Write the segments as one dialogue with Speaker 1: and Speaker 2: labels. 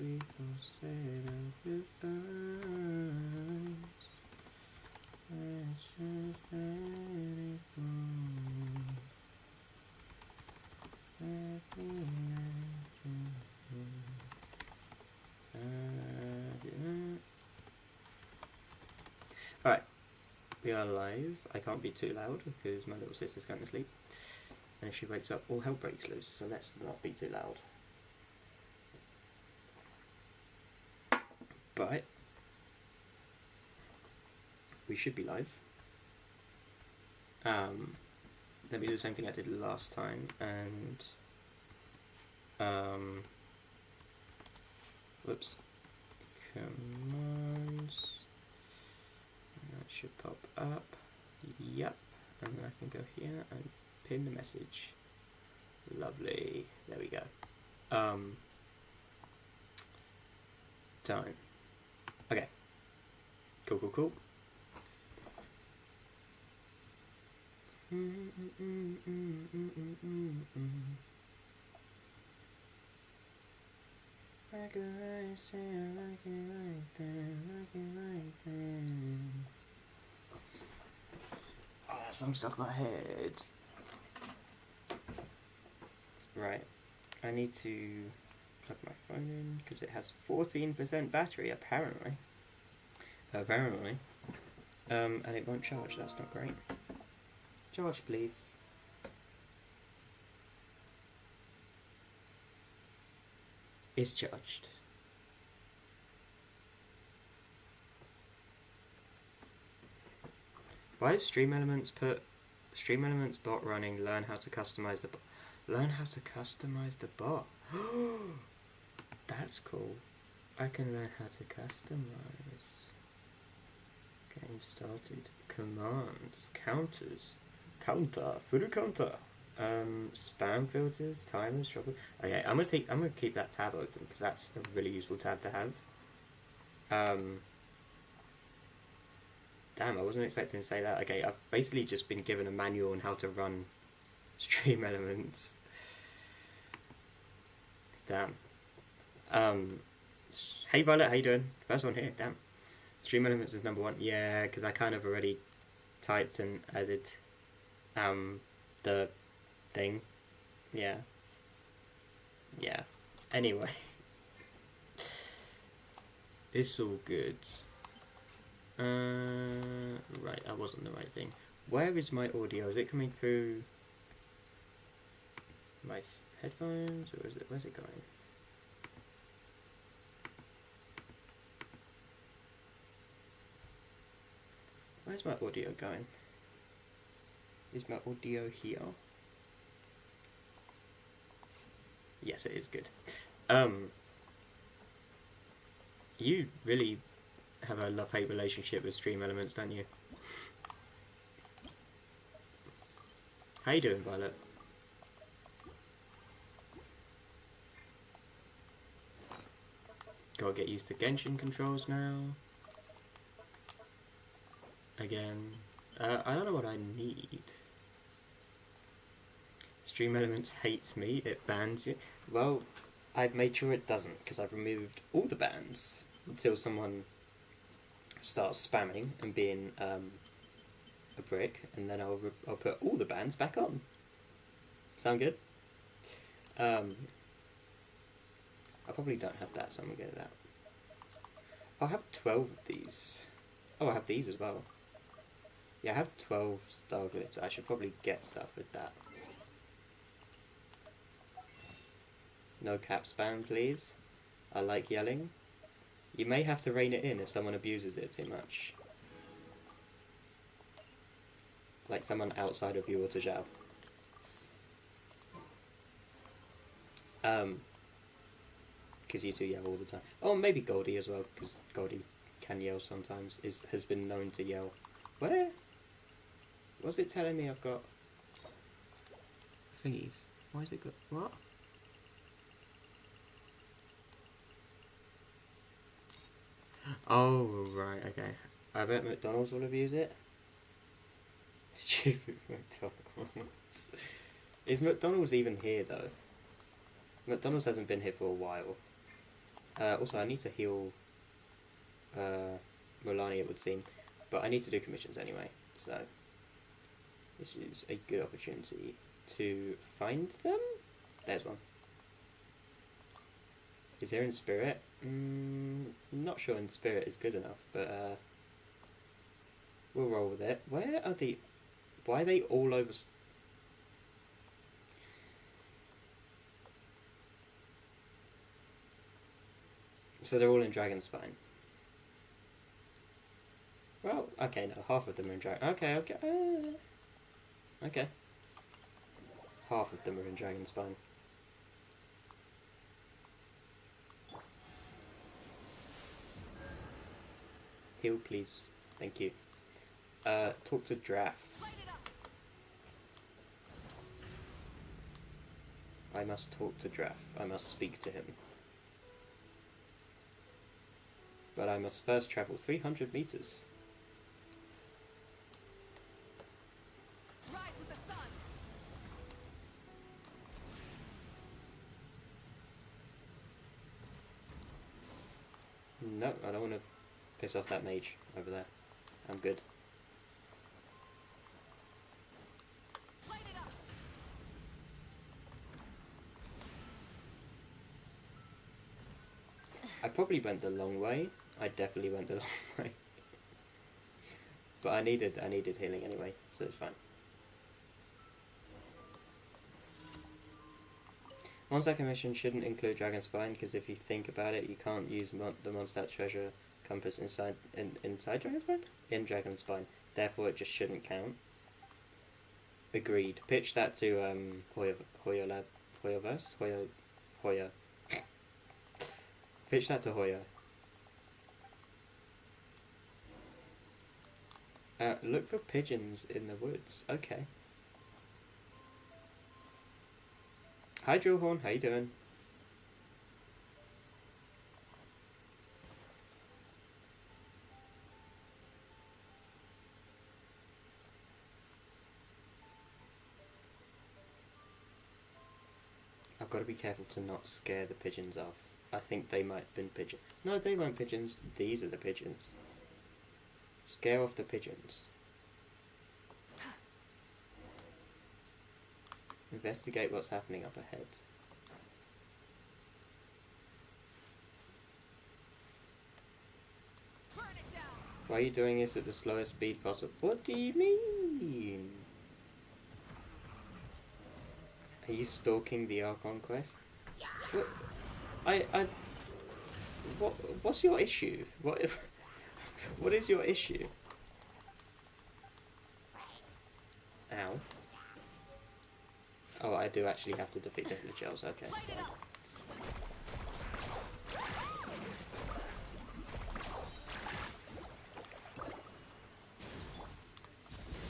Speaker 1: we will say our goodbyes. Let's just let it go. Alright, we are live. I can't be too loud because my little sister's going to sleep. And if she wakes up, all hell breaks loose, so let's not be too loud. But we should be live. Let me do the same thing I did last time, and whoops, commands, that should pop up, yep, and then I can go here and pin the message. Lovely, there we go. Done. Okay, cool. Oh, that song stuck in my head. Right, I need to plug my phone in because it has 14% battery apparently. And it won't charge. That's not great. Charge, please. It's charged. Why does Stream Elements put Stream Elements bot running? Learn how to customize the bot. Learn how to customize the bot. That's cool. I can learn how to customize. Getting started. Commands. Counters. Footer counter. Spam filters, timers, shopper. Okay, I'm gonna keep that tab open because that's a really useful tab to have. Damn, I wasn't expecting to say that. Okay, I've basically just been given a manual on how to run Stream Elements. Damn. Hey Violet, how you doing? First one here. Damn. Stream Elements is number 1. Yeah, because I kind of already typed and added the thing. Yeah. Anyway. It's all good. Right, that wasn't the right thing. Where is my audio? Is it coming through my headphones, or where's it going? Where's my audio going? Is my audio here? Yes, it is good. You really have a love-hate relationship with Stream Elements, don't you? How you doing, Violet? Gotta get used to Genshin controls now. Again, I don't know what I need. Stream Elements hates me, it bans it. Well, I've made sure it doesn't, because I've removed all the bans until someone starts spamming and being a prick, and then I'll put all the bans back on. Sound good? I probably don't have that, so I'm gonna get that. I'll have 12 of these. Oh, I have these as well. Yeah, I have 12 star glitter. I should probably get stuff with that. No cap spam, please. I like yelling. You may have to rein it in if someone abuses it too much. Like someone outside of you or Tajal. Because you two yell all the time. Oh, maybe Goldie as well, because Goldie can yell sometimes. Has been known to yell. Where? Was it telling me I've got thingies? Why is it got what? Oh right, okay. I bet McDonald's will abuse it. Stupid McDonald's. Is McDonald's even here though? McDonald's hasn't been here for a while. Also, I need to heal Rolani, it would seem. But I need to do commissions anyway, so this is a good opportunity to find them. There's one. Is there in spirit? Not sure in spirit is good enough, but we'll roll with it. Where are the... Why are they all over... So they're all in Dragonspine. Well, okay, no, half of them are in Dragon... Okay. Okay. Half of them are in Dragonspine. Heal, please. Thank you. Talk to Draff. I must talk to Draff. I must speak to him. But I must first travel 300 meters.
Speaker 2: Rise with the sun.
Speaker 1: No, I don't want to piss off that mage over there. I'm good.
Speaker 2: Light it up.
Speaker 1: I probably went the long way. I definitely went the long way. But I needed healing anyway, so it's fine. 1 second mission shouldn't include Dragonspine, because if you think about it, you can't use the Mondstadt treasure compass inside Dragonspine? In Dragonspine. Therefore it just shouldn't count. Agreed. Pitch that to Hoya. Pitch that to Hoya. Look for pigeons in the woods. Okay. Hi Drillhorn, how you doing? I've got to be careful to not scare the pigeons off. I think they might have been pigeons. No, they weren't pigeons. These are the pigeons. Scare off the pigeons. Investigate what's happening up ahead.
Speaker 2: Burn it down.
Speaker 1: Why are you doing this at the slowest speed possible? What do you mean? Are you stalking the Archon quest? What? What's your issue? What is your issue? Ow. Oh, I do actually have to defeat the Flagells, okay.
Speaker 2: Light it up.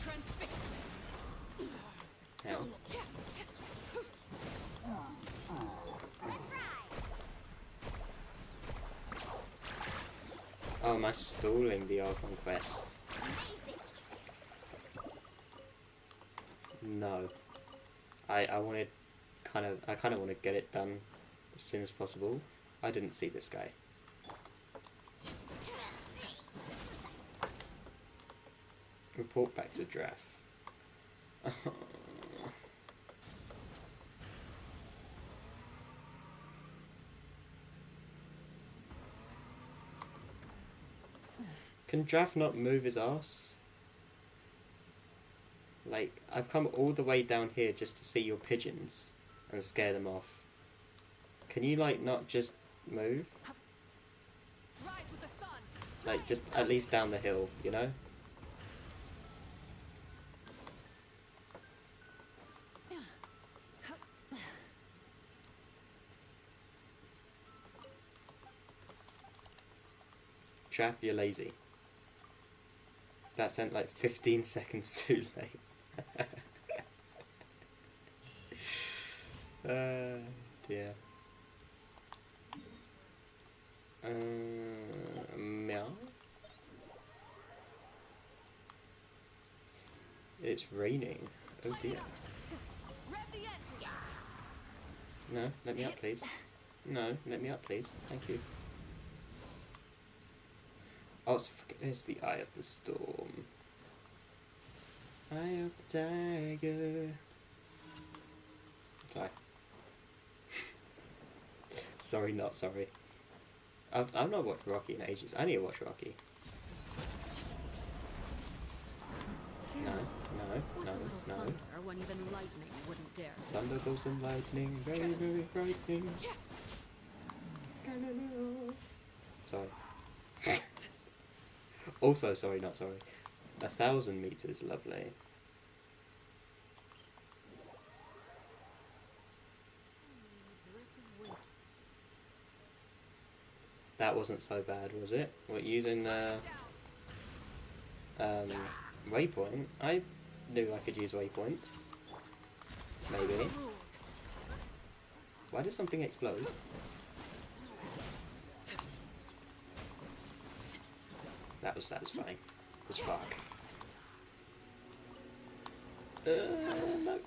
Speaker 2: Transfixed.
Speaker 1: Ow. Oh, am I stalling the Archon quest? No. I kind of want to get it done as soon as possible. I didn't see this guy. Report back to Draff. Can Draff not move his ass? Like, I've come all the way down here just to see your pigeons and scare them off. Can you, like, not just move?
Speaker 2: Rise with the sun.
Speaker 1: Like, just at least down the hill, you know? Traff, you're lazy. That sent like 15 seconds too late. Dear. Meow. It's raining. Oh dear.
Speaker 2: Rev the engine.
Speaker 1: No, let me up please. No, let me up please. Thank you. Oh, it's the Eye of the Storm. Eye of the Tiger. Sorry. Sorry, not sorry. I've not watched Rocky in ages. I need to watch Rocky. No, no,
Speaker 2: What's
Speaker 1: no,
Speaker 2: a little
Speaker 1: no.
Speaker 2: thunder when even lightning wouldn't dare say
Speaker 1: Thunderbolts and lightning, very, very frightening. Sorry. Also, sorry, not sorry. 1,000 meters, lovely. That wasn't so bad, was it? What, using the waypoint? I knew I could use waypoints. Maybe. Why did something explode? That was satisfying as fuck. No.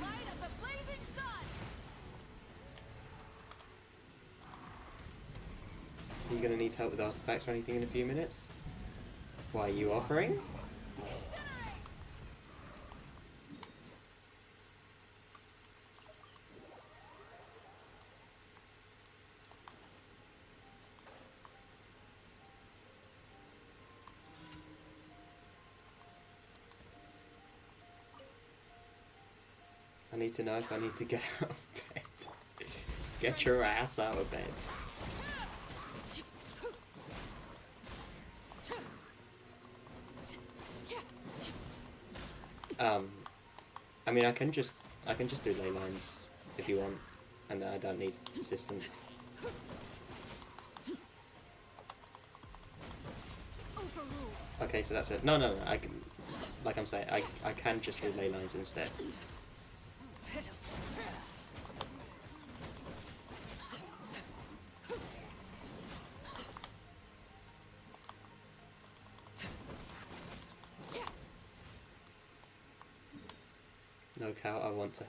Speaker 2: light of the blazing sun.
Speaker 1: Are you going to need help with artifacts or anything in a few minutes? Why are you offering? I need to know if I need to get out of bed. Get your ass out of bed. I mean, I can just do ley lines if you want, and I don't need assistance. Okay, so that's it. No, no, no. I can, like I'm saying, I can just do ley lines instead. No cow, I want to.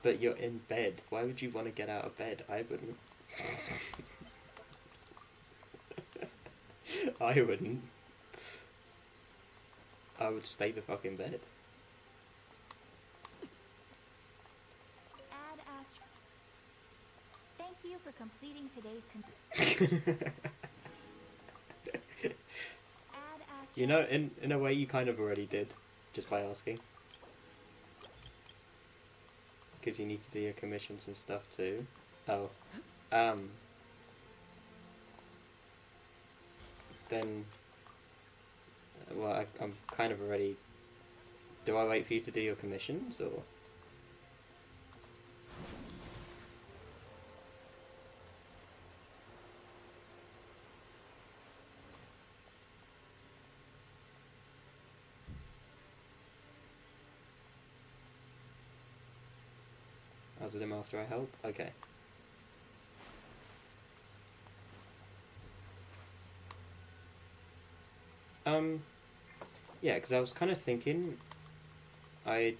Speaker 1: But you're in bed. Why would you want to get out of bed? I wouldn't. I wouldn't. I would stay the fuck in bed.
Speaker 3: Add Astro. Thank you for completing today's Add Astro.
Speaker 1: You know, in a way, you kind of already did, just by asking. Because you need to do your commissions and stuff too. Oh, then, well, I'm kind of already. Do I wait for you to do your commissions, or? I'll do them after I help? Okay. Yeah, because I was kind of thinking I'd...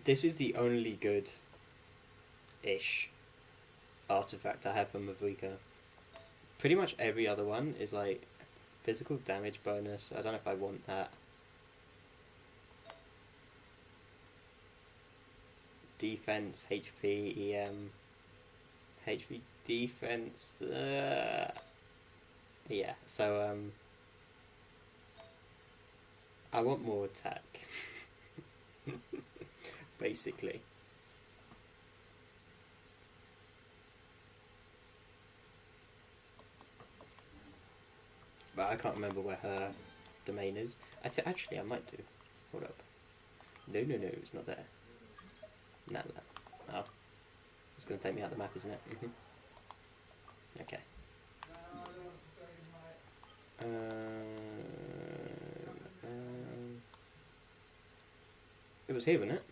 Speaker 1: This is the only good-ish artifact I have from Mavuka. Pretty much every other one is like physical damage bonus. I don't know if I want that. Defense, HP, EM, HP, defense. Yeah, so I want more attack. Basically. But I can't remember where her domain is. Actually I might do. Hold up. No, it's not there. No. Oh. It's going to take me out the map, isn't it? Okay. It was here, wasn't it?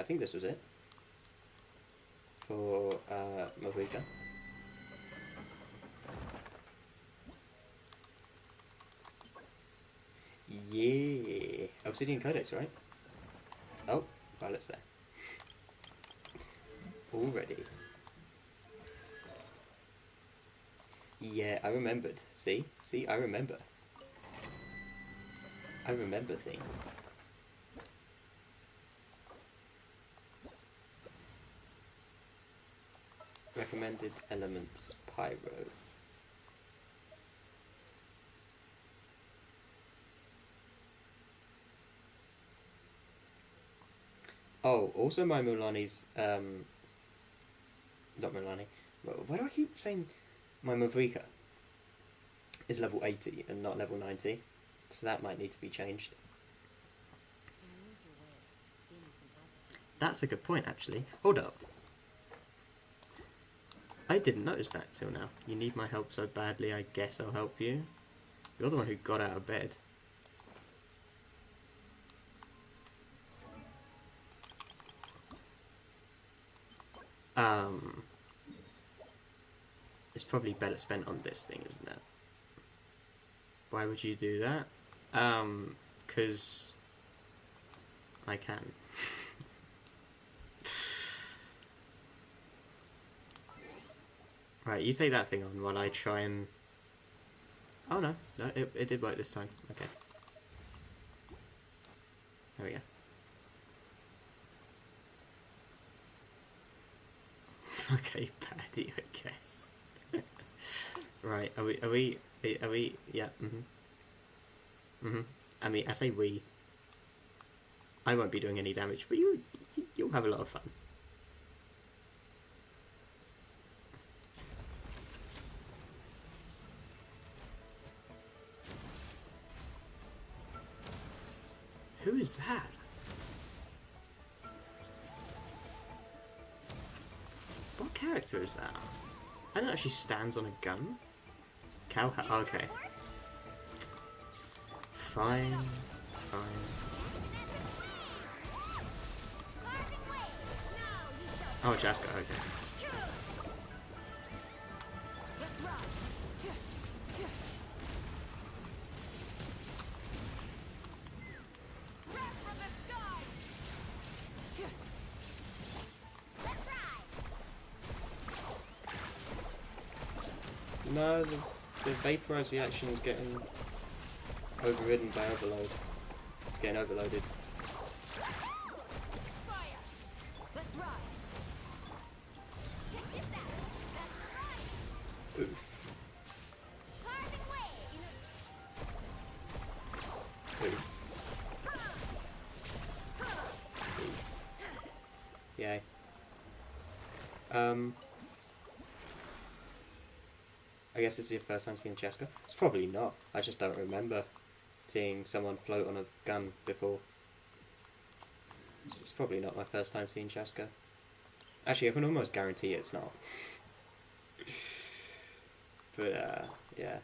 Speaker 1: I think this was it. For Mavuka. Yeah. Obsidian Codex, right? Oh, Violet's there. Already. Yeah, I remembered. See? See, I remember. I remember things. Recommended elements, Pyro. Oh, also my Mulani's, not Mulani, why do I keep saying my Mavrika is level 80 and not level 90, so that might need to be changed. That's a good point, actually. Hold up. I didn't notice that till now. You need my help so badly, I guess I'll help you. You're the one who got out of bed. It's probably better spent on this thing, isn't it? Why would you do that? 'Cause I can. Right, you take that thing on while I try and... Oh no, no, it did work this time. Okay. There we go. Okay, Paddy, I guess. Right, are we, yeah, I mean, I say we. I won't be doing any damage, but you'll have a lot of fun. Who is that? What character is that? I don't know if she stands on a gun. Okay. Fine. Oh, Jaska, okay. No, the Vaporize reaction is getting overridden by overload. It's getting overloaded. Oof. Oof. Yay. I guess it's your first time seeing Cheska. It's probably not. I just don't remember seeing someone float on a gun before. It's probably not my first time seeing Cheska. Actually, I can almost guarantee it's not. But, yeah.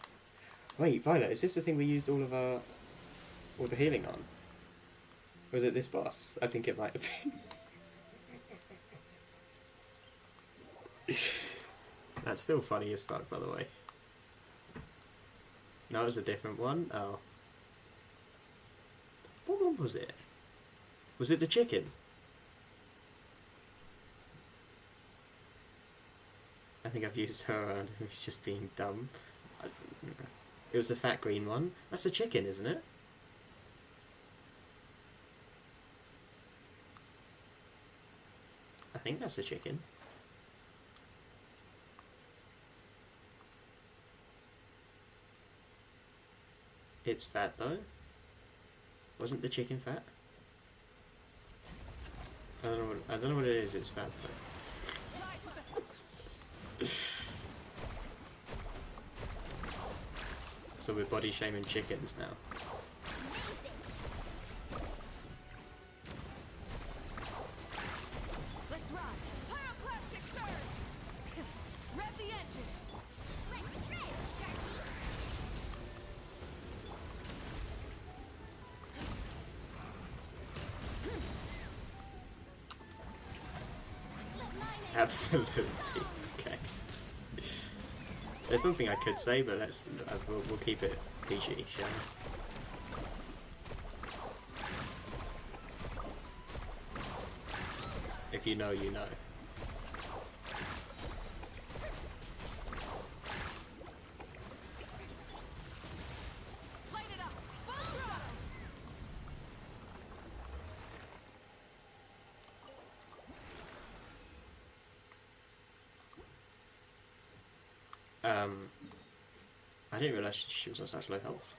Speaker 1: Wait, Violet, is this the thing we used all the healing on? Was it this boss? I think it might have been. That's still funny as fuck, by the way. No, it was a different one? Oh. What one was it? Was it the chicken? I think I've used her around who's just being dumb. It was the fat green one. That's the chicken, isn't it? I think that's the chicken. It's fat though. Wasn't the chicken fat? I don't know what it is. It's fat though. So we're body shaming chickens now. Absolutely. Okay. There's something I could say, but we'll keep it PG, shall we? If you know, you know.
Speaker 2: Light it up! Full throttle!
Speaker 1: I didn't realise she was on such low health.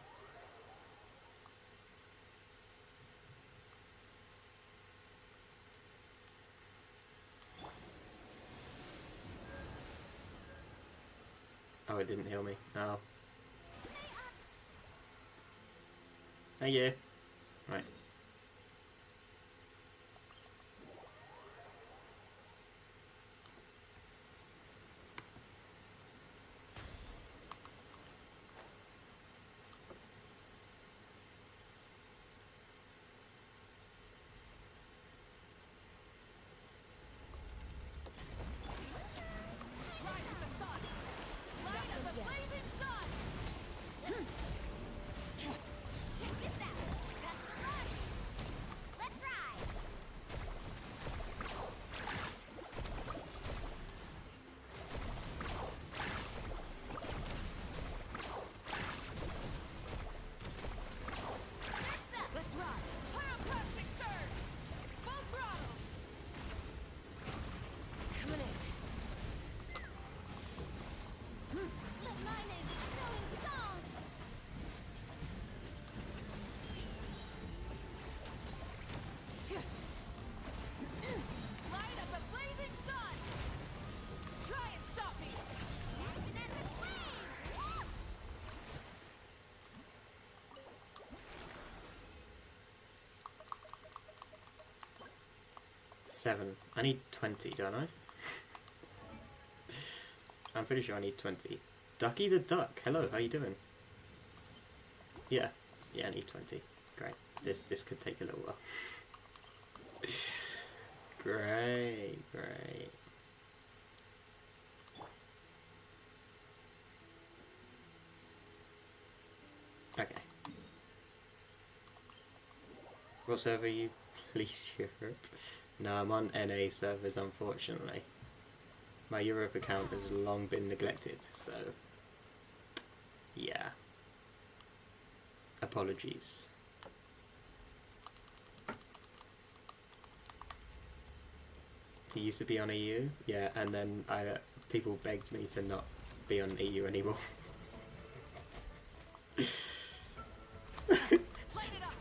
Speaker 1: Oh, it didn't heal me. Oh. Thank you. Right.
Speaker 2: Light of the sun! Light of the blazing sun!
Speaker 3: Check this out. Best of luck. Let's ride.
Speaker 2: Let's ride! Pyroclastic surge! Full throttle! Coming in.
Speaker 3: Let my name echo in song.
Speaker 2: Light of the blazing sun! Try and stop me!
Speaker 3: Action at the flame. Woo!
Speaker 1: 7. I need 20, don't I? I'm pretty sure I need 20. Ducky the Duck, hello, how you doing? Yeah, I need 20. Great. This could take a little while. Great. Okay. What server are you? Please, Europe. No, I'm on NA servers, unfortunately. My Europe account has long been neglected, so yeah. Apologies. He used to be on EU, yeah, and then people begged me to not be on EU anymore.
Speaker 2: Light it up!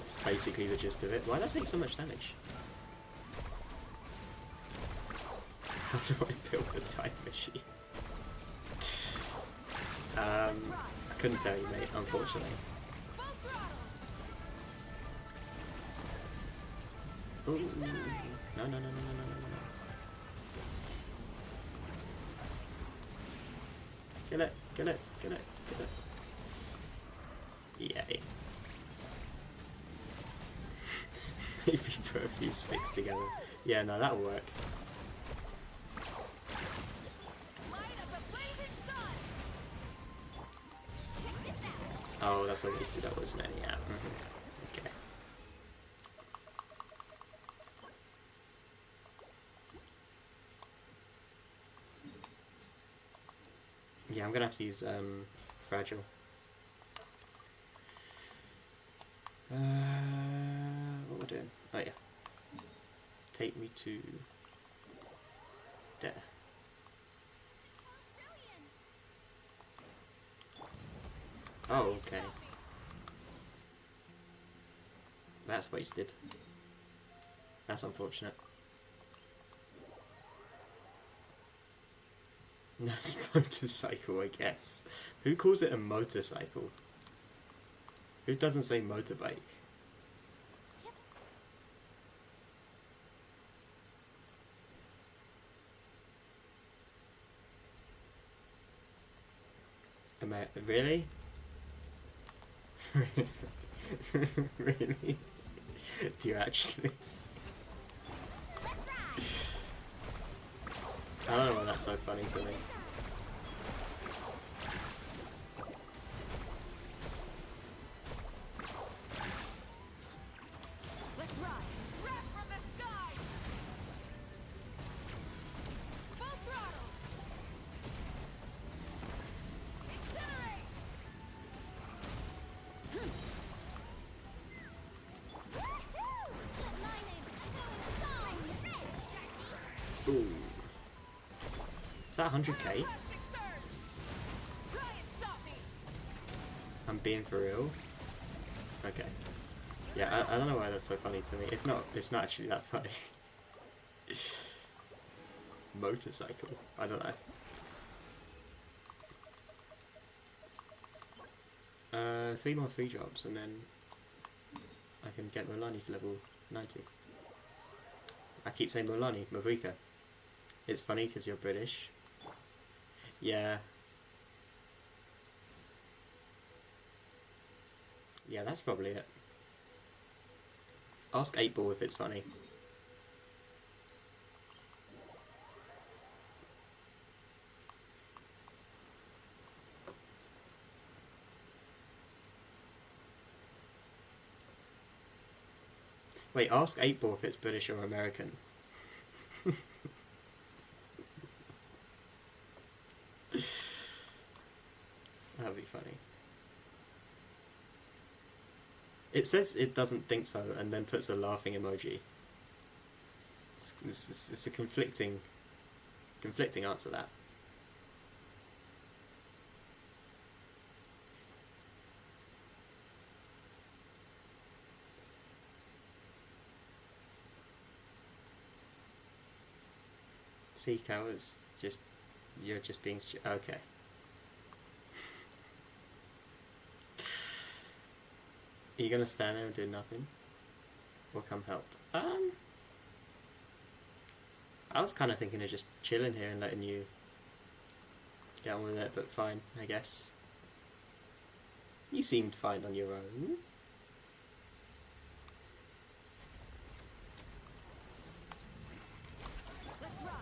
Speaker 1: It's basically the gist of it. Why did I take so much damage? How do I build a time machine? I couldn't tell you, mate, unfortunately.
Speaker 2: Full throttle!
Speaker 1: Ooh. No. Kill it. Yay. Maybe put a few sticks together. Yeah, no, that'll work.
Speaker 2: Light of the blazing sun!
Speaker 3: Check this out.
Speaker 1: Oh, that's obviously that wasn't any out. Okay. Yeah, I'm gonna have to use fragile. What we're doing? Oh yeah. Take me to there.
Speaker 3: Brilliant.
Speaker 1: Oh, okay. That's wasted. That's unfortunate. That's motorcycle, I guess. Who calls it a motorcycle? Who doesn't say motorbike? Really? Really? Do you actually? so funny to me.
Speaker 2: Let's ride. Wrap from the sky. Full throttle. Incinerate.
Speaker 3: Let my name echo in song.
Speaker 1: Ooh. Is that 100k?
Speaker 2: Plastic surge. Try and stop me.
Speaker 1: I'm being for real? Okay. Yeah, I don't know why that's so funny to me. It's not actually that funny. Motorcycle. I don't know. 3 more 3 drops and then I can get Milani to level 90. I keep saying Milani, Mavrika. It's funny because you're British. Yeah. Yeah, that's probably it. Ask 8-Ball if it's funny. Wait, ask 8-Ball if it's British or American. That'd be funny. It says it doesn't think so and then puts a laughing emoji. It's a conflicting answer to that. Sea cows, you're just being okay. Are you gonna stand there and do nothing? Or come help? I was kind of thinking of just chilling here and letting you get on with it, but fine, I guess. You seemed fine on your own.
Speaker 2: Let's ride.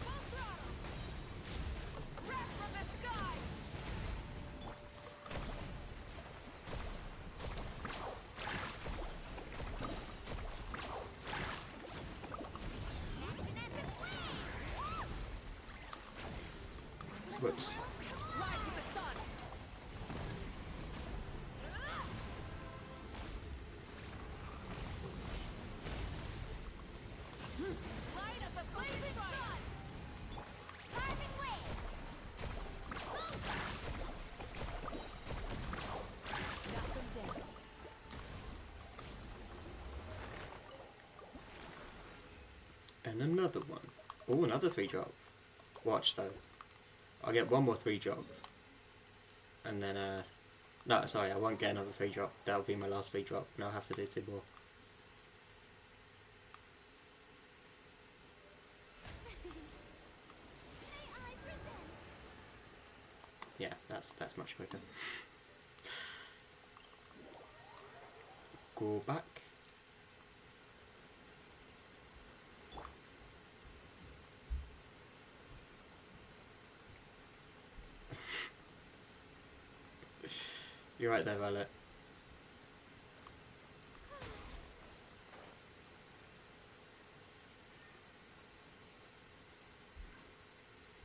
Speaker 2: Full throttle. Wrap from the sky.
Speaker 3: Action at the flame.
Speaker 1: Whoops.
Speaker 2: Ride with the sun. Light of the blazing sun.
Speaker 3: Carving wave.
Speaker 2: Knock them down.
Speaker 1: And another one. Oh, another 3-drop. Watch though. I'll get one more 3-drop. And then, no, sorry, I won't get another 3-drop. That'll be my last 3-drop, and I'll have to do 2 more.
Speaker 3: May I present?
Speaker 1: Yeah, that's much quicker. Go back. You're right there, Violet.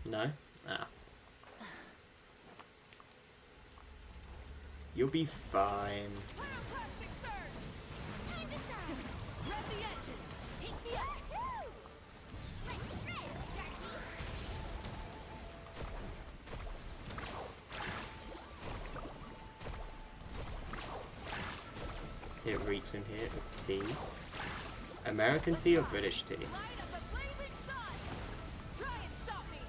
Speaker 1: No? Ah. You'll be fine.
Speaker 2: Plastic surge.
Speaker 3: Time to shine.
Speaker 2: Rev the engines.
Speaker 3: Take me up. Let's shred, Darky.
Speaker 1: It reeks in here of tea. American tea or British tea?
Speaker 2: Light of the blazing sun. Try and stop me.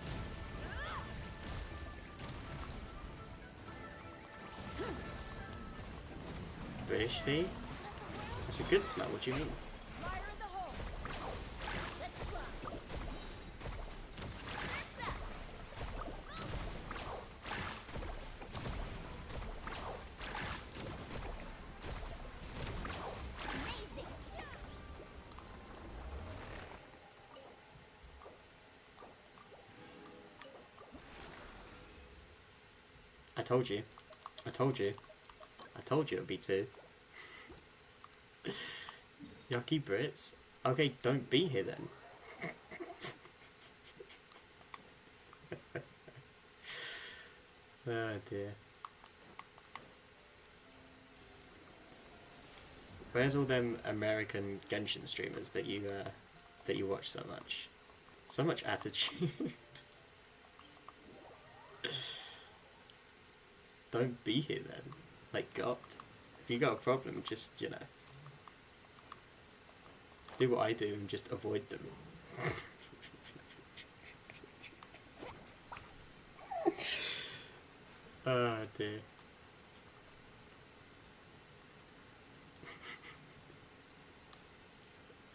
Speaker 1: British tea? It's a good smell, what do you mean?
Speaker 2: Fire in the hole.
Speaker 3: Let's fly. Amazing.
Speaker 1: I told you. I told you. I told you it'd be 2. Yucky Brits. Okay, don't be here then. Oh dear. Where's all them American Genshin streamers that you watch so much? So much attitude. Don't be here then. Like, God. If you got a problem, just, you know, do what I do and just avoid them. Oh dear.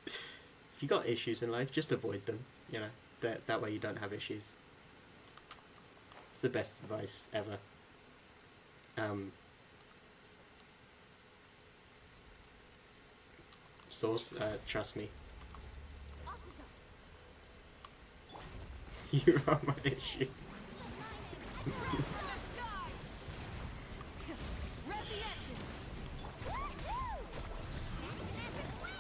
Speaker 1: If you got issues in life, just avoid them. You know, that way you don't have issues. It's the best advice ever. Source, trust me.
Speaker 3: Off we go.
Speaker 1: You are my issue.
Speaker 2: Rev the engine.
Speaker 3: Woohoo! Action everywhere!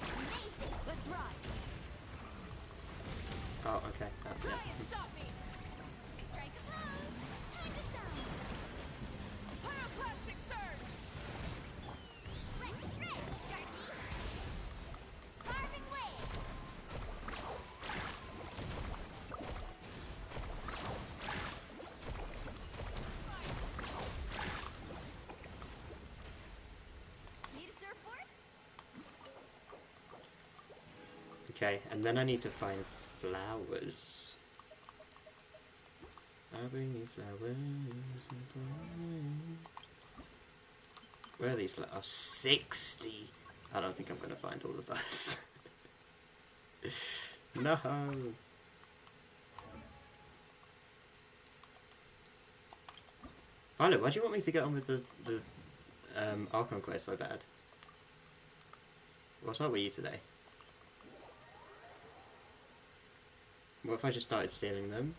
Speaker 3: Amazing!
Speaker 2: Let's ride.
Speaker 1: Oh, okay.
Speaker 2: Try
Speaker 1: Yeah.
Speaker 2: and stop me.
Speaker 3: Strike a pose! Time to shine!
Speaker 2: Pyroclastic surge.
Speaker 3: Let's shred, Sharky! Carving wave! Need a surfboard?
Speaker 1: Okay, and then I need to find flowers. I bring you flowers. Where are these flowers? Oh, 60! I don't think I'm going to find all of those. No! Violet, why do you want me to get on with the Archon quest so bad? What's up with you today? What if I just started stealing them?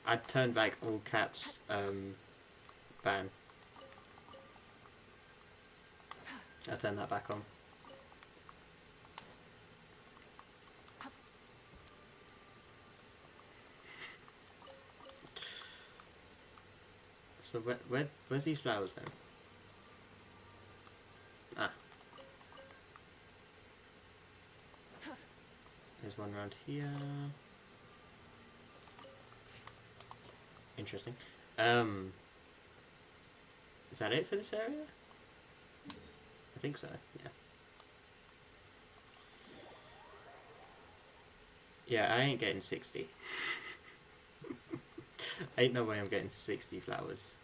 Speaker 1: I'd turn back all caps ban. I'll turn that back on. So where's these flowers then? Ah. There's one around here. Interesting. Is that it for this area? I think so, yeah. Yeah, I ain't getting 60. Ain't no way I'm getting 60 flowers.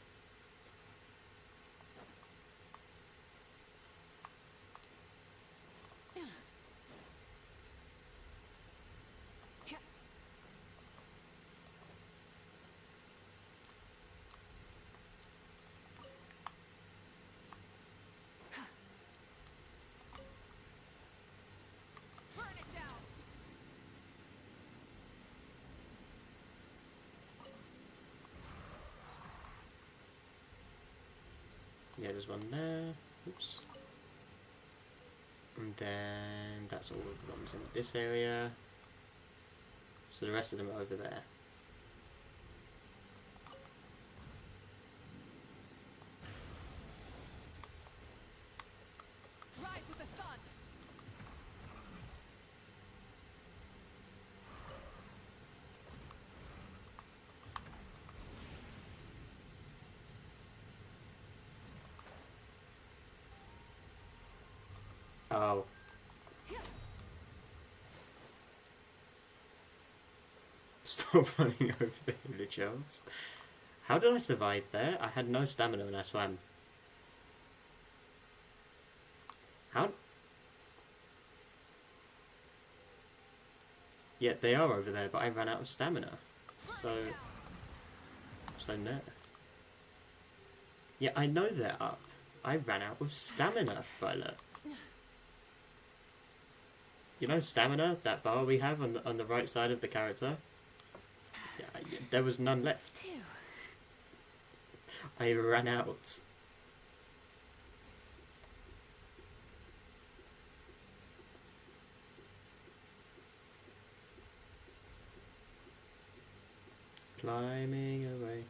Speaker 2: Burn it down.
Speaker 1: Yeah, there's one there. Oops. And then that's all of the ones in this area. So the rest of them are over there.
Speaker 2: Rise with the sun.
Speaker 1: Oh. Stop running over the villagers. How did I survive there? I had no stamina when I swam. How? Yeah, they are over there, but I ran out of stamina. So no. Yeah, I know they're up. I ran out of stamina, Violet. You know stamina, that bar we have on the right side of the character? Yeah, there was none left.
Speaker 2: Phew.
Speaker 1: I ran out. Climbing away.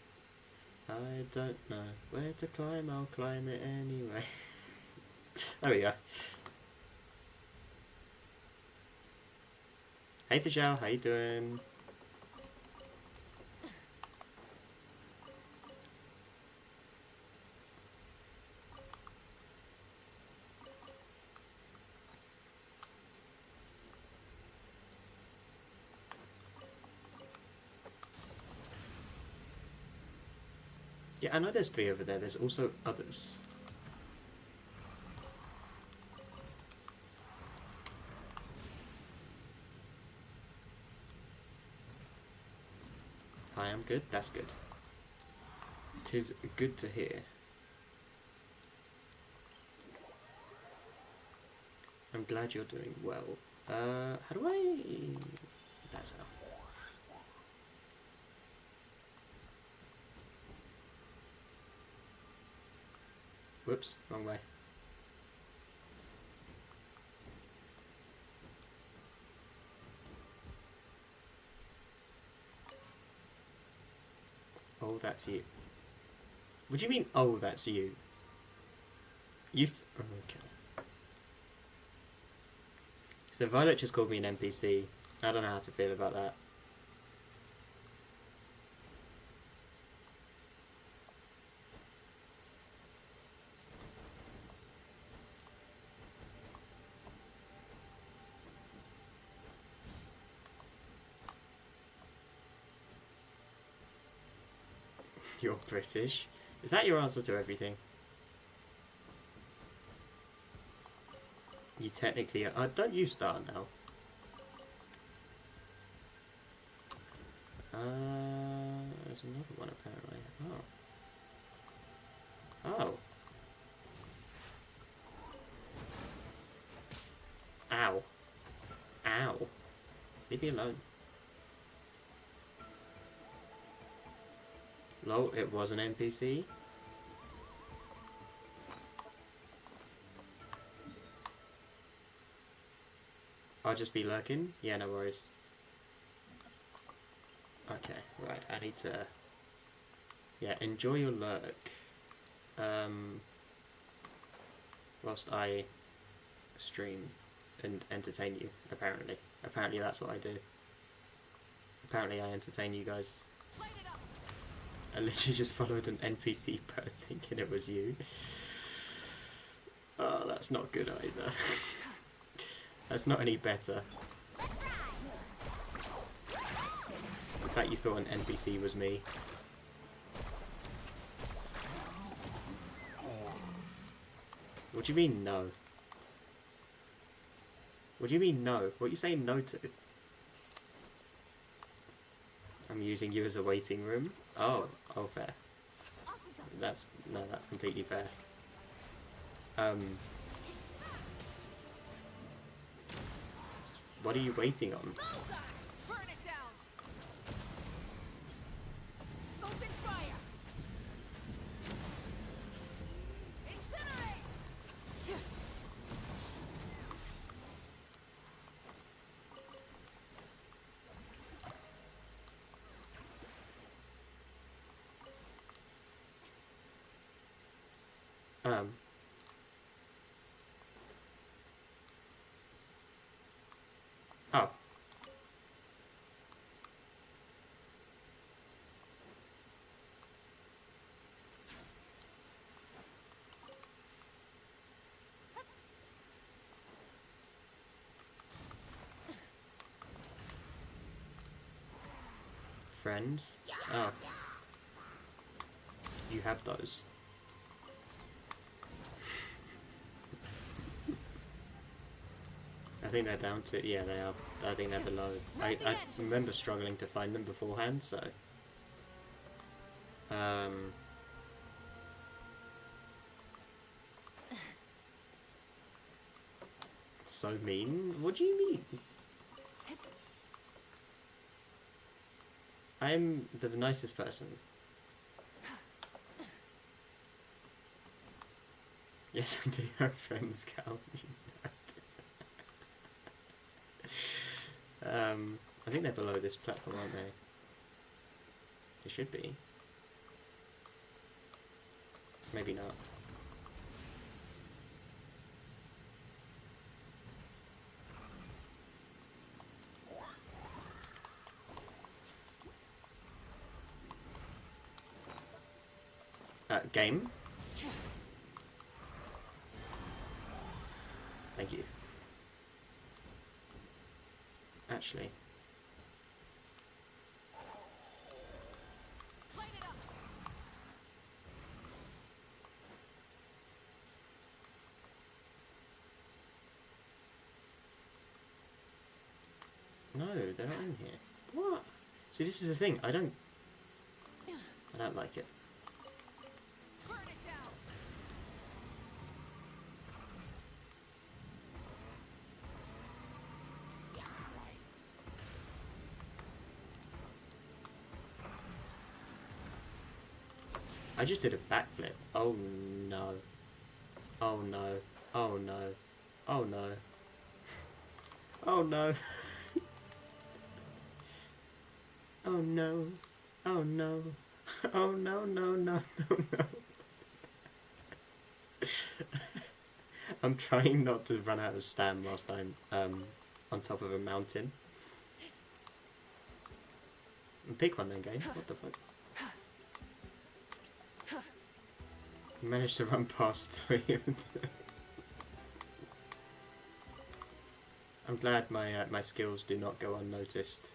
Speaker 1: I don't know where to climb, I'll climb it anyway. There we go. Hey Tashao, how you doing? Yeah, I know there's 3 over there, there's also others. I am good, that's good. 'Tis good to hear. I'm glad you're doing well. How do I... That's how. Whoops, wrong way. Oh, that's you. What do you mean, oh, that's you? Okay. So Violet just called me an NPC. I don't know how to feel about that. You're British? Is that your answer to everything? You technically are. Don't you start now? There's another one apparently. Oh. Oh. Ow. Ow. Leave me alone. Lol, it was an NPC. I'll just be lurking? Yeah, no worries. Okay, right, I need to... Yeah, enjoy your lurk. Whilst I stream and entertain you, apparently. Apparently that's what I do. Apparently I entertain you guys.
Speaker 2: Light it up.
Speaker 1: I literally just followed an NPC bird thinking it was you. Oh, that's not good either. That's not any better. The fact you thought an NPC was me. What do you mean no? What do you mean no? What are you saying no to? I'm using you as a waiting room? Oh, fair. That's completely fair. What are you waiting on?
Speaker 2: Burn it down. Open fire. Incinerate.
Speaker 1: Oh. Friends? Oh. You have those. I think they're down to, yeah, they are. I think they're below. I remember struggling to find them beforehand, so. So mean? What do you mean? I'm the nicest person. Yes, I do have friends, Cal. I think they're below this platform, aren't they? They should be. Maybe not. Game? Thank you. Actually.
Speaker 2: Light it up.
Speaker 1: No, they're not in here. What? See, this is the thing. I don't like it.
Speaker 2: Burn it down.
Speaker 1: I just did a backflip. Oh no. Oh no. Oh no. Oh no. Oh no. Oh no. Oh no. Oh no, no, no, no, no. I'm trying not to run out of stam whilst I'm on top of a mountain. Pick one then, game. What the fuck? You managed to run past 3 of them. I'm glad my skills do not go unnoticed.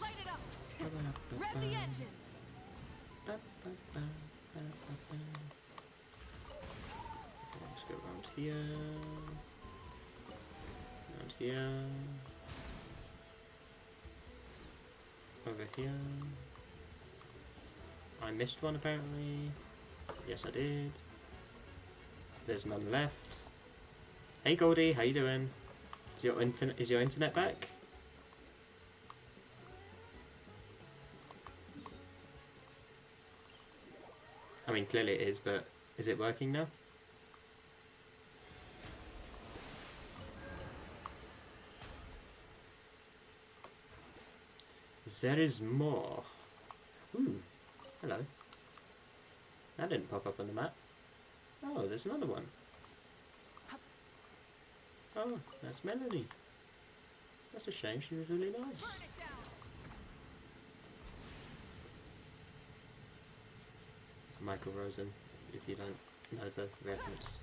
Speaker 2: Light it up. Rev the engines.
Speaker 1: Let's go around here. Around here. Over here. I missed one apparently. Yes, I did. There's none left. Hey Goldie, how you doing? Is your internet back? I mean, clearly it is, but is it working now? There is more. Ooh, hello. That didn't pop up on the map. Oh, there's another one. Oh, that's Melanie. That's a shame, she was really nice.
Speaker 2: Burn it down.
Speaker 1: Michael Rosen, if you don't know the reference.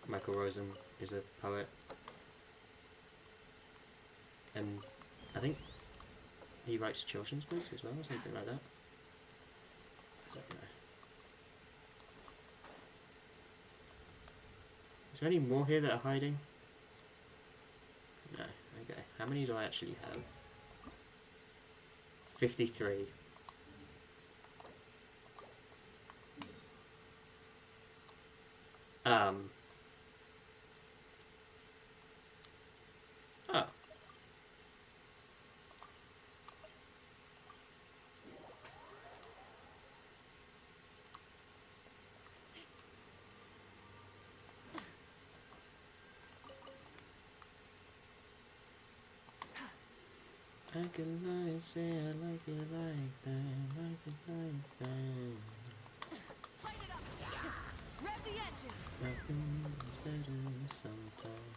Speaker 1: Michael Rosen is a poet. And I think he writes children's books as well, or something like that. I don't know. Is there any more here that are hiding? No. Okay. How many do I actually have? 53. Oh. I can lie, say I like it like that, like it like that.
Speaker 2: Light it up. Rev the engines.
Speaker 1: Nothing is better sometimes.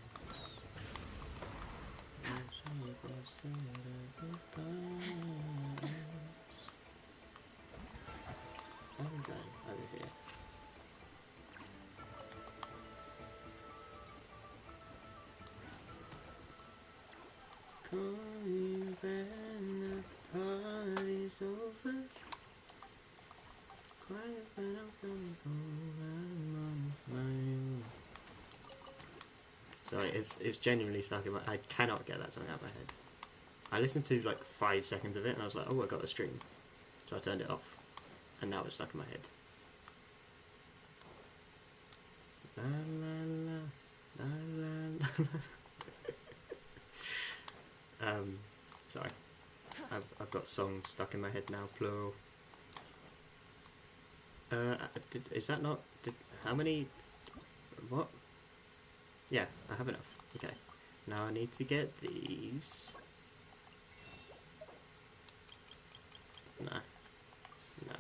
Speaker 1: call you when the party's over. Quiet when I'm coming home. I'm on my own. Sorry, it's genuinely stuck in my... I cannot get that song out of my head. I listened to like 5 seconds of it and I was like, oh, I got a stream. So I turned it off. And now it's stuck in my head. La la la, la la la. Sorry. I've got songs stuck in my head now, plural. Is that not... how many... what? Yeah, I have enough. Okay. Now I need to get these. Nah. No.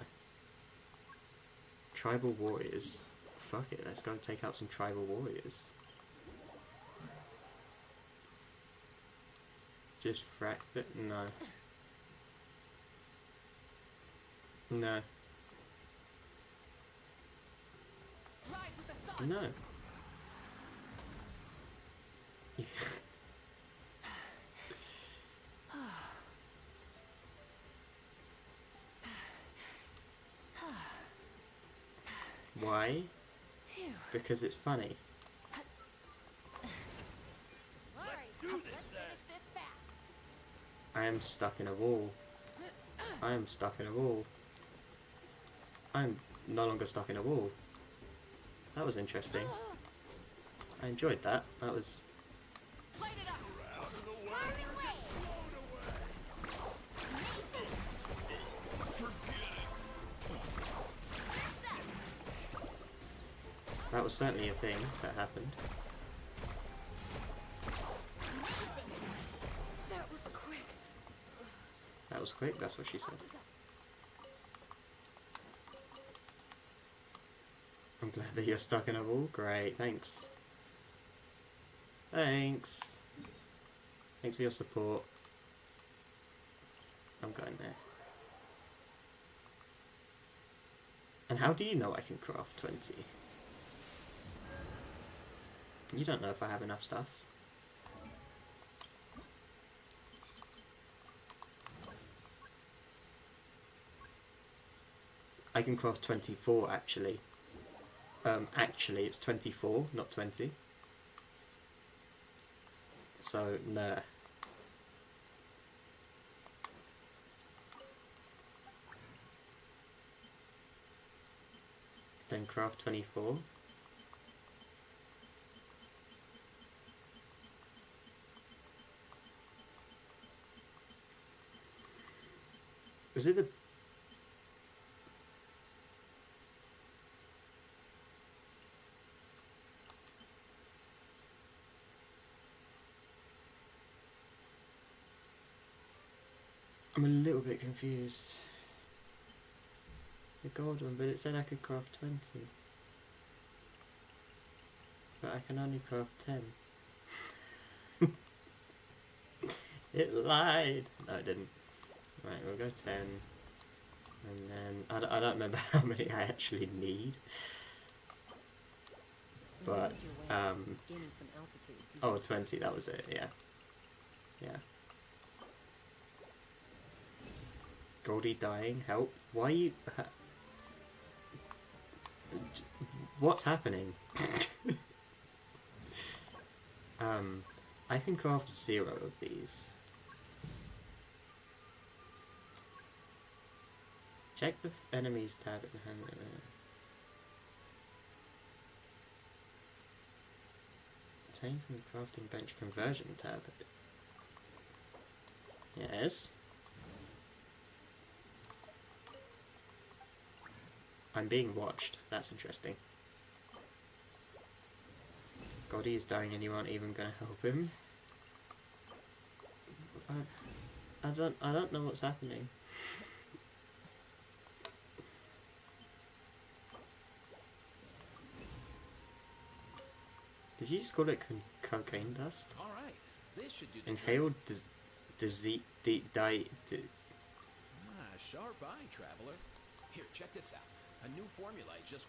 Speaker 1: Tribal warriors. Fuck it, let's go take out some tribal warriors. Just frack it? No. No.
Speaker 2: Rise with the sun.
Speaker 1: No. Why?
Speaker 2: Phew.
Speaker 1: Because it's funny.
Speaker 3: Alright, let's finish this fast.
Speaker 1: I am stuck in a wall. I am stuck in a wall. I'm no longer stuck in a wall. That was interesting. I enjoyed that. That was...
Speaker 2: Light it up.
Speaker 3: Fire away!
Speaker 1: that was certainly a thing that happened.
Speaker 2: That was quick.
Speaker 1: That was quick, that's what she said. I'm glad that you're stuck in a wall. Great, thanks. Thanks. Thanks for your support. I'm going there. And how do you know I can craft 20? You don't know if I have enough stuff. I can craft 24 actually. Actually it's 24, not 20. So, nah. Then craft 24. Was it the... I'm a little bit confused. The gold one, but it said I could craft 20. But I can only craft 10. It lied! No, it didn't. Right, we'll go 10. And then... I don't remember how many I actually need. But,
Speaker 2: Gaining some altitude.
Speaker 1: oh, 20, that was it, yeah. Yeah. Goldie dying, help. Why are you... what's happening? I can craft 0 of these. Check the enemies tab at the hand. Obtain from the crafting bench conversion tab. Yes. I'm being watched. That's interesting. Goldie is dying and you aren't even gonna help him. I don't know what's happening. Did you just call it cocaine dust?
Speaker 4: All right, this should do the
Speaker 1: Inhaled
Speaker 4: sharp eye, traveler. Here, check this out. A new formula, just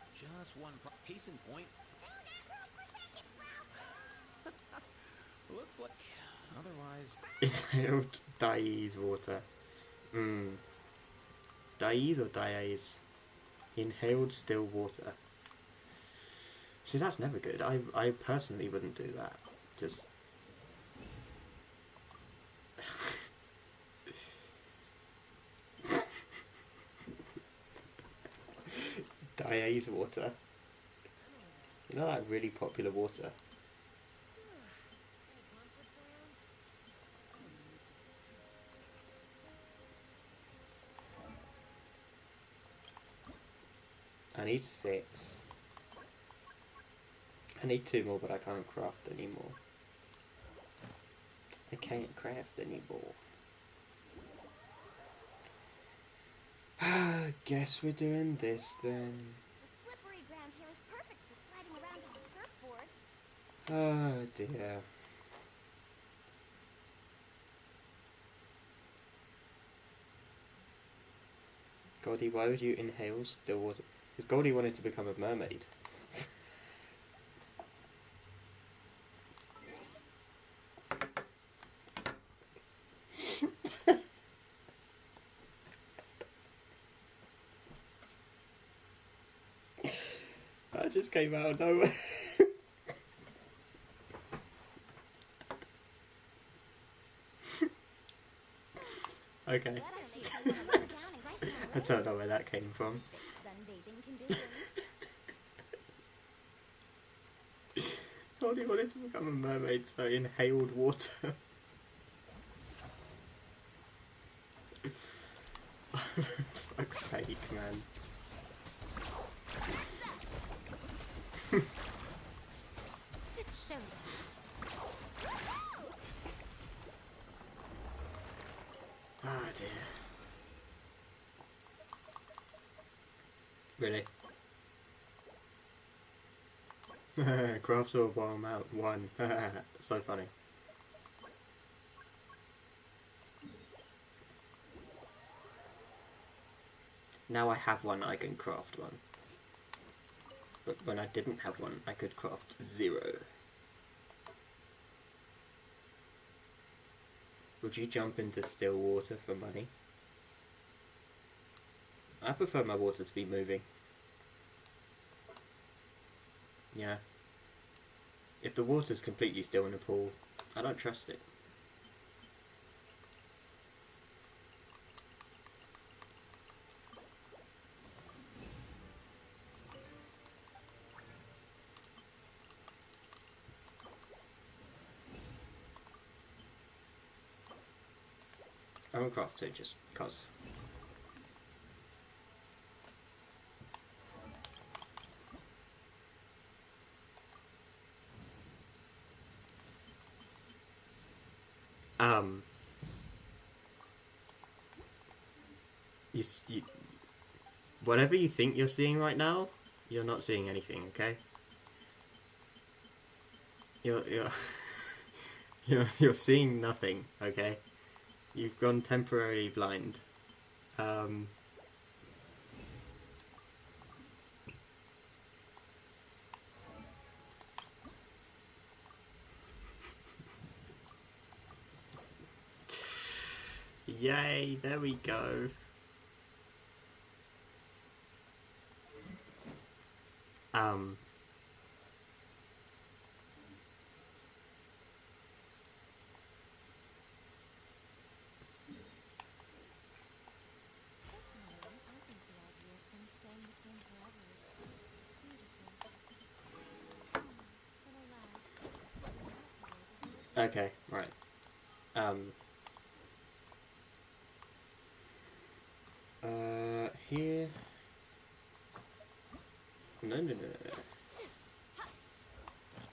Speaker 4: one case in point.
Speaker 3: Still not roll for seconds, bro.
Speaker 4: Looks like. Otherwise,
Speaker 1: Inhaled Dai's water. Dai's or Dai's? Inhaled still water. See, that's never good. I personally wouldn't do that. Just... Dai's water. You know that really popular water? I need 6. I need 2 more, but I can't craft anymore. I can't craft anymore. Guess we're doing this then.
Speaker 3: The slippery ground here is perfect for sliding around on a surfboard.
Speaker 1: Oh dear. Goldie, why would you inhale still water? Because Goldie wanted to become a mermaid. That just came out of nowhere. Okay. I don't know where that came from.
Speaker 3: Sunbathing conditions.
Speaker 1: Goldie wanted to become a mermaid, so inhaled water. For fuck's sake, man.
Speaker 3: Show them.
Speaker 1: Ah dear. Really? Craft or bomb out 1. So funny. Now I have one, I can craft one. But when I didn't have one, I could craft 0. Would you jump into still water for money? I prefer my water to be moving. Yeah. If the water's completely still in a pool, I don't trust it. I won't craft it just cause. You, whatever you think you're seeing right now, you're not seeing anything, okay? You're you're seeing nothing, okay? You've gone temporarily blind. Yay, there we go. Okay, right. Here. No.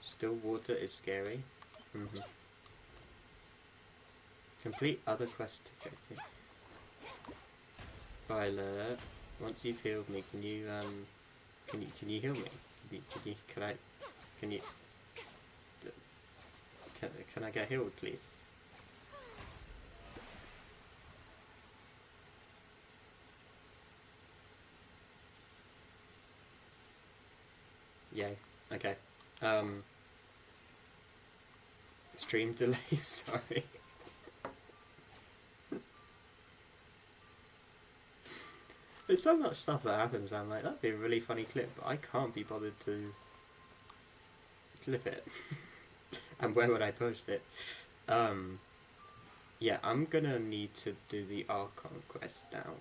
Speaker 1: Still water is scary. Complete other quest objective. Violet, once you've healed me, can you heal me? Can I get healed, please? Yay. Okay. Stream delay, sorry. There's so much stuff that happens. I'm like, that'd be a really funny clip, but I can't be bothered to clip it. And where would I post it? Yeah, I'm gonna need to do the Archon quest now,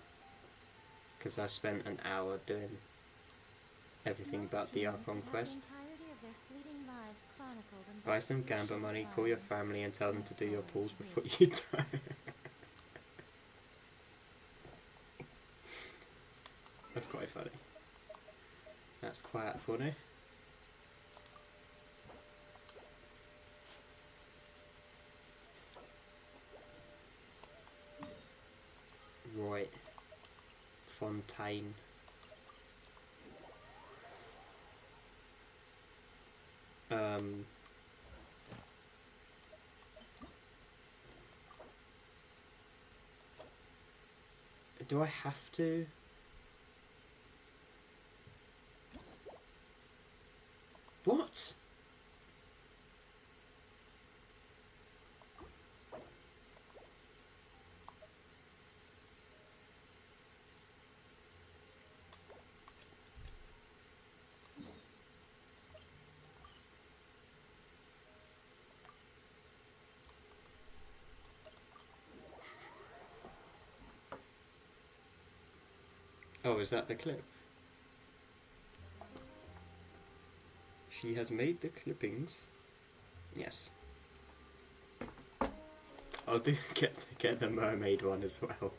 Speaker 1: because I spent an hour doing everything but the Archon quest. Buy some gamba money, call your family and tell them to do your pulls before you die. That's quite funny. That's quite funny. Right. Fontaine. Do I have to? What? Oh, is that the clip? She has made the clippings. Yes. I'll do get the mermaid one as well.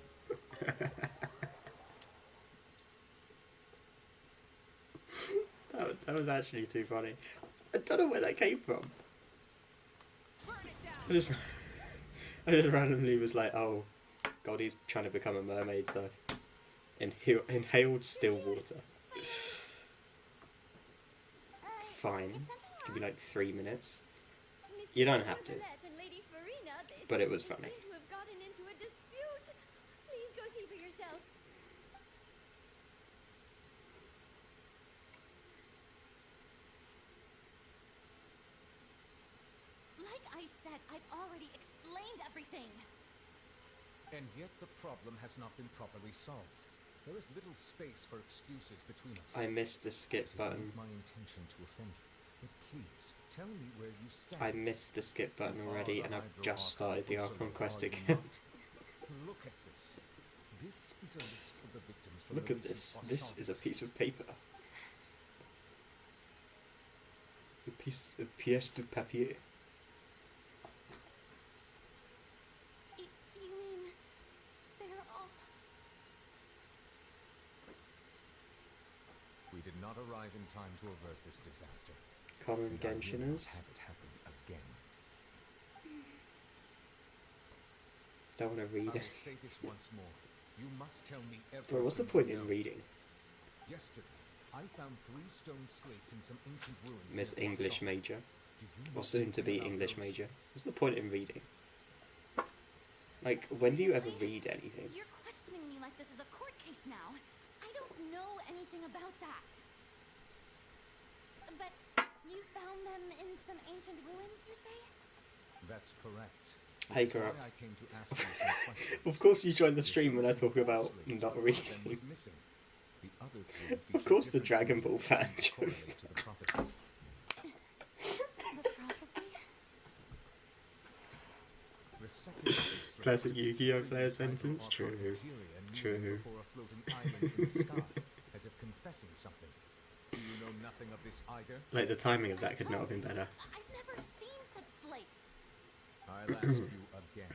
Speaker 1: that was actually too funny. I don't know where that came from.
Speaker 2: Burn it down.
Speaker 1: I just randomly was like, oh, God, he's trying to become a mermaid, so inhaled still water. Fine. Could be like 3 minutes. You don't have to. But it was funny.
Speaker 3: Please go see for yourself. Like I said, I've already explained everything.
Speaker 4: And yet the problem has not been properly solved. There is little space for excuses between us.
Speaker 1: I missed the skip
Speaker 4: It
Speaker 1: button.
Speaker 4: isn't my intention to offend you, but please tell me where you stand.
Speaker 1: I missed the skip button already, and I've just started the Archon quest
Speaker 4: Are you
Speaker 1: again.
Speaker 4: not? Look at this. This is a list of the victims from
Speaker 1: Look
Speaker 4: the
Speaker 1: at this.
Speaker 4: recent
Speaker 1: This is a piece of paper. A pièce de papier.
Speaker 3: You mean they're all...
Speaker 4: We did not arrive in time to avert this disaster.
Speaker 1: Common
Speaker 4: And I will not
Speaker 1: Genshiners.
Speaker 4: have it happen again.
Speaker 1: Don't want to
Speaker 4: I
Speaker 1: read
Speaker 4: will
Speaker 1: it.
Speaker 4: say this once more. You must tell me everything.
Speaker 1: Bro, what's the
Speaker 4: you
Speaker 1: point
Speaker 4: know.
Speaker 1: in reading?
Speaker 4: Yesterday, I found 3 stone slates in some ancient ruins.
Speaker 1: Miss
Speaker 4: near
Speaker 1: English
Speaker 4: Boisson.
Speaker 1: major.
Speaker 4: Do you
Speaker 1: Or
Speaker 4: know
Speaker 1: soon to be
Speaker 4: anything about
Speaker 1: English
Speaker 4: those?
Speaker 1: major. What's the point in reading? Like, when do you ever read anything?
Speaker 3: You're questioning me like this is a court case now. I don't know anything about that. But you found them in some ancient ruins, you say?
Speaker 4: That's correct.
Speaker 1: Hey,
Speaker 4: Which is why
Speaker 1: Graps.
Speaker 4: I came to ask you some questions.
Speaker 1: Of course you join the
Speaker 4: There
Speaker 1: stream when I
Speaker 4: should be
Speaker 1: talk about
Speaker 4: slates,
Speaker 1: not
Speaker 4: but one of them was
Speaker 1: reading.
Speaker 4: missing. The other 3
Speaker 1: Of
Speaker 4: feature
Speaker 1: course the
Speaker 4: different
Speaker 1: Dragon Ball
Speaker 4: images
Speaker 1: fan
Speaker 4: that seem to correlate
Speaker 1: chose.
Speaker 4: to the prophecy.
Speaker 3: The prophecy?
Speaker 4: The second slate
Speaker 1: Classic
Speaker 4: depicts
Speaker 1: Yu-Gi-Oh!
Speaker 4: three
Speaker 1: player
Speaker 4: hydro
Speaker 1: sentence.
Speaker 4: archon
Speaker 1: True.
Speaker 4: Nigeria kneeling
Speaker 1: True.
Speaker 4: before a floating island in the sky, as if confessing something. Do you know nothing of this either?
Speaker 1: Like, the timing of that could not have been better.
Speaker 3: I've never seen such slates.
Speaker 4: I'll ask you again.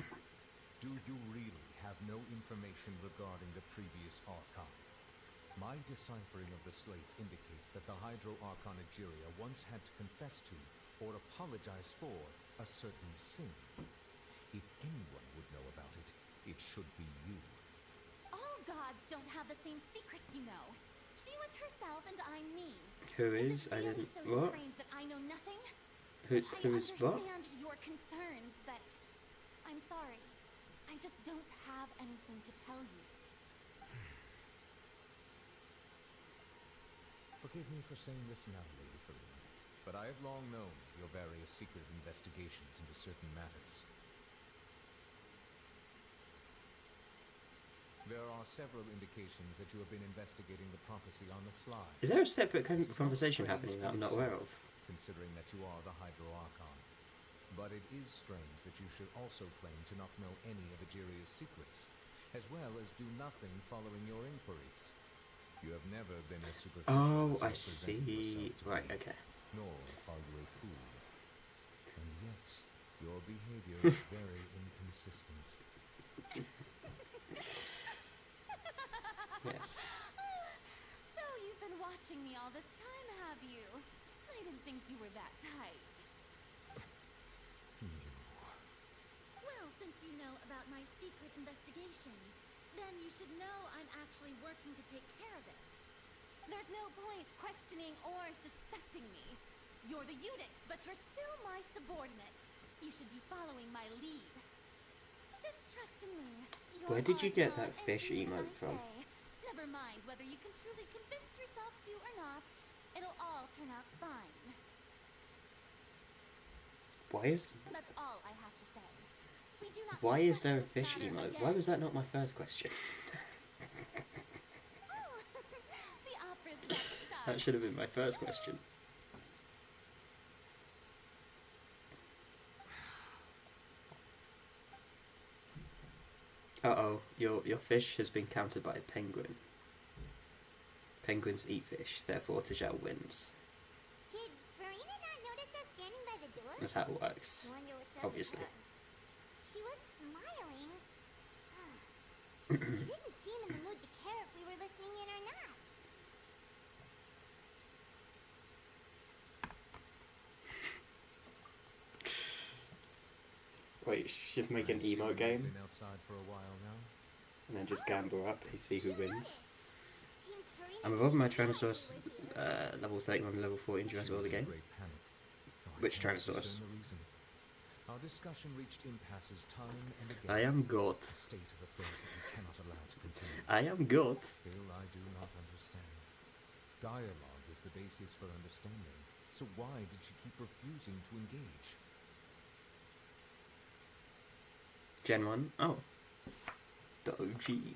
Speaker 4: Do you really have no information regarding the previous Archon? My deciphering of the slates indicates that the Hydro Archon Nigeria once had to confess to, or apologize for, a certain sin. If anyone would know about it, it should be you.
Speaker 3: All gods don't have the same secrets, you know. She was herself and I'm me.
Speaker 1: Who
Speaker 3: Is
Speaker 1: is?
Speaker 3: it
Speaker 1: I
Speaker 3: really
Speaker 1: didn't.
Speaker 3: so
Speaker 1: What?
Speaker 3: strange that I know nothing?
Speaker 1: Who is
Speaker 3: I
Speaker 1: what?
Speaker 3: understand your concerns, but I'm sorry. I just don't have anything to tell you.
Speaker 4: Forgive me for saying this now, Lady Farina, but I have long known your various secret investigations into certain matters. There are are several indications that you have been investigating the prophecy on the sly.
Speaker 1: Is there a separate
Speaker 4: This is not
Speaker 1: conversation
Speaker 4: strange
Speaker 1: happening
Speaker 4: in
Speaker 1: that I'm not aware of?
Speaker 4: itself, considering that you are the Hydro Archon. But it is strange that you should also claim to not know any of Egeria's secrets, as well as do nothing following your inquiries. You have never been as superficial
Speaker 1: Oh,
Speaker 4: as
Speaker 1: I
Speaker 4: you have presented
Speaker 1: see.
Speaker 4: yourself to
Speaker 1: Right,
Speaker 4: be,
Speaker 1: okay.
Speaker 4: nor are you a fool. And yet, your behavior is very inconsistent.
Speaker 1: Yes.
Speaker 3: So you've been watching me all this time, have you? I didn't think you were that type. Well, since you know about my secret investigations, then you should know I'm actually working to take care of it. There's no point questioning or suspecting me. You're the Eudex, but you're still my subordinate. You should be following my lead. Just trust in me. You're
Speaker 1: Where did you get
Speaker 3: Archon,
Speaker 1: that
Speaker 3: and
Speaker 1: fish
Speaker 3: do as
Speaker 1: emote
Speaker 3: I
Speaker 1: from?
Speaker 3: say. Never mind whether you can truly convince yourself to or not. It'll all turn out fine.
Speaker 1: Why is
Speaker 3: That's all I have to say. We do not
Speaker 1: why is
Speaker 3: discuss
Speaker 1: there a
Speaker 3: this
Speaker 1: fish
Speaker 3: matter
Speaker 1: emote?
Speaker 3: again.
Speaker 1: Why was that not my first question?
Speaker 3: Oh, the opera's about to start.
Speaker 1: That should have been my first question. Uh-oh, your fish has been countered by a penguin. Penguins eat fish, therefore Tajal wins.
Speaker 5: Did Farina not notice us standing by the door?
Speaker 1: That's how it works.
Speaker 5: Wonder what's up with
Speaker 1: Obviously.
Speaker 5: her. She was smiling. She didn't seem in the mood to care if we were listening in or not.
Speaker 1: Wait, should make an
Speaker 4: I assume
Speaker 1: emo
Speaker 4: you've
Speaker 1: game
Speaker 4: Been outside for a while now.
Speaker 1: and then just gamble up and see who
Speaker 5: You
Speaker 1: wins.
Speaker 5: noticed. Seems Farina
Speaker 1: I'm
Speaker 5: didn't
Speaker 1: above my
Speaker 5: even know we
Speaker 1: Tyrannosaurus
Speaker 5: were here.
Speaker 1: level 31 and level 40
Speaker 4: She
Speaker 1: as well
Speaker 4: was
Speaker 1: the
Speaker 4: in
Speaker 1: game.
Speaker 4: great panic. I
Speaker 1: Which
Speaker 4: cannot
Speaker 1: Tyrannosaurus?
Speaker 4: discern the reason. Our discussion reached impasses time and again.
Speaker 1: I am God.
Speaker 4: A state of affairs that we cannot allow to continue.
Speaker 1: I am God.
Speaker 4: Still, I do not understand. Dialogue is the basis for understanding. So why did she keep refusing to engage?
Speaker 1: Gen 1. Oh. The OG.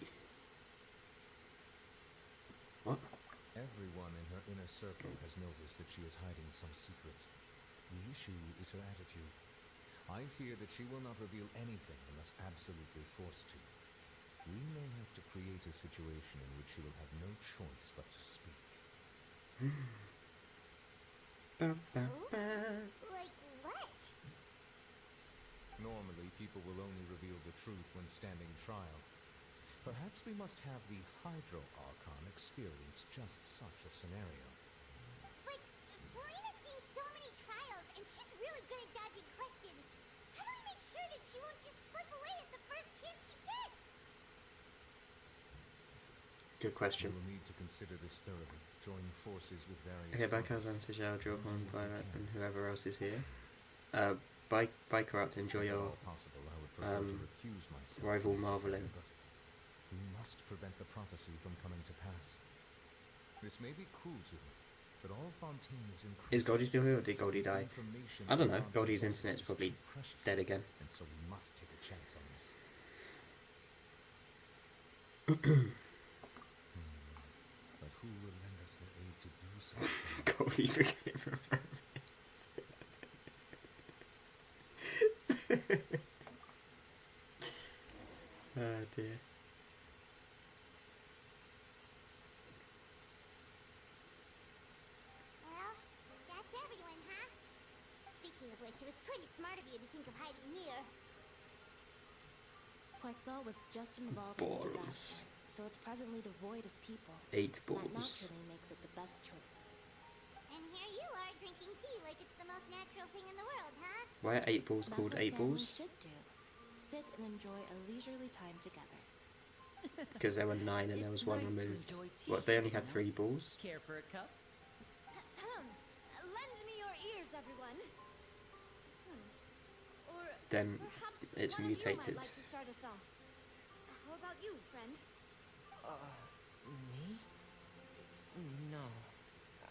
Speaker 1: What?
Speaker 4: Everyone in her inner circle has noticed that she is hiding some secret. The issue is her attitude. I fear that she will not reveal anything unless absolutely forced to. We may have to create a situation in which she will have no choice but to speak.
Speaker 1: Ba, ba,
Speaker 5: Ooh.
Speaker 1: ba.
Speaker 5: Like what?
Speaker 4: Normally, people will only reveal the truth when standing trial. Perhaps we must have the Hydro Archon experience just such a scenario.
Speaker 5: But Farina's seen so many trials, and she's really good at dodging questions. How do we make sure that she won't just slip away at the first chance she gets?
Speaker 1: Good
Speaker 4: We
Speaker 1: question.
Speaker 4: will need to consider this thoroughly, join forces with various
Speaker 1: Okay, back
Speaker 4: parties.
Speaker 1: on Tajal, Drawcon, Violet, and whoever else is here. By Corrupt, enjoy
Speaker 4: If at
Speaker 1: your
Speaker 4: all possible, I would prefer to
Speaker 1: um,
Speaker 4: recuse myself
Speaker 1: rival
Speaker 4: from this
Speaker 1: marveling.
Speaker 4: affair, but we must prevent the prophecy from coming to pass. This may be cruel to her, but all Fontaine's
Speaker 1: Is Goldie still here or did Goldie die? I don't know. Goldie's internet's probably dead again.
Speaker 4: And so we must take a chance on this. But who will lend us their aid to do so?
Speaker 1: Goldie became a Oh dear.
Speaker 5: Well, that's everyone, huh? Speaking of which, it was pretty smart of you to think of hiding here.
Speaker 6: Poisson was just involved in a
Speaker 1: Balls.
Speaker 6: disaster, so it's presently devoid of people.
Speaker 1: 8
Speaker 6: That
Speaker 1: balls.
Speaker 6: naturally makes it the best choice.
Speaker 5: And here you are drinking tea like it's the most natural thing in the world, huh?
Speaker 1: Why are 8 balls
Speaker 6: That's
Speaker 1: called
Speaker 6: what
Speaker 1: 8
Speaker 6: families
Speaker 1: balls?
Speaker 6: should do. Sit and enjoy a leisurely time together.
Speaker 1: Because there were 9 and there was 1 removed. What, they only had 3 balls?
Speaker 2: Care for a cup?
Speaker 3: Lend me your ears, everyone. Or
Speaker 1: Then
Speaker 3: perhaps
Speaker 1: it's
Speaker 3: one of you
Speaker 1: mutated.
Speaker 3: might like to start us off. How about you, friend?
Speaker 7: Me? No,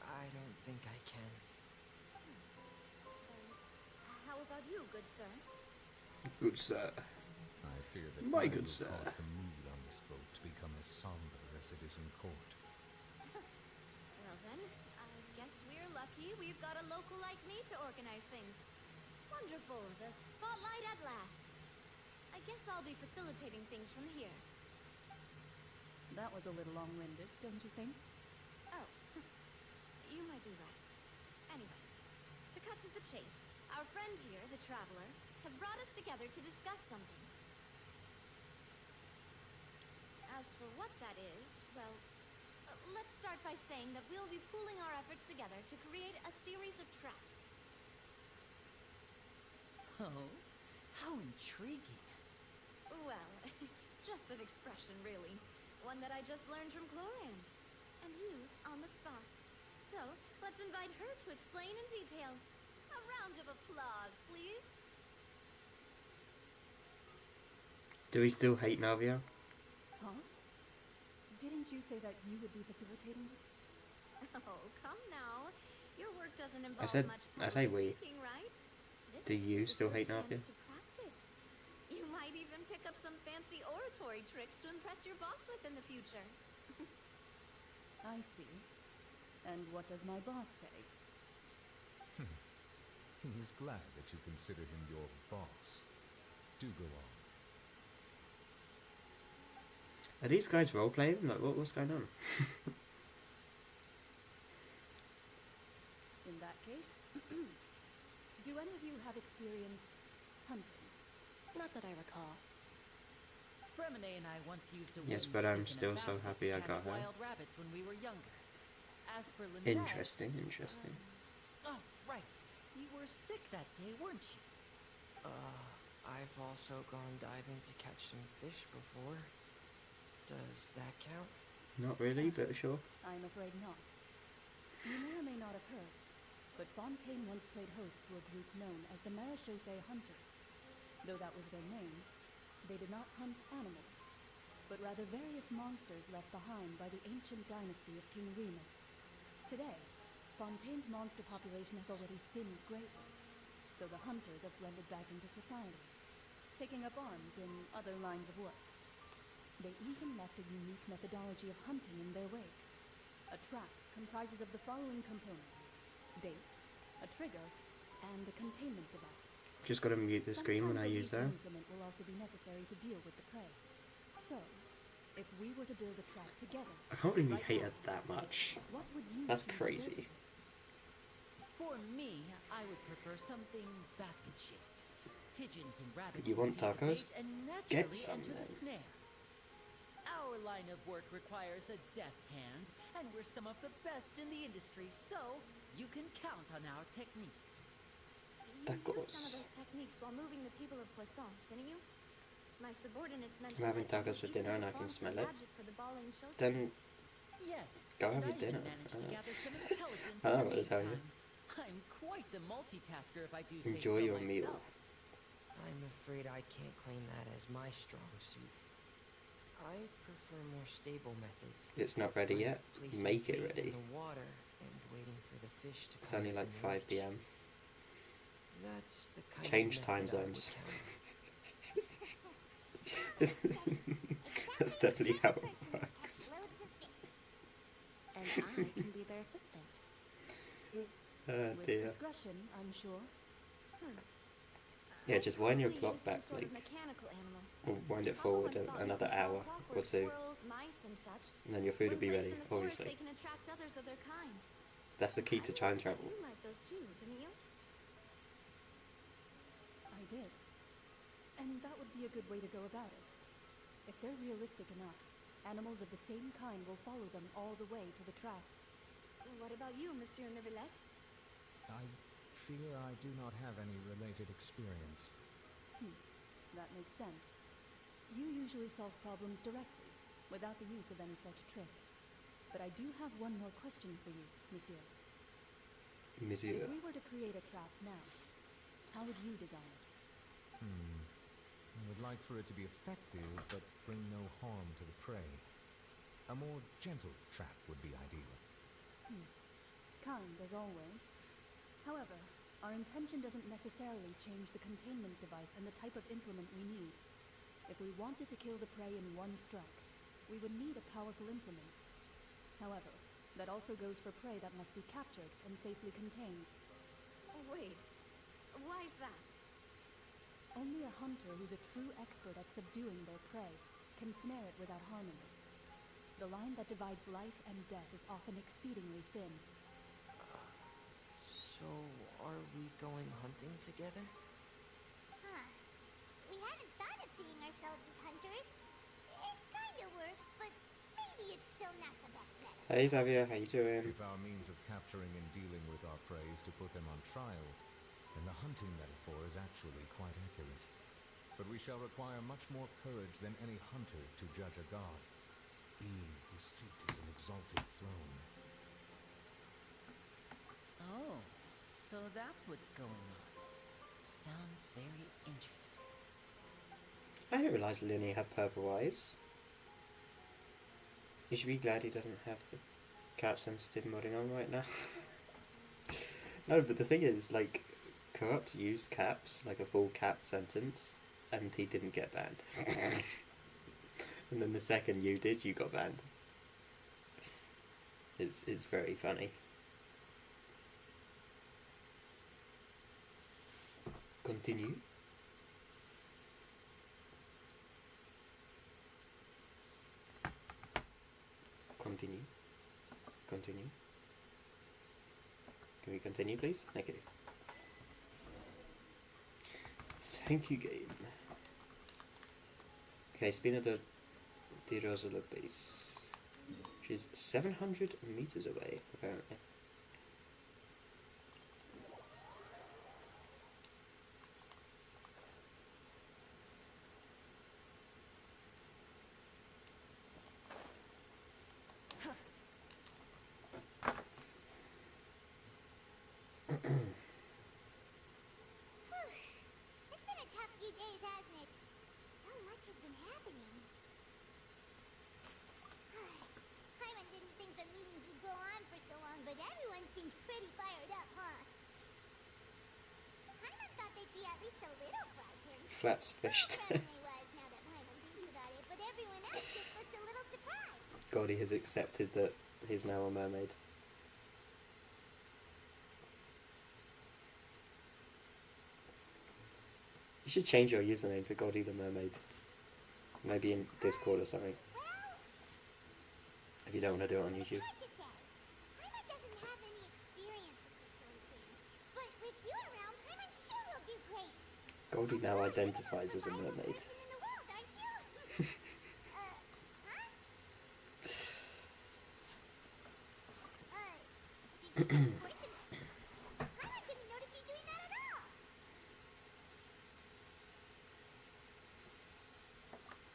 Speaker 7: I don't think I can.
Speaker 3: How about you, good sir?
Speaker 1: Good sir.
Speaker 4: I fear that
Speaker 1: My
Speaker 4: I
Speaker 1: good
Speaker 4: will
Speaker 1: sir.
Speaker 4: cause the mood on this boat to become as unless it is in court.
Speaker 3: Well then, I guess we're lucky we've got a local like me to organize things. Wonderful, the spotlight at last. I guess I'll be facilitating things from here.
Speaker 2: That was a little long-winded, don't you think?
Speaker 3: Oh, you might be right. Anyway, to cut to the chase, our friend here, the Traveler, has brought us together to discuss something. As for what that is, well, let's start by saying that we'll be pooling our efforts together to create a series of traps.
Speaker 8: Oh, how intriguing.
Speaker 3: Well, it's just an expression, really. One that I just learned from Glorand, and used on the spot. So, let's invite her to explain in detail. A round of applause, please.
Speaker 1: Do we still hate Navia?
Speaker 2: Huh? Didn't you say that you would be facilitating this?
Speaker 3: Oh, come now. Your work doesn't involve much
Speaker 1: I say
Speaker 3: public
Speaker 1: we.
Speaker 3: speaking, right?
Speaker 1: Do
Speaker 3: This
Speaker 1: you
Speaker 3: is
Speaker 1: still
Speaker 3: your
Speaker 1: hate
Speaker 3: chance
Speaker 1: Navia?
Speaker 3: to practice. You might even pick up some fancy oratory tricks to impress your boss with in the future.
Speaker 2: I see. And what does my boss say?
Speaker 4: He is glad that you consider him your boss. Do go on.
Speaker 1: Are these guys role playing? Like, what's going on?
Speaker 2: In that case, do any of you have experience hunting?
Speaker 6: Not that I recall.
Speaker 8: Fremine and I once used a
Speaker 1: Yes,
Speaker 8: wooden
Speaker 1: but I'm
Speaker 8: stick
Speaker 1: still
Speaker 8: and a
Speaker 1: so
Speaker 8: basket
Speaker 1: happy
Speaker 8: to
Speaker 1: I
Speaker 8: catch
Speaker 1: got her.
Speaker 8: wild rabbits when we were younger. As for Lynette...
Speaker 1: Interesting, interesting.
Speaker 8: Oh, right. You were sick that day, weren't you?
Speaker 7: I've also gone diving to catch some fish before. Does that count?
Speaker 1: Not really, but sure.
Speaker 2: I'm afraid not. You may or may not have heard, but Fontaine once played host to a group known as the Marechaussee Hunters. Though that was their name, they did not hunt animals, but rather various monsters left behind by the ancient dynasty of King Remus. Today, Fontaine's monster population has already thinned greatly, so the hunters have blended back into society, taking up arms in other lines of work. They even left a unique methodology of hunting in their wake. A trap comprises of the following components: bait, a trigger, and a containment device.
Speaker 1: Just gotta mute the screen when I
Speaker 2: Sometimes a
Speaker 1: use that.
Speaker 2: lethal implement will also be necessary to deal with the prey. So, if we were to build a trap together,
Speaker 1: I can't believe you
Speaker 2: right
Speaker 1: hate
Speaker 2: now,
Speaker 1: her that much.
Speaker 2: what would you
Speaker 1: That's
Speaker 2: choose to build
Speaker 1: crazy.
Speaker 2: it with?
Speaker 8: For me, I would prefer something basket-shaped. Pigeons and rabbits
Speaker 1: You want
Speaker 8: receive the
Speaker 1: tacos?
Speaker 8: bait and
Speaker 1: Get
Speaker 8: naturally
Speaker 1: some,
Speaker 8: enter the
Speaker 1: then.
Speaker 8: snare. Our line of work requires a deft hand, and we're some of the best in the industry, so you can count on our techniques.
Speaker 3: You used some
Speaker 1: Tacos.
Speaker 3: of those techniques while moving the people of Poisson, didn't you? My subordinates mentioned
Speaker 1: I'm having
Speaker 3: that you
Speaker 1: tacos for
Speaker 3: even
Speaker 1: dinner and I can
Speaker 3: performed
Speaker 1: smell
Speaker 3: some
Speaker 1: it.
Speaker 3: magic for the bawling children.
Speaker 1: Then
Speaker 8: Yes,
Speaker 1: Go
Speaker 8: and
Speaker 1: have
Speaker 8: I
Speaker 1: your dinner.
Speaker 8: even managed to
Speaker 1: I
Speaker 8: gather some intelligence
Speaker 1: I
Speaker 8: in
Speaker 1: don't
Speaker 8: the
Speaker 1: know what to tell you.
Speaker 8: meantime. I'm quite the multitasker, if I do say
Speaker 1: enjoy
Speaker 8: so
Speaker 1: your meal.
Speaker 8: myself.
Speaker 7: I'm afraid I can't claim that as my strong suit. I prefer more stable methods.
Speaker 1: It's not ready
Speaker 7: like
Speaker 1: yet.
Speaker 7: placing
Speaker 1: Make it
Speaker 7: bait
Speaker 1: ready.
Speaker 7: in the water and waiting for the fish to
Speaker 1: It's
Speaker 7: come
Speaker 1: only like
Speaker 7: within
Speaker 1: 5
Speaker 7: reach.
Speaker 1: p.m.
Speaker 7: That's the kind
Speaker 1: Change
Speaker 7: of
Speaker 1: time
Speaker 7: method I would
Speaker 1: zones.
Speaker 7: count.
Speaker 1: That's definitely how it
Speaker 5: Person to catch
Speaker 1: works.
Speaker 5: loads of fish.
Speaker 6: And I can be their assistant.
Speaker 1: Oh
Speaker 2: With
Speaker 1: dear.
Speaker 2: discretion, I'm sure.
Speaker 1: Yeah, just wind your clock
Speaker 3: Probably
Speaker 1: back,
Speaker 3: use some sort of
Speaker 1: like,
Speaker 3: mechanical animal.
Speaker 1: or wind it
Speaker 3: I've
Speaker 1: forward
Speaker 3: once thought we
Speaker 1: another
Speaker 3: see small
Speaker 1: hour or
Speaker 3: clockwork
Speaker 1: two,
Speaker 3: squirrels, mice, and such.
Speaker 1: and then your food will
Speaker 3: When
Speaker 1: be
Speaker 3: placed
Speaker 1: ready,
Speaker 3: in the forest,
Speaker 1: obviously.
Speaker 3: they can attract others of their kind.
Speaker 1: That's the key to time travel.
Speaker 3: You liked those too, didn't you?
Speaker 2: I did. And that would be a good way to go about it. If they're realistic enough, animals of the same kind will follow them all the way to the trap.
Speaker 3: What about you, Monsieur Neuvillette?
Speaker 4: I fear I do not have any related experience.
Speaker 2: That makes sense. You usually solve problems directly, without the use of any such tricks. But I do have one more question for you, Monsieur.
Speaker 1: Monsieur.
Speaker 2: If we were to create a trap now, how would you design it?
Speaker 4: I would like for it to be effective, but bring no harm to the prey. A more gentle trap would be ideal.
Speaker 2: Kind, as always. However, our intention doesn't necessarily change the containment device and the type of implement we need. If we wanted to kill the prey in one strike, we would need a powerful implement. However, that also goes for prey that must be captured and safely contained.
Speaker 3: Wait, why is that?
Speaker 2: Only a hunter who's a true expert at subduing their prey can snare it without harming it. The line that divides life and death is often exceedingly thin.
Speaker 7: So, are we going hunting together?
Speaker 5: Huh. We hadn't thought of seeing ourselves as hunters. It kinda works, but maybe it's still not the best bet.
Speaker 1: Hey Xavier, how you doing?
Speaker 4: If our means of capturing and dealing with our prey is to put them on trial, then the hunting metaphor is actually quite accurate. But we shall require much more courage than any hunter to judge a god, being whose seat is an exalted throne.
Speaker 8: Oh, so that's what's going on. Sounds very interesting.
Speaker 1: I didn't realise Linny had purple eyes. You should be glad he doesn't have the cap sensitive modding on right now. No, but the thing is, like, Corrupt used caps, like a full cap sentence, and he didn't get banned. And then the second you did, you got banned. It's very funny. Continue. Continue. Continue. Can we continue, please? Thank you. Thank you, game. Okay, Spina di Rosala base, which is 700 meters away, apparently.
Speaker 5: It's been a tough few days, hasn't it? So much has been happening. Hyman didn't think the meetings would go on for so long, but everyone seemed pretty fired up, huh? Hyman thought they'd be at least a little frightened.
Speaker 1: Flaps fished.
Speaker 5: Well, they was now that Hyman thinks about it, but everyone else just looked a little surprised.
Speaker 1: God, he has accepted that he's now a mermaid. You should change your username to Goddy the Mermaid. Maybe in Discord or something.
Speaker 5: Well,
Speaker 1: If you don't want to do it on
Speaker 5: it's
Speaker 1: YouTube.
Speaker 5: hard to say. Hyman doesn't have any experience with this sort of thing. But with you around, Hyman sure will do great.
Speaker 1: Goldie now
Speaker 5: You're the
Speaker 1: identifies
Speaker 5: most
Speaker 1: as a
Speaker 5: reliable
Speaker 1: mermaid.
Speaker 5: person in the world, aren't you? Huh? Did you voice him? Hyman didn't notice you doing that at all.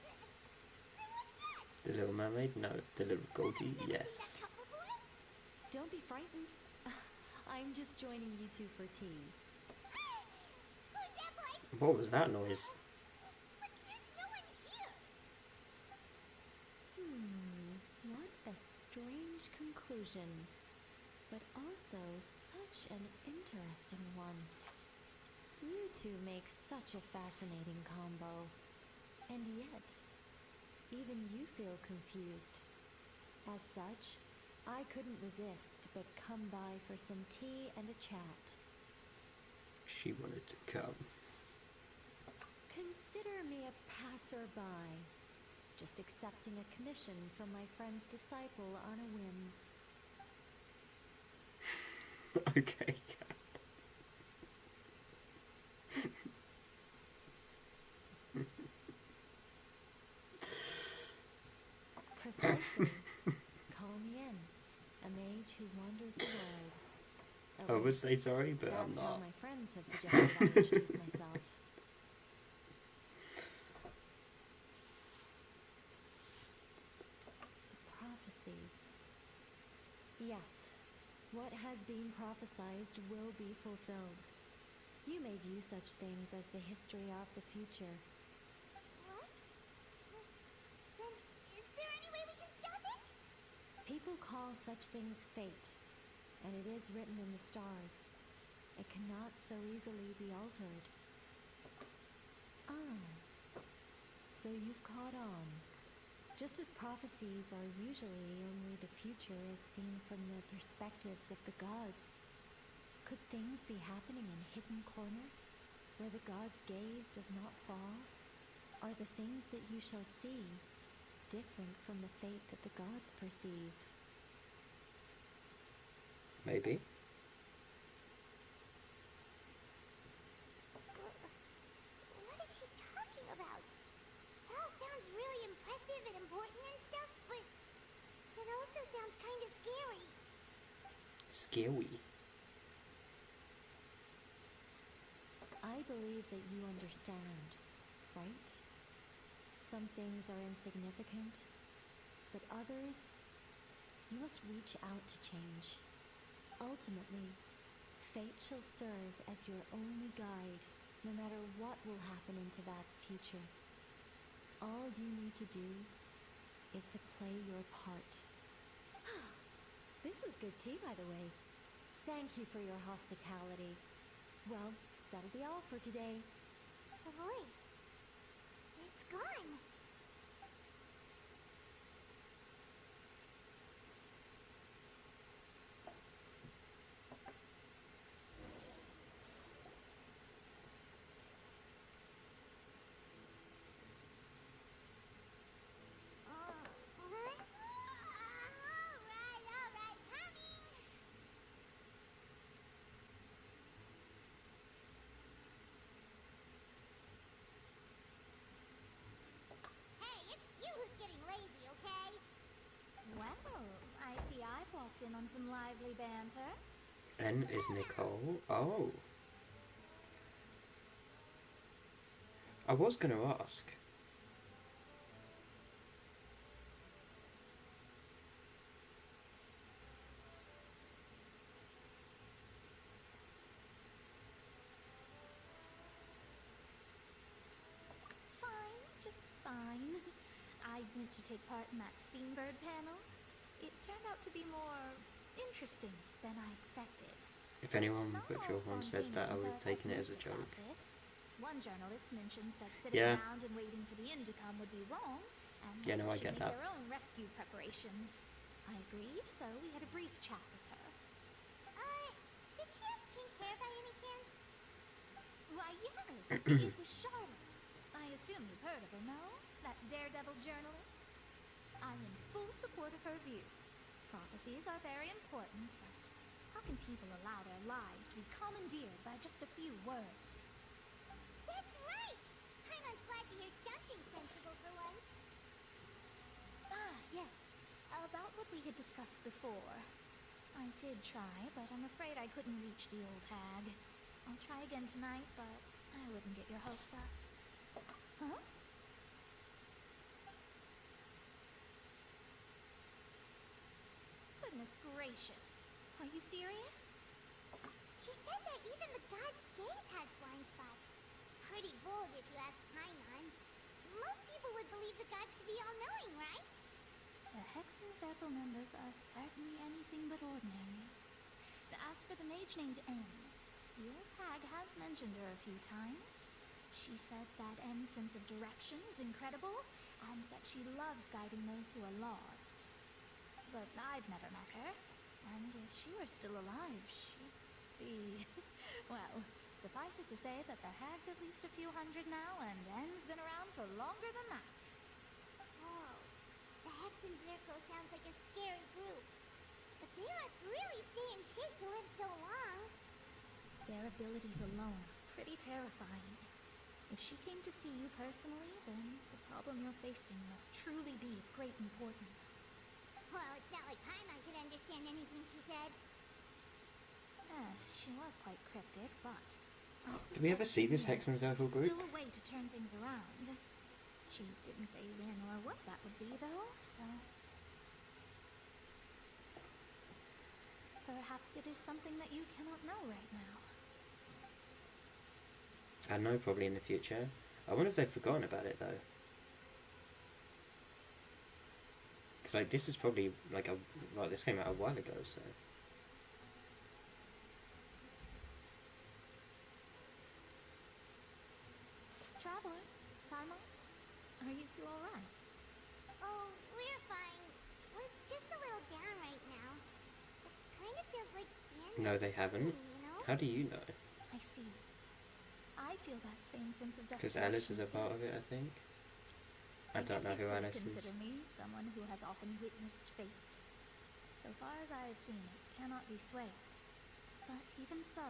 Speaker 5: Then what's that?
Speaker 1: The Little Mermaid? No. The Little Goldie?
Speaker 5: Never seen
Speaker 1: Yes.
Speaker 5: that cup before?
Speaker 6: Don't be frightened. I'm just joining you two for tea.
Speaker 5: Who's that voice?
Speaker 1: What was that noise?
Speaker 5: But there's no one here.
Speaker 6: What a strange conclusion. But also such an interesting one. You two make such a fascinating combo. And yet, even you feel confused. As such, I couldn't resist but come by for some tea and a chat.
Speaker 1: She wanted to come.
Speaker 6: Consider me a passerby, just accepting a commission from my friend's disciple on a whim.
Speaker 1: Okay.
Speaker 6: Precisely. Call me in, a mage who wanders the world. At
Speaker 1: I would
Speaker 6: least,
Speaker 1: say sorry, but I'm
Speaker 6: that's how
Speaker 1: not.
Speaker 6: my friends have suggested I introduce myself. Prophecy. Yes, what has been prophesized will be fulfilled. You may view such things as the history of the future.
Speaker 5: What? Then is there any way we can stop it?
Speaker 6: People call such things fate, and it is written in the stars. It cannot so easily be altered. Ah, so you've caught on. Just as prophecies are usually only the future as seen from the perspectives of the gods, could things be happening in hidden corners, where the gods' gaze does not fall? Are the things that you shall see different from the fate that the gods perceive?
Speaker 1: Maybe.
Speaker 5: What is she talking about? It all sounds really impressive and important and stuff, but it also sounds kind of scary.
Speaker 1: Scary.
Speaker 6: I believe that you understand, right? Some things are insignificant, but others, you must reach out to change. Ultimately, fate shall serve as your only guide, no matter what will happen into that future. All you need to do is to play your part. This was good tea, by the way. Thank you for your hospitality. Well, that'll be all for today.
Speaker 5: The voice. It's gone. What? All right, coming. Hey, it's you who's getting lazy, okay?
Speaker 3: Well, I see I've walked in on some lively banter.
Speaker 1: N is Nicole. Oh. I was going to ask.
Speaker 3: Fine, just fine. I went to take part in that Steambird panel. It turned out to be more interesting than I expected.
Speaker 1: If anyone
Speaker 3: Not
Speaker 1: but
Speaker 3: all
Speaker 1: your one said that, I
Speaker 3: Fontanians
Speaker 1: would
Speaker 3: are
Speaker 1: have taken it as a
Speaker 3: pessimistic about
Speaker 1: joke.
Speaker 3: this. One journalist mentioned that sitting
Speaker 1: Yeah.
Speaker 3: around and waiting for the end to come would be wrong, and
Speaker 1: Yeah, no,
Speaker 3: that
Speaker 1: I
Speaker 3: she
Speaker 1: get
Speaker 3: should
Speaker 1: that.
Speaker 3: make their own rescue preparations. I agreed, so we had a brief chat with her.
Speaker 5: Did she have pink hair by any chance?
Speaker 3: Why, yes, it was Charlotte. I assume you've heard of her, no? That daredevil journalist? I'm in full support of her view. Prophecies are very important, but how can people allow their lives to be commandeered by just a few words?
Speaker 5: That's right! Paimon's glad to hear something sensible for once.
Speaker 3: Ah, yes. About what we had discussed before. I did try, but I'm afraid I couldn't reach the old hag. I'll try again tonight, but I wouldn't get your hopes up. Huh? Goodness gracious. Are you serious?
Speaker 5: She said that even the god's gaze has blind spots. Pretty bold if you ask Paimon. Most people would believe the gods to be all-knowing, right?
Speaker 3: The Hex and Circle members are certainly anything but ordinary. As for the mage named N, the old hag has mentioned her a few times. She said that N's sense of direction is incredible, and that she loves guiding those who are lost. But I've never met her, and if she were still alive, she'd be... well, suffice it to say that the hag's at least a few hundred now, and N's been around for longer than that.
Speaker 5: Whoa. The Hex and Zirko sounds like a scary group. But they must really stay in shape to live so long.
Speaker 3: Their abilities alone are pretty terrifying. If she came to see you personally, then the problem you're facing must truly be of great importance.
Speaker 5: Well, it's not like Paimon could understand anything she said.
Speaker 3: Yes, she was quite cryptic, but I
Speaker 1: Do we ever see this
Speaker 3: suspect
Speaker 1: Hex and Circle
Speaker 3: there's
Speaker 1: group?
Speaker 3: still a way to turn things around. She didn't say when or what that would be, though, so... Perhaps it is something that you cannot know right now.
Speaker 1: I know, probably in the future. I wonder if they've forgotten about it, though. Because, like, this is probably, like, this came out a while ago, so...
Speaker 3: Traveler, Paimon, are you two alright?
Speaker 5: Oh, kind of feels like Anne
Speaker 1: No,
Speaker 5: does
Speaker 1: they haven't.
Speaker 5: too, you know?
Speaker 1: How do you know?
Speaker 6: I see. I feel that same sense of
Speaker 1: Because
Speaker 6: desperation
Speaker 1: Alice is a
Speaker 6: too.
Speaker 1: part of it, I think. I don't know
Speaker 6: guess
Speaker 1: who
Speaker 6: you could
Speaker 1: Alice is.
Speaker 6: consider me someone who has often witnessed fate. So far as I have seen, it cannot be swayed. But even so,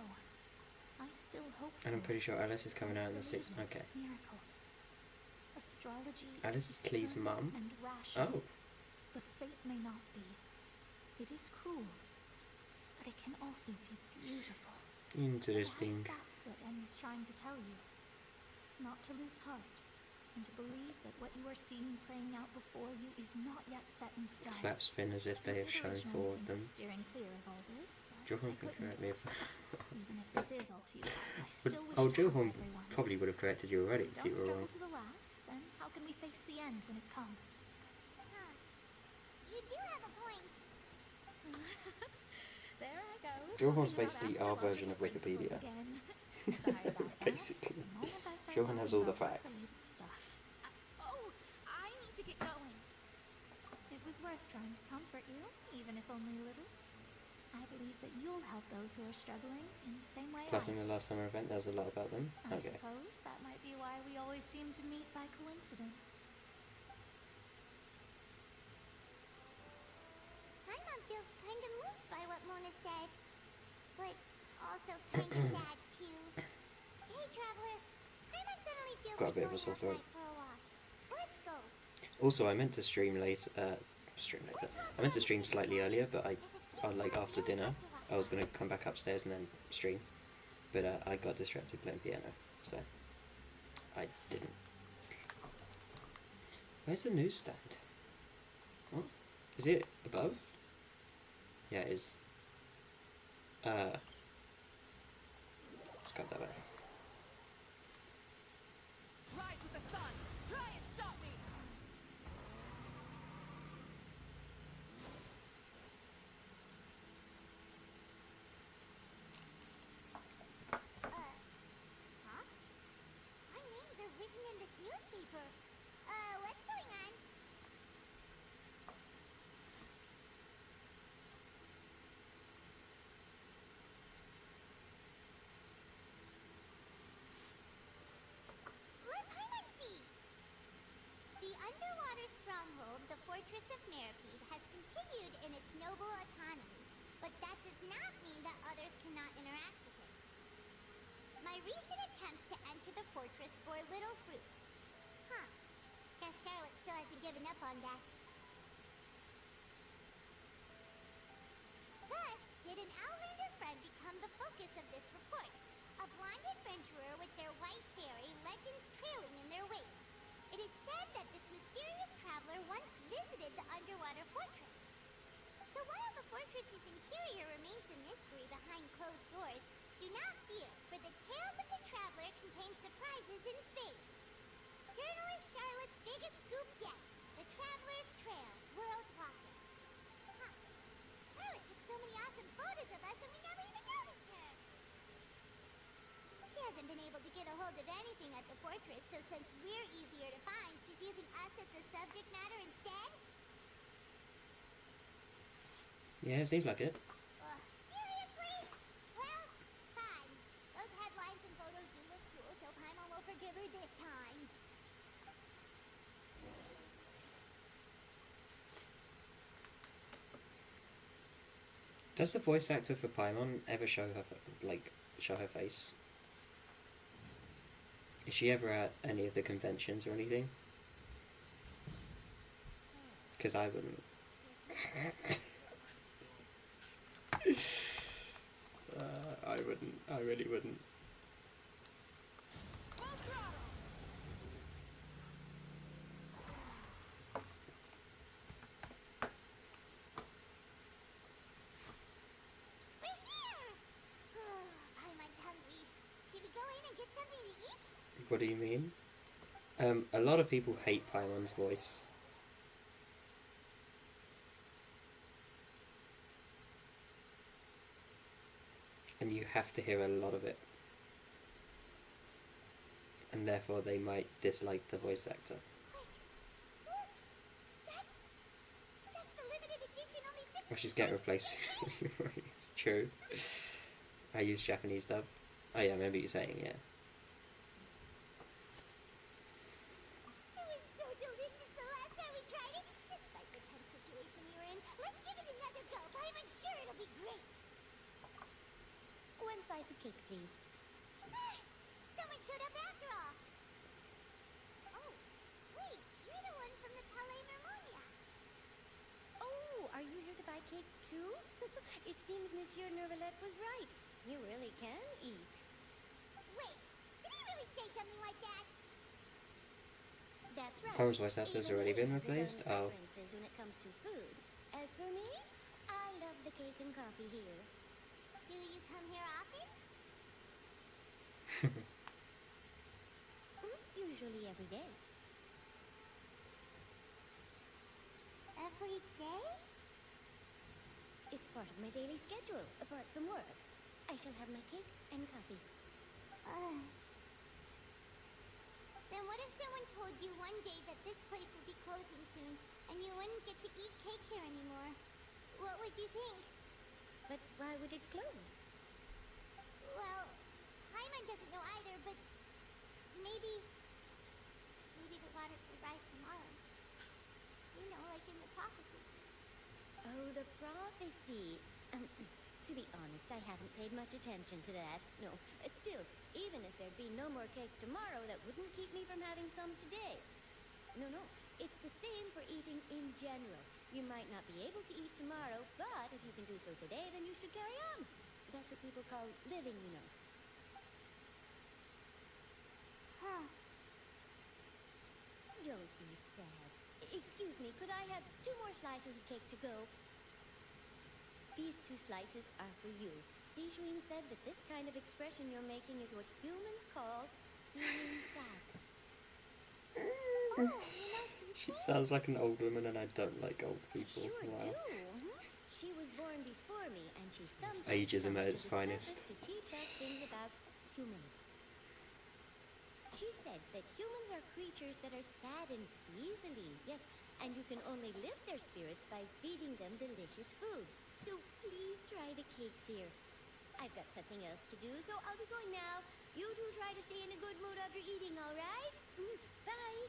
Speaker 6: I still hope
Speaker 1: And I'm
Speaker 6: for
Speaker 1: pretty sure Alice is coming out in the
Speaker 6: believe
Speaker 1: 6th.
Speaker 6: in
Speaker 1: Okay.
Speaker 6: miracles. Astrology
Speaker 1: Alice is Clee's
Speaker 6: eternal
Speaker 1: mum?
Speaker 6: and rational,
Speaker 1: Oh.
Speaker 6: but fate may not be. It is cruel, but it can also be beautiful.
Speaker 1: Interesting.
Speaker 6: Perhaps that's what Em is trying to tell you. Not to lose heart, and to believe that what you are seeing playing out before you is not yet set in stone.
Speaker 1: Flaps fin as if they have shown four of them.
Speaker 6: Steering clear of all this, but
Speaker 1: Johorn
Speaker 6: I
Speaker 1: can
Speaker 6: couldn't.
Speaker 1: correct me if...
Speaker 6: Even if this is all futile, I
Speaker 1: But,
Speaker 6: still wish
Speaker 1: oh,
Speaker 6: to help
Speaker 1: Johorn
Speaker 6: everyone.
Speaker 1: probably would have corrected you already if
Speaker 6: Don't
Speaker 1: you were
Speaker 6: struggle
Speaker 1: wrong.
Speaker 6: to the last, then how can we face the end when it comes?
Speaker 5: Huh. You do have a point.
Speaker 6: There I go.
Speaker 1: Johorn's
Speaker 6: talking about
Speaker 1: basically our version of
Speaker 6: astrological
Speaker 1: Wikipedia.
Speaker 6: principles again. Sorry about that.
Speaker 1: Basically.
Speaker 6: The moment I start
Speaker 1: Johorn has
Speaker 6: talking
Speaker 1: all the
Speaker 6: about
Speaker 1: facts.
Speaker 6: work-related stuff.
Speaker 3: Oh, I need to get going.
Speaker 6: It was worth trying to comfort you, even if only a little. I believe that you'll help those who are struggling in the same way
Speaker 1: Plus
Speaker 6: I
Speaker 1: in the last summer event there was a lot about them.
Speaker 6: I
Speaker 1: Okay.
Speaker 6: suppose that might be why we always seem to meet by coincidence.
Speaker 5: Paimon feels kind of moved by what Mona said, but also kind of sad too. Hey, traveler, Paimon suddenly feels
Speaker 1: Got a
Speaker 5: like
Speaker 1: bit of a
Speaker 5: going
Speaker 1: sore throat.
Speaker 5: outside for a walk. Let's go.
Speaker 1: Also, I meant to stream later. I meant to stream slightly earlier, but like after dinner, I was gonna come back upstairs and then stream, but I got distracted playing piano, so I didn't. Where's the newsstand? What? Is it above? Yeah, it is. Let's go that way.
Speaker 8: Rise with the sun! Try and stop me!
Speaker 5: Huh? Our names are written in this newspaper. What's going on? Let Paimon see! The underwater stronghold, the Fortress of Meripede, has continued in its noble autonomy, but that does not mean that others cannot interact with it. My recent attempts to enter the fortress bore little fruit. Huh. Guess Charlotte still hasn't given up on that. Thus, did an Outlander friend become the focus of this report? A blonde adventurer with their white fairy, legends trailing in their wake. It is said that this mysterious traveler once visited the underwater fortress. So while the fortress's interior remains a mystery behind closed doors, do not fear, for the tales of the traveler contain surprises in spades. Journalist Charlotte's biggest scoop yet, the Traveler's Trail, World Pocket. Huh. Charlotte took so many awesome photos of us and we never even noticed her. She hasn't been able to get a hold of anything at the fortress, so since we're easier to find, she's using us as the subject matter instead?
Speaker 1: Yeah, it seems like it.
Speaker 5: Ugh, seriously? Well, fine. Those headlines and photos do look cool, so Paimon will forgive her this time.
Speaker 1: Does the voice actor for Paimon ever show her face? Is she ever at any of the conventions or anything? Because I wouldn't. I wouldn't. I really wouldn't.
Speaker 5: We're here! Paimon's hungry. Should we go in and get something to eat?
Speaker 1: What do you mean? A lot of people hate Paimon's voice. And you have to hear a lot of it. And therefore they might dislike the voice actor.
Speaker 5: Wait, look! That's the limited edition, only 6
Speaker 1: she's getting replaced soon. It's true. I use Japanese dub. Oh yeah, I remember you saying, yeah.
Speaker 5: It was so delicious the last time we tried it. Despite the tense situation we were in, let's give it another go. I'm sure it'll be great.
Speaker 3: One slice of cake, please.
Speaker 5: Someone showed up after all. Oh, wait, you're the one from the Palais Mermonia.
Speaker 3: Oh, are you here to buy cake too? It seems Monsieur Nervalette was right. You really can eat.
Speaker 5: Wait, did he really say something like that?
Speaker 3: That's right.
Speaker 1: Poem's voice actor's
Speaker 3: Even
Speaker 1: already
Speaker 3: he
Speaker 1: been
Speaker 3: has his
Speaker 1: replaced?
Speaker 3: own
Speaker 1: Oh.
Speaker 3: preferences when it comes to food. As for me, I love the cake and coffee here.
Speaker 5: Do you come here often?
Speaker 3: Usually every day.
Speaker 5: Every day?
Speaker 3: It's part of my daily schedule, apart from work. I shall have my cake and coffee.
Speaker 5: Then what if someone told you one day that this place would be closing soon, and you wouldn't get to eat cake here anymore? What would you think?
Speaker 3: But why would it close?
Speaker 5: Well, Paimon doesn't know either, but maybe the waters will rise tomorrow. You know, like in the prophecy.
Speaker 3: Oh, the prophecy. To be honest, I haven't paid much attention to that. No, still, even if there'd be no more cake tomorrow, that wouldn't keep me from having some today. No, it's the same for eating in general. You might not be able to eat tomorrow, but if you can do so today, then you should carry on. That's what people call living, you know.
Speaker 5: Huh.
Speaker 3: Don't be sad. Excuse me, could I have 2 more slices of cake to go? These 2 slices are for you. Sijouin said that this kind of expression you're making is what humans call being sad.
Speaker 1: She sounds like an old woman, and I don't like old people.
Speaker 3: Sure
Speaker 1: Wow.
Speaker 3: do. She was born before me, and she sometimes
Speaker 1: ageism
Speaker 3: comes
Speaker 1: at
Speaker 3: to
Speaker 1: its
Speaker 3: the
Speaker 1: finest.
Speaker 3: surface to teach us things about humans. She said that humans are creatures that are saddened easily, yes, and you can only lift their spirits by feeding them delicious food. So please try the cakes here. I've got something else to do, so I'll be going now. You do try to stay in a good mood after eating, all right? Bye.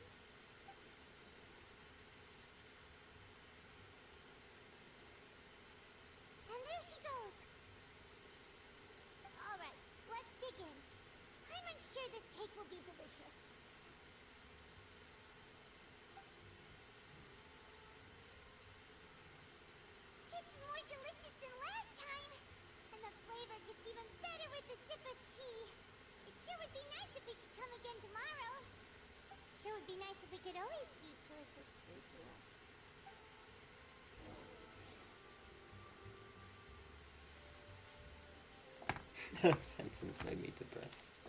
Speaker 5: And there she goes. All right, let's dig in. I'm sure this cake will be delicious. It's more delicious than last time. And the flavor gets even better with the sip of tea. It sure would be nice if we could come again tomorrow. Sure would be nice if we could always eat delicious food here.
Speaker 1: That sentence made me depressed.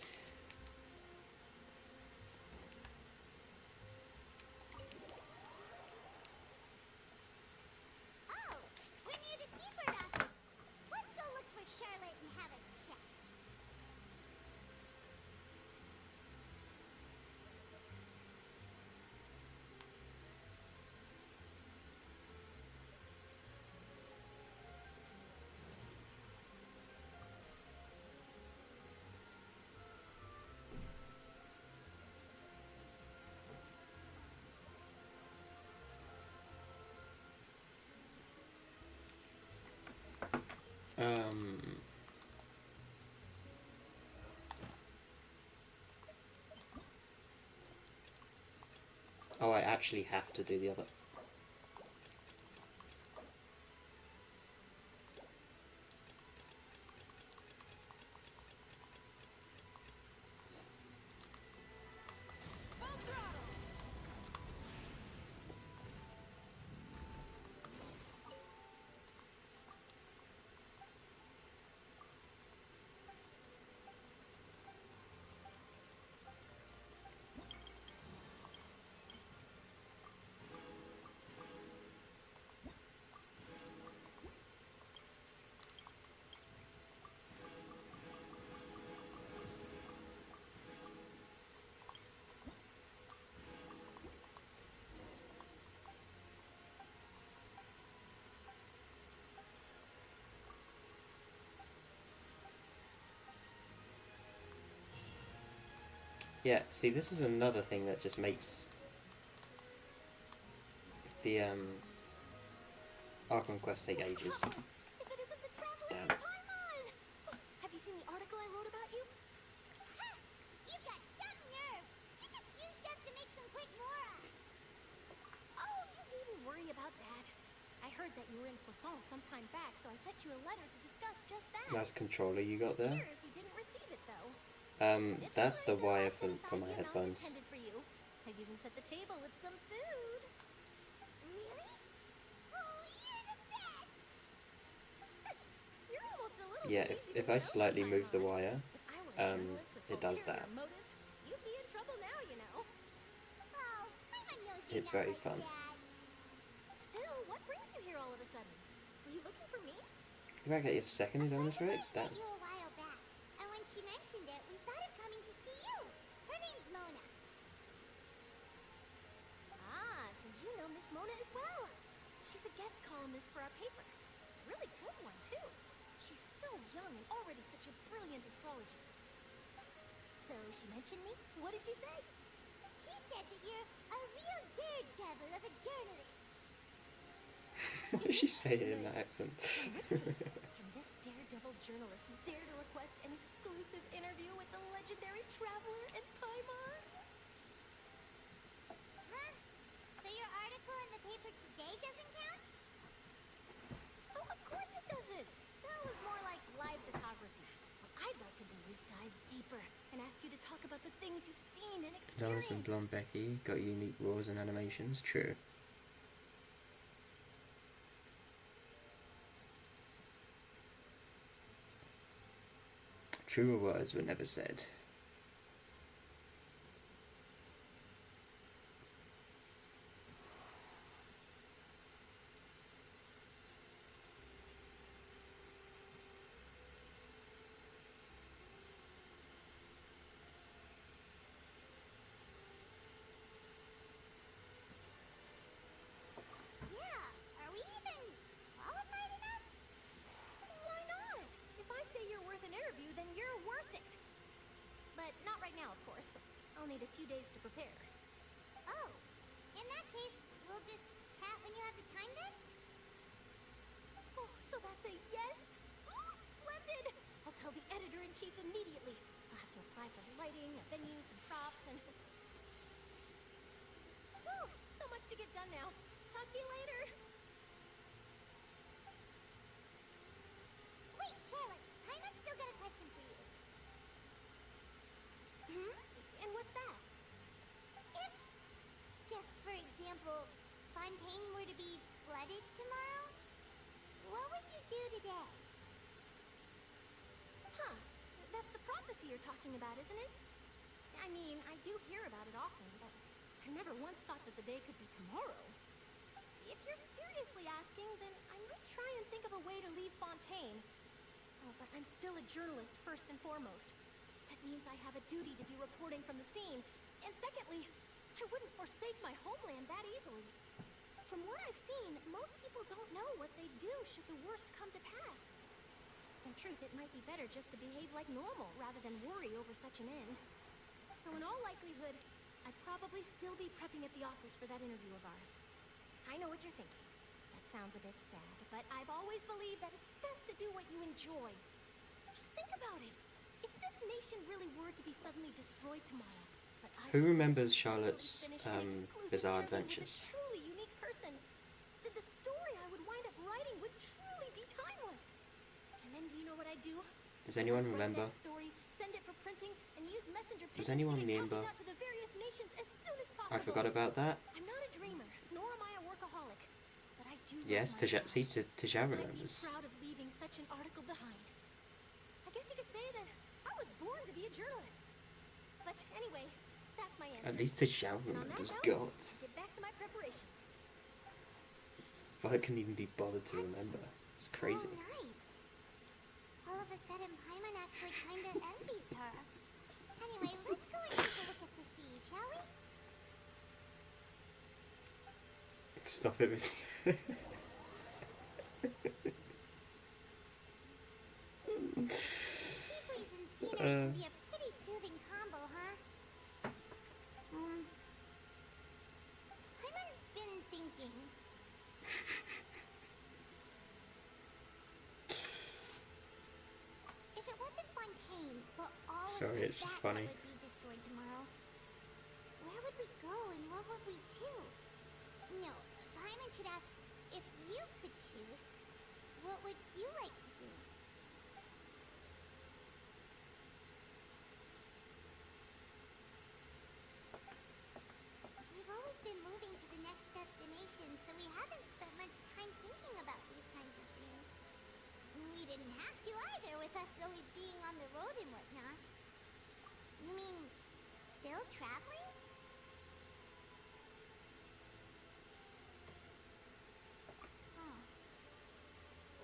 Speaker 5: Oh, we're near the seabird office. Let's go look for Charlotte and have a chat.
Speaker 1: Oh, I actually have to do the other. Yeah, see, this is another thing that just makes the Archon quest take ages.
Speaker 5: If it isn't the traveler
Speaker 1: Damn.
Speaker 5: from Paimon! Have you seen the article I wrote about you? Ha! You got some nerve! You just used us to make some quick Mora! Oh, you needn't worry about that. I heard that you were in Poisson some time back, so I sent you a letter to discuss just that.
Speaker 1: Nice controller you got there.
Speaker 5: Appears you didn't receive it, though. It's
Speaker 1: That's the
Speaker 5: alright,
Speaker 1: wire
Speaker 5: though. I
Speaker 1: for
Speaker 5: set
Speaker 1: my
Speaker 5: aside the amount
Speaker 1: headphones.
Speaker 5: intended for you. I've even set the table with some food. Really? Oh, you're the best! You're almost a little
Speaker 1: Yeah,
Speaker 5: too easy
Speaker 1: if
Speaker 5: to
Speaker 1: I
Speaker 5: know,
Speaker 1: slightly move the
Speaker 5: Paimon.
Speaker 1: wire,
Speaker 5: If I were a journalist with
Speaker 1: it does
Speaker 5: ulterior
Speaker 1: that.
Speaker 5: motives, you'd be in trouble now, you know. Oh, Paimon knows you're
Speaker 1: It's
Speaker 5: not
Speaker 1: very
Speaker 5: like
Speaker 1: fun.
Speaker 5: that. Still, what brings you here all of a sudden? Were you looking for me?
Speaker 1: You might get your second Indominus Rex?
Speaker 5: I
Speaker 1: Damn.
Speaker 5: met you a while back, and when she mentioned it, we thought of coming to see you. Her name's Mona. Ah, so you know Miss Mona as well. She's a guest columnist for our paper. Really good one, too. She's so young and already such a brilliant astrologist. So she mentioned me? What did she say? She said that you're a real daredevil of a journalist.
Speaker 1: What did she say in that accent?
Speaker 5: In which case, can this daredevil journalist dare to request an exclusive interview with the legendary traveler in Paimon? Huh? So your article in the paper today doesn't count? Oh, of course it doesn't. That was more like live photography. What I'd like to do is dive deeper and ask you to talk about the things you've seen and
Speaker 1: Doris
Speaker 5: experienced.
Speaker 1: and Blonde Becky got unique rules and animations. True. Truer words were never said.
Speaker 5: Yeah, are we even qualified enough? Why not? If I say you're worth an interview, then you're worth it. But not right now, of course. I'll need a few days to prepare. Oh, in that case, we'll just chat when you have the time then? Oh, so that's a yes? Oh, splendid! I'll tell the editor-in-chief immediately. I'll have to apply for lighting, a venue, some props, and... Whew, so much to get done now. Talk to you later. Wait, Charlotte. Paimon's still got a question for you. Hmm? And what's that? If, just for example, Fontaine were to be flooded tomorrow, what would you do today? Huh. That's the prophecy you're talking about, isn't it? I mean, I do hear about it often, but I never once thought that the day could be tomorrow. If you're seriously asking, then I might try and think of a way to leave Fontaine. Oh, but I'm still a journalist, first and foremost. That means I have a duty to be reporting from the scene. And secondly, I wouldn't forsake my homeland that easily. From what I've seen, most people don't know what they'd do should the worst come to pass. In truth, it might be better just to behave like normal rather than worry over such an end. So in all likelihood, I'd probably still be prepping at the office for that interview of ours. I know what you're thinking. That sounds a bit sad, but I've always believed that it's best to do what you enjoy. Just think about it. If this nation really were to be suddenly destroyed tomorrow, but I
Speaker 1: Who
Speaker 5: still
Speaker 1: remembers
Speaker 5: successfully
Speaker 1: Charlotte's
Speaker 5: finished an exclusive
Speaker 1: bizarre
Speaker 5: interview with
Speaker 1: adventures?
Speaker 5: a truly unique person, the story I would wind up writing would truly be timeless. And then do you know what I'd do?
Speaker 1: Does anyone
Speaker 5: I'd write
Speaker 1: remember?
Speaker 5: that story, send it for printing, and use messenger
Speaker 1: Does
Speaker 5: pigeons
Speaker 1: anyone
Speaker 5: to get
Speaker 1: remember?
Speaker 5: copies out to the various nations as soon as possible.
Speaker 1: I forgot about that.
Speaker 5: I'm not a dreamer, nor am I a workaholic, but I do love
Speaker 1: Yes,
Speaker 5: my job.
Speaker 1: Tisha
Speaker 5: I'd be
Speaker 1: remembers.
Speaker 5: proud of leaving such an article behind. I guess you could say that I was born to be a journalist. But anyway, that's my answer.
Speaker 1: At least Tisha
Speaker 5: And on that
Speaker 1: remembers.
Speaker 5: note,
Speaker 1: God.
Speaker 5: I'll get back to my preparations.
Speaker 1: If I can even be bothered to remember. It's crazy.
Speaker 5: Oh, nice. All of a sudden, Paimon actually kind of envies her. Anyway, let's go and take a look at the sea, shall we?
Speaker 1: Stop it.
Speaker 5: Sea breeze and scenery can be a pretty soothing combo, huh?
Speaker 1: Sorry, it's just funny.
Speaker 5: Would be destroyed tomorrow. Where would we go and what would we do? No, Paimon should ask, if you could choose, what would you like to do? We've always been moving to the next destination, so we haven't spent much time thinking about these kinds of things. We didn't have to either, with us always being on the road and whatnot. You mean, still traveling? Huh.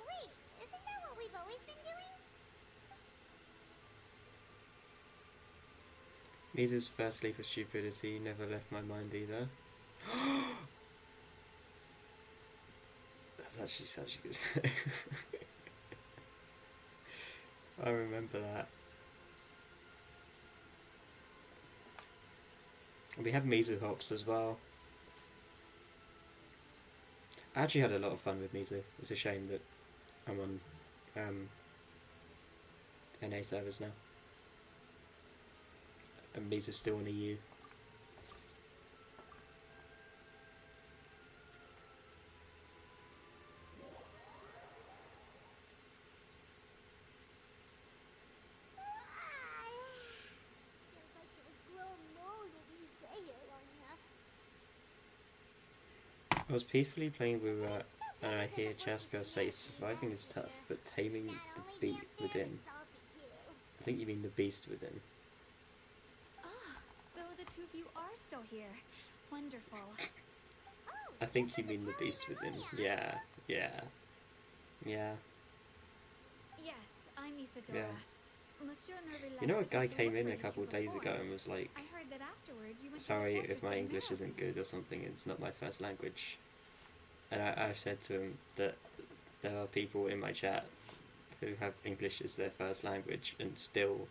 Speaker 5: Wait, isn't that what we've always been doing?
Speaker 1: Mizu's first leap of stupidity never left my mind either. That's actually such a good. I remember that. We have Mizu hops as well. I actually had a lot of fun with Mizu. It's a shame that I'm on NA servers now. And Mizu's still in EU.
Speaker 5: Feels like you're grown old if you stay here long enough.
Speaker 1: I was peacefully playing with and I hear Chaska say surviving is tough, but taming the beast within. I think you mean the beast within.
Speaker 6: Ah, so the two of you are still here. Wonderful.
Speaker 1: I think you mean the beast within. Yeah, yeah, yeah.
Speaker 6: Yes, I'm Isadora.
Speaker 1: Yeah.
Speaker 6: Monsieur Nervillet
Speaker 1: You know, a
Speaker 6: sent
Speaker 1: guy
Speaker 6: me to
Speaker 1: came
Speaker 6: look
Speaker 1: in
Speaker 6: for
Speaker 1: a
Speaker 6: you
Speaker 1: couple
Speaker 6: two
Speaker 1: days
Speaker 6: before.
Speaker 1: ago and was like,
Speaker 6: I heard that afterward you went to
Speaker 1: sorry
Speaker 6: a
Speaker 1: if
Speaker 6: fortress
Speaker 1: my
Speaker 6: in
Speaker 1: English
Speaker 6: Nome.
Speaker 1: isn't good or something, it's not my first language. And I said to him that there are people in my chat who have English as their first language and still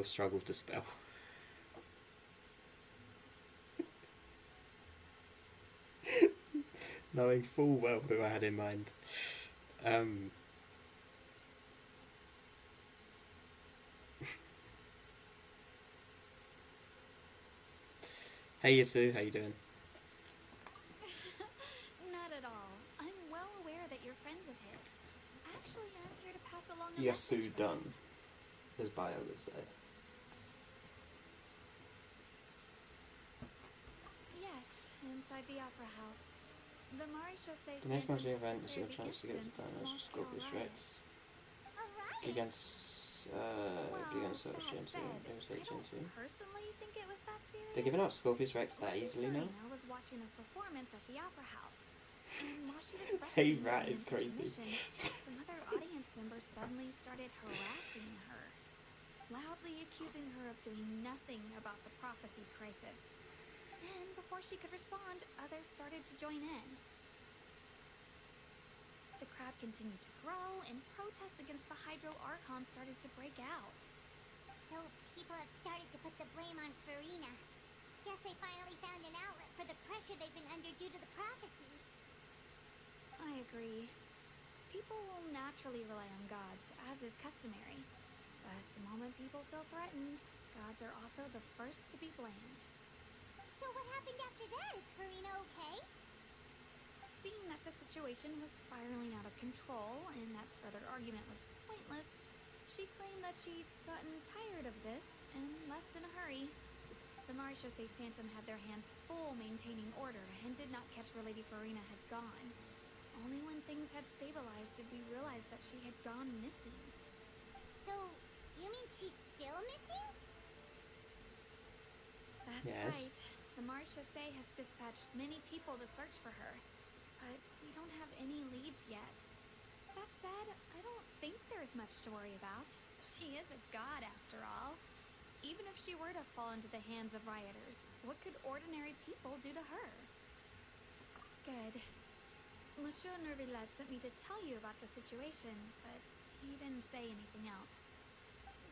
Speaker 1: struggle to spell. Knowing full well who I had in mind. Hey Yasu, how you doing?
Speaker 6: Not at all. I'm well aware that you're friends of his. Actually, I'm here to pass along a
Speaker 1: Yasu
Speaker 6: message from
Speaker 1: done, his bio would say.
Speaker 6: Yes, inside the opera house. The Maréchaussée
Speaker 1: The next
Speaker 6: Phantom
Speaker 1: monthly
Speaker 6: has
Speaker 1: event is your
Speaker 6: declared the
Speaker 1: chance to get
Speaker 6: incident
Speaker 1: to
Speaker 6: a
Speaker 1: Thanos,
Speaker 6: small-scale
Speaker 1: Scorpius
Speaker 6: riot.
Speaker 1: Rex,
Speaker 5: Alright.
Speaker 1: Gigansaurus
Speaker 6: that
Speaker 1: Gen 2,
Speaker 6: said,
Speaker 1: Devastate
Speaker 6: I
Speaker 1: Gen
Speaker 6: don't
Speaker 1: 2.
Speaker 6: personally think it was that serious.
Speaker 1: They're giving out Scorpius Rex that
Speaker 6: Lady
Speaker 1: easily now?
Speaker 6: Farina was watching a performance at the opera house, and while she was
Speaker 1: Hey,
Speaker 6: resting
Speaker 1: Rat
Speaker 6: during
Speaker 1: is
Speaker 6: an
Speaker 1: crazy.
Speaker 6: intermission, some other audience members suddenly started harassing her, loudly accusing her of doing nothing about the prophecy crisis. And before she could respond, others started to join in. The crowd continued to grow, and protests against the Hydro Archon started to break out.
Speaker 5: So people have started to put the blame on Farina. Guess they finally found an outlet for the pressure they've been under due to the prophecy.
Speaker 6: I agree. People will naturally rely on gods, as is customary. But the moment people feel threatened, gods are also the first to be blamed.
Speaker 5: So what happened after that? Is Farina okay?
Speaker 6: Seeing that the situation was spiraling out of control and that further argument was pointless, she claimed that she'd gotten tired of this and left in a hurry. The Maréchaussée Phantom had their hands full maintaining order and did not catch where Lady Farina had gone. Only when things had stabilized did we realize that she had gone missing.
Speaker 5: So, you mean she's still missing?
Speaker 6: That's
Speaker 1: Yes.
Speaker 6: right. The Maréchaussée has dispatched many people to search for her, but we don't have any leads yet. That said, I don't think there's much to worry about. She is a god after all. Even if she were to fall into the hands of rioters, what could ordinary people do to her? Good. Monsieur Nervillet sent me to tell you about the situation, but he didn't say anything else.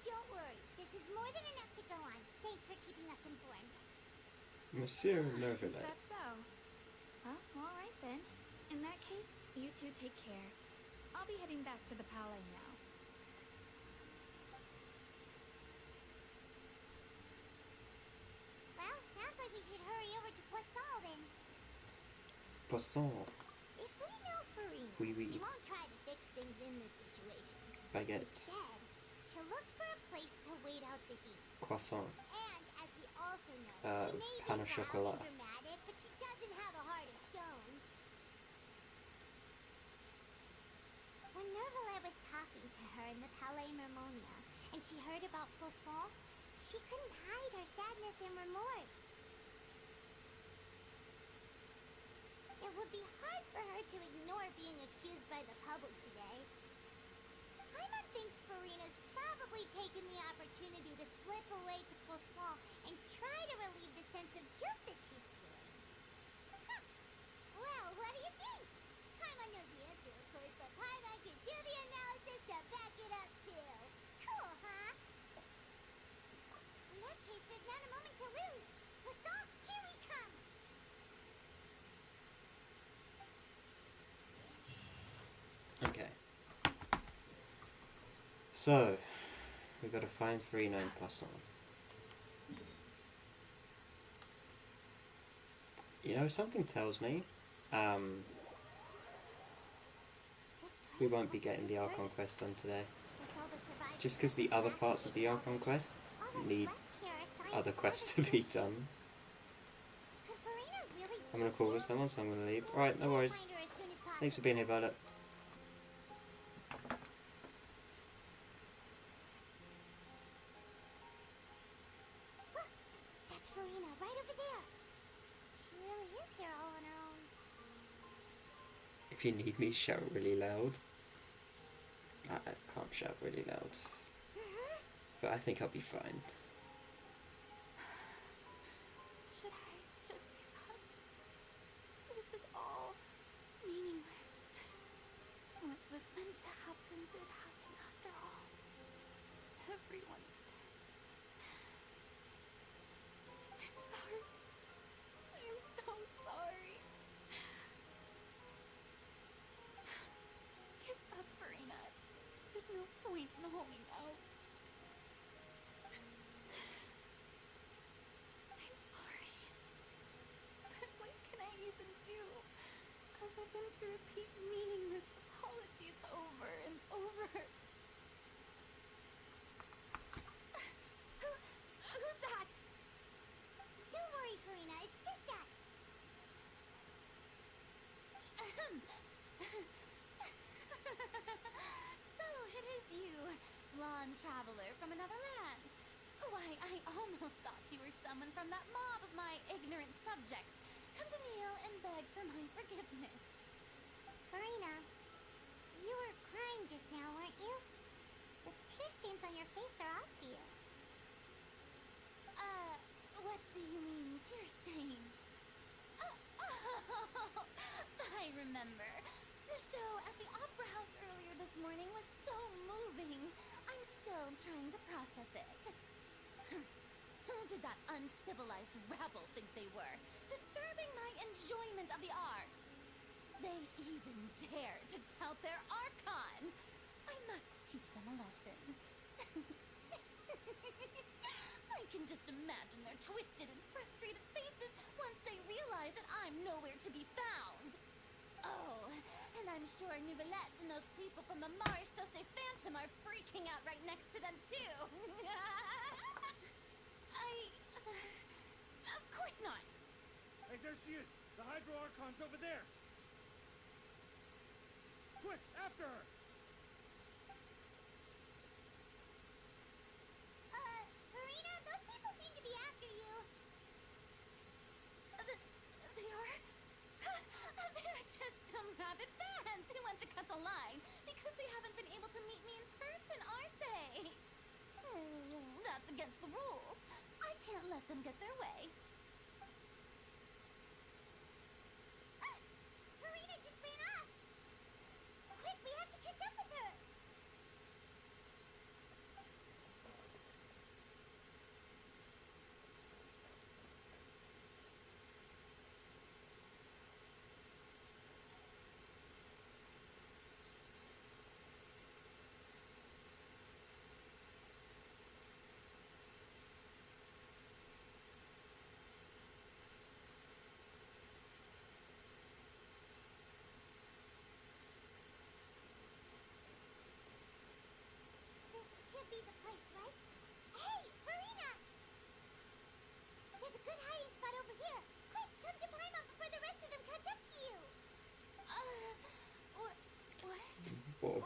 Speaker 5: Don't worry, this is more than enough to go on. Thanks for keeping us informed.
Speaker 1: Monsieur
Speaker 6: Is
Speaker 1: Nervillet.
Speaker 6: that so? Well, alright then. In that case, you two take care. I'll be heading back to the palais now.
Speaker 1: Poisson.
Speaker 5: If we know Farina,
Speaker 1: Oui, oui.
Speaker 5: she won't try to fix things in this situation.
Speaker 1: Baguette.
Speaker 5: Instead, she'll look for a place to wait out the heat.
Speaker 1: Croissant.
Speaker 5: And as we also know, she may
Speaker 1: Pain au
Speaker 5: be loud
Speaker 1: chocolat.
Speaker 5: and dramatic, but she doesn't have a heart of stone. When Nervalet was talking to her in the Palais Mermonia, and she heard about Poisson, she couldn't hide her sadness and remorse. It would be hard for her to ignore being accused by the public today. Paimon thinks Farina's probably taken the opportunity to slip away to Poisson and try to relieve the sense of guilt that she's feeling. Huh. Well, what do you think? Paimon knows the answer, of course, but Paimon can do the analysis to back it up, too. Cool, huh? In that case, there's not a moment to lose. Poisson, here we come!
Speaker 1: Okay. So, we gotta find Farina and Poisson. You know, something tells me, we won't be getting the Archon quest done today. Just because the other parts of the Archon quest need other quests to be done. I'm gonna call with someone, so I'm gonna leave. Alright, no worries. Thanks for being here, Violet.
Speaker 5: That's Farina, right over there. She really is here all on her own.
Speaker 1: If you need me, shout really loud. I can't shout really loud. But I think I'll be fine.
Speaker 6: Should I just give up? This is all meaningless. What was meant to happen did happen after all. Everyone's dead. I'm sorry. I'm so sorry. Give up, Farina. There's no point in holding out. I'm sorry. But what can I even do? Other than to repeat meaningless apologies over and over.
Speaker 3: Who's that?
Speaker 5: Don't worry, Farina, it's just us.
Speaker 3: So it is you, blonde traveler from another land. Why, I almost thought you were someone from that mob of my ignorant subjects, come to kneel and beg for my forgiveness.
Speaker 5: Farina, you were crying just now, weren't you? The tear stains on your face are obvious.
Speaker 3: What do you mean, tear stains? Oh, I remember. The show at the Opera House earlier this morning was so moving. I'm still trying to process it. Who did that uncivilized rabble think they were? Disturbing my enjoyment of the arts. They even dared to tout their archon. I must teach them a lesson. I can just imagine their twisted and frustrated faces once they realize that I'm nowhere to be found. Oh, and I'm sure Nouvellette and those people from the Marish Chaussee Phantom are freaking out right next to them, too. Of course not.
Speaker 9: Hey, there she is! The Hydro Archon's over there! Quick, after her!
Speaker 5: Farina, those people seem to be after you.
Speaker 3: They are... They're just some rabid fans who want to cut the line because they haven't been able to meet me in person, aren't they? That's against the rules. I can't let them get their way.
Speaker 5: Farina just ran off. Quick, we have to catch up with her.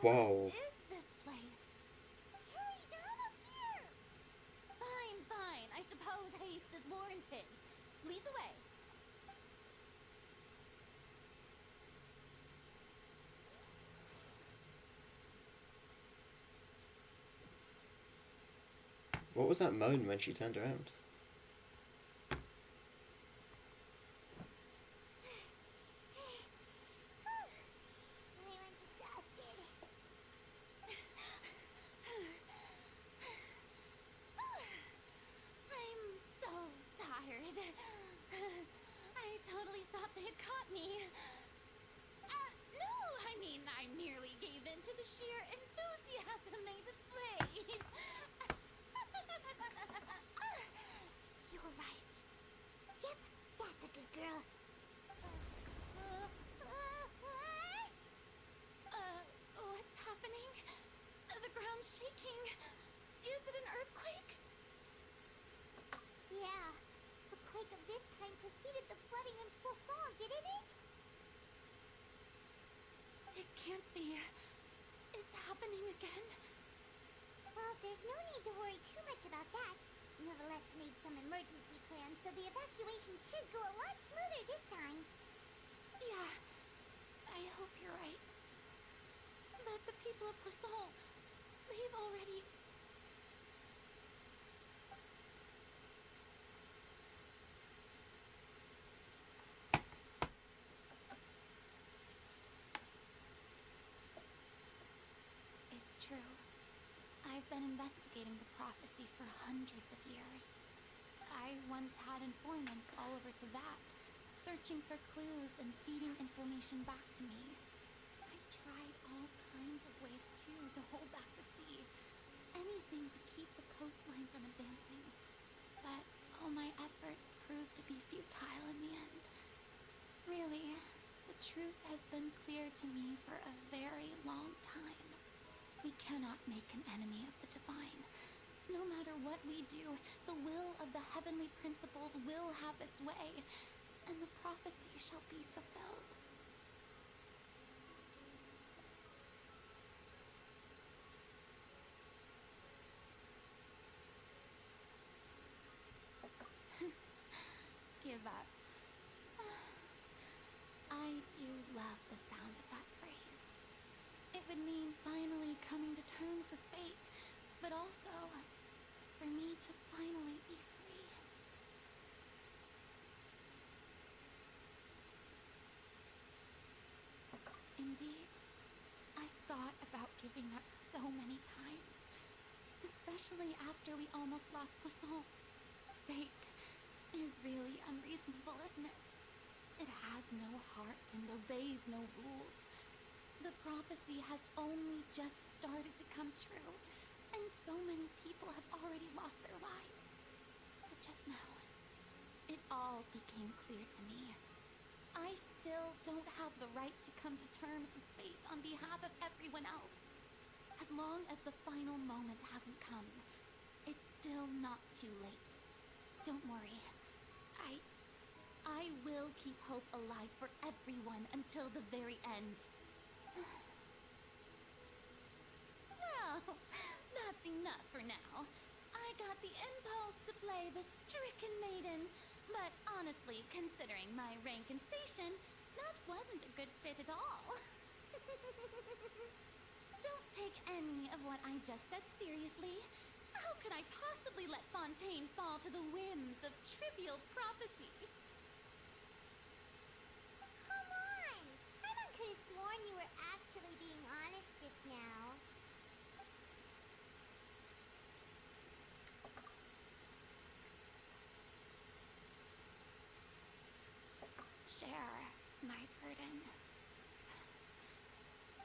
Speaker 1: Whoa.
Speaker 3: What is this place?
Speaker 5: Hurry, they're almost here!
Speaker 3: Fine, fine. I suppose haste is warranted. Lead the way.
Speaker 1: What was that moan when she turned around?
Speaker 5: Everyone's exhausted.
Speaker 3: I'm so tired. I totally thought they had caught me. No, I mean, I merely gave in to the sheer enthusiasm they displayed.
Speaker 5: You're right. Yep, that's a good girl.
Speaker 3: What's happening? The ground's shaking. Is it an earthquake?
Speaker 5: Yeah, a quake of this kind preceded the flooding in Poisson, didn't it?
Speaker 3: It can't be. It's happening again.
Speaker 5: Well, there's no need to worry too much about that. Nevertheless, made some emergency plans, so the evacuation should go a lot smoother this time.
Speaker 3: Yeah, I hope you're right. But the people of Poisson, they've already... It's true. I've been investigating the prophecy for hundreds of years. I once had informants all over Teyvat, searching for clues and feeding information back to me. I've tried all kinds of ways, too, to hold back the sea. Anything to keep the coastline from advancing. But all my efforts proved to be futile in the end. Really, the truth has been clear to me for a very long time. We cannot make an enemy of the divine. No matter what we do, the will of the heavenly principles will have its way, and the prophecy shall be fulfilled. Give up. I do love the sound of that phrase. It would mean finally coming to terms with fate, but also for me to finally be free. Indeed, I've thought about giving up so many times, especially after we almost lost Poisson. Fate is really unreasonable, isn't it? It has no heart and obeys no rules. The prophecy has only just started to come true, and so many people have already lost their lives. But just now, it all became clear to me. I still don't have the right to come to terms with fate on behalf of everyone else. As long as the final moment hasn't come, it's still not too late. Don't worry. I will keep hope alive for everyone until the very end. Well, that's enough for now. I got the impulse to play the stricken maiden, but honestly, considering my rank and station, that wasn't a good fit at all. Don't take any of what I just said seriously. How could I possibly let Fontaine fall to the whims of trivial prophecy?
Speaker 5: Come on! Paimon could have sworn you were actually being honest just now.
Speaker 3: Share my burden.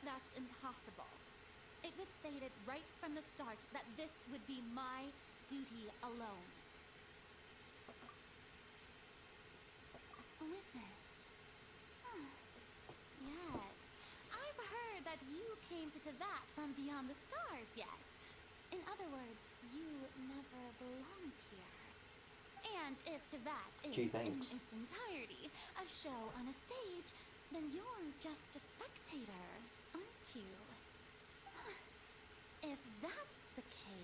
Speaker 3: That's impossible. It was fated right from the start that this would be my duty alone. A witness. Huh. Yes. I've heard that you came to Teyvat from beyond the stars, yes. In other words, you never belonged here. And if Teyvat is,
Speaker 1: Gee,
Speaker 3: in
Speaker 1: thanks.
Speaker 3: its entirety, a show on a stage, then you're just a spectator, aren't you? If that's the case...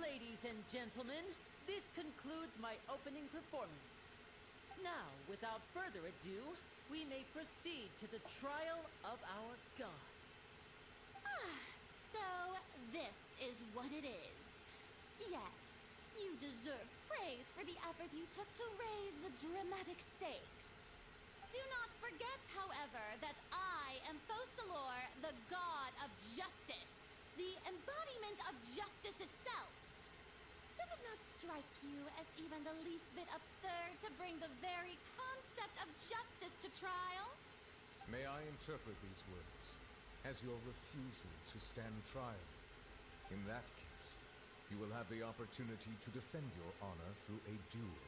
Speaker 8: Ladies and gentlemen, this concludes my opening performance. Now, without further ado, we may proceed to the trial of our god.
Speaker 3: So, this is what it is. Yes, you deserve praise for the effort you took to raise the dramatic stakes. Do not forget, however, that I am Focalor, the god of justice, the embodiment of justice itself. Does it not strike you as even the least bit absurd to bring the very concept of justice to trial?
Speaker 4: May I interpret these words as your refusal to stand trial? In that case, you will have the opportunity to defend your honor through a duel.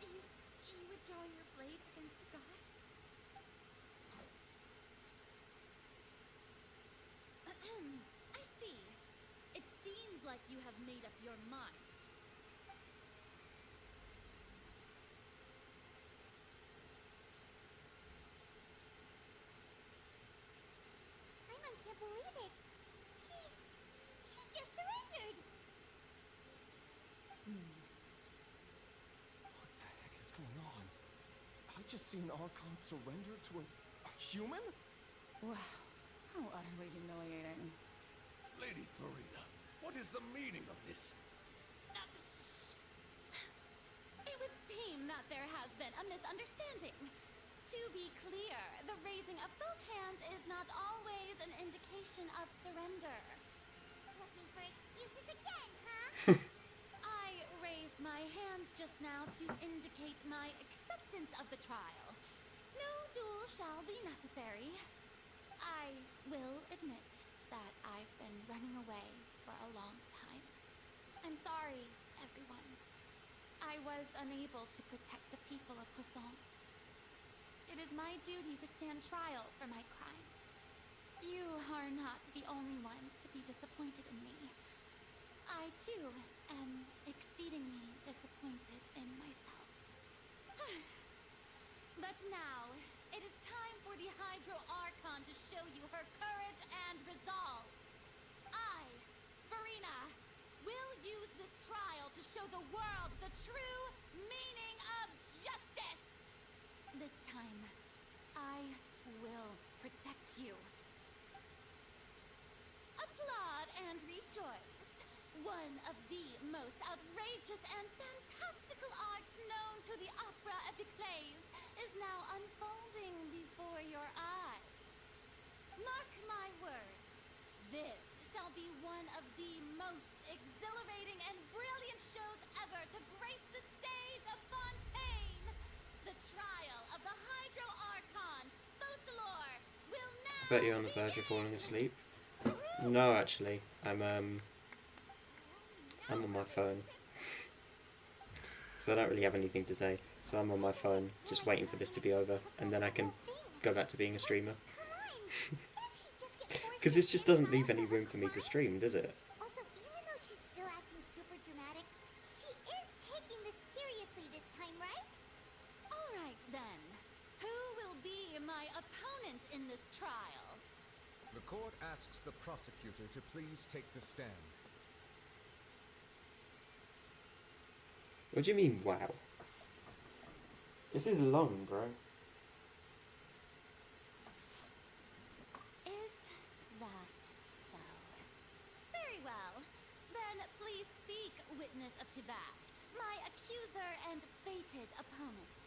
Speaker 3: You would draw your blade against a god? I see. It seems like you have made up your mind.
Speaker 5: Paimon can't believe it. She just surrendered.
Speaker 9: What the heck is going on? I just seen Archon surrender to a human?
Speaker 2: Wow, how utterly humiliating.
Speaker 10: Lady Farina, what is the meaning of this?
Speaker 3: It would seem that there has been a misunderstanding. To be clear, the raising of both hands is not always an indication of surrender.
Speaker 5: Looking for excuses again, huh?
Speaker 3: I raised my hands just now to indicate my acceptance of the trial. No duel shall be necessary. I will admit that I've been running away for a long time. I'm sorry, everyone. I was unable to protect the people of Poisson. It is my duty to stand trial for my crimes. You are not the only ones to be disappointed in me. I, too, am exceedingly disappointed in myself. But now, it is time for the Hydro Archon to show you her courage and resolve. I, Farina, will use this trial to show the world the true meaning of justice. This time, I will protect you. Applaud and rejoice. One of the most outrageous and fantastical arcs known to the opera epiclese is now unfolding before your eyes. Mark my words, this shall be one of the most exhilarating and brilliant shows ever to grace the stage of Fontaine. The trial of the Hydro Archon, Focalor, will now
Speaker 1: I bet you're on the verge of falling asleep. No, actually, I'm on my phone. So I don't really have anything to say. So I'm on my phone, just waiting for this to be over, and then I can go back to being a streamer. Because this just doesn't leave any room for me to stream, does it?
Speaker 5: Also, even though she's still acting super dramatic, she is taking this seriously this time, right?
Speaker 3: All right, then. Who will be my opponent in this trial?
Speaker 4: The court asks the prosecutor to please take the stand.
Speaker 1: What do you mean, wow? This is long, bro.
Speaker 3: Is that so? Very well. Then please speak, witness up to that. my accuser and fated opponent.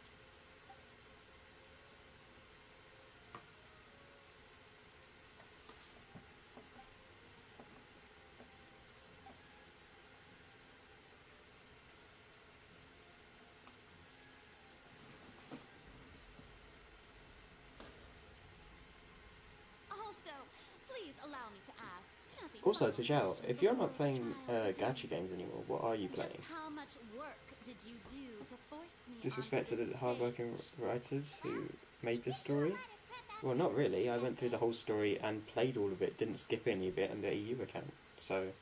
Speaker 3: Also, please allow me to ask.
Speaker 1: Also, to shout, if you're not playing gacha games anymore, what are you playing?
Speaker 3: Just how much work did you do to force me
Speaker 1: Disrespect to
Speaker 3: onto
Speaker 1: the
Speaker 3: this
Speaker 1: hardworking
Speaker 3: stage?
Speaker 1: writers who made this story? Well, not really. I went through the whole story and played all of it, didn't skip any of it on the EU account. So,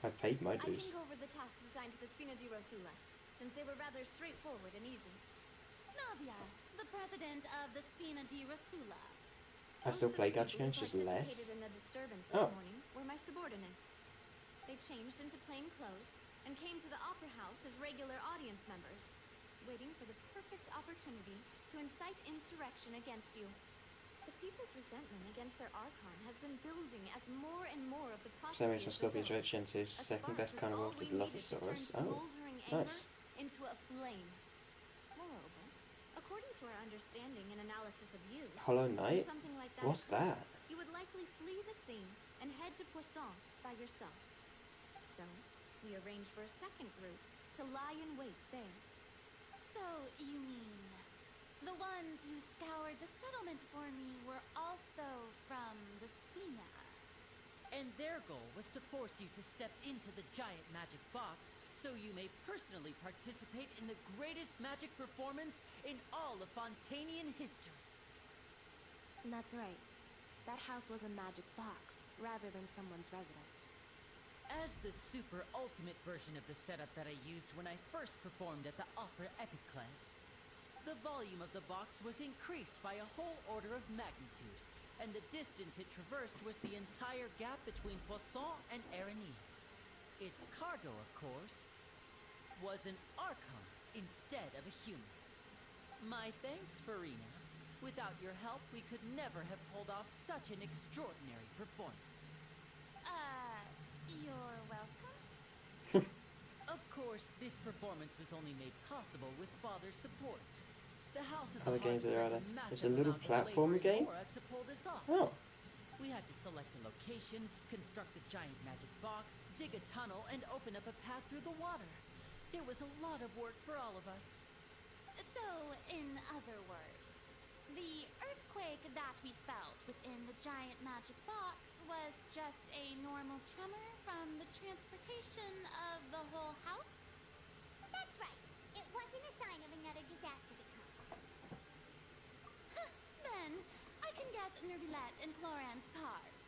Speaker 1: I've paid my
Speaker 6: I can
Speaker 1: dues.
Speaker 6: go over the tasks assigned to the Spina di Rosula, since they were rather straightforward and easy.
Speaker 3: Navia, the president of the Spina di Rosula.
Speaker 1: I still
Speaker 6: Most of
Speaker 1: play
Speaker 6: the
Speaker 1: gacha
Speaker 6: people
Speaker 1: games,
Speaker 6: who
Speaker 1: just
Speaker 6: participated
Speaker 1: less.
Speaker 6: in the disturbance
Speaker 1: Oh.
Speaker 6: this morning were my subordinates. They changed into plain clothes and came to the opera house as regular audience members, waiting for the perfect opportunity to incite insurrection against you. The people's resentment against their archon has been building as more and more of the
Speaker 1: Samuel
Speaker 6: prophecies
Speaker 1: Scorpion's
Speaker 6: fulfilled.
Speaker 1: Red Shen's
Speaker 6: A
Speaker 1: second
Speaker 6: spark
Speaker 1: best
Speaker 6: was
Speaker 1: kind of
Speaker 6: all
Speaker 1: after
Speaker 6: we
Speaker 1: the
Speaker 6: needed to turn
Speaker 1: Lophosaurus. Oh,
Speaker 6: smoldering anger
Speaker 1: nice.
Speaker 6: into a flame. Moreover, according to our understanding and analysis of you,
Speaker 1: Hollow
Speaker 6: when
Speaker 1: Knight?
Speaker 6: something like that
Speaker 1: What's
Speaker 6: occurred,
Speaker 1: that?
Speaker 6: you would likely flee the scene and head to Poisson by yourself. So, we arranged for a second group to lie in wait there.
Speaker 3: So, you mean the ones who scoured the settlement for me were also from the Spina?
Speaker 8: And their goal was to force you to step into the giant magic box so you may personally participate in the greatest magic performance in all of Fontanian history.
Speaker 6: That's right. That house was a magic box, rather than someone's residence.
Speaker 8: As the super ultimate version of the setup that I used when I first performed at the Opera Epic class, the volume of the box was increased by a whole order of magnitude, and the distance it traversed was the entire gap between Poisson and Arenis. Its cargo, of course, was an archon instead of a human. My thanks, Farina. Without your help, we could never have pulled off such an extraordinary performance.
Speaker 3: You're welcome.
Speaker 8: Of course, this performance was only made possible with Father's support. The House of
Speaker 1: Other
Speaker 8: the
Speaker 1: games
Speaker 8: Heart
Speaker 1: that are
Speaker 8: spent
Speaker 1: there.
Speaker 8: a
Speaker 1: It's
Speaker 8: massive
Speaker 1: a little
Speaker 8: amount of
Speaker 1: platform
Speaker 8: labor and
Speaker 1: game?
Speaker 8: aura to pull this off.
Speaker 1: Oh,
Speaker 8: We had to select a location, construct the giant magic box, dig a tunnel, and open up a path through the water. It was a lot of work for all of us.
Speaker 3: So, in other words, the earthquake that we felt within the giant magic box was just a normal tremor from the transportation of the whole house?
Speaker 5: That's right. It wasn't a sign of another disaster to come.
Speaker 3: Then, I can guess Nervilette and Cloran's parts.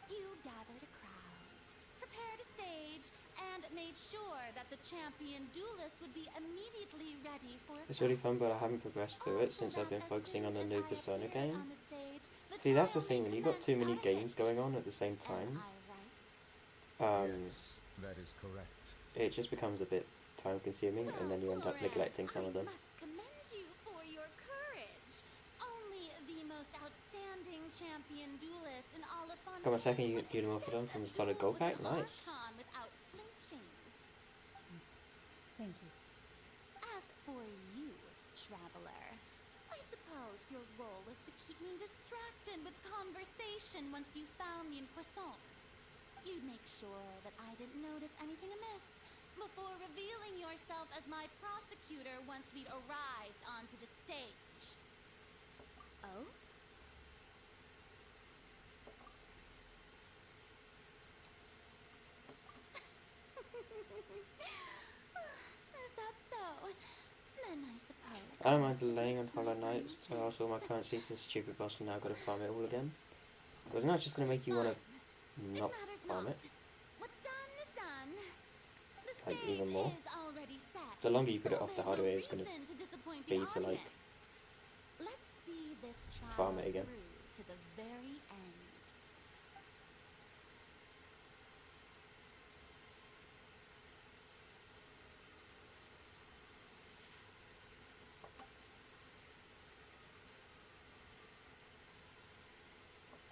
Speaker 3: You gathered a crowd, prepared a stage, and made sure that the champion duelist would be immediately ready for a
Speaker 1: it's really
Speaker 3: fight.
Speaker 1: fun, but I haven't progressed through it since
Speaker 3: Also
Speaker 1: I've been
Speaker 3: that as
Speaker 1: focusing on the
Speaker 3: soon
Speaker 1: new
Speaker 3: as I
Speaker 1: Persona
Speaker 3: appeared
Speaker 1: game.
Speaker 3: on the stage, the
Speaker 1: See, that's the
Speaker 3: trial
Speaker 1: thing,
Speaker 3: may
Speaker 1: when you've got too many
Speaker 3: commence without a
Speaker 1: games
Speaker 3: hitch.
Speaker 1: going on at the same
Speaker 3: Am
Speaker 1: time,
Speaker 3: I right?
Speaker 4: Yes, that is correct.
Speaker 1: it just becomes a bit time consuming, and then you end up
Speaker 3: Well,
Speaker 1: neglecting some of them.
Speaker 3: I must commend you for your courage. Only the most outstanding champion duelist in all of Fontaine
Speaker 1: Got my second
Speaker 3: would
Speaker 1: Unimorphodon
Speaker 3: accept
Speaker 1: from
Speaker 3: a
Speaker 1: the Solid
Speaker 3: duel
Speaker 1: Gold
Speaker 3: with
Speaker 1: Pack,
Speaker 3: an
Speaker 1: nice.
Speaker 3: archon without flinching.
Speaker 2: Thank you.
Speaker 3: As for you, traveler, I suppose your role was to keep me distracted with conversation once you found me in Poisson. You'd make sure that I didn't notice anything amiss before revealing yourself as my prosecutor once we'd arrived onto the stage.
Speaker 6: Oh?
Speaker 3: Is that so? Then I suppose
Speaker 1: I don't mind delaying on Hollow Knight, but also my current season's stupid boss and now I've got to farm it all again. But it's not just going to make you want to not farm it.
Speaker 3: What's done is done. The
Speaker 1: Like,
Speaker 3: stage
Speaker 1: even more.
Speaker 3: is already set.
Speaker 1: The longer you put it
Speaker 3: so
Speaker 1: off, the
Speaker 3: there's
Speaker 1: harder
Speaker 3: no
Speaker 1: it is going to
Speaker 3: reason disappoint the
Speaker 1: be to, like,
Speaker 3: audience. Let's see this trial
Speaker 1: farm it again.
Speaker 3: through to the very end.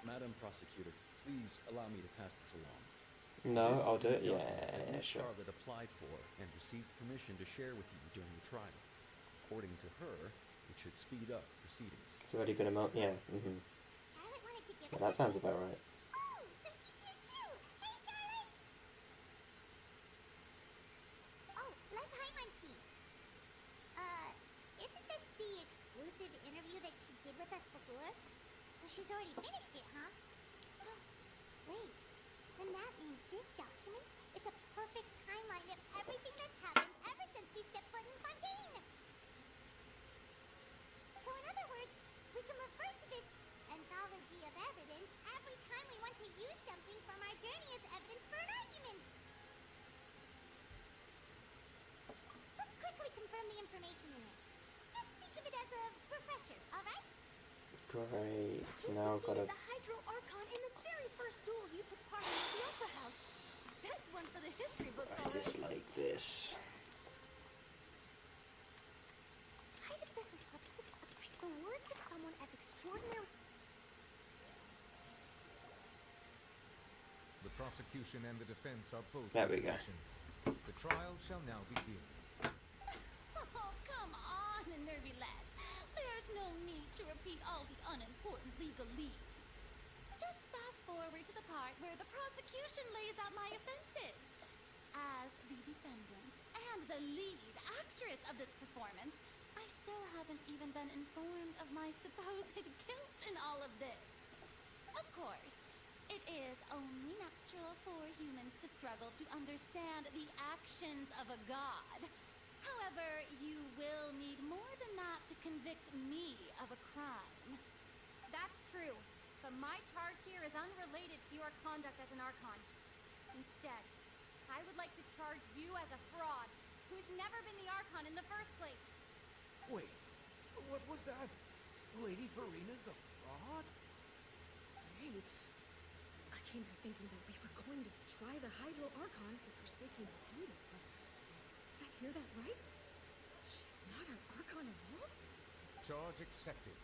Speaker 9: Madam Prosecutor, please allow me to pass this along.
Speaker 1: No,
Speaker 11: This
Speaker 1: I'll do
Speaker 11: is a
Speaker 1: it. Yeah,
Speaker 11: document that Miss
Speaker 1: sure.
Speaker 11: Charlotte applied for and received permission to share with you during the trial. According to her, it should speed up proceedings.
Speaker 1: It's already been a month. Yeah.
Speaker 5: Charlotte wanted to give
Speaker 1: Yeah,
Speaker 5: us
Speaker 1: that
Speaker 5: a
Speaker 1: sounds
Speaker 5: date.
Speaker 1: about right.
Speaker 5: Oh, so she's here too! Hey, Charlotte! Oh, let Paimon see. Isn't this the exclusive interview that she did with us before? So she's already finished it, huh? Wait, then that means this document is a perfect timeline of everything that's happened ever since we stepped foot in Fontaine. So in other words, we can refer to this anthology of evidence every time we want to use something from our journey as evidence for an argument. Let's quickly confirm the information in it. Just think of it as a refresher, alright?
Speaker 1: Great.
Speaker 2: You
Speaker 1: Now I've got
Speaker 2: defeated
Speaker 1: to.
Speaker 2: the Hydro Archon in the very first duel you took part in at the Opera House. That's one for the history books
Speaker 1: Right,
Speaker 2: already.
Speaker 1: just like this.
Speaker 2: I think this is the words of someone as extraordinary.
Speaker 4: The prosecution and the defense are both
Speaker 1: There
Speaker 4: in
Speaker 1: we go.
Speaker 4: position. The trial shall now begin.
Speaker 3: Oh, come on, nervy lads. There's no need to repeat all the unimportant legalese. Just fast forward to the part where the prosecution lays out my offenses. As the defendant and the lead actress of this performance, I still haven't even been informed of my supposed guilt in all of this. Of course, it is only natural for humans to struggle to understand the actions of a god. However, you will need more than that to convict me of a crime.
Speaker 2: That's true, but my charge here is unrelated to your conduct as an Archon. Instead, I would like to charge you as a fraud who's never been the Archon in the first place.
Speaker 10: Wait, what was that? Lady Farina's a fraud?
Speaker 12: Hey, I came here thinking that we were going to try the Hydro Archon for forsaking her duty, but did I hear that right? She's not an Archon at all?
Speaker 4: Charge accepted.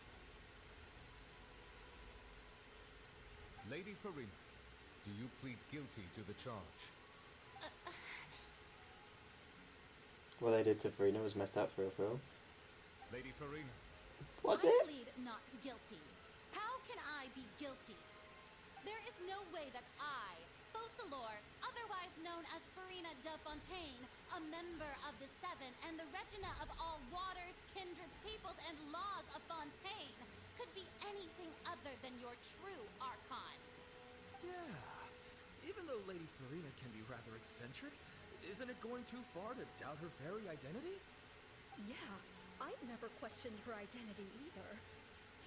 Speaker 4: Lady Farina, do you plead guilty to the charge?
Speaker 1: What they did to Farina was messed up for real.
Speaker 4: Lady Farina,
Speaker 1: Was
Speaker 3: I
Speaker 1: it?
Speaker 3: plead not guilty. How can I be guilty? There is no way that I, Focalor, otherwise known as Farina de Fontaine, a member of the Seven and the Regina of all waters, kindreds, peoples, and laws of Fontaine, could be anything other than your true Archon.
Speaker 9: Yeah. Even though Lady Farina can be rather eccentric, isn't it going too far to doubt her very identity?
Speaker 12: Yeah, I've never questioned her identity either.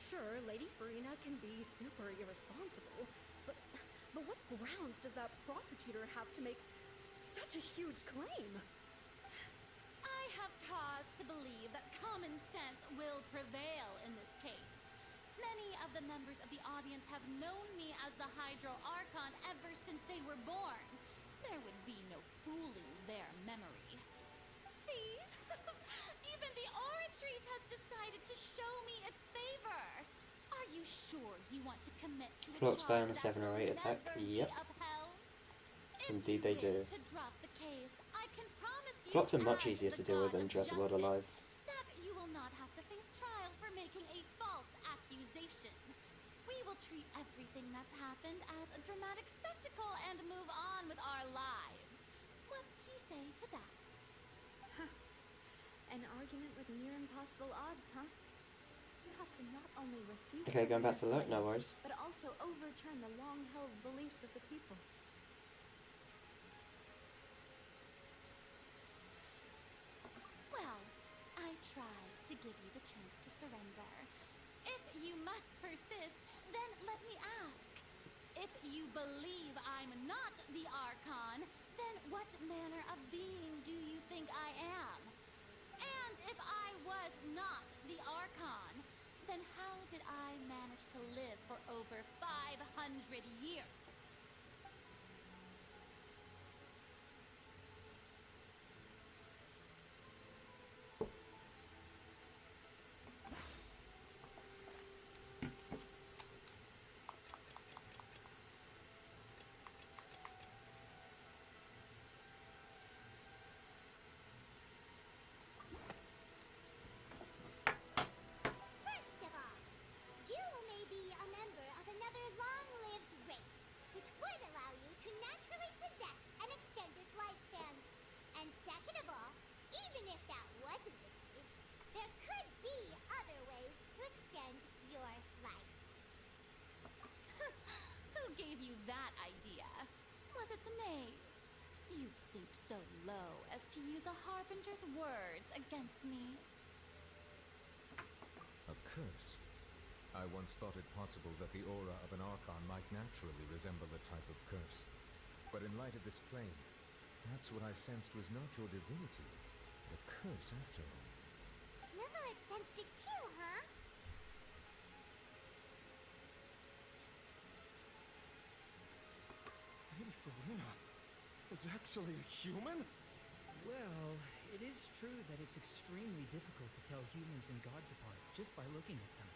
Speaker 12: Sure, Lady Farina can be super irresponsible, but what grounds does that prosecutor have to make such a huge claim?
Speaker 3: I have cause to believe that common sense will prevail in this case. Many of the members of the audience have known me as the Hydro Archon ever since they were born. There would be no fooling their memory. See? Even the Oratrice has decided to show me its favor. Are you sure you want to commit to a
Speaker 1: Flux die on
Speaker 3: charge
Speaker 1: a
Speaker 3: that
Speaker 1: 7 or
Speaker 3: will
Speaker 1: 8 attack?
Speaker 3: never be
Speaker 1: Yep.
Speaker 3: upheld? If
Speaker 1: Indeed
Speaker 3: you
Speaker 1: they
Speaker 3: wish
Speaker 1: do.
Speaker 3: to drop the case, I can promise you
Speaker 1: Flux are much
Speaker 3: as
Speaker 1: easier
Speaker 3: the
Speaker 1: to deal with
Speaker 3: god
Speaker 1: than
Speaker 3: of
Speaker 1: Jurassic World
Speaker 3: justice,
Speaker 1: Alive.
Speaker 3: that you will not have to face trial for making a false accusation. We will treat everything that's happened as a dramatic spectacle and move on with our lives. What do you say to that?
Speaker 6: An argument with near impossible odds, huh? You have to not only refute
Speaker 1: Okay, going back to the
Speaker 6: Farina's
Speaker 1: look, no
Speaker 6: claims,
Speaker 1: worries.
Speaker 6: but also overturn the long-held beliefs of the people.
Speaker 3: Well, I tried to give you the chance to surrender. If you must persist, then let me ask. If you believe I'm not the Archon, then what manner of being do you think I am? And if I was not the Archon, then how did I manage to live for over 500 years? The knave. You'd sink so low as to use a harbinger's words against me.
Speaker 4: A curse? I once thought it possible that the aura of an archon might naturally resemble a type of curse. But in light of this claim, perhaps what I sensed was not your divinity, but a curse after all.
Speaker 5: Neverland sensed it too, huh?
Speaker 9: Lady Farina is actually a human?
Speaker 13: Well, it is true that it's extremely difficult to tell humans and gods apart just by looking at them.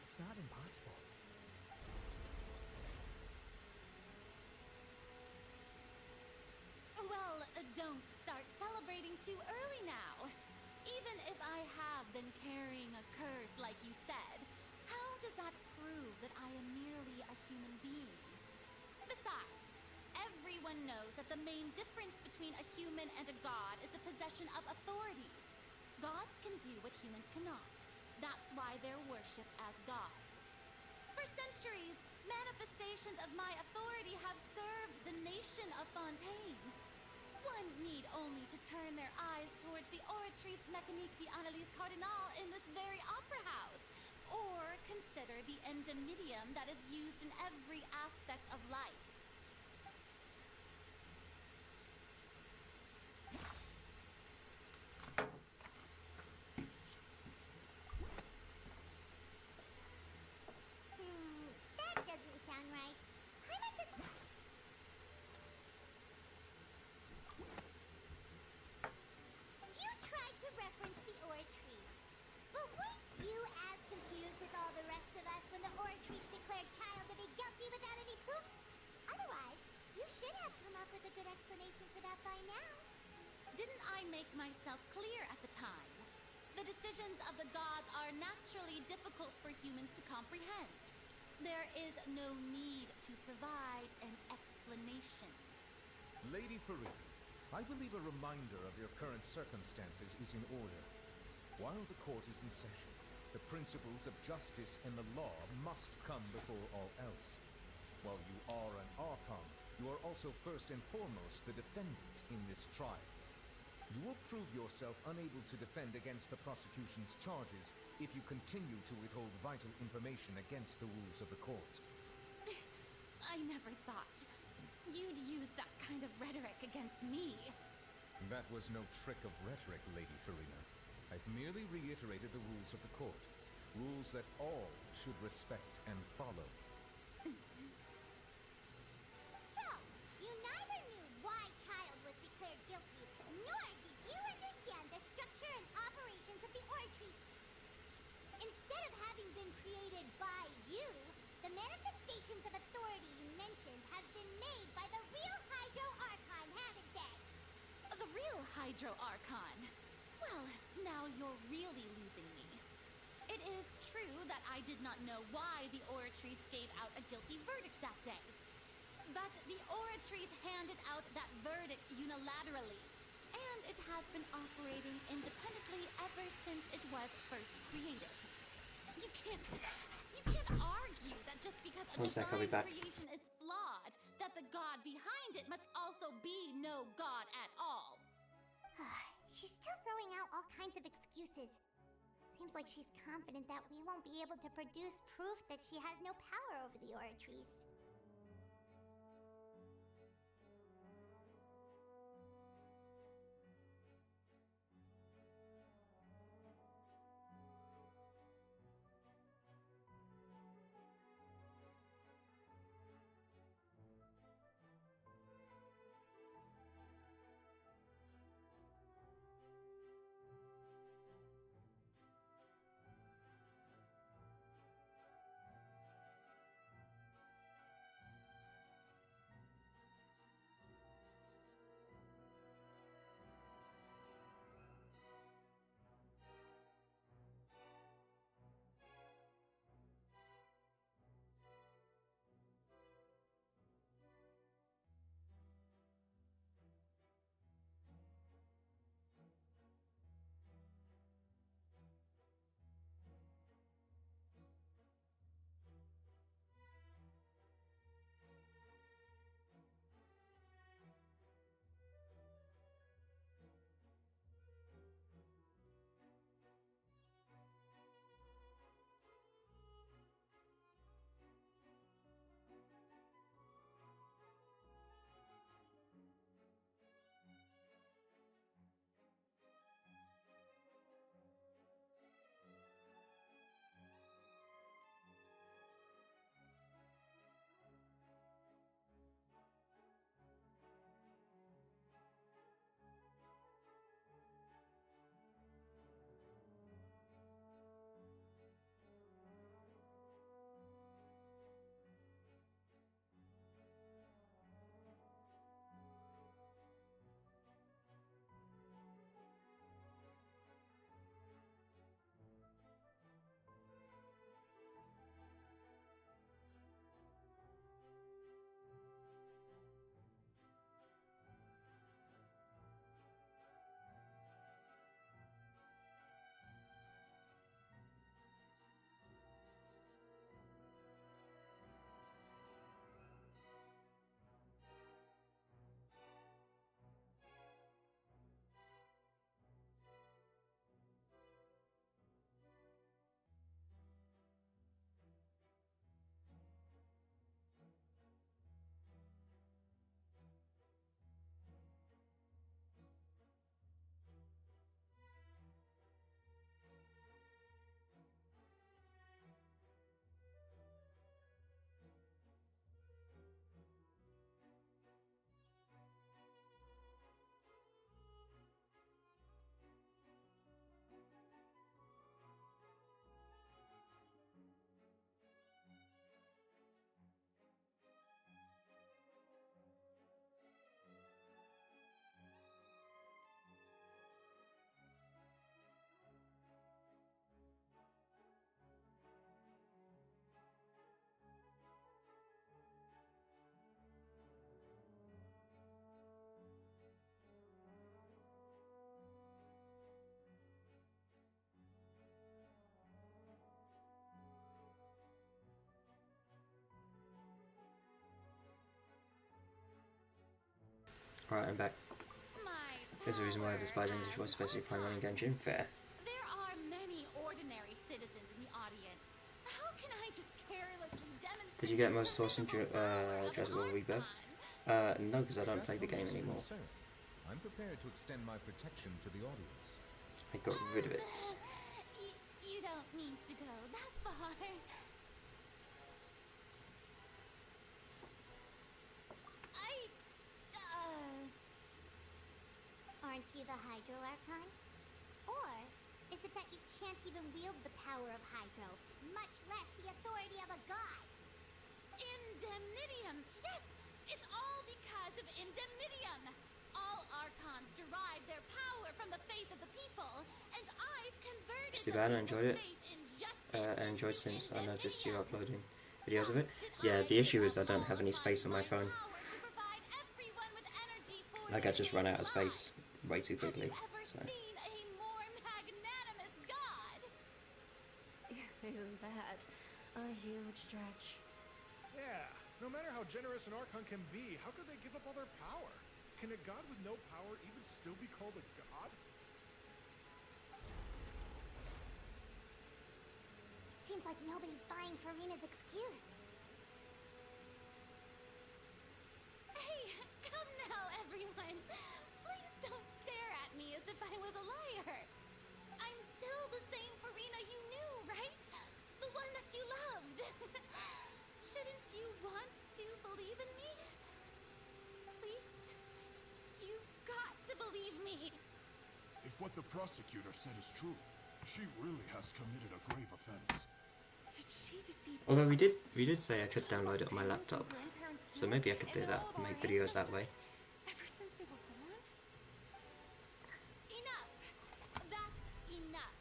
Speaker 13: It's not impossible.
Speaker 3: Well, don't start celebrating too early now. Even if I have been carrying a curse like you said, how does that prove that I am merely a human being? Besides, everyone knows that the main difference between a human and a god is the possession of authority. Gods can do what humans cannot. That's why they're worshipped as gods. For centuries, manifestations of my authority have served the nation of Fontaine. One need only to turn their eyes towards the Oratrice Mécanique d'Analyse Cardinal in this very opera house, or consider the endemitium that is used in every aspect of life.
Speaker 5: That doesn't sound right. I meant to... You tried to reference the Oratrice, but weren't you as confused as all the rest of us when the Oratrice declared child to be guilty without any proof? Otherwise, you should have come up with a good explanation for that by now.
Speaker 3: Didn't I make myself clear at the time? The decisions of the gods are naturally difficult for humans to comprehend. There is no need to provide an explanation.
Speaker 4: Lady Farina, I believe a reminder of your current circumstances is in order. While the court is in session, the principles of justice and the law must come before all else. While you are an archon, you are also first and foremost the defendant in this trial. You will prove yourself unable to defend against the prosecution's charges if you continue to withhold vital information against the rules of the court.
Speaker 3: I never thought you'd use that kind of rhetoric against me.
Speaker 4: That was no trick of rhetoric, Lady Farina. I've merely reiterated the rules of the court. Rules that all should respect and follow.
Speaker 5: So, you neither knew why Child was declared guilty, nor did you understand the structure and operations of the Oratrice. Instead of having been created by you, the manifestations of authority you mentioned have been made by the real Hydro Archon, haven't they?
Speaker 3: The real Hydro Archon? Well, now you're really losing me. It is true that I did not know why the Oratrice gave out a guilty verdict that day. But the Oratrice handed out that verdict unilaterally, and it has been operating independently ever since it was first created. You can't argue that just because a
Speaker 1: One sec, I'll be
Speaker 3: divine
Speaker 1: back.
Speaker 3: creation is flawed, that the god behind it must also be no god at all.
Speaker 5: She's still throwing out all kinds of excuses. Seems like she's confident that we won't be able to produce proof that she has no power over the Oratrice.
Speaker 1: Alright, I'm back.
Speaker 3: My
Speaker 1: There's a reason why I
Speaker 3: power
Speaker 1: despise English
Speaker 3: as
Speaker 1: voice, especially
Speaker 3: Archon.
Speaker 1: playing on Genshin. Fair.
Speaker 3: There are many ordinary citizens in the audience. How can I just carelessly demonstrate?
Speaker 1: Did you get most
Speaker 3: the
Speaker 1: source in
Speaker 3: mythical power of
Speaker 1: Jurassic
Speaker 3: an
Speaker 1: World Rebirth?
Speaker 3: Archon?
Speaker 1: No, because I don't
Speaker 4: If
Speaker 1: play the
Speaker 4: that
Speaker 1: game
Speaker 4: poses a
Speaker 1: anymore.
Speaker 4: concern, I'm prepared to extend my protection to the audience.
Speaker 1: I got rid of it.
Speaker 3: You don't need to go that far.
Speaker 5: Aren't you the Hydro Archon? Or is it that you can't even wield the power of Hydro, much less the authority of a god?
Speaker 3: Indemnitium! Yes! It's all because of Indemnitium! All Archons derive their power from the faith of the people, and I've converted
Speaker 1: It's too bad, I enjoyed it.
Speaker 3: faith in justice
Speaker 1: I enjoyed
Speaker 3: into
Speaker 1: since I noticed you
Speaker 3: Indemnitium.
Speaker 1: uploading videos of it. Yeah, the issue is I don't have any space on my phone. Like I just run out of space way too quickly. So.
Speaker 3: Seen a more magnanimous god?
Speaker 6: Isn't that a huge stretch?
Speaker 14: Yeah, no matter how generous an Archon can be, how could they give up all their power? Can a god with no power even still be called a god?
Speaker 5: It seems like nobody's buying Farina's excuse.
Speaker 3: Hey, come now, everyone. Please don't stare at me as if I was a liar. I'm still the same Farina you knew, right? The one that you loved. Shouldn't you want to believe in me? Please? You've got to believe me.
Speaker 15: If what the prosecutor said is true, she really has committed a grave offense.
Speaker 3: Did she deceive me?
Speaker 1: Although we did say I could download it on my laptop, so maybe I could do that and make videos that way.
Speaker 3: Ever since they were born? Enough. That's enough.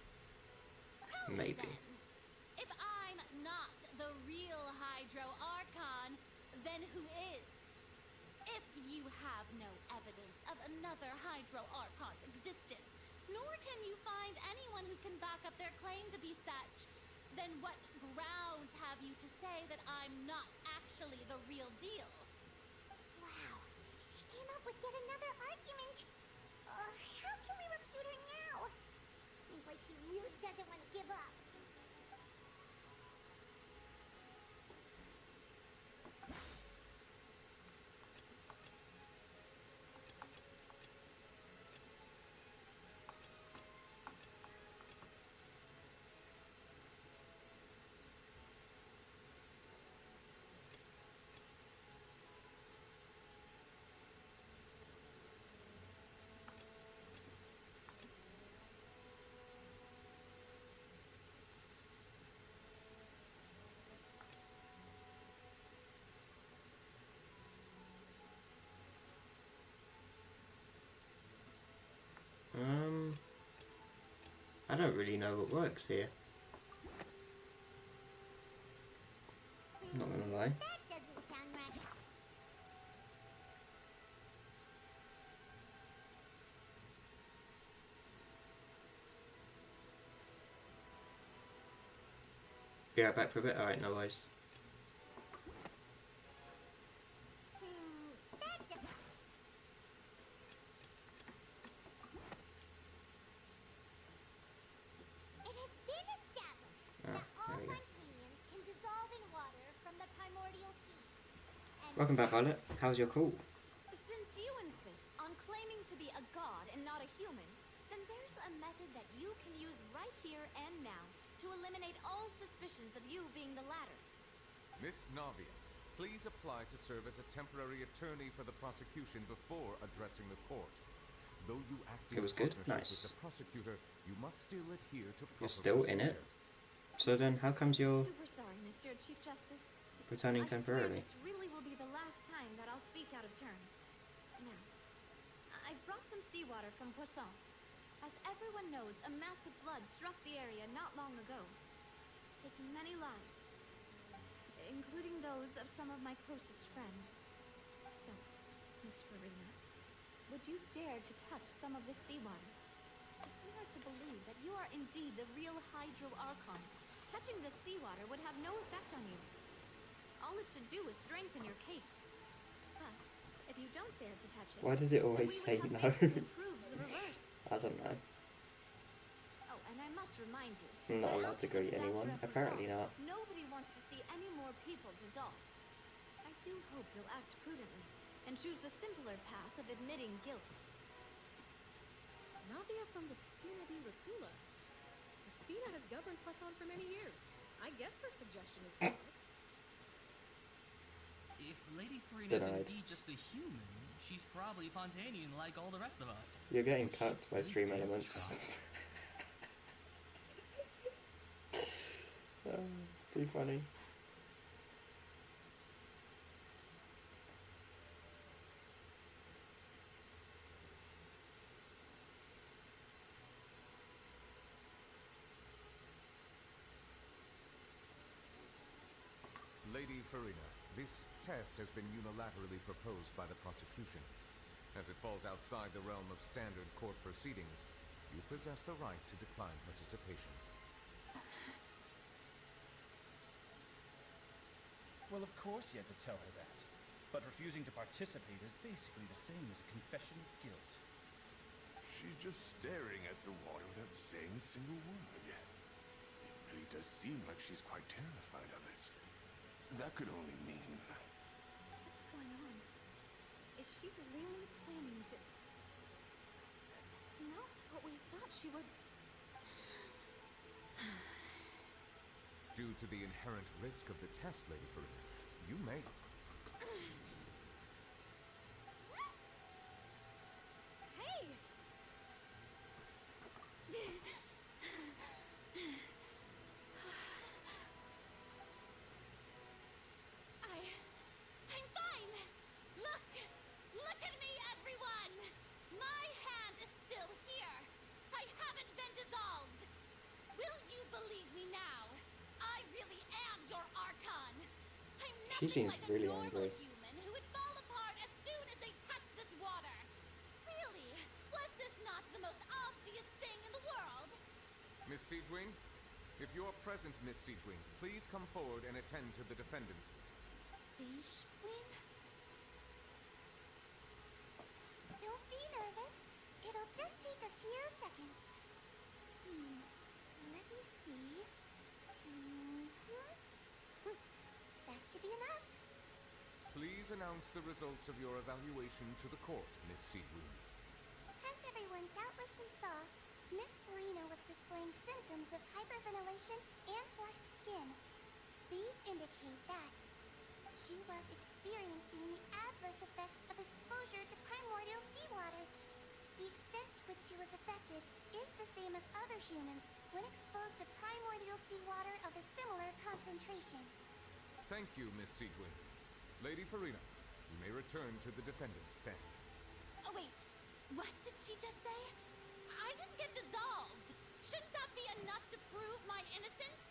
Speaker 3: Tell me
Speaker 1: Maybe.
Speaker 3: then, if I'm not the real Hydro Archon, then who is? If you have no evidence of another Hydro Archon's existence, nor can you find anyone who can back up their claim to be such, then what grounds have you to say that I'm not actually the real deal?
Speaker 5: Wow, she came up with yet another argument. How can we refute her now? Seems like she really doesn't want to give up.
Speaker 1: I don't really know what works here. Not gonna lie.
Speaker 5: That doesn't sound right.
Speaker 1: Be right back for a bit? Alright, no worries.
Speaker 5: It has been established that all Montanians can dissolve in water from the primordial sea. And
Speaker 1: Welcome back, Violet. How's your call?
Speaker 16: Since you insist on claiming to be a god and not a human, then there's a method that you can use right here and now to eliminate all suspicions of you being the latter.
Speaker 4: Miss Navia, please apply to serve as a temporary attorney for the prosecution before addressing the court. Though you act in
Speaker 1: It was good?
Speaker 4: partnership
Speaker 1: Nice.
Speaker 4: with the prosecutor, you must still adhere to proper
Speaker 1: You're still in it?
Speaker 4: procedure.
Speaker 1: So then, how comes you're
Speaker 16: Super sorry, Monsieur Chief Justice.
Speaker 1: returning
Speaker 16: I swear
Speaker 1: temporarily?
Speaker 16: this really will be the last time that I'll speak out of turn. Now, I've brought some seawater from Poisson. As everyone knows, a massive flood struck the area not long ago, taking many lives, including those of some of my closest friends. So, Miss Farina, would you dare to touch some of this seawater? If we are to believe that you are indeed the real Hydro Archon, touching this seawater would have no effect on you. All it should do is strengthen your case. But if you don't dare to touch it.
Speaker 1: Why does it
Speaker 16: And
Speaker 1: always
Speaker 16: we
Speaker 1: say
Speaker 16: would
Speaker 1: no?
Speaker 16: have basically proved the reverse.
Speaker 1: I don't know.
Speaker 16: Oh, and I must remind you.
Speaker 1: I'm not
Speaker 16: that
Speaker 1: allowed to
Speaker 16: after the
Speaker 1: greet anyone.
Speaker 16: disaster at
Speaker 1: Apparently
Speaker 16: Poseidon,
Speaker 1: not.
Speaker 16: Nobody wants to see any more people dissolve. I do hope you'll act prudently and choose the simpler path of admitting guilt.
Speaker 12: Navia from the Spina di Rasula. The Spina has governed Poisson for many years. I guess her suggestion is good.
Speaker 17: If Lady Farina's
Speaker 1: Denied.
Speaker 17: indeed just a human, she's probably Fontanian like all the rest of us.
Speaker 1: You're getting
Speaker 17: Would she
Speaker 1: cut by
Speaker 17: really
Speaker 1: stream
Speaker 17: dare to
Speaker 1: elements.
Speaker 17: try?
Speaker 1: It's too funny.
Speaker 4: Lady Farina, this test has been unilaterally proposed by the prosecution. As it falls outside the realm of standard court proceedings, you possess the right to decline participation.
Speaker 18: Well, of course you had to tell her that. But refusing to participate is basically the same as a confession of guilt.
Speaker 15: She's just staring at the water without saying a single word. It really does seem like she's quite terrified of it. That could only mean...
Speaker 16: What's going on? Is she really planning to... That's not what we thought she would...
Speaker 4: Due to the inherent risk of the test, Lady Farina, you may...
Speaker 16: Hey! I'm fine! Look at me, everyone! My hand is still here! I haven't been dissolved! Will you believe me now? I really am your archon! I'm
Speaker 1: She
Speaker 16: nothing
Speaker 1: seems
Speaker 16: like
Speaker 1: really
Speaker 16: a normal
Speaker 1: angry.
Speaker 16: human who would fall apart as soon as they touch this water! Really? Was this not the most obvious thing in the world?
Speaker 4: Miss Siegewing? If you're present, Miss Siegewing, please come forward and attend to the defendant.
Speaker 16: Siegewing?
Speaker 5: Don't be nervous. It'll just take a few seconds. Let me see. That should be enough.
Speaker 4: Please announce the results of your evaluation to the court, Miss Siegewing.
Speaker 5: As everyone doubtlessly saw, Miss Farina was displaying symptoms of hyperventilation and flushed skin. These indicate that she was experiencing the adverse effects of exposure to primordial seawater. The extent to which she was affected is the same as other humans when exposed to primordial seawater of a similar concentration.
Speaker 4: Thank you, Miss Siegewing. Lady Farina, you may return to the defendant's stand.
Speaker 16: Oh, wait. What did she just say? I didn't get dissolved. Shouldn't that be enough to prove my innocence?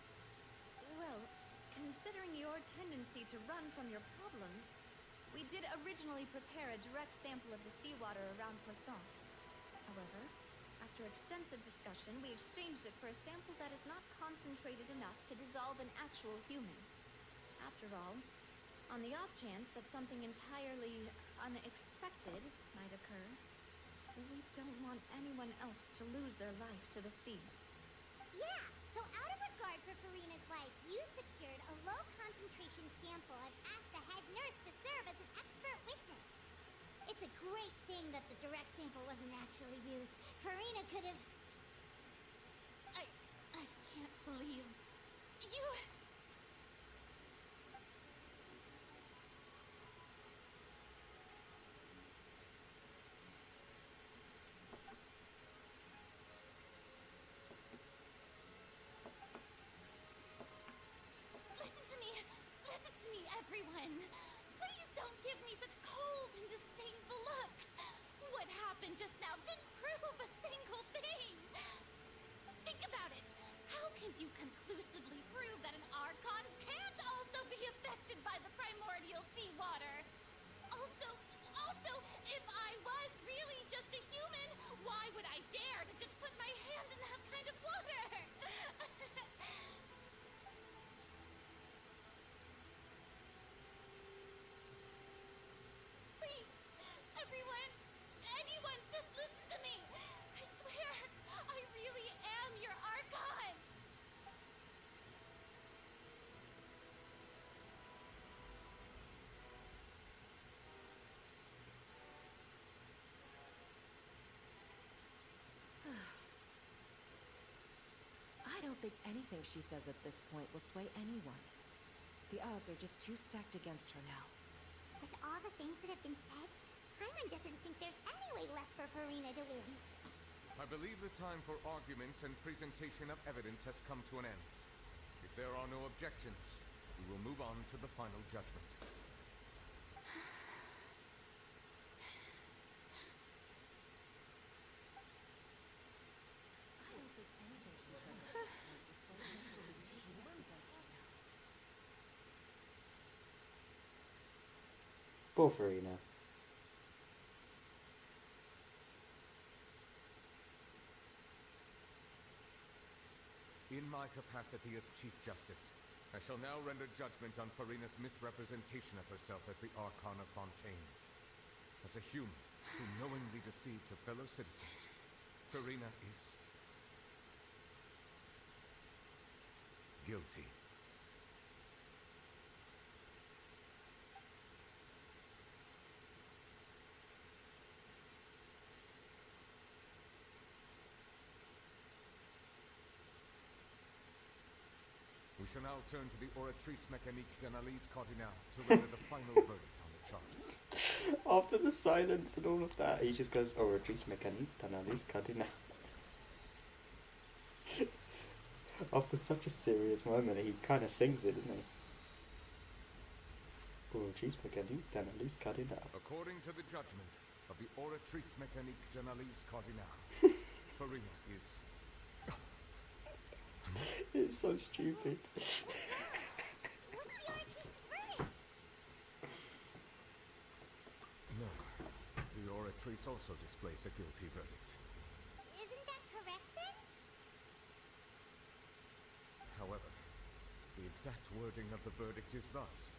Speaker 16: Well, considering your tendency to run from your problems, we did originally prepare a direct sample of the seawater around Poisson. However, after extensive discussion, we exchanged it for a sample that is not concentrated enough to dissolve an actual human. After all, on the off chance that something entirely unexpected might occur, we don't want anyone else to lose their life to the sea.
Speaker 5: Yeah, so out of regard for Farina's life, you secured a low-concentration sample and asked the head nurse to serve as an expert witness. It's a great thing that the direct sample wasn't actually used. Farina could have...
Speaker 16: I can't believe... You... Listen to me, everyone. Please don't give me such cold and disdainful looks. What happened just now didn't prove a single thing. Think about it. How can you conclude
Speaker 19: think anything she says at this point will sway anyone. The odds are just too stacked against her now.
Speaker 5: With all the things that have been said, Paimon doesn't think there's any way left for Farina to win.
Speaker 4: I believe the time for arguments and presentation of evidence has come to an end. If there are no objections, we will move on to the final judgment.
Speaker 1: Poor Farina.
Speaker 4: In my capacity as Chief Justice, I shall now render judgment on Farina's misrepresentation of herself as the Archon of Fontaine. As a human who knowingly deceived her fellow citizens, Farina is guilty. We shall now turn to the oratrice mécanique d'analyse cardinale to render the final verdict on the charges.
Speaker 1: After the silence and all of that, he just goes, oratrice mécanique d'analyse cardinale. After such a serious moment, he kind of sings it, doesn't he? Oratrice mécanique d'analyse cardinale.
Speaker 4: According to the judgment of the oratrice mécanique d'analyse cardinale, Farina is...
Speaker 1: It's so stupid.
Speaker 4: No, the oratrice also displays a guilty verdict.
Speaker 5: Isn't that correct then?
Speaker 4: However, the exact wording of the verdict is thus.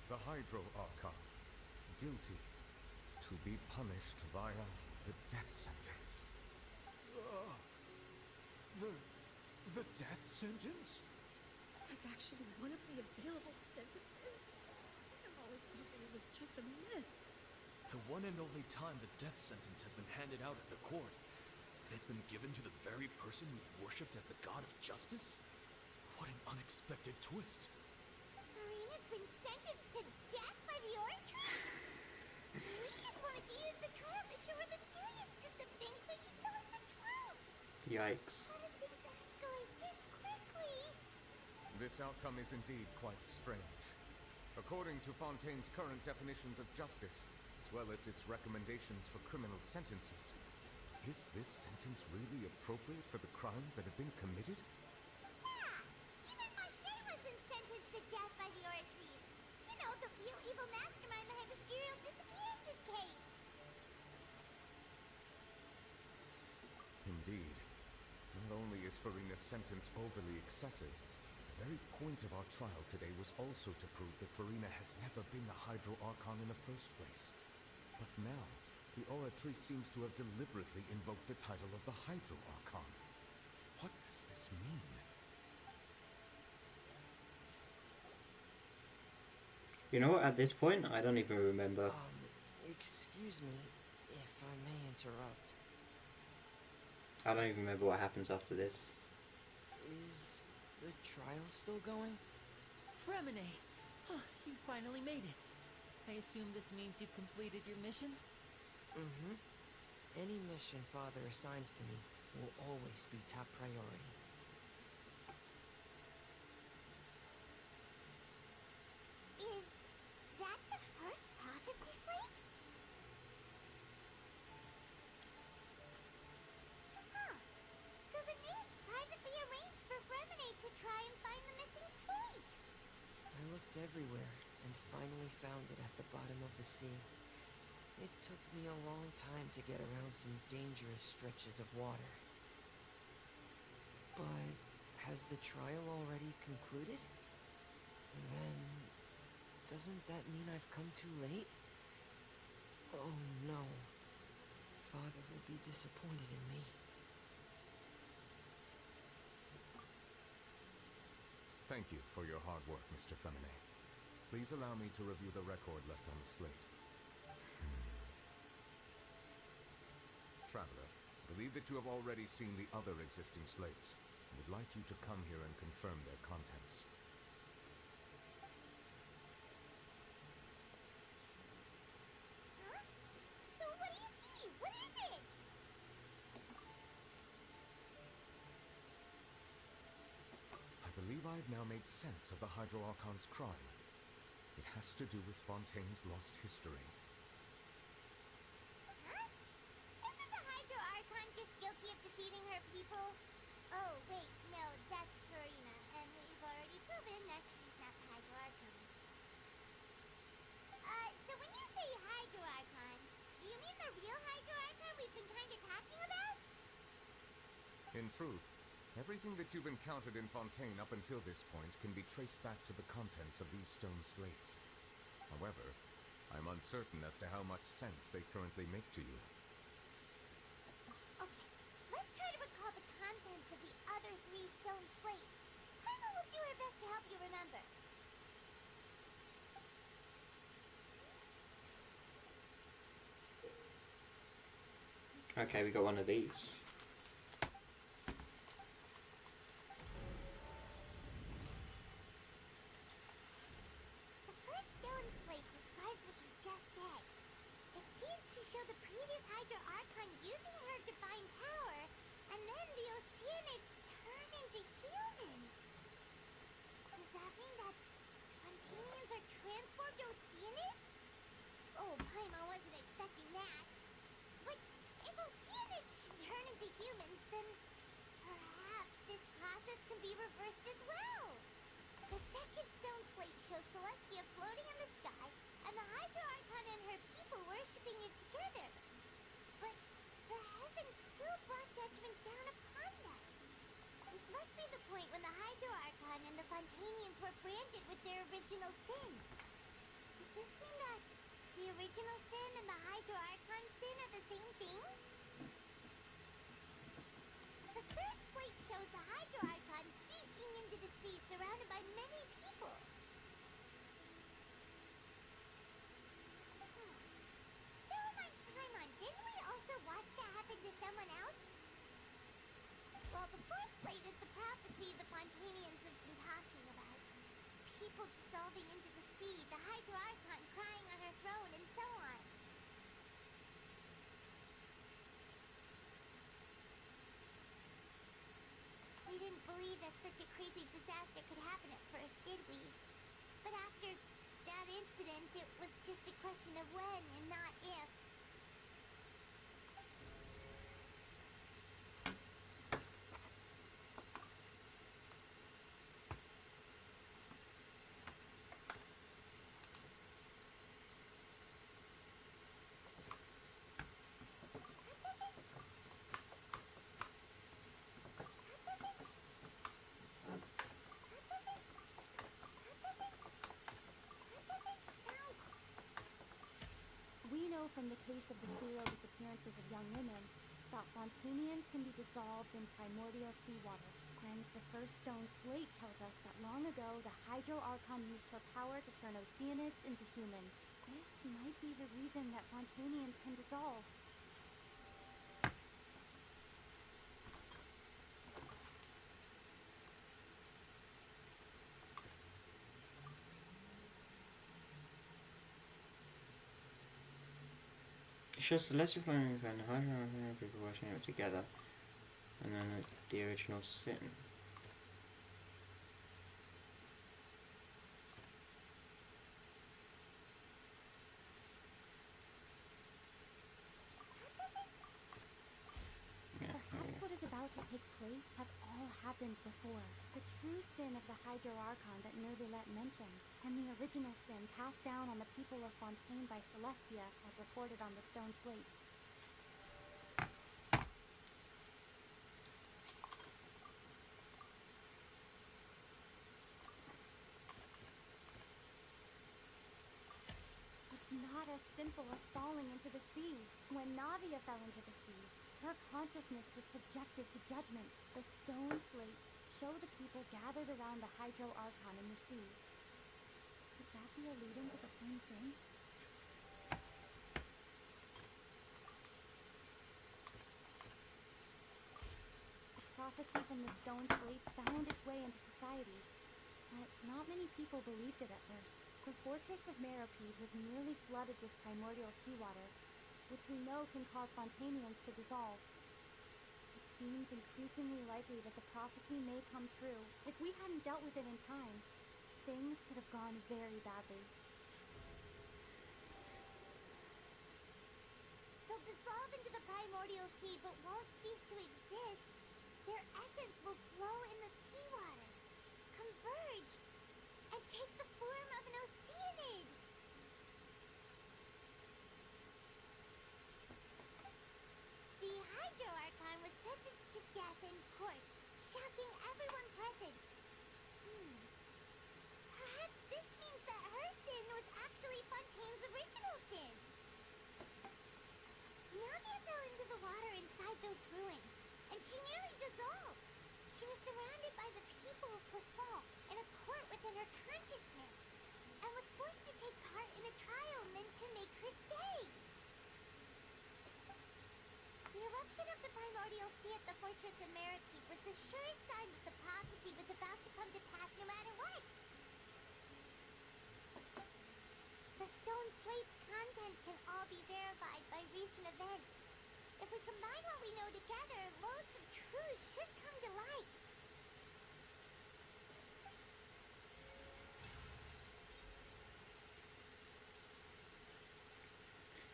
Speaker 4: The Hydro Archon, guilty, to be punished via the death sentence.
Speaker 10: The death sentence?
Speaker 12: That's actually one of the available sentences? I've always thought that it was just a myth.
Speaker 9: The one and only time the death sentence has been handed out at the court, and it's been given to the very person we've worshipped as the god of justice? What an unexpected twist.
Speaker 5: Farina's been sentenced to death by the oratrice? We just wanted to use the trial to show her the seriousness of things so she'd tell us the truth.
Speaker 1: Yikes.
Speaker 5: How did things escalate this quickly?
Speaker 4: This outcome is indeed quite strange. According to Fontaine's current definitions of justice, as well as its recommendations for criminal sentences, is this sentence really appropriate for the crimes that have been committed?
Speaker 5: Yeah! Even Mache wasn't sentenced to death by the oratrice. You know, the real evil mastermind behind the serial disappearances case.
Speaker 4: Indeed. Not only is Farina's sentence overly excessive, the very point of our trial today was also to prove that Farina has never been the Hydro Archon in the first place. But now, the oratrice seems to have deliberately invoked the title of the Hydro Archon. What does this mean?
Speaker 1: You know what, at this point, I don't even remember.
Speaker 7: Excuse me, if I may interrupt.
Speaker 1: I don't even remember what happens after this.
Speaker 7: Is the trial still going?
Speaker 8: Fremine! Huh, you finally made it. I assume this means you've completed your mission?
Speaker 7: Mm-hmm. Any mission Father assigns to me will always be top priority.
Speaker 5: Is that the first prophecy slate? Huh. So the knave privately arranged for Fremine to try and find the missing slate.
Speaker 7: I looked everywhere and finally found it at the bottom of the sea. It took me a long time to get around some dangerous stretches of water. But has the trial already concluded? Then doesn't that mean I've come too late? Oh no. Father will be disappointed in me.
Speaker 4: Thank you for your hard work, Mr. Femine. Please allow me to review the record left on the slate. Traveler, I believe that you have already seen the other existing slates. would like you to come here and confirm their contents.
Speaker 5: Huh? So what do you see? What is it?
Speaker 4: I believe I've now made sense of the Hydro Archon's crime. It has to do with Fontaine's lost history.
Speaker 5: Huh? Isn't the Hydro Archon just guilty of deceiving her people? Oh, wait, no, that's Farina, and we've already proven that she's not the Hydro Archon. So when you say Hydro Archon, do you mean the real Hydro Archon we've been kinda talking about?
Speaker 4: In truth, everything that you've encountered in Fontaine up until this point can be traced back to the contents of these stone slates. However, I'm uncertain as to how much sense they currently make to you.
Speaker 5: Okay, let's try to recall the contents of the other 3 stone slates. Paima will do her best to help you remember.
Speaker 1: Okay, we got one of these.
Speaker 5: The first stone slate describes what you just said. It seems to show the previous Hydro Archon using her divine power, and then the Oceanids turn into humans. Does that mean that Fontanians are transformed Oceanids? Oh, Paima wasn't expecting that. But if Oceanids can turn into humans, then perhaps this process can be reversed as well. The second stone slate shows Celestia floating in the sky, and the Hydro Archon and her people worshipping it together. But the heavens still brought judgment down upon them. This must be the point when the Hydro Archon and the Fontanians were branded with their original sin. Does this mean that the original sin and the Hydro Archon sin are the same thing? The third slate shows the Hydro Archon sinking into the sea surrounded by many people. Never mind, Paimon, didn't we also watch that happen to someone else? Well, the fourth slate is the prophecy the Fontanians have been talking about. People dissolving into the sea, the Hydro Archon crying on her throne, and so on. We didn't believe that such a crazy disaster could happen at first, did we? But after that incident, it was just a question of when and not if.
Speaker 2: We know from the case of the serial disappearances of young women that Fontanians can be dissolved in primordial seawater. And the first stone slate tells us that long ago the Hydro Archon used her power to turn Oceanids into humans. This might be the reason that Fontanians can dissolve.
Speaker 1: It shows Celestial Flame and the Hydro Archon people working it together, and then the original sin.
Speaker 2: Perhaps what is about to take place has all happened before. The true sin of the Hydro Archon that Nervilet mentioned, and the original sin passed down on the people of Fontaine by Celestia, as reported on the stone slates. It's not as simple as falling into the sea. When Navia fell into the sea, her consciousness was subjected to judgment. The stone slates show the people gathered around the Hydro Archon in the sea. Could that be alluding to the same thing? The
Speaker 16: prophecy from the stone slates found its way into society, but not many people believed it at first. The fortress of Meropide was nearly flooded with primordial seawater, which we know can cause Fontanians to dissolve. It seems increasingly likely that the prophecy may come true. If we hadn't dealt with it in time, things could have gone very badly.
Speaker 5: They'll dissolve into the primordial sea but won't cease to exist. Their essence will flow in the seawater, converge, and take the form of an oceanid. The Hydro Archon was sentenced to death in court, shocking everyone present. Perhaps this means that her sin was actually Fontaine's original sin. Navia fell into the water inside those ruins, and she nearly dissolved. She was surrounded by the people of Poisson in a court within her consciousness, and was forced to take part in a trial meant to make her stay. The eruption of the primordial sea at the fortress of Meropide was the surest sign that the prophecy was about to come to pass no matter what. The stone slate's contents can all be verified by recent events. If we combine what we know together, loads of truths should come to light.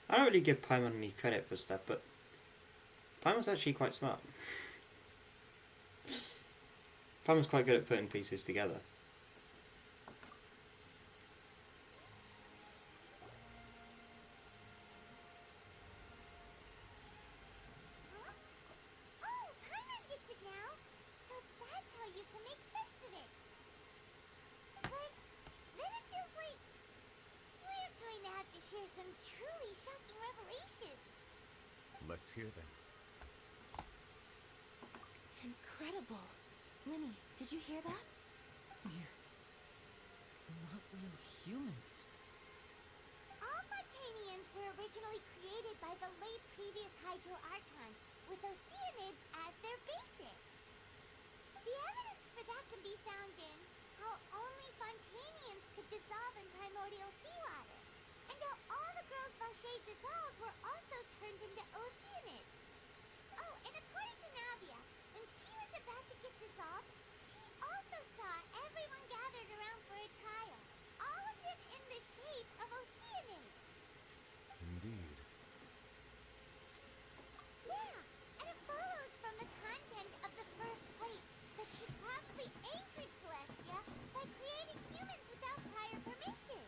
Speaker 1: I don't really give Paimon any credit for stuff, but Paimon's actually quite smart. Paimon's quite good at putting pieces together.
Speaker 5: Oh, Paimon gets it now! So that's how you can make sense of it. But then it feels like we're going to have to share some truly shocking revelations.
Speaker 4: Let's hear them.
Speaker 6: Incredible. Linny, did you hear that?
Speaker 13: We're not real humans.
Speaker 5: All Fontanians were originally created by the late previous Hydro Archon, with oceanids as their basis. The evidence for that can be found in how only Fontanians could dissolve in primordial seawater, and how all the girls Vacher dissolved were also turned into oceanids. Oh, and according to Navia, when she was about to get dissolved, she also saw everyone gathered around for a trial, all of them in the shape of oceanids.
Speaker 4: Indeed.
Speaker 5: Yeah, and it follows from the content of the first slate that she probably anchored Celestia by creating humans without prior permission.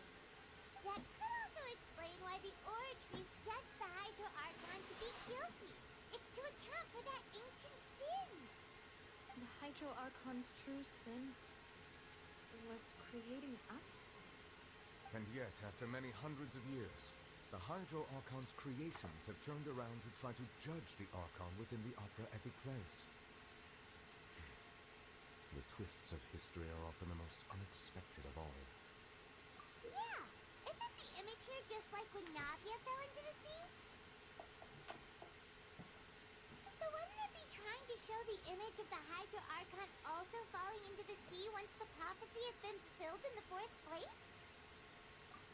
Speaker 5: That could also explain why the Oratries judged the Hydro Archon to be guilty. It's to account for that ancient sin.
Speaker 12: The Hydro Archon's true sin was creating us?
Speaker 4: And yet, after many hundreds of years, the Hydro Archon's creations have turned around to try to judge the Archon within the Opera Epiclese. The twists of history are often the most unexpected of all.
Speaker 5: Yeah, isn't the image here just like when Navia fell into the sea? So wouldn't it be trying to show the image of the Hydro Archon also falling into the sea once the prophecy has been fulfilled in the fourth slate?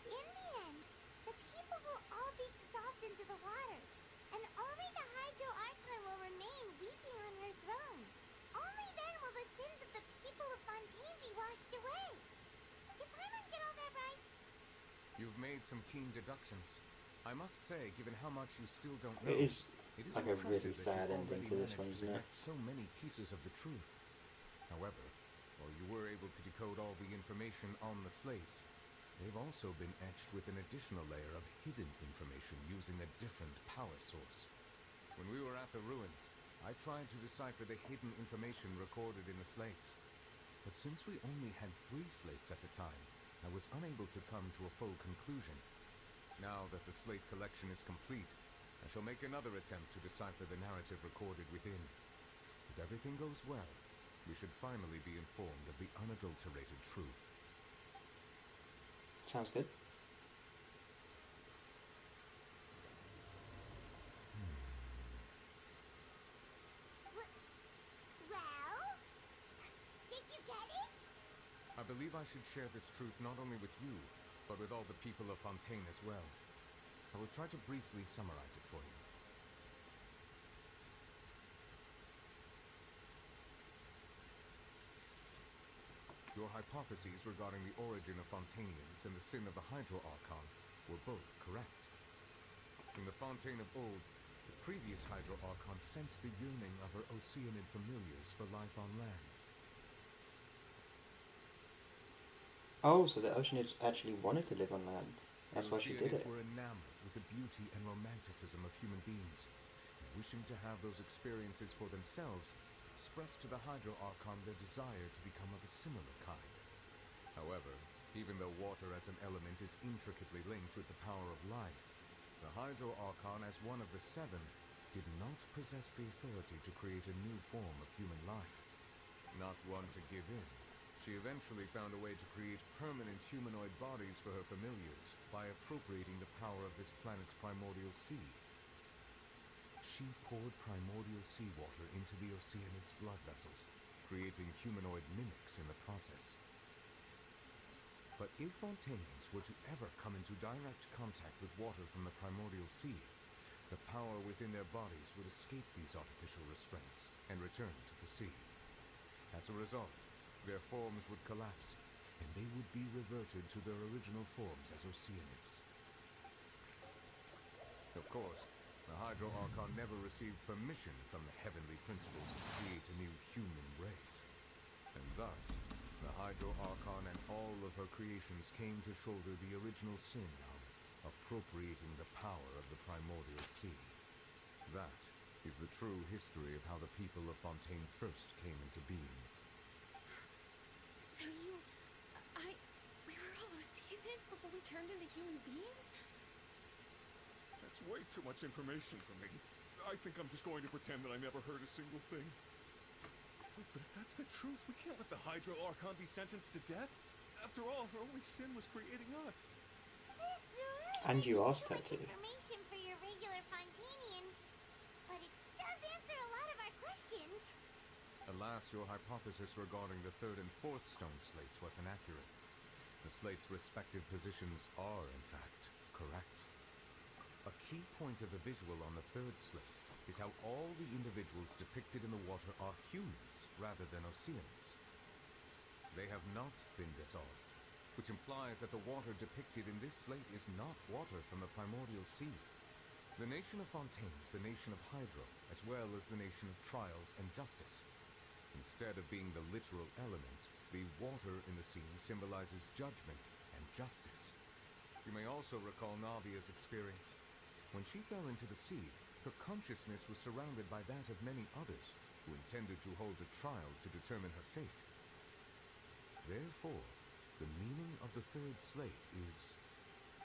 Speaker 5: In the end, the people will all be dissolved into the waters, and only the Hydro Archon will remain weeping on her throne. Only then will the sins of the people of Fontaine be washed away. Did Paimon get all that right?
Speaker 4: You've made some keen deductions. I must say, given how much you still don't know,
Speaker 1: It is
Speaker 4: it is
Speaker 1: like a really
Speaker 4: impressive that
Speaker 1: sad
Speaker 4: you
Speaker 1: ending
Speaker 4: already
Speaker 1: to this
Speaker 4: managed
Speaker 1: one,
Speaker 4: to
Speaker 1: isn't it?
Speaker 4: connect so many pieces of the truth. However, while you were able to decode all the information on the slates, they've also been etched with an additional layer of hidden information using a different power source. When we were at the ruins, I tried to decipher the hidden information recorded in the slates. But since we only had 3 slates at the time, I was unable to come to a full conclusion. Now that the slate collection is complete, I shall make another attempt to decipher the narrative recorded within. If everything goes well, we should finally be informed of the unadulterated truth.
Speaker 1: Sounds good.
Speaker 5: Well,
Speaker 4: believe I should share this truth not only with you, but with all the people of Fontaine as well. I will try to briefly summarize it for you. Your hypotheses regarding the origin of Fontainians and the sin of the Hydro Archon were both correct. In the Fontaine of old, the previous Hydro Archon sensed the yearning of her Oceanian familiars for life on land.
Speaker 1: Oh, so the Oceanids actually wanted to live on land. That's why she did it.
Speaker 4: The Oceanids were enamored with the beauty and romanticism of human beings, and wishing to have those experiences for themselves, expressed to the Hydro Archon their desire to become of a similar kind. However, even though water as an element is intricately linked with the power of life, the Hydro Archon, as one of the seven, did not possess the authority to create a new form of human life. Not one to give in, she eventually found a way to create permanent humanoid bodies for her familiars by appropriating the power of this planet's primordial sea. She poured primordial seawater into the Oceanids' blood vessels, creating humanoid mimics in the process. But if Fontainians were to ever come into direct contact with water from the primordial sea, the power within their bodies would escape these artificial restraints and return to the sea. As a result, their forms would collapse, and they would be reverted to their original forms as Oceanids. Of course, the Hydro Archon never received permission from the heavenly principles to create a new human race. And thus, the Hydro Archon and all of her creations came to shoulder the original sin of appropriating the power of the primordial sea. That is the true history of how the people of Fontaine first came into being.
Speaker 3: So we were all Oceanids before we turned into human beings?
Speaker 15: That's way too much information for me. I think I'm just going to pretend that I never heard a single thing. Wait, but if that's the truth, we can't let the Hydro Archon be sentenced to death. After all, her only sin was creating us.
Speaker 5: This really
Speaker 1: And you asked her to.
Speaker 5: information for your regular Fontainian, but it does answer a lot of our questions.
Speaker 4: Alas, your hypothesis regarding the third and fourth stone slates was inaccurate. The slates' respective positions are, in fact, correct. A key point of the visual on the third slate is how all the individuals depicted in the water are humans rather than Oceanids. They have not been dissolved, which implies that the water depicted in this slate is not water from the primordial sea. The nation of Fontaine is the nation of Hydro, as well as the nation of Trials and Justice. Instead of being the literal element, the water in the scene symbolizes judgment and justice. You may also recall Navia's experience. When she fell into the sea, her consciousness was surrounded by that of many others who intended to hold a trial to determine her fate. Therefore, the meaning of the third slate is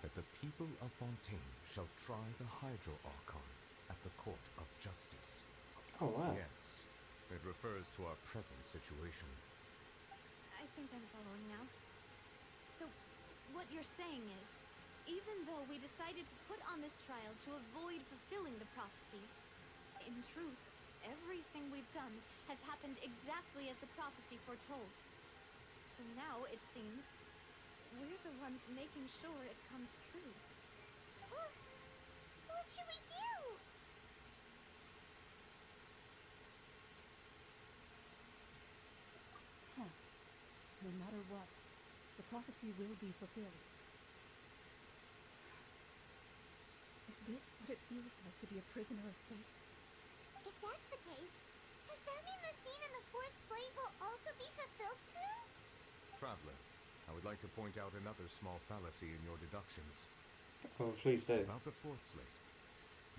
Speaker 4: that the people of Fontaine shall try the Hydro Archon at the court of justice.
Speaker 1: Oh, wow.
Speaker 4: Yes, it refers to our present situation.
Speaker 16: I think I'm following now. So, what you're saying is, even though we decided to put on this trial to avoid fulfilling the prophecy, in truth, everything we've done has happened exactly as the prophecy foretold. So now, it seems, we're the ones making sure it comes true.
Speaker 5: What should we do?
Speaker 2: Huh. No matter what, the prophecy will be fulfilled. Is this what it feels like to be a prisoner of fate?
Speaker 5: If that's the case, does that mean the scene in the fourth slate will also be fulfilled soon?
Speaker 4: Traveler, I would like to point out another small fallacy in your deductions.
Speaker 1: Oh, please do.
Speaker 4: About the fourth slate.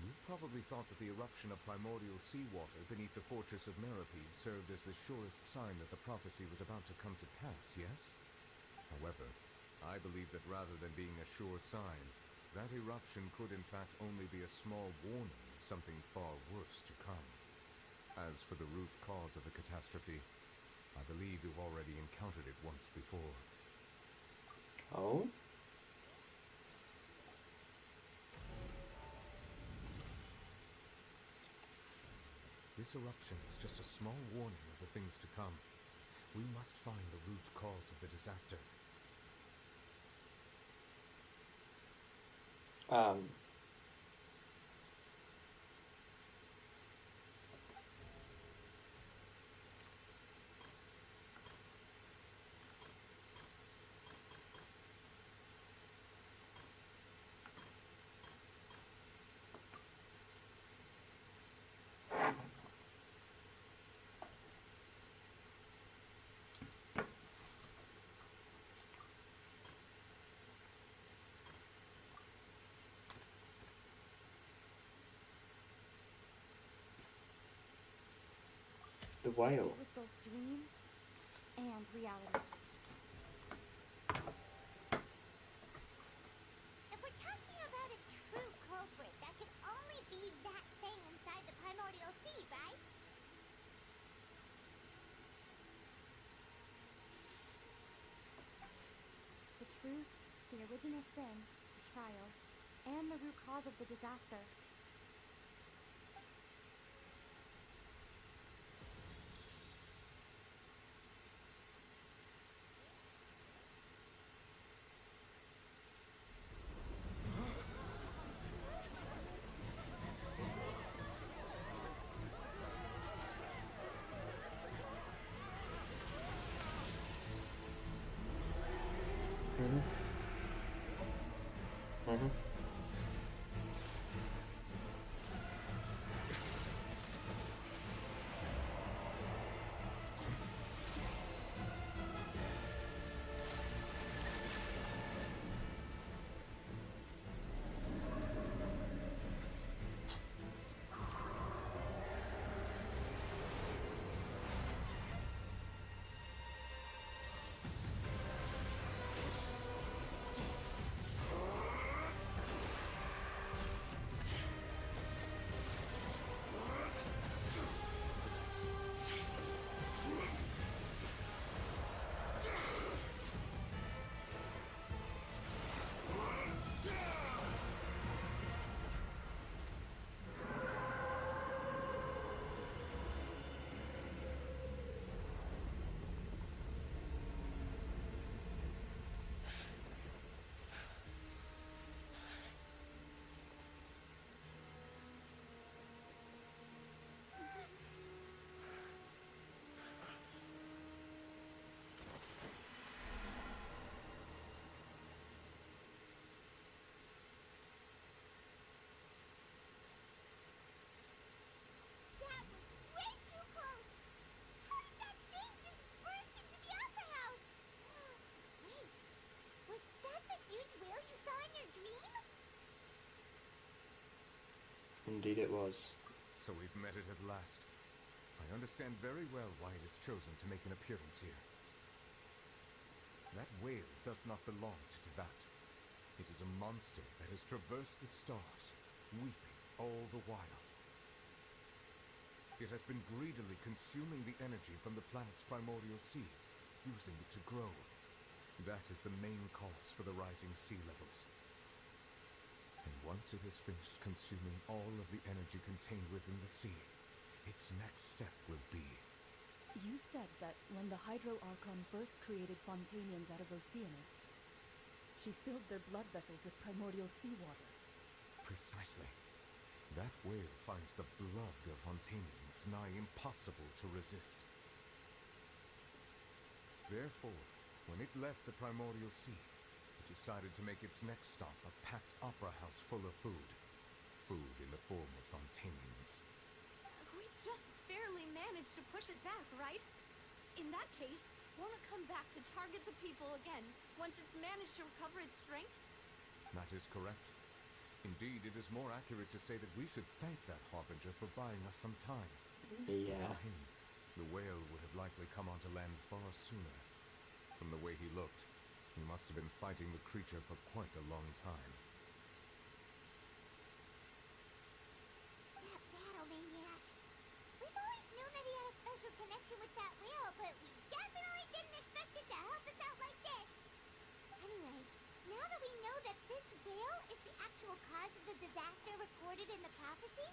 Speaker 4: You probably thought that the eruption of primordial seawater beneath the fortress of Meripede served as the surest sign that the prophecy was about to come to pass, yes? However, I believe that rather than being a sure sign, that eruption could in fact only be a small warning of something far worse to come. As for the root cause of the catastrophe, I believe you've already encountered it once before.
Speaker 1: Oh?
Speaker 4: This eruption is just a small warning of the things to come. We must find the root cause of the disaster.
Speaker 1: The whale.
Speaker 5: It was both dream and reality. If we're talking about a true culprit, that could only be that thing inside the primordial sea, right? The truth, the original sin, the trial, and the root cause of the disaster.
Speaker 1: Indeed it was.
Speaker 4: So we've met it at last. I understand very well why it has chosen to make an appearance here. That whale does not belong to Tivat. It is a monster that has traversed the stars, weeping all the while. It has been greedily consuming the energy from the planet's primordial sea, using it to grow. That is the main cause for the rising sea levels. And once it has finished consuming all of the energy contained within the sea, its next step will be...
Speaker 2: You said that when the Hydro Archon first created Fontanians out of Oceanids, she filled their blood vessels with primordial seawater.
Speaker 4: Precisely. That whale finds the blood of Fontanians nigh impossible to resist. Therefore, when it left the primordial sea, it decided to make its next stop a packed opera house full of food. Food in the form of Fontanians.
Speaker 16: We just barely managed to push it back, right? In that case, won't it come back to target the people again, once it's managed to recover its strength?
Speaker 4: That is correct. Indeed, it is more accurate to say that we should thank that Harbinger for buying us some time.
Speaker 1: Yeah.
Speaker 4: Without him, the whale would have likely come onto land far sooner. From the way he looked, he must have been fighting the creature for quite a long time.
Speaker 5: That battle maniac. We've always known that he had a special connection with that whale, but we definitely didn't expect it to help us out like this. Anyway, now that we know that this whale is the actual cause of the disaster recorded in the prophecy,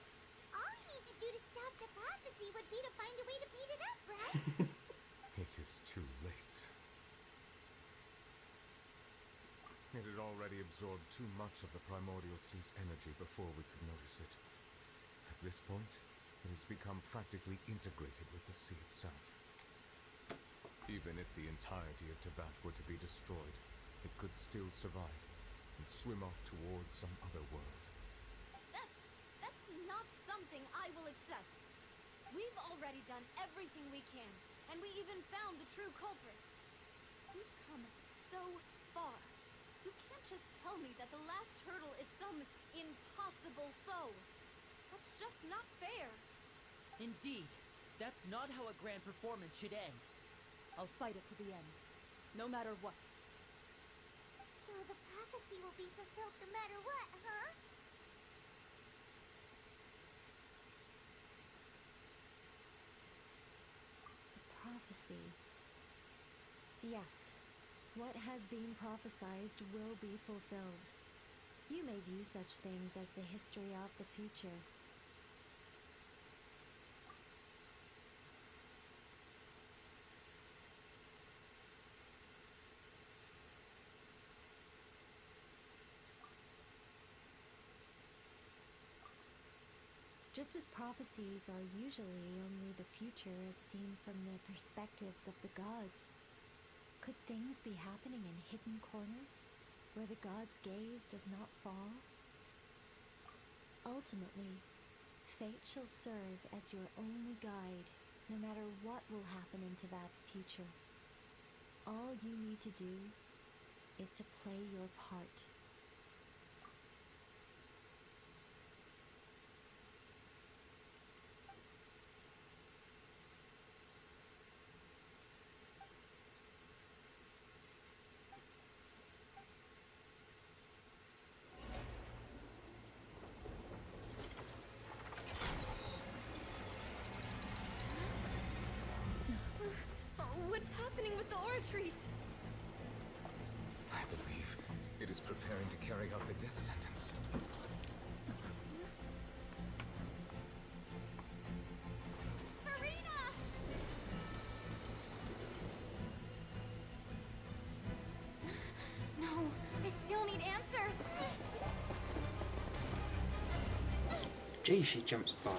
Speaker 5: all we need to do to stop the prophecy would be to find a way to beat it up, right?
Speaker 4: It is too already absorbed too much of the primordial sea's energy before we could notice it. At this point, it has become practically integrated with the sea itself. Even if the entirety of Teyvat were to be destroyed, it could still survive and swim off towards some other world.
Speaker 16: That's not something I will accept. We've already done everything we can, and we even found the true culprit. We've come so far. You can't just tell me that the last hurdle is some impossible foe. That's just not fair.
Speaker 8: Indeed. That's not how a grand performance should end.
Speaker 2: I'll fight it to the end, no matter what.
Speaker 5: So the prophecy will be fulfilled no matter what, huh?
Speaker 6: Prophecy. Yes, what has been prophesied will be fulfilled. You may view such things as the history of the future. Just as prophecies are usually only the future as seen from the perspectives of the gods, could things be happening in hidden corners, where the god's gaze does not fall? Ultimately, fate shall serve as your only guide, no matter what will happen in Teyvat's future. All you need to do is to play your part.
Speaker 12: What's happening with the oratories?
Speaker 4: I believe it is preparing to carry out the death sentence.
Speaker 5: Farina!
Speaker 3: No, I still need answers.
Speaker 1: Gee, she jumps far.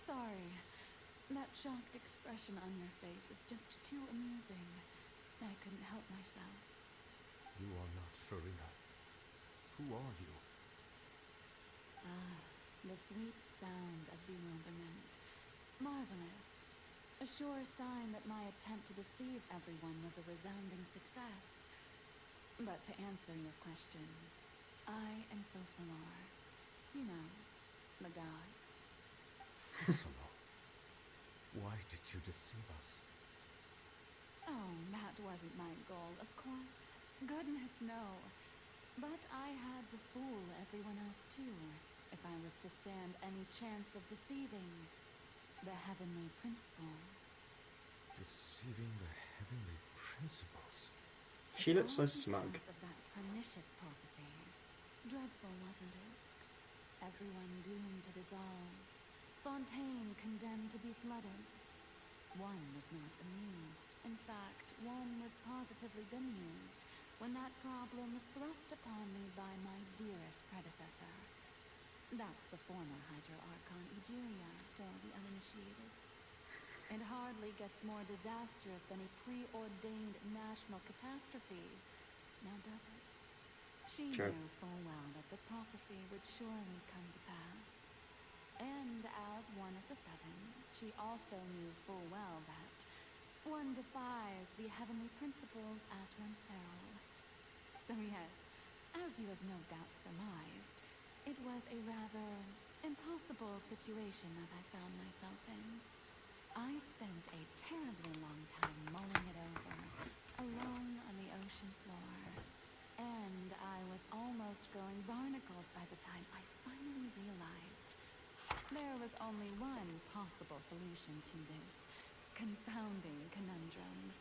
Speaker 2: Sorry. That shocked expression on your face is just too amusing. I couldn't help myself.
Speaker 4: You are not Farina. Who are you?
Speaker 2: The sweet sound of bewilderment. Marvelous. A sure sign that my attempt to deceive everyone was a resounding success. But to answer your question, I am Fossalor. You know, the god.
Speaker 4: Fossalor? Why did you deceive us?
Speaker 2: Oh, that wasn't my goal, of course. Goodness, no. But I had to fool everyone else too, if I was to stand any chance of deceiving the heavenly principles.
Speaker 4: Deceiving the heavenly principles?
Speaker 1: She looks so smug.
Speaker 2: Because of that pernicious prophecy. Dreadful, wasn't it? Everyone doomed to dissolve. Fontaine condemned to be flooded. One was not amused. In fact, one was positively bemused when that problem was thrust upon me by my dearest predecessor. That's the former Hydro-Archon Egeria, for the uninitiated. It hardly gets more disastrous than a preordained national catastrophe, now does it? She
Speaker 1: Sure.
Speaker 2: knew full well that the prophecy would surely come to pass. And as one of the seven, she also knew full well that, One defies the heavenly principles at one's peril. So yes, as you have no doubt surmised, it was a rather impossible situation that I found myself in. I spent a terribly long time mulling it over, alone on the ocean floor. And I was almost growing barnacles by the time I finally realized there was only one possible solution to this confounding conundrum.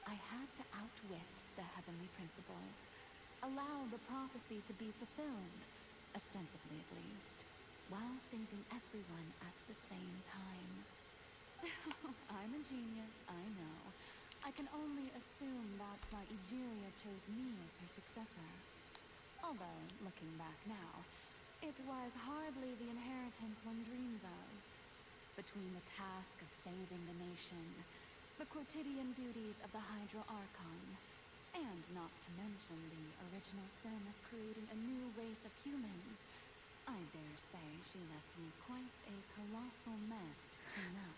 Speaker 2: I had to outwit the heavenly principles, allow the prophecy to be fulfilled, ostensibly at least, while saving everyone at the same time. I'm a genius, I know. I can only assume that's why Egeria chose me as her successor. Although, looking back now, it was hardly the inheritance one dreams of. Between the task of saving the nation, the quotidian duties of the Hydro Archon, and not to mention the original sin of creating a new race of humans, I dare say she left me quite a colossal mess to clean up.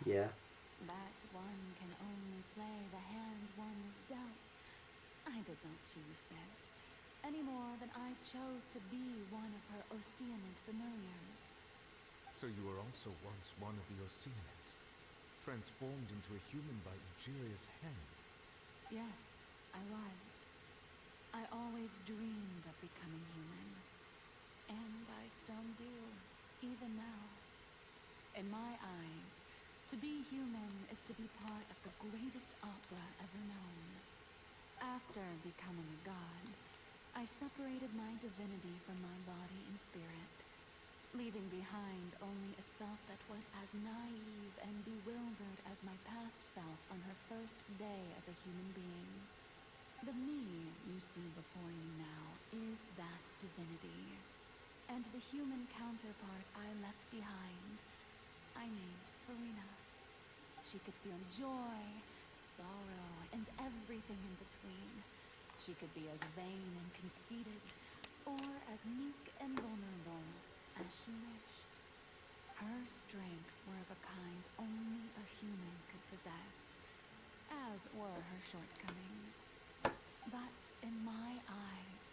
Speaker 1: Yeah.
Speaker 2: But one can only play the hand one is dealt. I did not choose this, any more than I chose to be one of her Oceanid familiars.
Speaker 4: So you were also once one of the Oceanids, transformed into a human by Egeria's hand.
Speaker 2: Yes, I was. I always dreamed of becoming human. And I still do, even now. In my eyes, to be human is to be part of the greatest opera ever known. After becoming a god, I separated my divinity from my body and spirit, leaving behind only a self that was as naive and bewildered as my past self on her first day as a human being. The me you see before you now is that divinity, and the human counterpart I left behind, I named Farina. She could feel joy, sorrow, and everything in between. She could be as vain and conceited, or as meek and vulnerable as she wished. Her strengths were of a kind only a human could possess, as were her shortcomings. But in my eyes,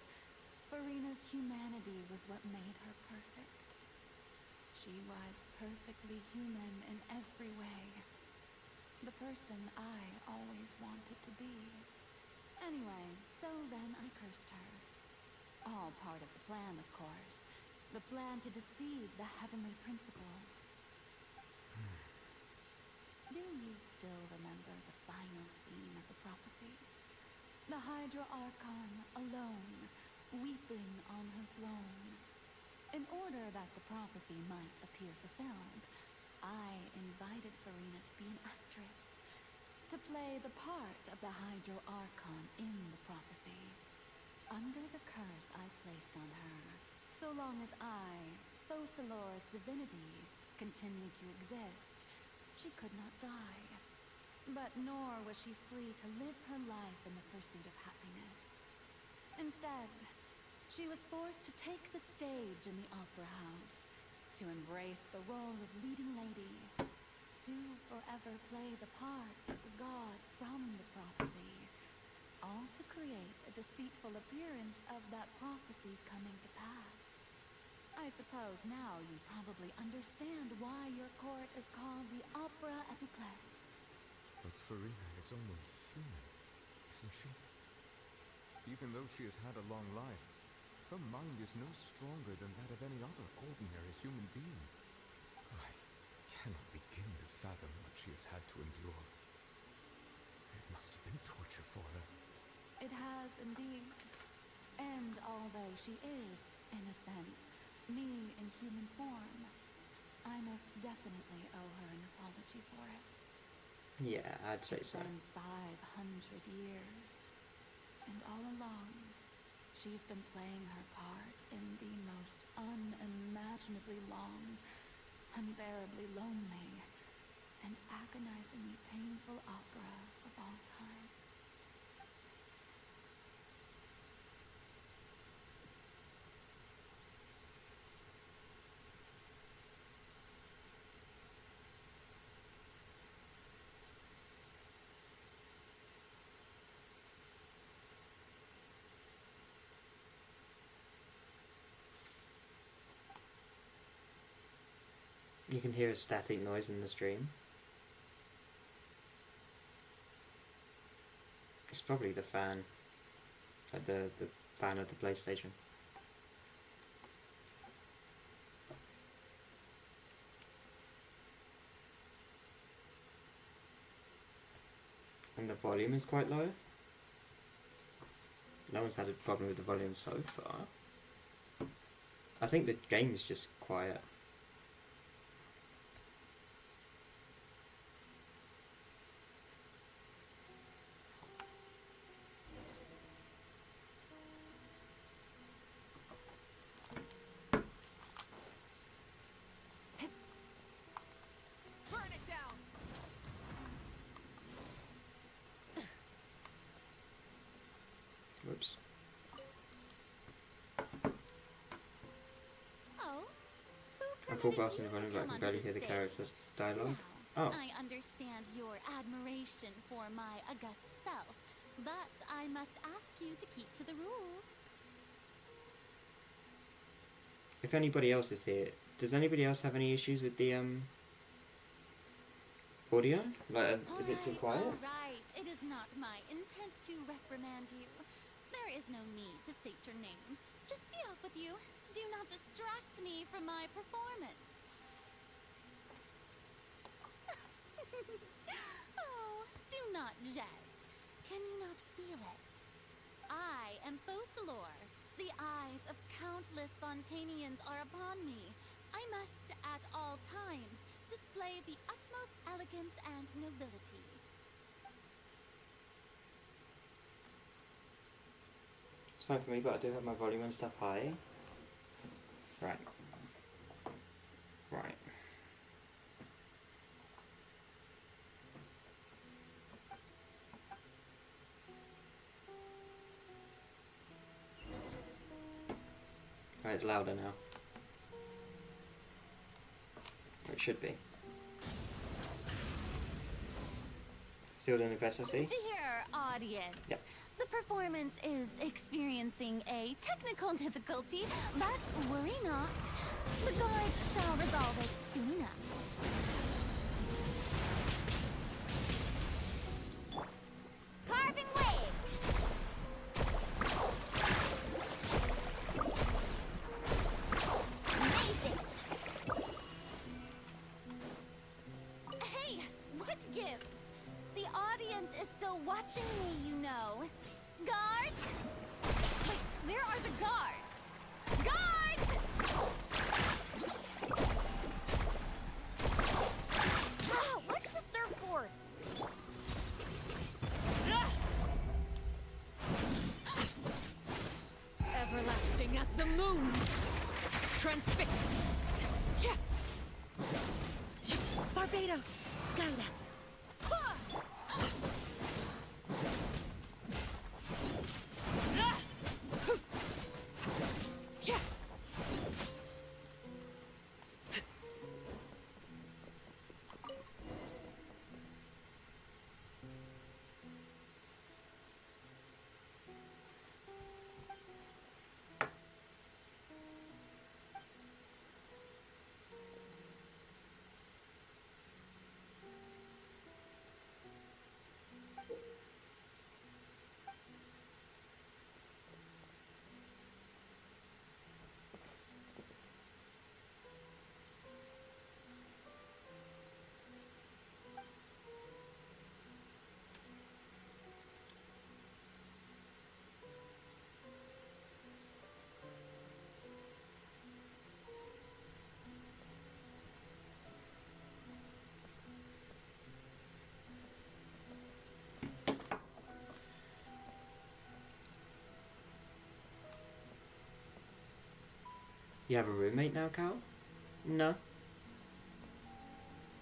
Speaker 2: Farina's humanity was what made her perfect. She was perfectly human in every way. The person I always wanted to be. Anyway, so then I cursed her. All part of the plan, of course. The plan to deceive the heavenly principles. Do you still remember the final scene of the prophecy? The Hydra Archon, alone, weeping on her throne. In order that the prophecy might appear fulfilled, I invited Farina to be an actress, to play the part of the Hydro Archon in the prophecy. Under the curse I placed on her, so long as I, Fosalor's divinity, continued to exist, she could not die. But nor was she free to live her life in the pursuit of happiness. Instead, she was forced to take the stage in the opera house, to embrace the role of leading lady, to forever play the part of the god from the prophecy, all to create a deceitful appearance of that prophecy coming to pass. I suppose now you probably understand why your court is called the Opera Epiclese.
Speaker 4: But Farina is only human, isn't she? Even though she has had a long life, her mind is no stronger than that of any other ordinary human being. I cannot begin to fathom what she has had to endure. It must have been torture for her.
Speaker 2: It has indeed. And although she is, in a sense, me in human form, I most definitely owe her an apology for it.
Speaker 1: Yeah, I'd say
Speaker 2: It's
Speaker 1: so.
Speaker 2: been 500 years, and all along, she's been playing her part in the most unimaginably long, unbearably lonely, and agonizingly painful opera of all time.
Speaker 1: You can hear a static noise in the stream. It's probably the fan. Like the fan of the PlayStation. And the volume is quite low. No one's had a problem with the volume so far. I think the game is just quiet.
Speaker 12: Burn it down.
Speaker 1: Whoops.
Speaker 3: Oh,
Speaker 1: I'm full blast in the volume, but I can barely hear the characters' dialogue. Oh.
Speaker 3: I understand your admiration for my august self, but I must ask you to keep to the rules.
Speaker 1: If anybody else is here, does anybody else have any issues with the audio? Like, is it too quiet?
Speaker 3: All right. It is not my intent to reprimand you. There is no need to state your name. Just be off with you. Do not distract me from my performance. Oh, do not jest. Can you not feel it? I am Focalor. The eyes of countless Fontanians are upon me. I must, at all times, display the utmost elegance and nobility.
Speaker 1: It's fine for me, but I do have my volume and stuff high. Right. Right. Right, it's louder now. Or it should be. Still doing the best I see?
Speaker 3: Dear audience,
Speaker 1: Yep.
Speaker 3: the performance is experiencing a technical difficulty, but worry not. The guards shall resolve it soon enough.
Speaker 5: Carving wave! Amazing!
Speaker 3: Hey, what gives? The audience is still watching me, you know. Guards? Wait, where are the guards? Guards!
Speaker 12: Ah, watch the surfboard. Everlasting as the moon. Transfixed. Yeah. Barbados, guide us. Yeah.
Speaker 1: You have a roommate now, Cal? No.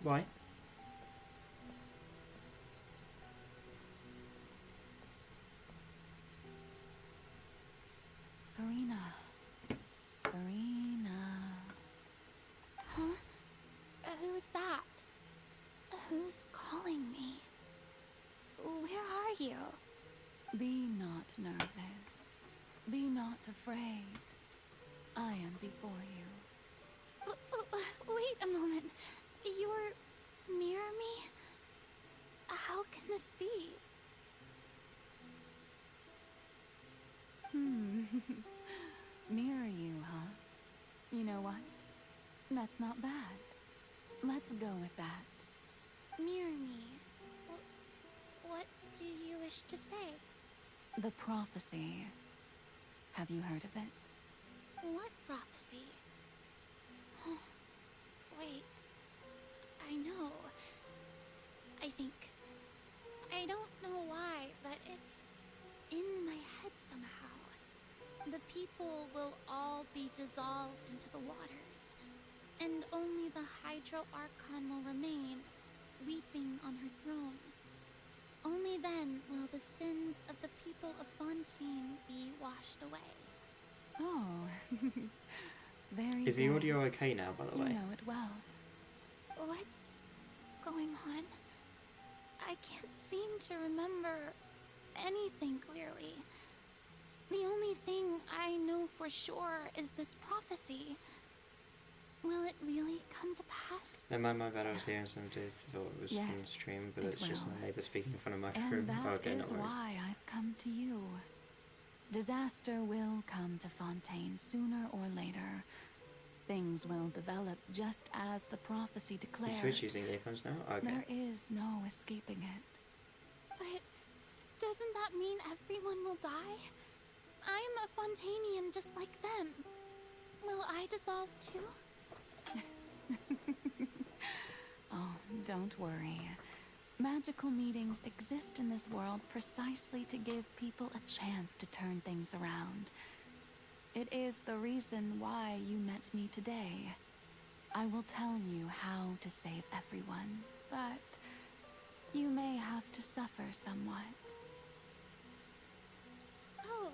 Speaker 1: Why?
Speaker 2: Farina. Farina.
Speaker 3: Huh? Who's that? Who's calling me? Where are you?
Speaker 2: Be not nervous. Be not afraid. I am before you.
Speaker 3: Wait Wait a moment. You're mirror me? How can this be?
Speaker 2: Mirror you, huh? You know what? That's not bad. Let's go with that.
Speaker 3: Mirror me? What do you wish to say?
Speaker 2: The prophecy. Have you heard of it?
Speaker 3: What prophecy? Oh, wait. I know. I think. I don't know why, but it's in my head somehow. The people will all be dissolved into the waters, and only the Hydro Archon will remain, weeping on her throne. Only then will the sins of the people of Fontaine be washed away.
Speaker 2: Oh, very
Speaker 1: Is the
Speaker 2: good.
Speaker 1: audio okay now, by the way?
Speaker 2: You know it well.
Speaker 3: What's going on? I can't seem to remember anything clearly. The only thing I know for sure is this prophecy. Will it really come to pass?
Speaker 1: No, my bad, I was hearing something. I thought it was from the stream, but it's just my neighbour speaking in front of my room.
Speaker 2: And that
Speaker 1: Okay,
Speaker 2: is
Speaker 1: no worries.
Speaker 2: why I've come to you. Disaster will come to Fontaine sooner or later. Things will develop just as the prophecy declared.
Speaker 1: You switch using earphones now? Okay.
Speaker 2: There is no escaping it.
Speaker 3: But doesn't that mean everyone will die? I'm a Fontainian just like them. Will I dissolve too?
Speaker 2: Oh, don't worry. Magical meetings exist in this world precisely to give people a chance to turn things around. It is the reason why you met me today. I will tell you how to save everyone, but you may have to suffer somewhat.
Speaker 3: Oh,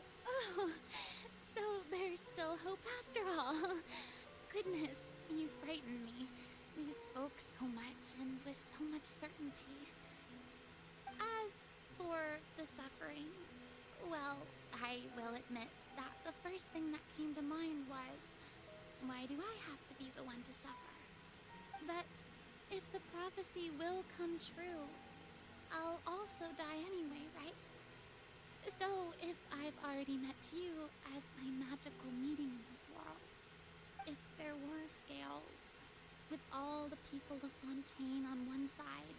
Speaker 3: so there's still hope after all. Goodness, you frightened me. You spoke so much and with so much certainty. As for the suffering, well, I will admit that the first thing that came to mind was, why do I have to be the one to suffer? But if the prophecy will come true, I'll also die anyway, right? So if I've already met you as my magical meeting in this world, if there were scales, with all the people of Fontaine on one side,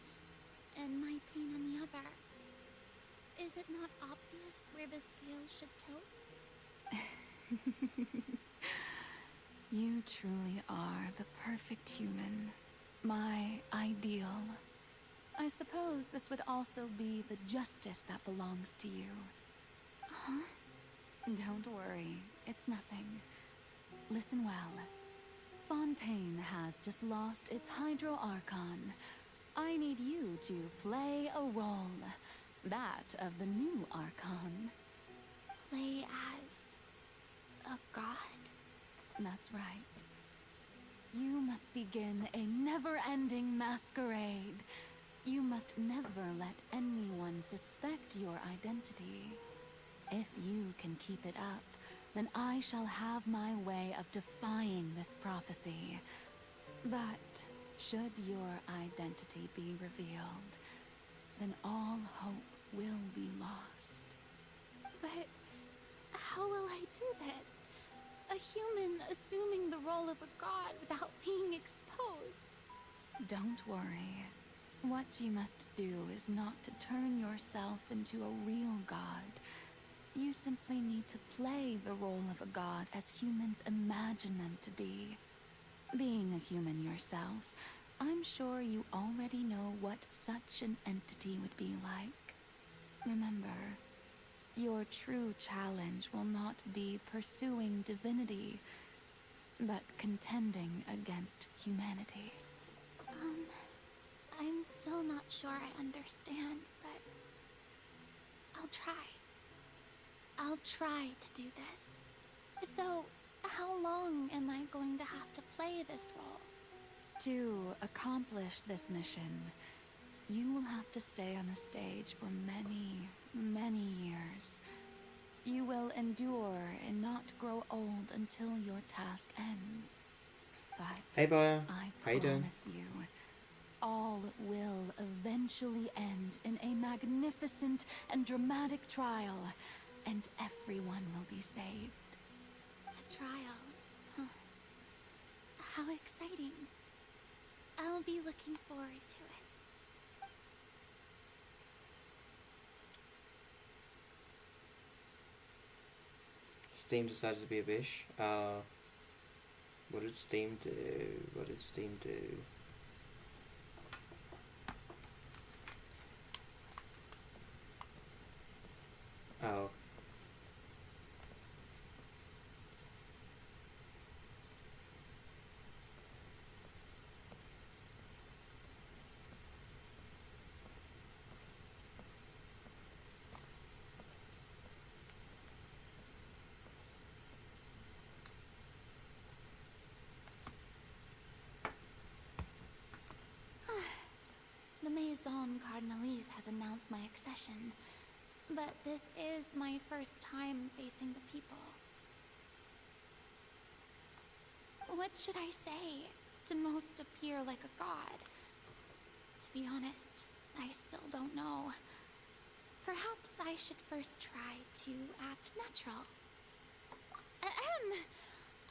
Speaker 3: and my pain on the other, is it not obvious where the scales should tilt?
Speaker 2: You truly are the perfect human. My ideal. I suppose this would also be the justice that belongs to you.
Speaker 3: Huh?
Speaker 2: Don't worry, it's nothing. Listen well. Fontaine has just lost its Hydro Archon. I need you to play a role. That of the new Archon.
Speaker 3: Play as a god?
Speaker 2: That's right. You must begin a never-ending masquerade. You must never let anyone suspect your identity. If you can keep it up, then I shall have my way of defying this prophecy. But should your identity be revealed, then all hope will be lost.
Speaker 3: But how will I do this? A human assuming the role of a god without being exposed.
Speaker 2: Don't worry. What you must do is not to turn yourself into a real god. You simply need to play the role of a god as humans imagine them to be. Being a human yourself, I'm sure you already know what such an entity would be like. Remember, your true challenge will not be pursuing divinity, but contending against humanity.
Speaker 3: I'm still not sure I understand, but I'll try. I'll try to do this. So, how long am I going to have to play this role?
Speaker 2: To accomplish this mission, you will have to stay on the stage for many, many years. You will endure and not grow old until your task ends. But
Speaker 1: Hey, Boya.
Speaker 2: I
Speaker 1: How you doing?
Speaker 2: promise you, all will eventually end in a magnificent and dramatic trial, and everyone will be saved.
Speaker 3: A trial. Huh. How exciting. I'll be looking forward to it.
Speaker 1: Steam decided to be a bish. What did Steam do? What did Steam do? Oh.
Speaker 3: The Maison Cardinalise has announced my accession, but this is my first time facing the people. What should I say to most appear like a god? To be honest, I still don't know. Perhaps I should first try to act natural.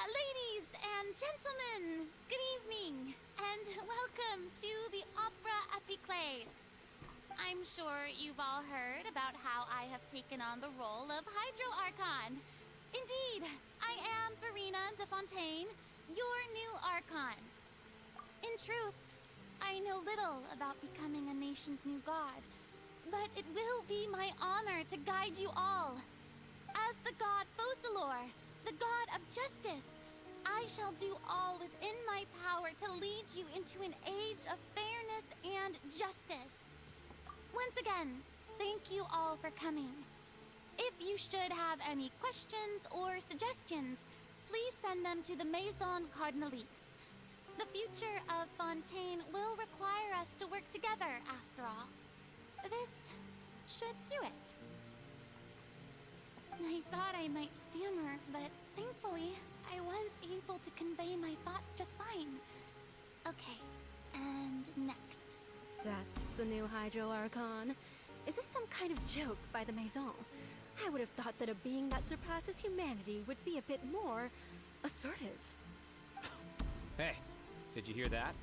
Speaker 3: Ladies and gentlemen, good evening, and welcome to the Opera Epiclese. I'm sure you've all heard about how I have taken on the role of Hydro Archon. Indeed, I am Verena de Fontaine, your new Archon. In truth, I know little about becoming a nation's new god, but it will be my honor to guide you all. As the god Focalor, the god of justice, I shall do all within my power to lead you into an age of fairness and justice. Once again, thank you all for coming. If you should have any questions or suggestions, please send them to the Maison Cardinalise. The future of Fontaine will require us to work together, after all. This should do it. I thought I might stammer, but thankfully, I was able to convey my thoughts just fine. Okay, and next.
Speaker 12: That's the new Hydro Archon. Is this some kind of joke by the Maison? I would have thought that a being that surpasses humanity would be a bit more assertive.
Speaker 20: Hey, did you hear that?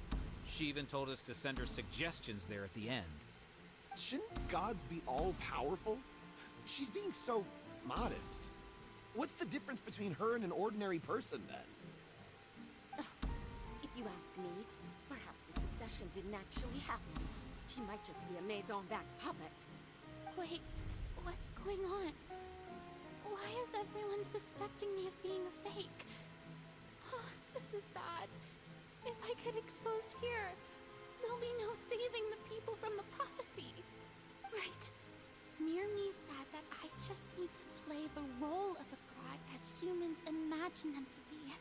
Speaker 20: She even told us to send her suggestions there at the end.
Speaker 10: Shouldn't gods be all-powerful? She's being so modest. What's the difference between her and an ordinary person, then?
Speaker 12: If you ask me, perhaps the succession didn't actually happen. She might just be a Maison-backed puppet.
Speaker 3: Wait, what's going on? Why is everyone suspecting me of being a fake? This is bad. If I get exposed here, there'll be no saving the people from the prophecy. Right. Mirmi said that I just need to play the role of a god as humans imagine them to be.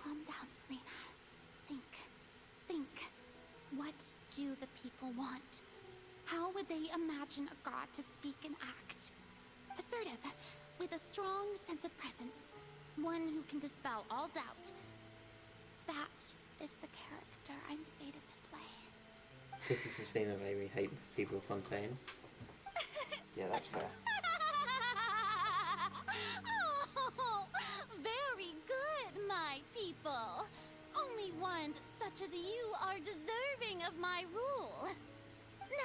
Speaker 3: Calm down, Verena. Think. What do the people want? How would they imagine a god to speak and act? Assertive, with a strong sense of presence. One who can dispel all doubt. That is the character I'm fated to play.
Speaker 1: This is the scene that made me hate the people of Fontaine. Yeah, that's fair.
Speaker 3: Oh, very good, my people. Only ones such as you are deserving of my rule.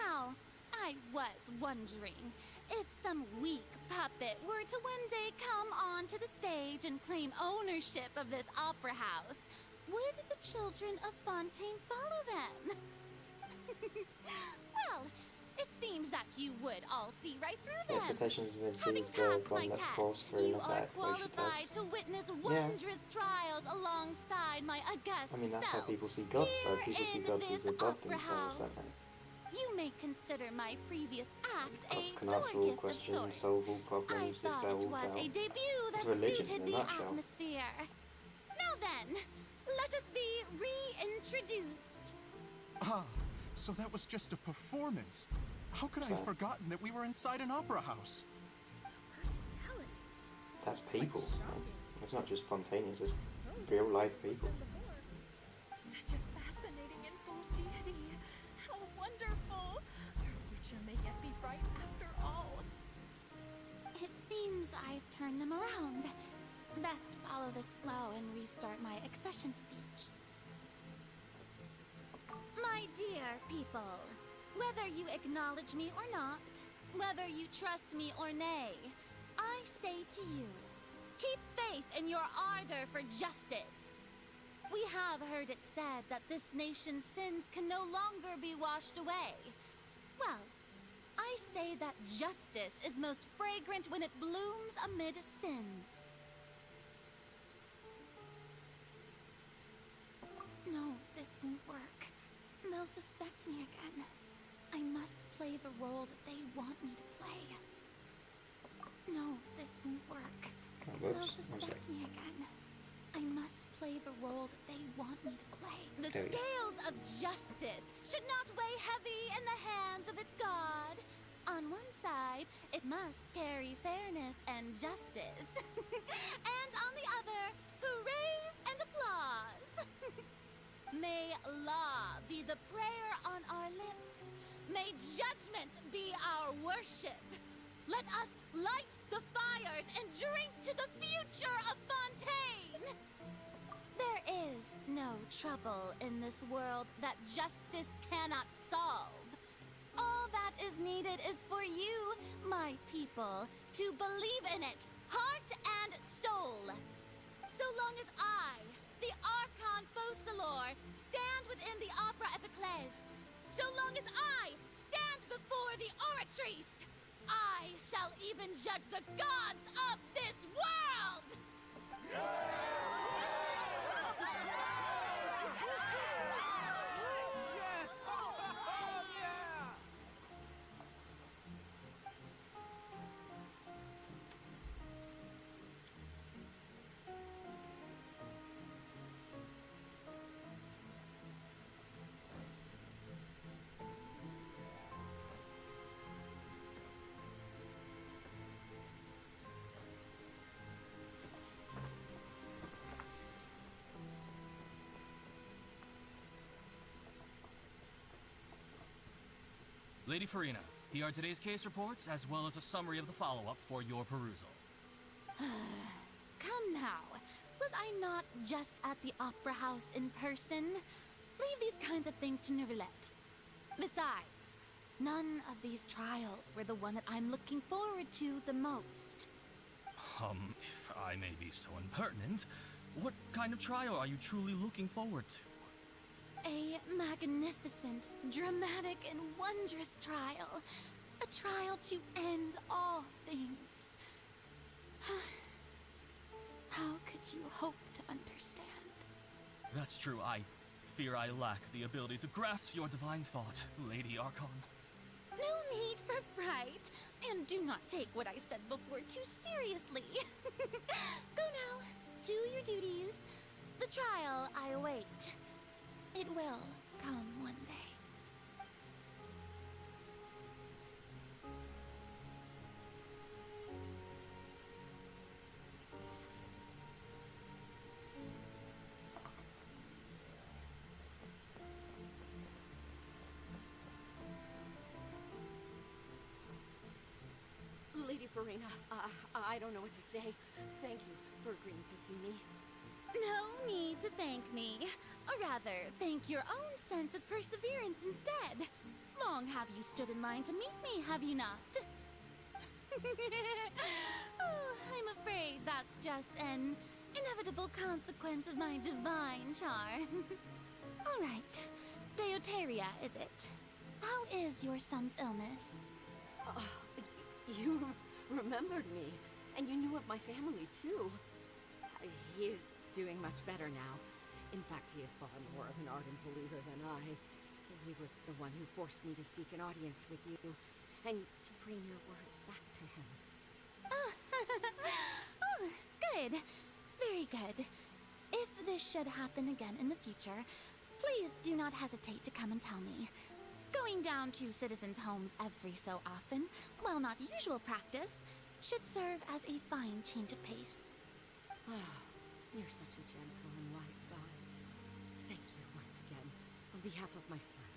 Speaker 3: Now, I was wondering, if some weak puppet were to one day come onto the stage and claim ownership of this opera house, would the children of Fontaine follow them? Well, it seems that you would all see right through
Speaker 1: The
Speaker 3: them.
Speaker 1: expectations of Vinci
Speaker 3: Having
Speaker 1: is the
Speaker 3: passed my
Speaker 1: one that
Speaker 3: test,
Speaker 1: forced for
Speaker 3: you
Speaker 1: an
Speaker 3: are
Speaker 1: attack
Speaker 3: qualified to witness wondrous trials alongside my august
Speaker 1: I mean, that's how
Speaker 3: self.
Speaker 1: people see gods, though.
Speaker 3: Here
Speaker 1: People see
Speaker 3: in
Speaker 1: gods as
Speaker 3: this
Speaker 1: above
Speaker 3: opera
Speaker 1: themselves,
Speaker 3: house.
Speaker 1: don't they?
Speaker 3: You may consider my previous act
Speaker 1: Gods
Speaker 3: a
Speaker 1: can
Speaker 3: door
Speaker 1: answer all
Speaker 3: gift of
Speaker 1: questions,
Speaker 3: sorts.
Speaker 1: solve all
Speaker 3: I
Speaker 1: problems,
Speaker 3: thought
Speaker 1: dispel
Speaker 3: it
Speaker 1: all
Speaker 3: was
Speaker 1: doubt.
Speaker 3: a debut
Speaker 1: It's
Speaker 3: that
Speaker 1: religion
Speaker 3: suited
Speaker 1: in a
Speaker 3: the
Speaker 1: nutshell.
Speaker 3: atmosphere. Now then, let us be reintroduced.
Speaker 21: Ah, so that was just a performance. How could I have forgotten that we were inside an opera house?
Speaker 1: That's people. Man. It's not just Fontaines, it's real life people.
Speaker 12: right after all.
Speaker 3: It seems I've turned them around. Best follow this flow and restart my accession speech. My dear people, whether you acknowledge me or not, whether you trust me or nay, I say to you, keep faith in your ardor for justice. We have heard it said that this nation's sins can no longer be washed away. Well, I say that justice is most fragrant when it blooms amid sin. No, this won't work. They'll suspect me again. I must play the role that they want me to play. No, this won't work. They'll suspect me again. I must play the role that they want me to play. The scales of justice should not weigh heavy in the hands of its God. On one side, it must carry fairness and justice. And on the other, hoorays and applause. May law be the prayer on our lips. May judgment be our worship. Let us light the fires and drink to the future of Fontaine. There is no trouble in this world that justice cannot solve. All that is needed is for you, my people, to believe in it, heart and soul. So long as I, the Archon Focalor, stand within the Opera Epiclese, so long as I stand before the Oratrice, I shall even judge the gods of this world!
Speaker 17: Lady Farina, here are today's case reports, as well as a summary of the follow-up for your perusal.
Speaker 3: Come now. Was I not just at the Opera House in person? Leave these kinds of things to Neuvillette. Besides, none of these trials were the one that I'm looking forward to the most.
Speaker 17: If I may be so impertinent, what kind of trial are you truly looking forward to?
Speaker 3: A magnificent, dramatic, and wondrous trial. A trial to end all things. How could you hope to understand?
Speaker 17: That's true. I fear I lack the ability to grasp your divine thought, Lady Archon.
Speaker 3: No need for fright. And do not take what I said before too seriously. Go now. Do your duties. The trial I await. It will come one day.
Speaker 19: Lady Farina, I don't know what to say. Thank you for agreeing to see me.
Speaker 3: No need to thank me. Or rather, thank your own sense of perseverance instead. Long have you stood in line to meet me, have you not? Oh, I'm afraid that's just an inevitable consequence of my divine charm. All right. Deoteria, is it? How is your son's illness?
Speaker 19: You remembered me, and you knew of my family, too. He is doing much better now. In fact, he is far more of an ardent believer than I. He was the one who forced me to seek an audience with you, and to bring your words back to him.
Speaker 3: Oh, good. Very good. If this should happen again in the future, please do not hesitate to come and tell me. Going down to citizens' homes every so often, while not usual practice, should serve as a fine change of pace.
Speaker 19: Oh, you're such a gentle and wise god. Thank you once again, on behalf of my son.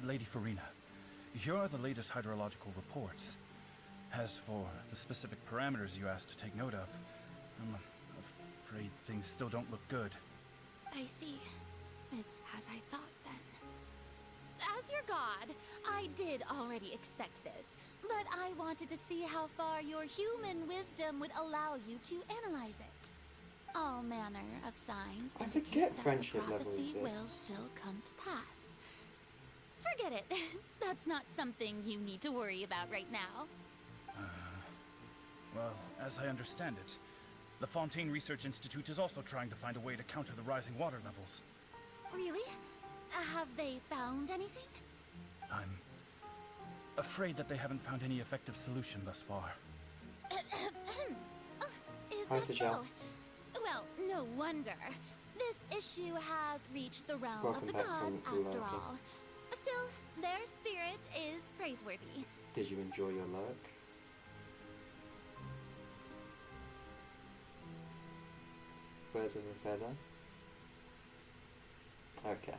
Speaker 18: Lady Farina, here are the latest hydrological reports. As for the specific parameters you asked to take note of, I'm afraid things still don't look good.
Speaker 3: I see. It's as I thought then. As your god, I did already expect this, but I wanted to see how far your human wisdom would allow you to analyze it. All manner of signs
Speaker 1: I
Speaker 3: indicate
Speaker 1: forget
Speaker 3: that
Speaker 1: friendship
Speaker 3: the
Speaker 1: level
Speaker 3: prophecy will
Speaker 1: exists.
Speaker 3: still come to pass. Forget it. That's not something you need to worry about right now.
Speaker 18: Well, as I understand it, the Fontaine Research Institute is also trying to find a way to counter the rising water levels.
Speaker 3: Really? Have they found anything?
Speaker 18: I'm afraid that they haven't found any effective solution thus far.
Speaker 3: Is
Speaker 1: Hi,
Speaker 3: that so?
Speaker 1: Tajal.
Speaker 3: Well, no wonder. This issue has reached the realm
Speaker 1: Welcome
Speaker 3: of the
Speaker 1: back
Speaker 3: gods
Speaker 1: from
Speaker 3: after
Speaker 1: lurking.
Speaker 3: all. Still, their spirit is praiseworthy.
Speaker 1: Did you enjoy your lurk? Birds of a feather? Okay.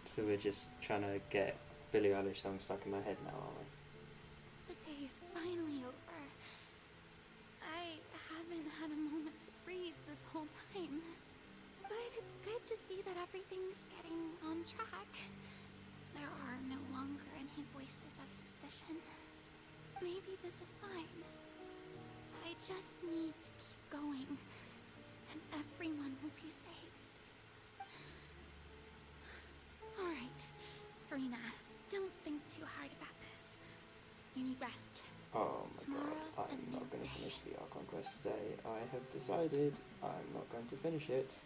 Speaker 1: So we're just trying to get Billie Eilish songs stuck in my head now, aren't we?
Speaker 3: The day is finally over. I haven't had a moment to breathe this whole time. But it's good to see that everything's getting on track. There are no longer any voices of suspicion. Maybe this is fine. I just need to keep going, and everyone will be saved. Alright, Farina, don't think too hard about this. You need rest.
Speaker 1: Oh my
Speaker 3: Tomorrow's
Speaker 1: god,
Speaker 3: a
Speaker 1: I'm
Speaker 3: new
Speaker 1: not going to
Speaker 3: day.
Speaker 1: finish the Archon quest today. I have decided I'm not going to finish it.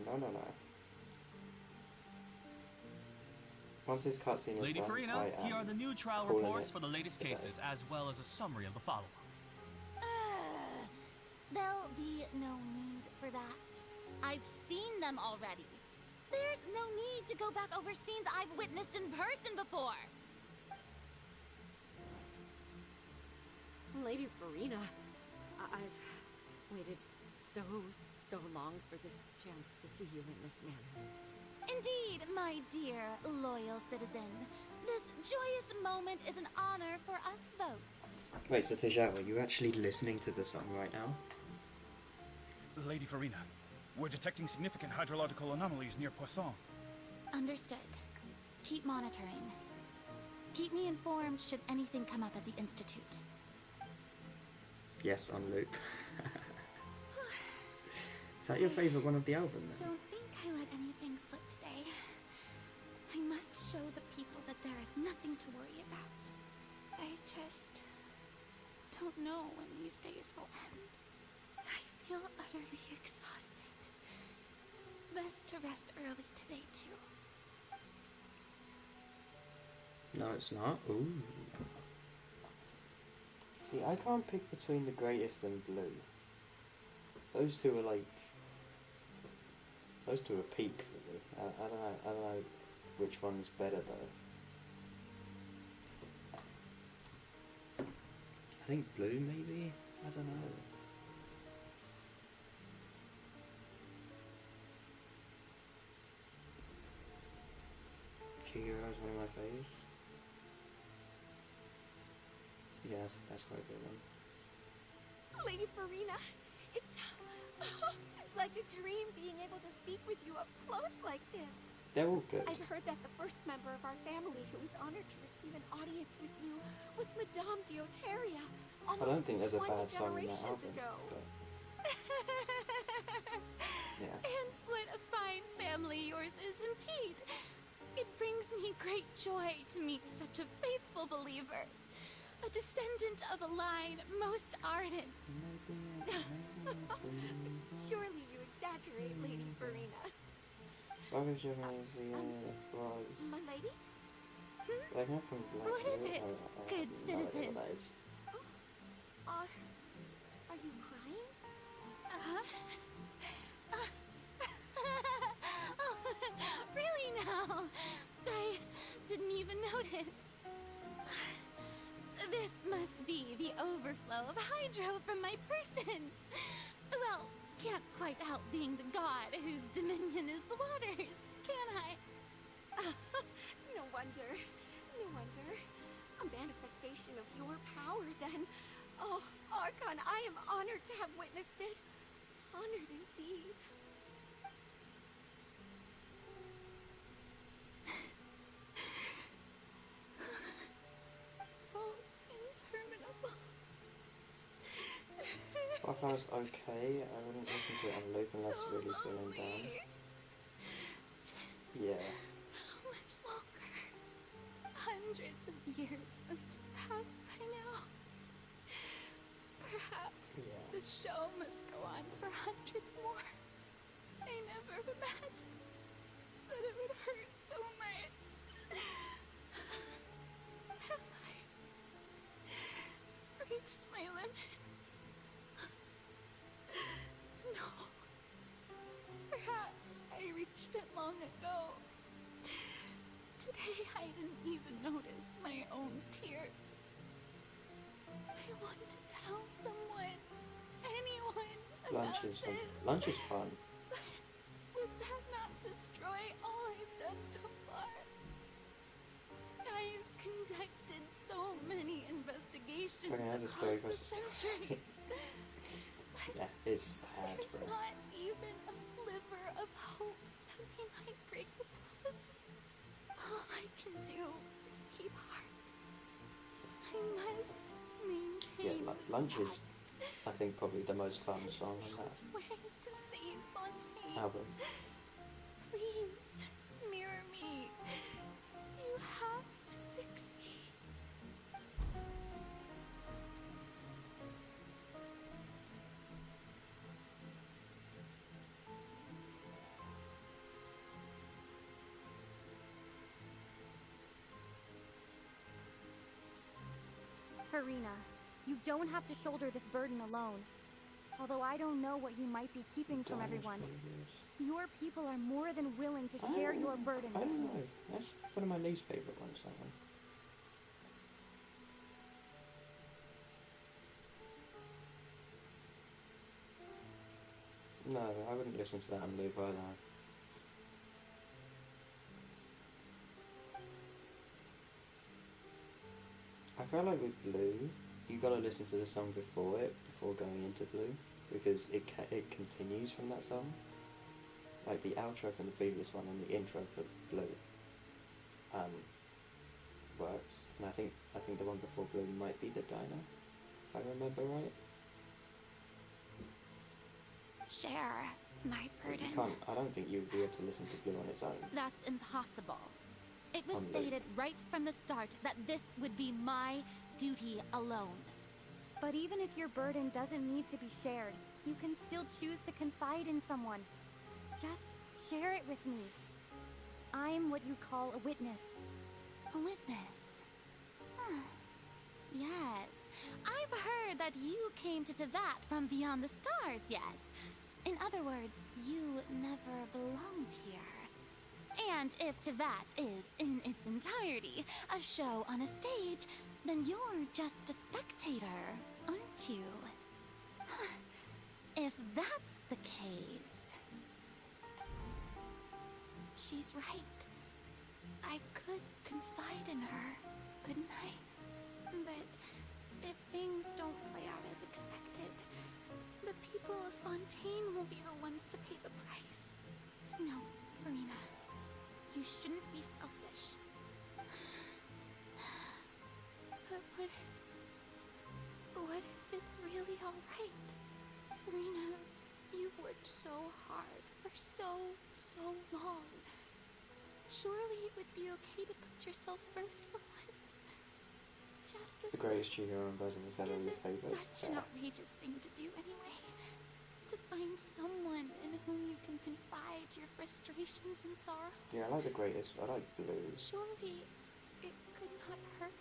Speaker 1: No, no, no. Once this cutscene is
Speaker 17: Lady
Speaker 1: done,
Speaker 17: Farina,
Speaker 1: I am
Speaker 17: here are the new trial
Speaker 1: calling
Speaker 17: reports
Speaker 1: it
Speaker 17: for the latest
Speaker 1: a day.
Speaker 17: cases, as well as a summary of the follow-up.
Speaker 3: There'll be no need for that. I've seen them already. There's no need to go back over scenes I've witnessed in person before.
Speaker 19: Lady Farina, I've waited so long for this chance to see you in this manner.
Speaker 3: Indeed, my dear, loyal citizen. This joyous moment is an honor for us both.
Speaker 1: Wait, so Tajal, are you actually listening to the song right now?
Speaker 18: Lady Farina, we're detecting significant hydrological anomalies near Poisson.
Speaker 3: Understood. Keep monitoring. Keep me informed should anything come up at the Institute.
Speaker 1: Yes, on loop. Is that your favourite one of the album then?
Speaker 3: Don't think I let anything slip today. I must show the people that there is nothing to worry about. I just don't know when these days will end. I feel utterly exhausted. Best to rest early today, too.
Speaker 1: No, it's not. Ooh. See, I can't pick between the greatest and blue. Those two are like... Those two are peak for me. I don't know which one's better though. I think blue maybe? I don't know. Kigura is one of my faves. Yes, that's quite a good one.
Speaker 19: Lady Farina, it's like a dream being able to speak with you up close like this.
Speaker 1: They're all good.
Speaker 19: I've heard that the first member of our family who was honored to receive an audience with you was Madame Dioteria.
Speaker 1: I don't think there's a
Speaker 19: 20
Speaker 1: bad song in that
Speaker 19: generations
Speaker 1: album,
Speaker 19: ago.
Speaker 1: but yeah.
Speaker 3: And what a fine family yours is indeed. It brings me great joy to meet such a faithful believer. A descendant of a line most ardent.
Speaker 19: Surely you exaggerate, Lady Farina.
Speaker 1: Welcome to was
Speaker 19: My lady?
Speaker 1: like not from Black.
Speaker 3: What is it, good citizen?
Speaker 19: Are you crying?
Speaker 3: Really now? I didn't even notice. This must be the overflow of hydro from my person. can't quite help being the god whose dominion is the waters, can I?
Speaker 19: No wonder. No wonder. A manifestation of your power, then. Oh, Archon, I am honored to have witnessed it. Honored indeed.
Speaker 3: So interminable.
Speaker 1: Wildflower's okay. I wouldn't listen to it on loop unless
Speaker 3: So
Speaker 1: really feeling
Speaker 3: lonely.
Speaker 1: down.
Speaker 3: Just
Speaker 1: Yeah.
Speaker 3: how much longer? Hundreds of years must have passed by now. Perhaps the show must go on for hundreds more. I never imagined that it would hurt so much. Have I reached my limit? No. Perhaps I reached it long ago. Today I didn't even notice my own tears. I want to tell someone, anyone, about this.
Speaker 1: Lunch is fun.
Speaker 3: Would that not destroy all I've done so far? I've conducted so many investigations
Speaker 1: Okay, I had a
Speaker 3: across
Speaker 1: story
Speaker 3: the
Speaker 1: for
Speaker 3: centuries.
Speaker 1: Yeah, it's sad,
Speaker 3: There's
Speaker 1: bro.
Speaker 3: not even a sliver of hope that we might break the prophecy. All I can do is keep heart. I must maintain
Speaker 1: Yeah,
Speaker 3: this
Speaker 1: Lunch is,
Speaker 3: pact.
Speaker 1: I think, probably the most fun song on that
Speaker 3: Way to save Fontaine.
Speaker 1: album.
Speaker 3: Please, mirror me. You have to succeed.
Speaker 2: Harina, you don't have to shoulder this burden alone. Although I don't know what you might be keeping from everyone, your people are more than willing to share your burden
Speaker 1: I
Speaker 2: with
Speaker 1: don't
Speaker 2: you.
Speaker 1: know. That's one of my least favourite ones, that one. No, I wouldn't listen to that on loop either. I feel like with Blue, you gotta listen to the song before it, before going into Blue, because it continues from that song. Like the outro from the previous one and the intro for Blue works, and I think the one before Blue might be the diner, if I remember right.
Speaker 3: Share my burden.
Speaker 1: You can't. I don't think you'd be able to listen to Blue on its own.
Speaker 3: That's impossible. It was
Speaker 1: On loop.
Speaker 3: fated right from the start that this would be my duty alone.
Speaker 2: But even if your burden doesn't need to be shared, you can still choose to confide in someone. Just share it with me. I'm what you call a witness.
Speaker 3: A witness? Yes. I've heard that you came to Tevat from beyond the stars, yes. In other words, you never belonged here. And if Tevat is, in its entirety, a show on a stage, then you're just a spectator, aren't you? If that's the case... She's right. I could confide in her, couldn't I? But if things don't play out as expected, the people of Fontaine will be the ones to pay the price. No, Farina. You shouldn't be selfish. But what if it's really alright? Farina, you've worked so hard for so long. Surely it would be okay to put yourself first for once. Just
Speaker 1: The
Speaker 3: this
Speaker 1: greatest junior and version of Fellow
Speaker 3: is
Speaker 1: your
Speaker 3: it
Speaker 1: favourites.
Speaker 3: such an outrageous thing to do anyway? To find someone in whom you can confide your frustrations and sorrows?
Speaker 1: Yeah, I like the greatest. I like Blue.
Speaker 3: Surely it could not hurt.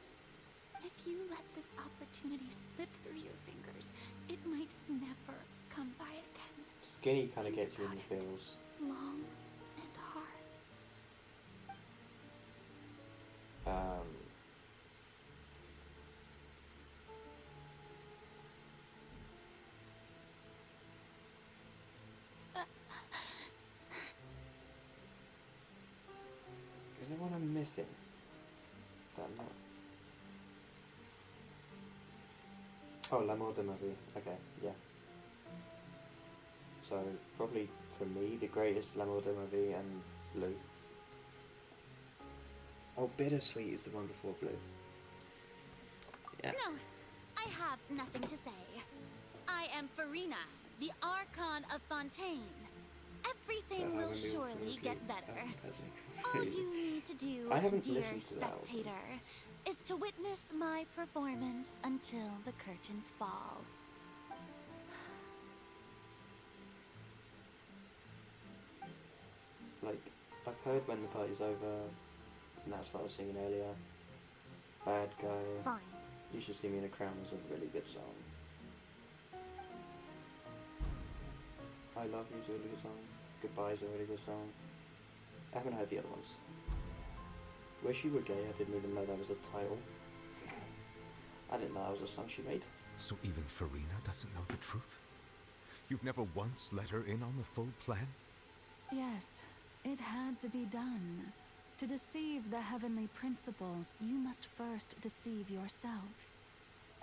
Speaker 3: If you let this opportunity slip through your fingers, it might never come by again.
Speaker 1: Skinny kind of gets you in the feels.
Speaker 3: Long and hard.
Speaker 1: there one I'm missing? That I'm not. Oh, L'amour de ma vie. Okay, yeah. So, probably for me, the greatest L'amour de ma vie and Blue. Oh, Bittersweet is the one before Blue. Yeah.
Speaker 3: No, I have nothing to say. I am Farina, the Archon of Fontaine. Everything will surely get better. All you need to do,
Speaker 1: I haven't
Speaker 3: dear
Speaker 1: listened to that album.
Speaker 3: spectator, is to witness my performance until the curtains fall.
Speaker 1: Like, I've heard When the Party's Over, and that's what I was singing earlier. Bad Guy.
Speaker 3: Fine.
Speaker 1: You Should See Me in a Crown was a really good song. I Love You is a really good song. Goodbye is a really good song. I haven't heard the other ones. Wish You Were Gay, I didn't even know that was a title. I didn't know that was a song she made.
Speaker 4: So even Farina doesn't know the truth? You've never once let her in on the full plan?
Speaker 2: Yes, it had to be done. To deceive the heavenly principles, you must first deceive yourself.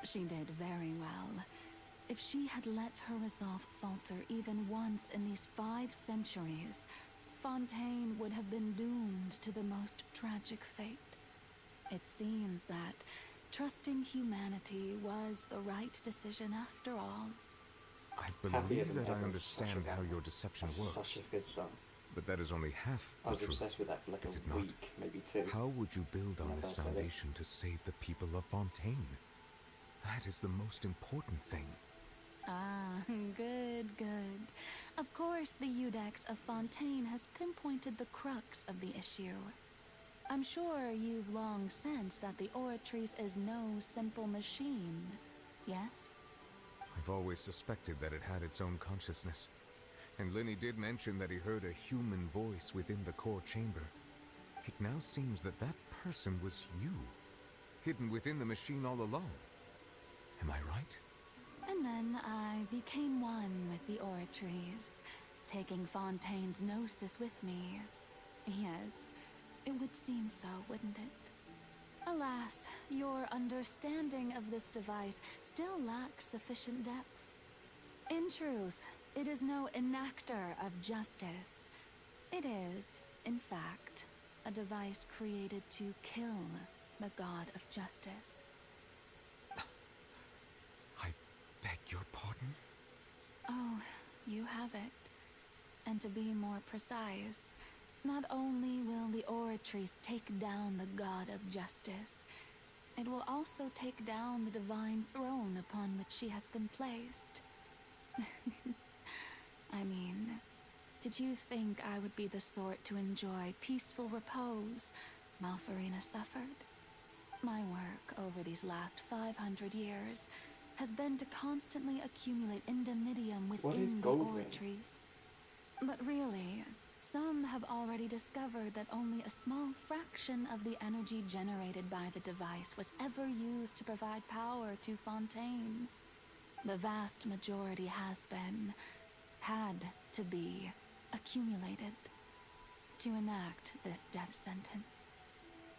Speaker 2: She did very well. If she had let her resolve falter even once in these 5 centuries, Fontaine would have been doomed to the most tragic fate. It seems that trusting humanity was the right decision after all.
Speaker 4: I believe that I understand how your deception works.
Speaker 1: Such a good song.
Speaker 4: But that is only half the
Speaker 1: I was
Speaker 4: truth.
Speaker 1: obsessed with that for like
Speaker 4: is
Speaker 1: a
Speaker 4: it not?
Speaker 1: week, maybe 2.
Speaker 4: How would you build on
Speaker 1: when I
Speaker 4: this
Speaker 1: first heard it.
Speaker 4: foundation to save the people of Fontaine? That is the most important thing.
Speaker 2: Ah, good, good. Of course, the Eudex of Fontaine has pinpointed the crux of the issue. I'm sure you've long sensed that the Oratrice is no simple machine, yes?
Speaker 4: I've always suspected that it had its own consciousness. And Lenny did mention that he heard a human voice within the core chamber. It now seems that that person was you, hidden within the machine all along. Am I right?
Speaker 2: And then I became one with the Oratrice, taking Fontaine's gnosis with me. Yes, it would seem so, wouldn't it? Alas, your understanding of this device still lacks sufficient depth. In truth, it is no enactor of justice. It is, in fact, a device created to kill the god of justice.
Speaker 4: I beg your pardon?
Speaker 2: Oh, you have it. And to be more precise, not only will the Oratrice take down the god of justice, it will also take down the divine throne upon which she has been placed. I mean, did you think I would be the sort to enjoy peaceful repose while Farina suffered? My work over these last 500 years has been to constantly accumulate indemnitium within the Oratrice. But really, some have already discovered that only a small fraction of the energy generated by the device was ever used to provide power to Fontaine. The vast majority had to be accumulated to enact this death sentence.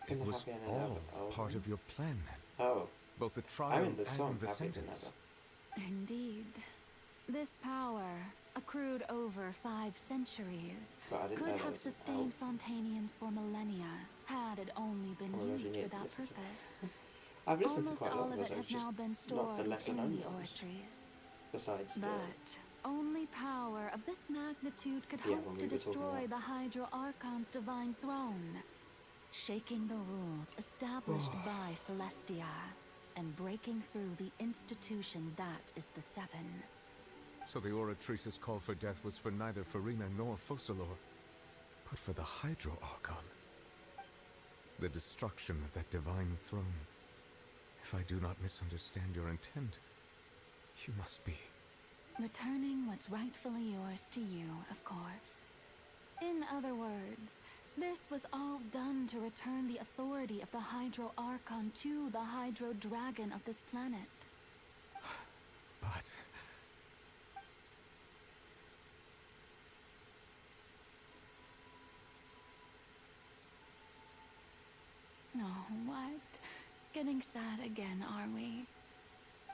Speaker 4: It was all part of your plan then?
Speaker 1: Oh.
Speaker 4: Both the trial and the
Speaker 1: Happy
Speaker 4: sentence.
Speaker 2: Indeed. This power, accrued over 5 centuries, could have sustained Fontainians for millennia, had it only been used for that purpose.
Speaker 1: I've listened
Speaker 2: Almost
Speaker 1: to quite a lot
Speaker 2: all
Speaker 1: of
Speaker 2: of
Speaker 1: those,
Speaker 2: it has
Speaker 1: just
Speaker 2: now been
Speaker 1: not
Speaker 2: stored
Speaker 1: the lesser
Speaker 2: within
Speaker 1: known
Speaker 2: the
Speaker 1: ones.
Speaker 2: Oratrice.
Speaker 1: Besides the...
Speaker 2: But only power of this magnitude could
Speaker 1: Yeah,
Speaker 2: hope
Speaker 1: when we
Speaker 2: to
Speaker 1: were talking
Speaker 2: destroy
Speaker 1: about-
Speaker 2: the Hydro Archon's divine throne, shaking the rules established by Celestia, and breaking through the institution that is the Seven.
Speaker 4: So the Oratrice's call for death was for neither Farina nor Focalor, but for the Hydro Archon. The destruction of that divine throne. If I do not misunderstand your intent, you must be...
Speaker 2: Returning what's rightfully yours to you, of course. In other words, this was all done to return the authority of the Hydro Archon to the Hydro Dragon of this planet.
Speaker 4: But...
Speaker 2: getting sad again, are we?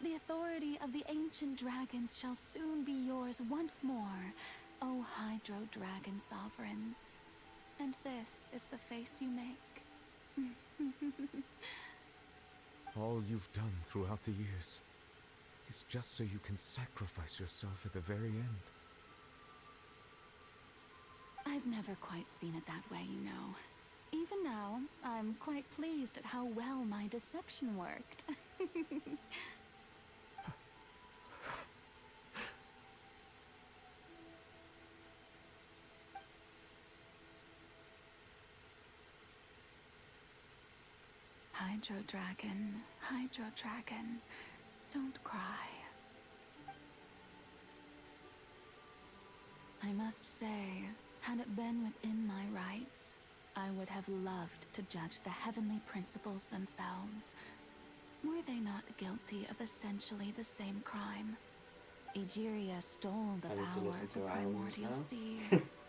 Speaker 2: The authority of the ancient dragons shall soon be yours once more, O Hydro Dragon Sovereign. And this is the face you make.
Speaker 4: All you've done throughout the years is just so you can sacrifice yourself at the very end.
Speaker 2: I've never quite seen it that way, you know. Even now, I'm quite pleased at how well my deception worked. Hydro Dragon, don't cry. I must say, had it been within my rights, I would have loved to judge the heavenly principles themselves. Were they not guilty of essentially the same crime? Egeria stole the power of the primordial sea,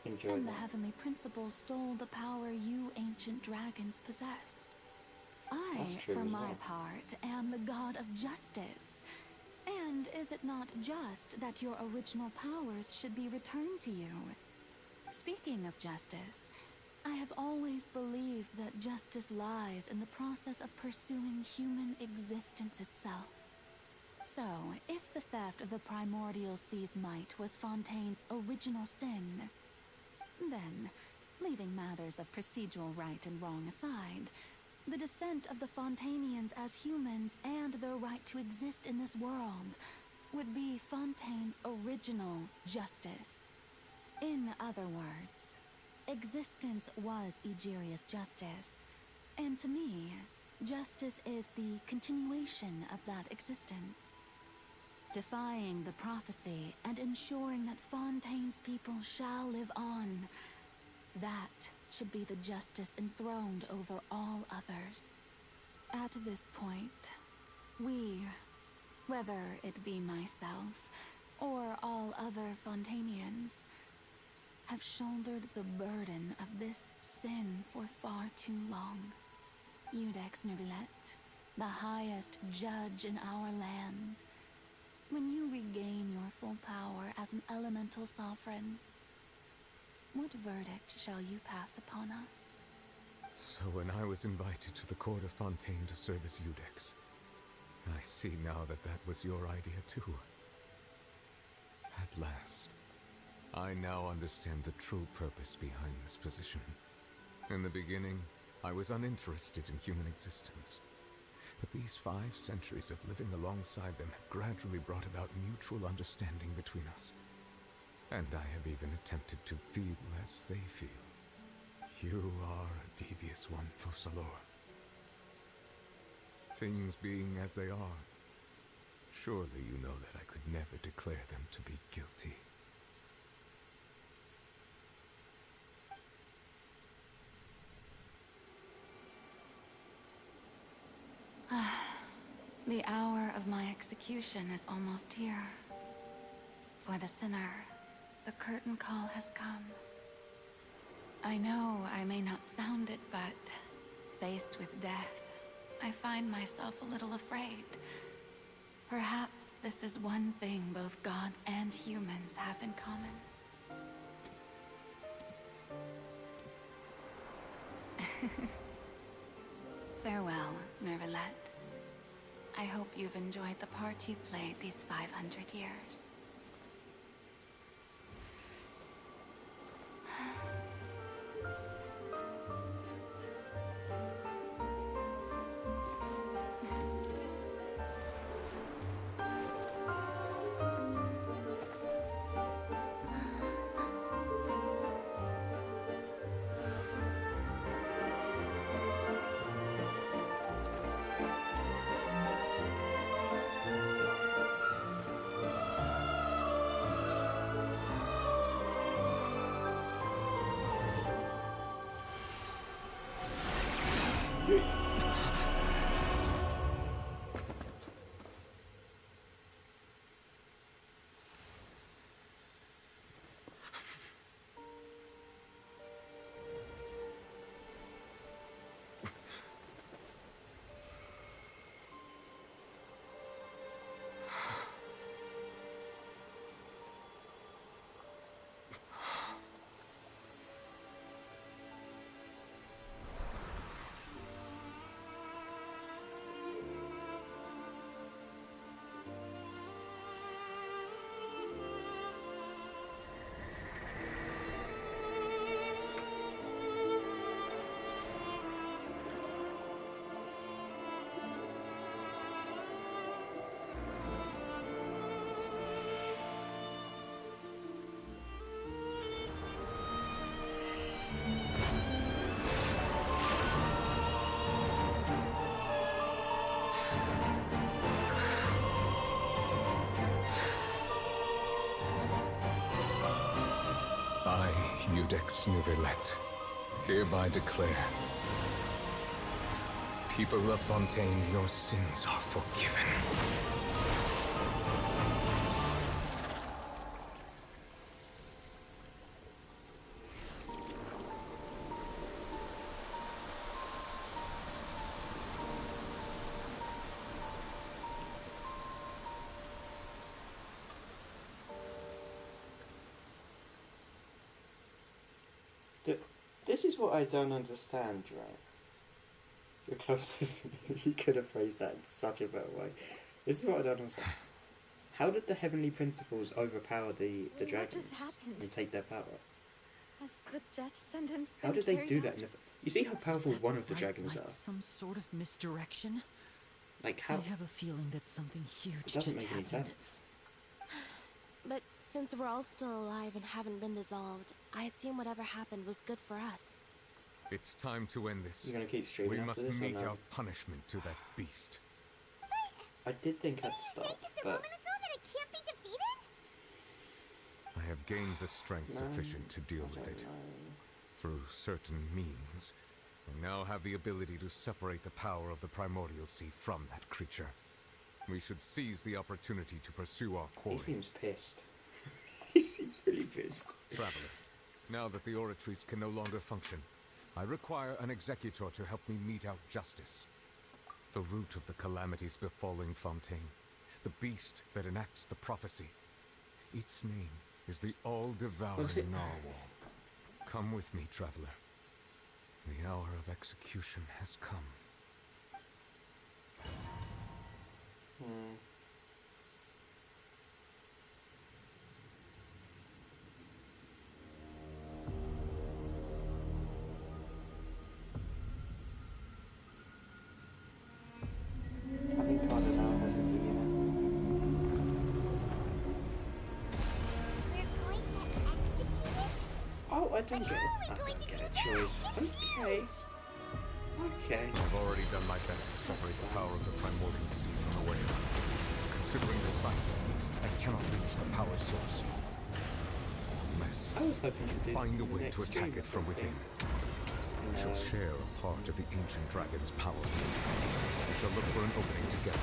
Speaker 2: and the heavenly principles stole the power you ancient dragons possessed. I, for my part, am the god of justice. And is it not just that your original powers should be returned to you? Speaking of justice, I have always believed that justice lies in the process of pursuing human existence itself. So, if the theft of the primordial sea's might was Fontaine's original sin, then, leaving matters of procedural right and wrong aside, the descent of the Fontanians as humans and their right to exist in this world would be Fontaine's original justice. In other words, existence was Egeria's justice, and to me, justice is the continuation of that existence. Defying the prophecy and ensuring that Fontaine's people shall live on, that should be the justice enthroned over all others. At this point, we, whether it be myself or all other Fontanians, have shouldered the burden of this sin for far too long. Iudex Neuvillette, the highest judge in our land, when you regain your full power as an elemental sovereign, what verdict shall you pass upon us?
Speaker 4: So when I was invited to the court of Fontaine to serve as Iudex, I see now that that was your idea too. At last, I now understand the true purpose behind this position. In the beginning, I was uninterested in human existence. But these 5 centuries of living alongside them have gradually brought about mutual understanding between us. And I have even attempted to feel as they feel. You are a devious one, Focalor. Things being as they are, surely you know that I could never declare them to be guilty.
Speaker 2: The hour of my execution is almost here. For the sinner, the curtain call has come. I know I may not sound it, but faced with death, I find myself a little afraid. Perhaps this is one thing both gods and humans have in common. Farewell, Neuvillette. I hope you've enjoyed the part you played these 500 years.
Speaker 4: Judex Nuvelet, hereby declare, people of Fontaine, your sins are forgiven.
Speaker 1: This is what I don't understand, right? You're close to you could have phrased that in such a better way. This is what I don't understand. How did the heavenly principles overpower the dragons
Speaker 16: What just happened?
Speaker 1: and take their power?
Speaker 16: Has the death sentence been
Speaker 1: How did they
Speaker 16: carried
Speaker 1: do
Speaker 16: out?
Speaker 1: that? You see how powerful one of the
Speaker 13: Bright
Speaker 1: dragons
Speaker 13: light
Speaker 1: are?
Speaker 13: some sort of misdirection?
Speaker 1: Like how?
Speaker 13: I have a feeling that something huge
Speaker 1: It doesn't
Speaker 13: just
Speaker 1: make any
Speaker 13: happened.
Speaker 1: sense.
Speaker 11: But since we're all still alive and haven't been dissolved, I assume whatever happened was good for us.
Speaker 4: It's time to end this.
Speaker 1: You're gonna keep streaming
Speaker 4: We
Speaker 1: after
Speaker 4: must
Speaker 1: this or
Speaker 4: meet
Speaker 1: no?
Speaker 4: our punishment to that beast.
Speaker 1: I did think I'd stop, but
Speaker 4: I have gained the strength
Speaker 1: No,
Speaker 4: sufficient to deal with it. Through certain means, I now have the ability to separate the power of the Primordial Sea from that creature. We should seize the opportunity to pursue our quarry.
Speaker 1: he seems pissed. He seems really pissed.
Speaker 4: Traveler, now that the oratories can no longer function, I require an executor to help me mete out justice. The root of the calamities befalling Fontaine, the beast that enacts the prophecy. Its name is the all-devouring narwhal. Come with me, traveler. The hour of execution has come.
Speaker 1: I think Cardinal wasn't here. Oh, I don't get it. I don't get a choice. Okay. Okay.
Speaker 4: I've already done my best to separate the power of the Primordial Sea from the whale. Considering the size of the beast, I cannot reach the power source. Unless
Speaker 1: I was hoping to do
Speaker 4: find
Speaker 1: this
Speaker 4: a
Speaker 1: in the
Speaker 4: way
Speaker 1: next
Speaker 4: to attack
Speaker 1: stream or
Speaker 4: it from
Speaker 1: something.
Speaker 4: within. We shall share a part of the ancient dragon's power. We shall look for an opening together.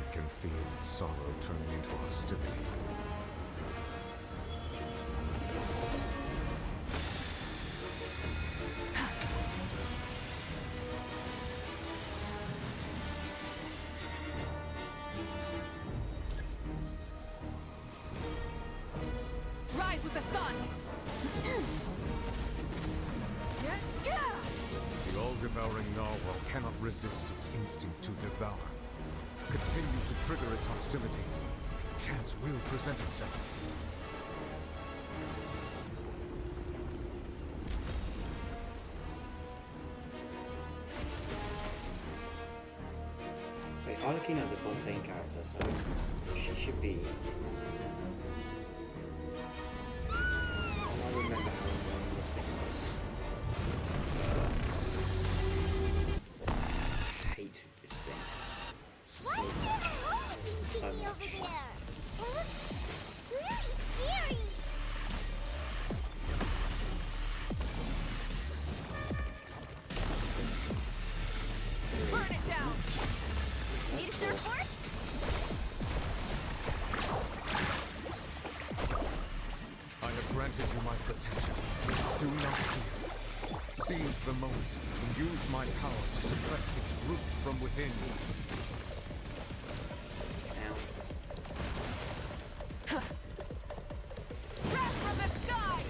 Speaker 4: I can feel its sorrow turning into hostility.
Speaker 8: Rise with the sun!
Speaker 4: The all-devouring narwhal cannot resist its instinct to devour. Continue to trigger its hostility. Chance will present itself.
Speaker 1: Wait, Arlecchino's a Fontaine character, so she should be. I remember how long this thing was. I hated this thing. So much.
Speaker 16: Burn it down! Need a surfboard?
Speaker 4: I have granted you my protection. Do not fear. Seize the moment and use my power to suppress its root from within.
Speaker 8: Breath from the sky!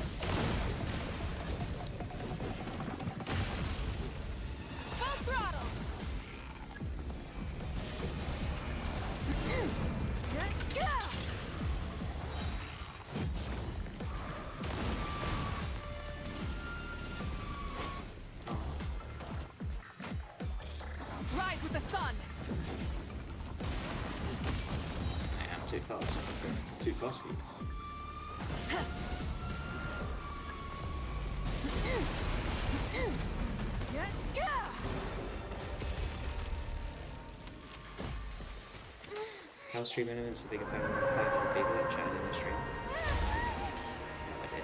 Speaker 8: Full throttle! Rise with the sun!
Speaker 1: I'm too fast. Too fast for you. How stream elements are bigger fan than 500 people that chat in the stream? No idea.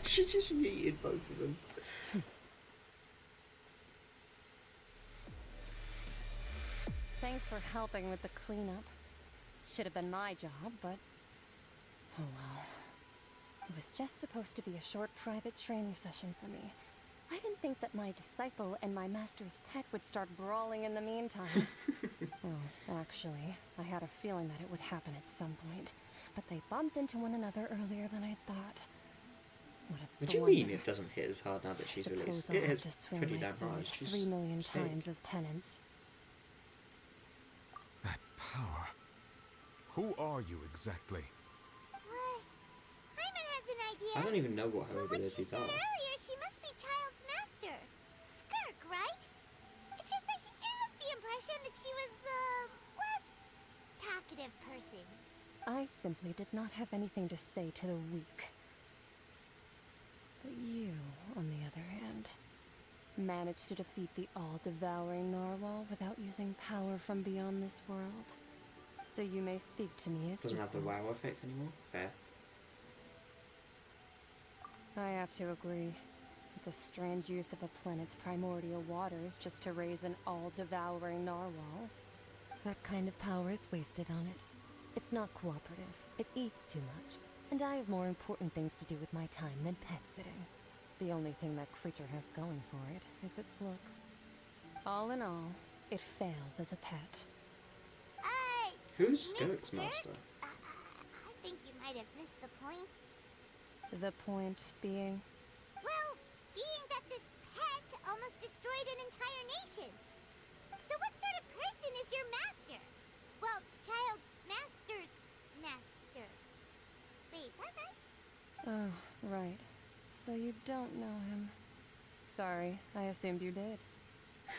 Speaker 1: She just yeeted both of them.
Speaker 2: Thanks for helping with the cleanup. Should have been my job, but... oh well. It was just supposed to be a short private training session for me. I didn't think that my disciple and my master's pet would start brawling in the meantime. Well, actually, I had a feeling that it would happen at some point. But they bumped into one another earlier than I thought.
Speaker 1: What do you mean it doesn't hit as hard now that she's released?
Speaker 2: I'll
Speaker 1: It
Speaker 2: have to
Speaker 1: hits
Speaker 2: swing
Speaker 1: pretty
Speaker 2: my
Speaker 1: damn
Speaker 2: sword
Speaker 1: hard. She's
Speaker 2: 3 million
Speaker 1: sick.
Speaker 2: times as penance.
Speaker 4: That power. Who are you exactly?
Speaker 5: Hyman has an idea.
Speaker 1: I don't even know what her
Speaker 5: From what she
Speaker 1: abilities
Speaker 5: said
Speaker 1: are.
Speaker 5: earlier, she must be Child's master. Skirk, right? It's just that he gave us the impression that she was the less talkative person.
Speaker 2: I simply did not have anything to say to the weak. But you, on the other hand, managed to defeat the all-devouring narwhal without using power from beyond this world. So you may speak to me as
Speaker 1: Doesn't have the
Speaker 2: equals.
Speaker 1: wow effect anymore. Fair.
Speaker 2: I have to agree. It's a strange use of a planet's primordial waters just to raise an all-devouring narwhal. That kind of power is wasted on it. It's not cooperative. It eats too much. And I have more important things to do with my time than pet sitting. The only thing that creature has going for it is its looks. All in all, it fails as a pet.
Speaker 1: Who's Skirk's master?
Speaker 5: I think you might have missed the point.
Speaker 2: The point being...
Speaker 5: Well, being that this pet almost destroyed an entire nation. So what sort of person is your master? Well, Child's master's master. Wait, is that right?
Speaker 2: Oh, right. So you don't know him. Sorry, I assumed you did.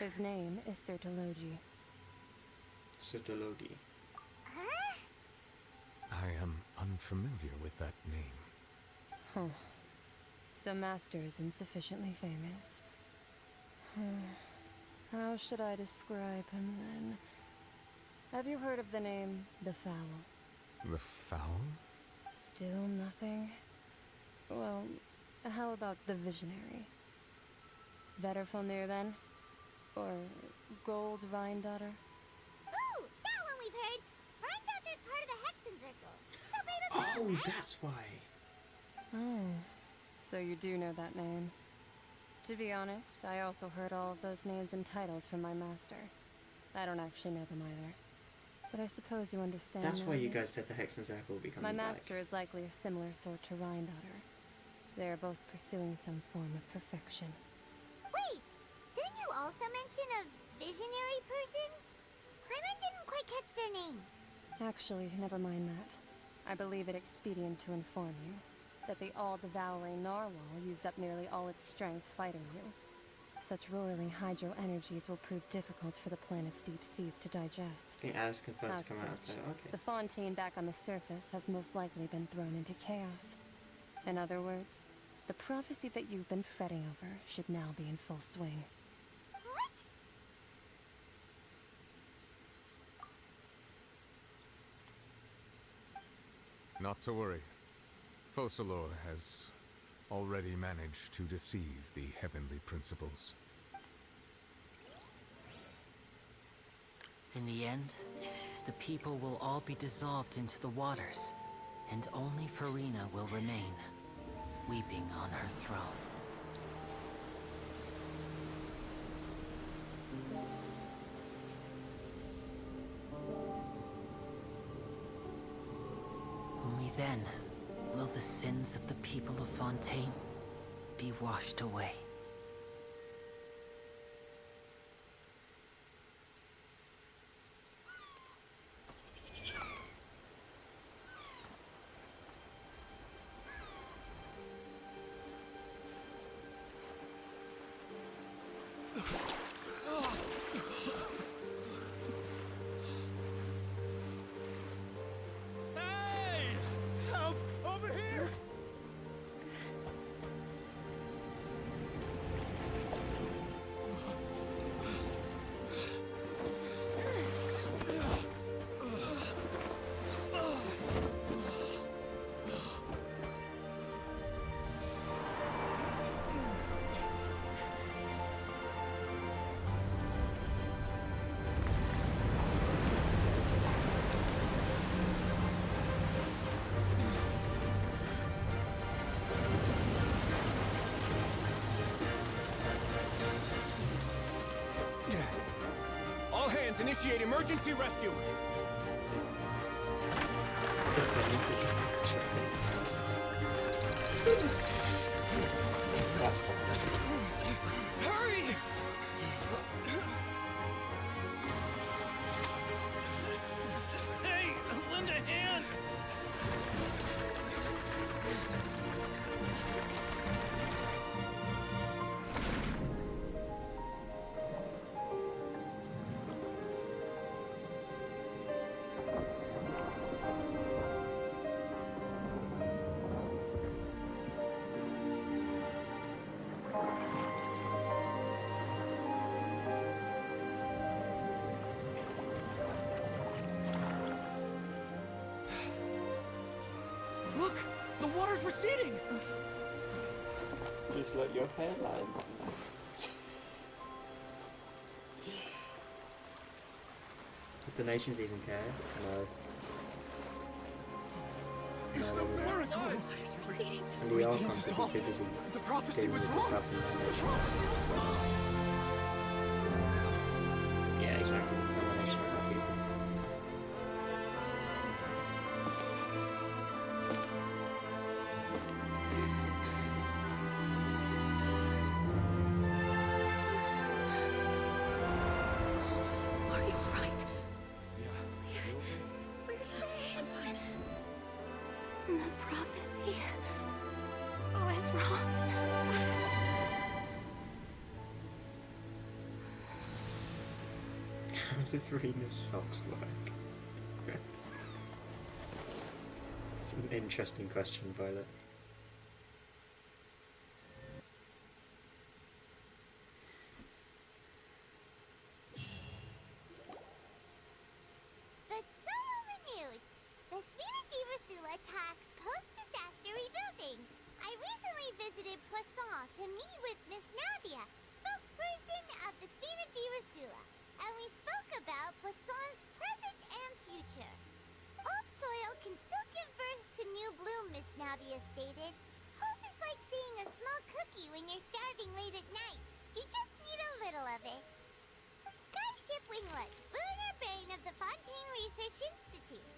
Speaker 2: His name is Sertologi.
Speaker 1: Sertologi.
Speaker 5: Huh?
Speaker 4: I am unfamiliar with that name.
Speaker 2: Huh. So Master is insufficiently famous. How should I describe him then? Have you heard of the name The Fowl?
Speaker 4: The Fowl?
Speaker 2: Still nothing? Well, how about the Visionary? Vetterfulnir then? Or Gold Rhine-Daughter?
Speaker 5: Ooh, that one we've heard. Rhine-Daughter's part of the Hexen Circle. She's Albedo's
Speaker 1: Oh,
Speaker 5: mom, right?
Speaker 1: that's why.
Speaker 2: Oh, so you do know that name. To be honest, I also heard all of those names and titles from my master. I don't actually know them either. But I suppose you understand
Speaker 1: That's
Speaker 2: now,
Speaker 1: why you guys
Speaker 2: yes?
Speaker 1: said the Hexen Circle will be
Speaker 2: My
Speaker 1: coming back.
Speaker 2: master is likely a similar sort to Rhine-Daughter. They are both pursuing some form of perfection.
Speaker 5: Wait, didn't you also mention a visionary person? Hyman didn't quite catch their name.
Speaker 2: Actually, never mind that. I believe it expedient to inform you that the all-devouring narwhal used up nearly all its strength fighting you. Such roiling hydro energies will prove difficult for the planet's deep seas to digest.
Speaker 1: I think Alice can first
Speaker 2: As
Speaker 1: come out of
Speaker 2: such,
Speaker 1: there. Okay.
Speaker 2: the Fontaine back on the surface has most likely been thrown into chaos. In other words, the prophecy that you've been fretting over should now be in full swing.
Speaker 5: What?
Speaker 4: Not to worry. Focalor has already managed to deceive the heavenly principles.
Speaker 14: In the end, the people will all be dissolved into the waters, and only Farina will remain, weeping on her throne. Only then will the sins of the people of Fontaine be washed away.
Speaker 9: Archons initiate emergency rescue!
Speaker 1: That's fine.
Speaker 9: Hurry!
Speaker 17: Hey, lend a hand!
Speaker 9: Look! The water's receding!
Speaker 1: Just like your hairline. Did the nations even care? No.
Speaker 9: It's a miracle!
Speaker 12: Water's receding.
Speaker 1: And the Archons would be too busy
Speaker 9: The prophecy
Speaker 1: dealing
Speaker 9: was
Speaker 1: with the
Speaker 9: wrong!
Speaker 1: stuff in the nation. Yeah, exactly. No nation are happy.
Speaker 12: Are you alright?
Speaker 11: We're safe. The prophecy was wrong.
Speaker 1: How do Verena's socks work? It's an interesting question, Violet.
Speaker 5: The solo renewed. The Spina di Rasula talks post-disaster rebuilding. I recently visited Poisson to meet with Miss Navia, spokesperson of the Spina di Rasula, and we spoke about Poisson's present and future. Old soil can still give birth to new bloom, Miss Navia stated. Hope is like seeing a small cookie when you're starving late at night. You just need a little of it. Skyship Winglet, lunar brain of the Fontaine Research Institute.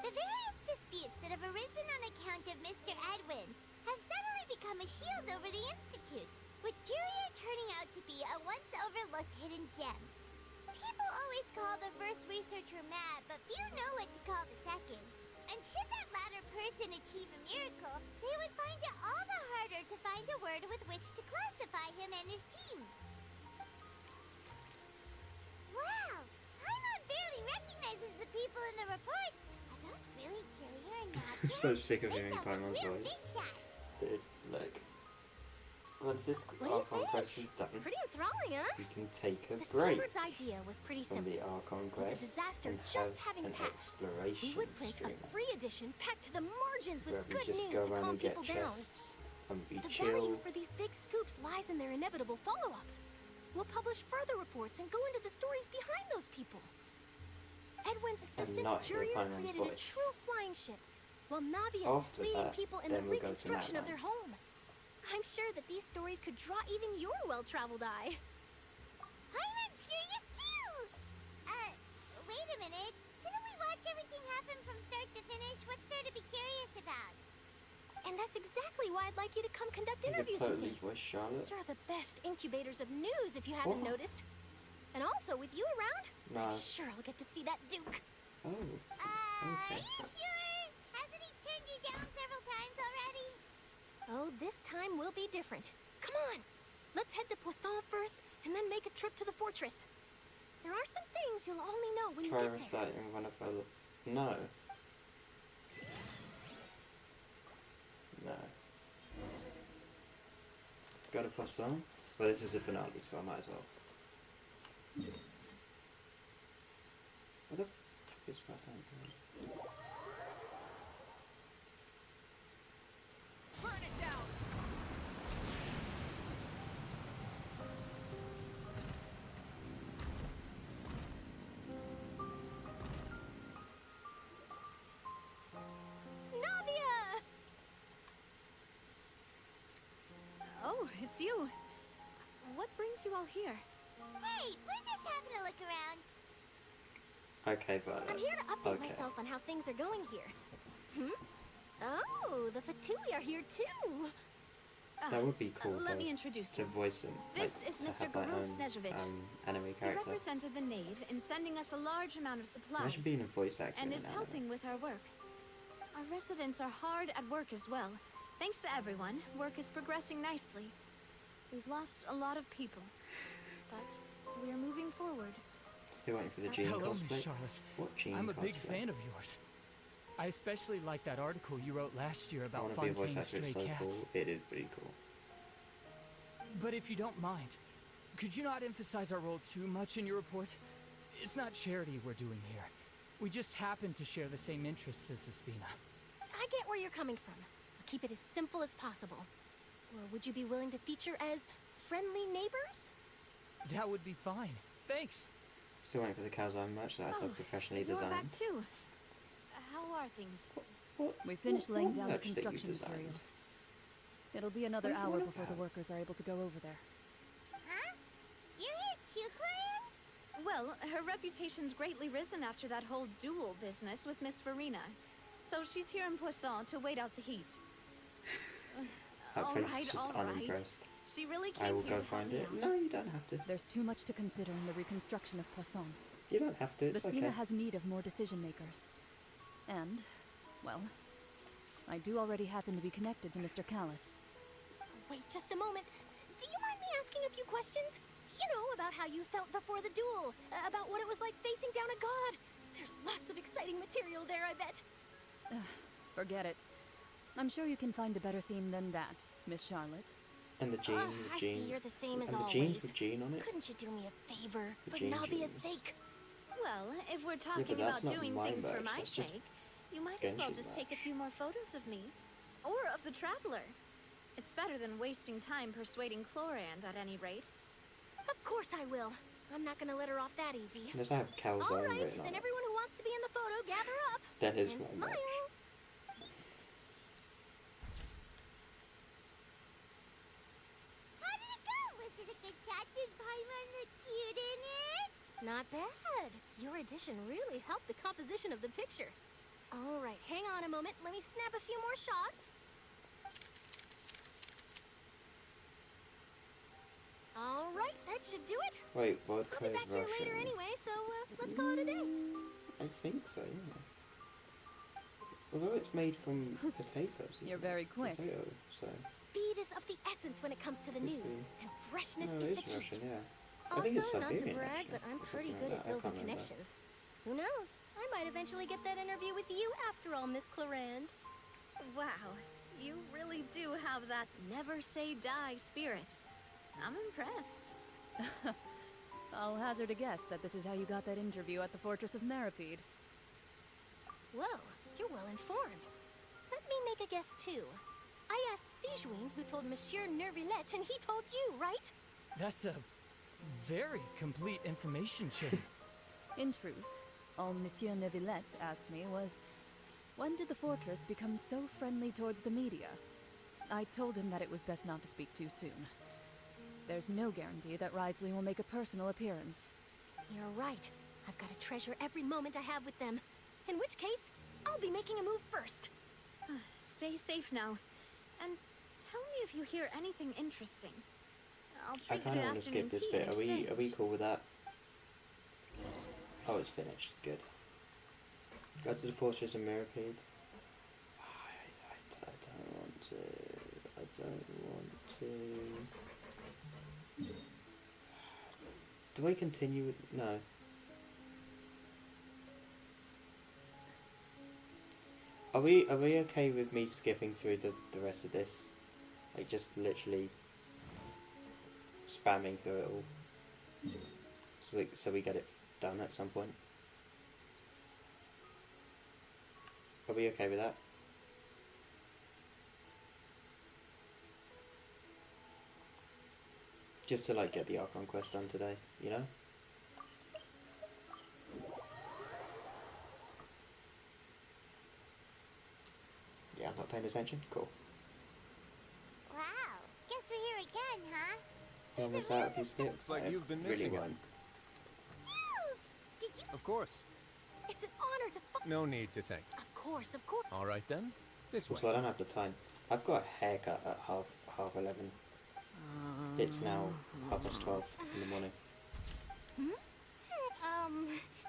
Speaker 5: The various disputes that have arisen on account of Mr. Edwin have suddenly become a shield over the Institute, with Jurier turning out to be a once-overlooked hidden gem. People always call the first researcher mad, but few know what to call the second. And should that latter person achieve a miracle, they would find it all the harder to find a word with which to classify him and his team. Wow! Paimon barely recognizes the people in the report. Are those really Jurier and Nadia?
Speaker 1: So sick of
Speaker 5: They
Speaker 1: hearing
Speaker 5: sound
Speaker 1: Paimon's
Speaker 5: real
Speaker 1: voice.
Speaker 5: big shots.
Speaker 1: Dude, look. Once this
Speaker 11: What do you
Speaker 1: Archon
Speaker 11: think?
Speaker 1: quest is done,
Speaker 11: Pretty enthralling, huh?
Speaker 1: we can take a
Speaker 11: The
Speaker 1: break
Speaker 11: Stonebirds' idea was pretty
Speaker 1: from
Speaker 11: simple.
Speaker 1: the Archon
Speaker 11: With
Speaker 1: quest
Speaker 11: the disaster
Speaker 1: and
Speaker 11: just
Speaker 1: have
Speaker 11: having
Speaker 1: an
Speaker 11: passed,
Speaker 1: exploration
Speaker 11: we would print
Speaker 1: stream
Speaker 11: a free edition packed to the margins with
Speaker 1: where we
Speaker 11: good
Speaker 1: just
Speaker 11: news
Speaker 1: go
Speaker 11: to
Speaker 1: around
Speaker 11: calm
Speaker 1: and get
Speaker 11: people down.
Speaker 1: chests and we
Speaker 11: The
Speaker 1: chill.
Speaker 11: value for these big scoops lies in their inevitable follow-ups. We'll publish further reports and go into the stories behind those people. Edwin's assistant,
Speaker 1: not hear
Speaker 11: Jurier,
Speaker 1: Paimon's
Speaker 11: created a
Speaker 1: voice.
Speaker 11: true flying ship, while Navia is
Speaker 1: After
Speaker 11: fleeing
Speaker 1: that,
Speaker 11: people in
Speaker 1: then
Speaker 11: the
Speaker 1: we'll go to
Speaker 11: reconstruction of
Speaker 1: Natlan.
Speaker 11: their home. I'm sure that these stories could draw even your well-traveled eye.
Speaker 5: Paimon's curious too! Wait a minute. Didn't we watch everything happen from start to finish? What's there to be curious about?
Speaker 11: And that's exactly why I'd like you to come conduct
Speaker 1: You could
Speaker 11: interviews with
Speaker 1: totally
Speaker 11: me.
Speaker 1: voice Charlotte.
Speaker 11: You're the best incubators of news, if you haven't
Speaker 1: What?
Speaker 11: noticed. And also, with you around,
Speaker 1: No.
Speaker 11: I'm sure I'll get to see that Duke.
Speaker 1: Oh.
Speaker 5: Are
Speaker 1: Okay.
Speaker 5: you sure? Hasn't he turned you down several times already?
Speaker 11: Oh, this time will be different. Come on! Let's head to Poisson first, and then make a trip to the fortress. There are some things you'll only know when you
Speaker 1: Try
Speaker 11: get there.
Speaker 1: reciting one of her. No. No. Go to Poisson? Well, this is a finale, so I might as well. What the fuck is Poisson doing?
Speaker 8: Burn it down!
Speaker 12: Navia! Oh, it's you. What brings you all here?
Speaker 5: Hey, we're just having a look around.
Speaker 1: Okay, Violet.
Speaker 11: I'm here to update
Speaker 1: Okay.
Speaker 11: myself on how things are going here. Oh, the Fatui are here too.
Speaker 1: That would be cool.
Speaker 16: Let
Speaker 1: though,
Speaker 16: me introduce
Speaker 1: to
Speaker 16: you.
Speaker 1: voice him.
Speaker 16: This
Speaker 1: like,
Speaker 16: is
Speaker 1: to
Speaker 16: Mr.
Speaker 1: have my
Speaker 16: Garou
Speaker 1: own,
Speaker 16: Snežević.
Speaker 1: anime
Speaker 16: He
Speaker 1: character.
Speaker 16: represented the Knave in sending us a large amount of supplies.
Speaker 1: Imagine being a voice actor
Speaker 16: and
Speaker 1: in
Speaker 16: is
Speaker 1: an
Speaker 16: helping with our work. Our residents are hard at work as well. Thanks to everyone, work is progressing nicely. We've lost a lot of people, but we're moving forward.
Speaker 1: Still waiting for the Jean
Speaker 13: Hello,
Speaker 1: cosplay.
Speaker 13: Miss Charlotte.
Speaker 1: What Jean
Speaker 13: I'm a
Speaker 1: cosplay?
Speaker 13: big fan of yours. I especially like that article you wrote last year
Speaker 1: I
Speaker 13: about
Speaker 1: want to be a voice
Speaker 13: Fontaine's
Speaker 1: actor. It's
Speaker 13: stray
Speaker 1: so
Speaker 13: cats.
Speaker 1: cool. It is pretty cool.
Speaker 13: But if you don't mind, could you not emphasize our role too much in your report? It's not charity we're doing here. We just happen to share the same interests as the Spina.
Speaker 11: I get where you're coming from. I'll keep it as simple as possible. Or would you be willing to feature as friendly neighbors?
Speaker 13: That would be fine. Thanks.
Speaker 1: Still waiting for the Calzone merch that I so professionally
Speaker 16: You're
Speaker 1: designed.
Speaker 16: back too. How are things?
Speaker 2: We finished laying
Speaker 1: what
Speaker 2: down the
Speaker 1: merch that you
Speaker 2: construction
Speaker 1: designed?
Speaker 2: materials. It'll be another
Speaker 1: What are you
Speaker 2: hour
Speaker 1: on
Speaker 2: before the
Speaker 1: about?
Speaker 2: workers are able to go over there.
Speaker 5: Huh? You're here too, Clorian?
Speaker 16: Well, her reputation's greatly risen after that whole duel business with Miss Farina. So she's here in Poisson to wait out the heat.
Speaker 1: Her
Speaker 16: All
Speaker 1: face is
Speaker 16: right,
Speaker 1: just
Speaker 16: all right.
Speaker 1: unimpressed.
Speaker 16: She really came
Speaker 1: I will
Speaker 16: here
Speaker 1: go
Speaker 16: to help
Speaker 1: find
Speaker 16: me
Speaker 1: it.
Speaker 16: out.
Speaker 1: No, you don't have to.
Speaker 2: There's too much to consider in the reconstruction of Poisson.
Speaker 1: You don't have to. It's
Speaker 2: The Spina
Speaker 1: okay.
Speaker 2: has need of more decision makers. And, well, I do already happen to be connected to Mr. Callis.
Speaker 11: Wait just a moment. Do you mind me asking a few questions? You know, about how you felt before the duel, about what it was like facing down a god. There's lots of exciting material there, I bet.
Speaker 2: Forget it. I'm sure you can find a better theme than that, Miss Charlotte.
Speaker 1: And the jean,
Speaker 11: I see you're the same as
Speaker 1: and
Speaker 11: always.
Speaker 1: the jeans with jean on it.
Speaker 11: Couldn't you do me a favor
Speaker 1: The
Speaker 11: for
Speaker 1: jean
Speaker 11: Navia's
Speaker 1: jeans.
Speaker 11: sake?
Speaker 16: Well, if we're talking
Speaker 1: that's
Speaker 16: about
Speaker 1: not
Speaker 16: doing
Speaker 1: my
Speaker 16: things for
Speaker 1: merch,
Speaker 16: my
Speaker 1: that's just
Speaker 16: sake, you might as well
Speaker 1: Genshin
Speaker 16: just take a few more photos of me. Or of the Traveler. It's better than wasting time persuading Chlorand at any rate.
Speaker 11: Of course I will. I'm not gonna let her off that easy.
Speaker 1: Unless I have Calzone
Speaker 11: All right,
Speaker 1: written on
Speaker 11: then
Speaker 1: it.
Speaker 11: everyone who wants to be in the photo, gather up.
Speaker 1: That is
Speaker 11: and
Speaker 1: my
Speaker 11: smile.
Speaker 1: merch.
Speaker 5: How did it go? Was it a good shot? Did Paimon look cute in it?
Speaker 11: Not bad. Your addition really helped the composition of the picture. All right, hang on a moment. Let me snap a few more shots. All right, that should do it.
Speaker 1: Wait,
Speaker 11: I'll
Speaker 1: vodka
Speaker 11: be
Speaker 1: is
Speaker 11: back here later
Speaker 1: Russian.
Speaker 11: anyway, so let's call it a day.
Speaker 1: I think so, yeah. Although it's made from potatoes.
Speaker 2: You're
Speaker 1: isn't
Speaker 2: very
Speaker 1: it?
Speaker 2: quick.
Speaker 1: Potato, so.
Speaker 11: Speed is of the essence when it comes to the
Speaker 1: Could
Speaker 11: news,
Speaker 1: be.
Speaker 11: and freshness
Speaker 1: No,
Speaker 11: is
Speaker 1: it
Speaker 11: the key.
Speaker 1: Russian, yeah. I
Speaker 11: Also,
Speaker 1: think it's
Speaker 11: not to
Speaker 1: Siberian,
Speaker 11: brag,
Speaker 1: actually,
Speaker 11: but I'm
Speaker 1: or
Speaker 11: pretty
Speaker 1: something
Speaker 11: good
Speaker 1: like
Speaker 11: at
Speaker 1: that. I
Speaker 11: building
Speaker 1: can't remember.
Speaker 11: connections. Who knows? I might eventually get that interview with you after all, Miss Clorand.
Speaker 16: Wow, you really do have that never say die spirit. I'm impressed.
Speaker 2: I'll hazard a guess that this is how you got that interview at the Fortress of Maripede.
Speaker 11: Whoa, you're well informed. Let me make a guess too. I asked Sijuin, who told Monsieur Nervillette, and he told you, right?
Speaker 13: That's a very complete information chain.
Speaker 2: In truth, all Monsieur Neuvillette asked me was, when did the fortress become so friendly towards the media? I told him that it was best not to speak too soon. There's no guarantee that Ridsley will make a personal appearance.
Speaker 11: You're right. I've got to treasure every moment I have with them. In which case, I'll be making a move first.
Speaker 16: Stay safe now. And tell me if you hear anything interesting. I'll
Speaker 1: I
Speaker 16: treat
Speaker 1: kind
Speaker 16: you
Speaker 1: of
Speaker 16: to
Speaker 1: want to skip
Speaker 16: afternoon
Speaker 1: this
Speaker 16: tea
Speaker 1: bit.
Speaker 16: in
Speaker 1: Are we
Speaker 16: exchange.
Speaker 1: cool with that? Oh, it's finished. Good. Go to the Fortress of Mirapede. I don't want to. I don't want to. Do I continue with... No. Are we okay with me skipping through the rest of this? Like just literally spamming through it all. So we get it done at some point. Are we okay with that? Just to like get the Archon quest done today, you know? Yeah, I'm not paying attention. Cool.
Speaker 5: Wow, guess we're here again, huh?
Speaker 1: You almost out if you skip.
Speaker 15: Looks like
Speaker 1: I
Speaker 15: you've been
Speaker 1: really
Speaker 15: missing it.
Speaker 1: won't.
Speaker 5: Did you?
Speaker 15: Of course.
Speaker 11: It's an honor to
Speaker 7: No need to thank.
Speaker 11: Of course, of course.
Speaker 7: All right then, this way.
Speaker 1: So I don't have the time. I've got a haircut at half 11. It's now 12:30 in the morning.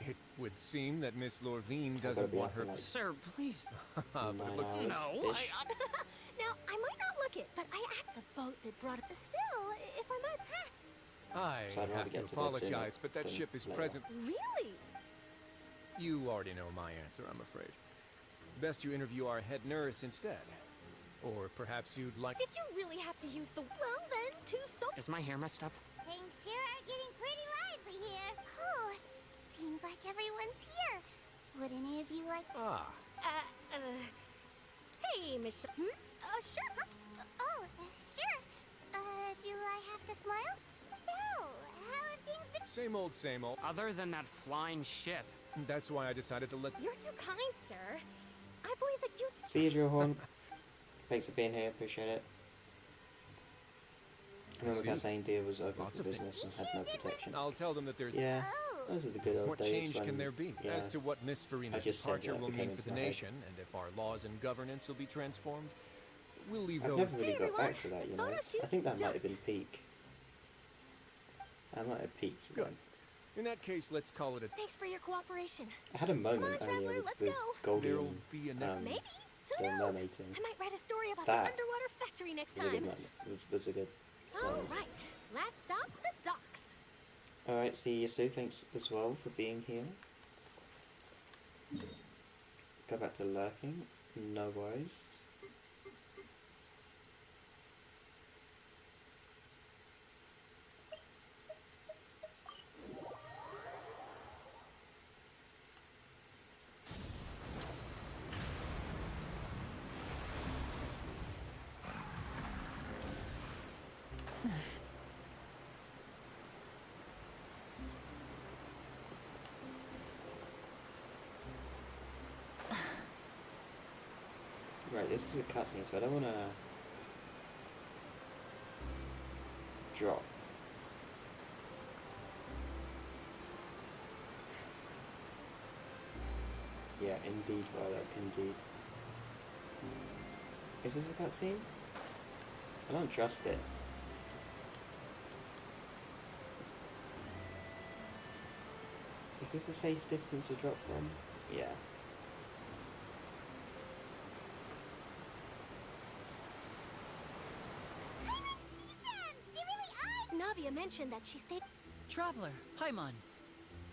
Speaker 7: It would seem that Miss Lorvine
Speaker 1: gotta
Speaker 7: doesn't
Speaker 1: be
Speaker 7: want
Speaker 1: up
Speaker 7: her.
Speaker 1: in, like,
Speaker 20: Sir, please.
Speaker 7: But look,
Speaker 1: 9 hours -ish.
Speaker 11: Now, I might not look it, but I at the boat that brought it. Still, if I might.
Speaker 7: I
Speaker 1: So I'd rather
Speaker 7: have to
Speaker 1: get to bed
Speaker 7: apologize,
Speaker 1: sooner
Speaker 7: but that
Speaker 1: than
Speaker 7: ship is
Speaker 1: later.
Speaker 7: present.
Speaker 11: Really?
Speaker 7: You already know my answer, I'm afraid. Best you interview our head nurse instead. Or perhaps you'd like.
Speaker 11: Did you really have to use the. Well, then,
Speaker 20: Is my hair messed up?
Speaker 5: Things sure are getting pretty lively here. Oh, seems like everyone's here. Would any of you like...
Speaker 7: Ah.
Speaker 11: Hey, Miss.
Speaker 5: Sure. Sure. Do I have to smile? So, how have things been?
Speaker 7: Same old.
Speaker 20: Other than that flying ship.
Speaker 7: That's why I decided to let.
Speaker 11: You're too kind, sir. I believe that you.
Speaker 1: See you, Johan. Thanks for being here. Appreciate it. I remember Cassandia was open
Speaker 7: Lots
Speaker 1: for
Speaker 7: of
Speaker 1: business and had no protection.
Speaker 7: I'll tell them that there's.
Speaker 1: Yeah, those are the good old
Speaker 7: What
Speaker 1: days.
Speaker 7: change
Speaker 1: when,
Speaker 7: can there be
Speaker 1: yeah,
Speaker 7: as to what Miss
Speaker 1: I
Speaker 7: Farina's
Speaker 1: just said
Speaker 7: departure
Speaker 1: that
Speaker 7: will
Speaker 1: became
Speaker 7: mean for
Speaker 1: into
Speaker 7: the
Speaker 1: my head.
Speaker 7: nation, and if our laws and governance will be transformed? We'll leave
Speaker 1: I've
Speaker 7: those.
Speaker 1: never really
Speaker 11: Hey,
Speaker 1: got
Speaker 11: everyone.
Speaker 1: back to that, you know.
Speaker 11: Photo
Speaker 1: I
Speaker 11: shoots
Speaker 1: think that
Speaker 11: done.
Speaker 1: might have been peak. I might have peaked.
Speaker 7: Good. In that case, let's call it a.
Speaker 11: Thanks for your cooperation.
Speaker 1: I had a moment
Speaker 11: Come on,
Speaker 1: earlier
Speaker 11: Traveler,
Speaker 1: with
Speaker 11: let's
Speaker 1: the
Speaker 11: go.
Speaker 7: There'll
Speaker 1: golden,
Speaker 7: be a
Speaker 11: Maybe.
Speaker 1: the
Speaker 11: Who knows?
Speaker 1: mermaid thing.
Speaker 11: I might write a story about
Speaker 1: That
Speaker 11: the underwater factory next
Speaker 1: was a good
Speaker 11: time.
Speaker 1: moment. It was a good.
Speaker 11: All right. Last stop, the docks.
Speaker 1: All right, see you soon. Thanks as well for being here. Go back to lurking. No worries. Right, this is a cutscene, so I don't want to drop. Yeah, indeed, Violet, indeed. Is this a cutscene? I don't trust it. Is this a safe distance to drop from? Yeah.
Speaker 11: Navia mentioned that she stayed.
Speaker 8: Traveler, Paimon.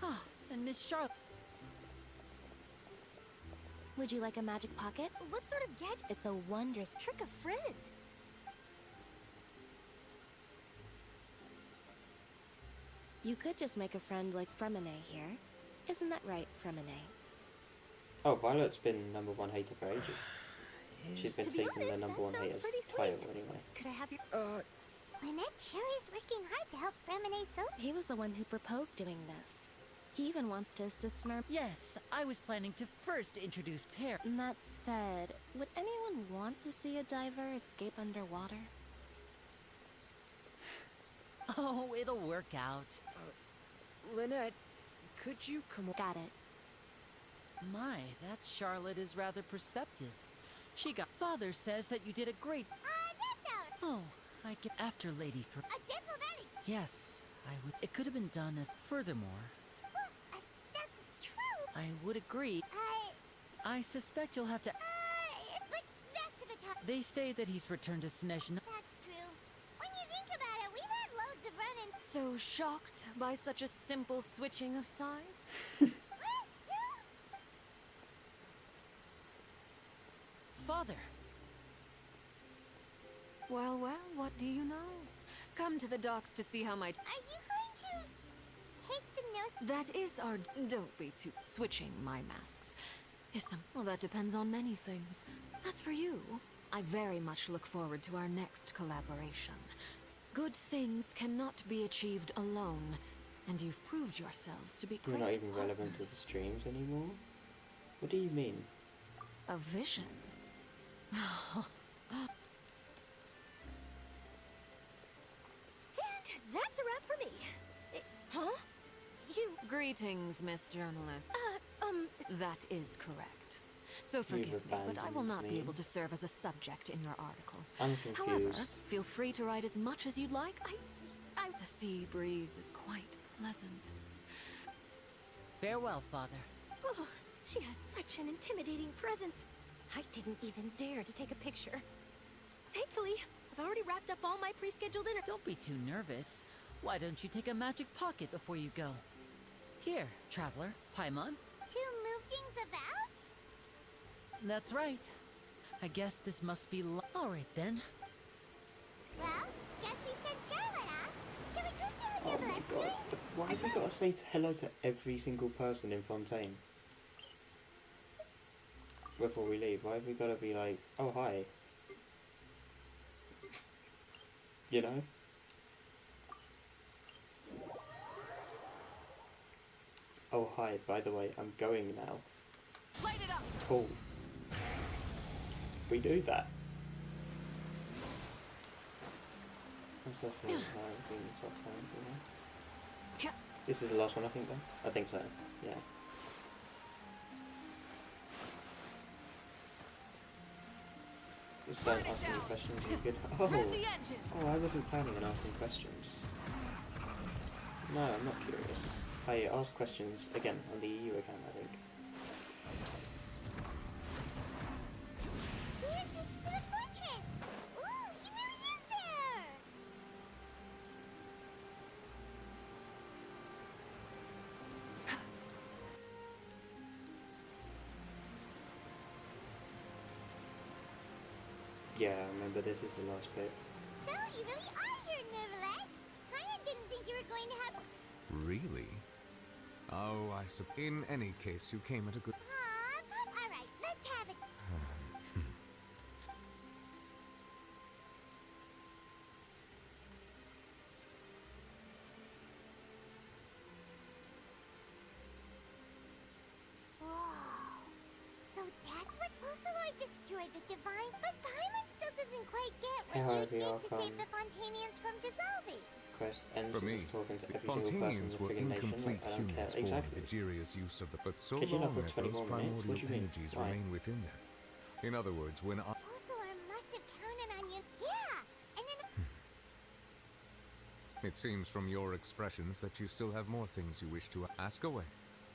Speaker 8: Ah, and Miss Charlotte.
Speaker 11: Would you like a magic pocket? What sort of gadget? It's a wondrous trick of friend. You could just make a friend like Fremine here. Isn't that right, Fremine?
Speaker 1: Oh, Violet's been #1 hater for ages. She's been
Speaker 11: To be
Speaker 1: taking
Speaker 11: honest,
Speaker 1: the
Speaker 11: that
Speaker 1: #1
Speaker 11: sounds
Speaker 1: hater's
Speaker 11: pretty
Speaker 1: title
Speaker 11: sweet.
Speaker 1: anyway.
Speaker 11: Could I have your...
Speaker 5: Lynette sure is working hard to help Fremine so...
Speaker 11: He was the one who proposed doing this. He even wants to assist in our...
Speaker 8: Yes, I was planning to first introduce Pear.
Speaker 11: That said, would anyone want to see a diver escape underwater?
Speaker 8: Oh, it'll work out.
Speaker 22: Lynette, could you come...
Speaker 11: Got it.
Speaker 8: My, that Charlotte is rather perceptive. She got... Father says that you did a great...
Speaker 5: that's out!
Speaker 8: Oh, I get after Lady for...
Speaker 5: A diplomatic...
Speaker 8: Yes, I would... It could have been done as... Furthermore...
Speaker 5: That's true.
Speaker 8: I would agree. I suspect you'll have to...
Speaker 5: But back to the top.
Speaker 8: They say that he's returned to Snezhna.
Speaker 5: That's true. When you think about it, we've had loads of run-ins.
Speaker 6: So shocked by such a simple switching of sides?
Speaker 8: Father.
Speaker 6: Well, well, what do you know? Come to the docks to see how my...
Speaker 5: Are you going to take the nose?
Speaker 6: That is our... Don't be too... Switching my masks. Is some... Well, that depends on many things. As for you, I very much look forward to our next collaboration. Good things cannot be achieved alone, and you've proved yourselves to be
Speaker 1: You're
Speaker 6: great
Speaker 1: not even relevant to the
Speaker 6: partners.
Speaker 1: streams anymore? What do you mean?
Speaker 6: A vision.
Speaker 11: And that's a wrap for me. Huh? You...
Speaker 6: Greetings, Miss Journalist.
Speaker 10: That is correct. So forgive me, but I will not be able to serve as a subject in your article.
Speaker 1: I'm
Speaker 10: However,
Speaker 1: confused.
Speaker 10: feel free to write as much as you'd like. The sea breeze is quite pleasant.
Speaker 8: Farewell, Father.
Speaker 11: Oh, she has such an intimidating presence. I didn't even dare to take a picture. Thankfully, I've already wrapped up all my pre-scheduled dinner.
Speaker 8: Don't be too nervous. Why don't you take a magic pocket before you go? Here, traveler, Paimon.
Speaker 5: To move things about?
Speaker 8: That's right. I guess this must be alright then.
Speaker 5: Well, guess we sent Charlotte off. Shall we go see
Speaker 1: Oh
Speaker 5: what
Speaker 1: my
Speaker 5: your
Speaker 1: god. Why have we got to say hello to every single person in Fontaine? Before we leave, why have we got to be like, oh hi? You know? Oh hi, by the way, I'm going now.
Speaker 11: Light it up.
Speaker 1: Cool. We do that. That's also being top fans, you know? This is the last one, I think, though? I think so, yeah. Just don't ask any questions, you good. Oh, I wasn't planning on asking questions. No, I'm not curious. I ask questions again on the EU account, I think.
Speaker 5: The entrance to the fortress! Ooh, he really is there!
Speaker 1: Yeah, I remember this is the last bit.
Speaker 5: So, you really are here, Neverland? I didn't think you were going to have...
Speaker 4: Really? Oh, I suppose. In any case, you came at a good.
Speaker 5: Aw, alright, let's have it. Whoa. So that's what Fusselor destroyed the divine, but Paimon still doesn't quite get what you did to save the Fontanians from dissolving.
Speaker 1: Quest ends
Speaker 4: For me,
Speaker 1: with talking to
Speaker 4: the
Speaker 1: every single person in
Speaker 4: Fontanians
Speaker 1: the
Speaker 4: were
Speaker 1: friggin' nation.
Speaker 4: incomplete
Speaker 1: I don't care.
Speaker 4: humans born
Speaker 1: Exactly.
Speaker 4: with Egeria's use of the. But so
Speaker 1: Could you not
Speaker 4: long
Speaker 1: put
Speaker 4: as
Speaker 1: 20
Speaker 4: those
Speaker 1: more minutes? What do
Speaker 4: primordial
Speaker 1: you mean?
Speaker 4: energies
Speaker 1: Why?
Speaker 4: remain within them. In other words, when I.
Speaker 5: Fusselor must have counted on you. Yeah, and then...
Speaker 4: It seems from your expressions that you still have more things you wish to ask away.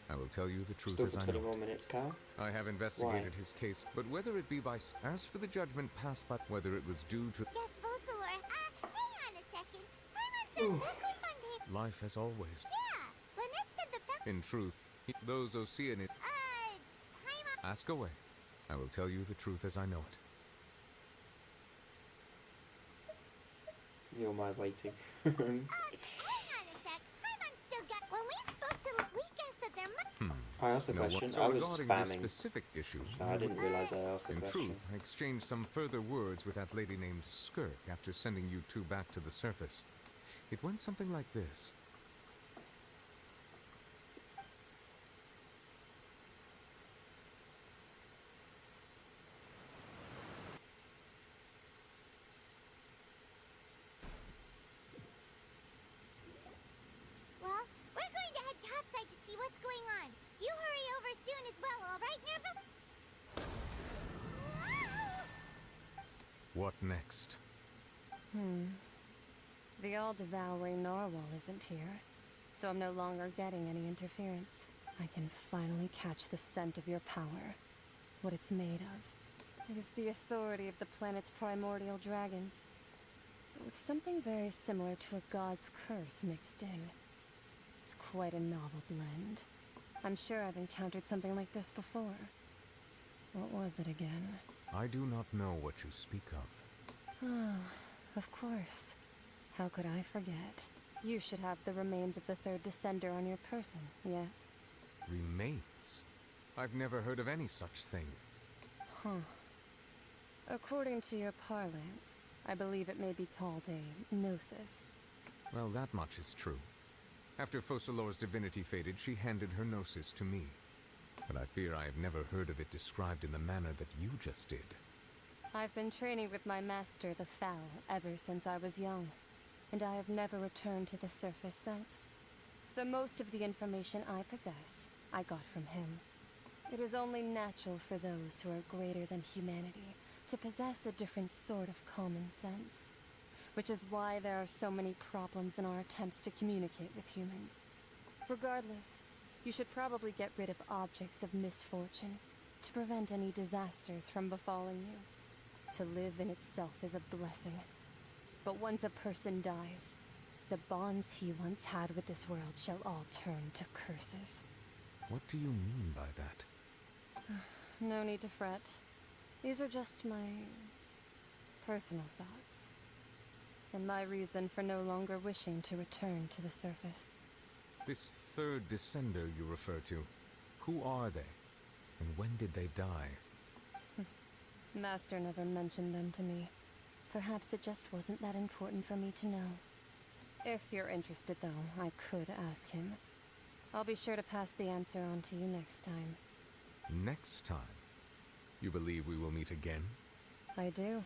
Speaker 4: I will tell you the truth
Speaker 1: Still
Speaker 4: as
Speaker 1: for
Speaker 4: I
Speaker 1: 20
Speaker 4: know.
Speaker 1: more minutes, Carl?
Speaker 4: I have investigated his case, but whether it be by as for the judgment passed by whether it was due to
Speaker 5: Yes, Fusselor. Hang on a second. Paimon said every Fontaine...
Speaker 4: life as always.
Speaker 5: Yeah, Lynette said the fact...
Speaker 4: In truth, those Oceanid
Speaker 5: Paimon...
Speaker 4: ask away. I will tell you the truth as I know it.
Speaker 1: You're my waiting.
Speaker 5: hang on a sec. Paimon still got... When we spoke to... We guessed that there must...
Speaker 1: I asked a
Speaker 4: No,
Speaker 1: question.
Speaker 4: so
Speaker 1: I was
Speaker 4: regarding
Speaker 1: spamming.
Speaker 4: this specific issue,
Speaker 1: So I didn't realise I asked a
Speaker 4: in
Speaker 1: question.
Speaker 4: truth, I exchanged some further words with that lady named Skirk after sending you two back to the surface. It went something like this.
Speaker 5: Well, we're going to head topside to see what's going on. You hurry over soon as well, all right, Nerva?
Speaker 4: What next?
Speaker 2: The all-devouring narwhal isn't here, so I'm no longer getting any interference. I can finally catch the scent of your power, what it's made of. It is the authority of the planet's primordial dragons, but with something very similar to a god's curse mixed in. It's quite a novel blend. I'm sure I've encountered something like this before. What was it again?
Speaker 4: I do not know what you speak of.
Speaker 2: Oh, of course. How could I forget? You should have the remains of the third descender on your person, yes?
Speaker 4: Remains? I've never heard of any such thing.
Speaker 2: Huh. According to your parlance, I believe it may be called a gnosis.
Speaker 4: Well, that much is true. After Fossilor's divinity faded, she handed her gnosis to me. But I fear I have never heard of it described in the manner that you just did.
Speaker 2: I've been training with my master, the Foul, ever since I was young, and I have never returned to the surface since. So most of the information I possess, I got from him. It is only natural for those who are greater than humanity to possess a different sort of common sense. Which is why there are so many problems in our attempts to communicate with humans. Regardless, you should probably get rid of objects of misfortune to prevent any disasters from befalling you. To live in itself is a blessing. But once a person dies, the bonds he once had with this world shall all turn to curses.
Speaker 4: What do you mean by that?
Speaker 2: No need to fret. These are just my personal thoughts. And my reason for no longer wishing to return to the surface.
Speaker 4: This third descender you refer to, who are they? And when did they die?
Speaker 2: Master never mentioned them to me. Perhaps it just wasn't that important for me to know. If you're interested, though, I could ask him. I'll be sure to pass the answer on to you next time.
Speaker 4: Next time? You believe we will meet again?
Speaker 2: I do.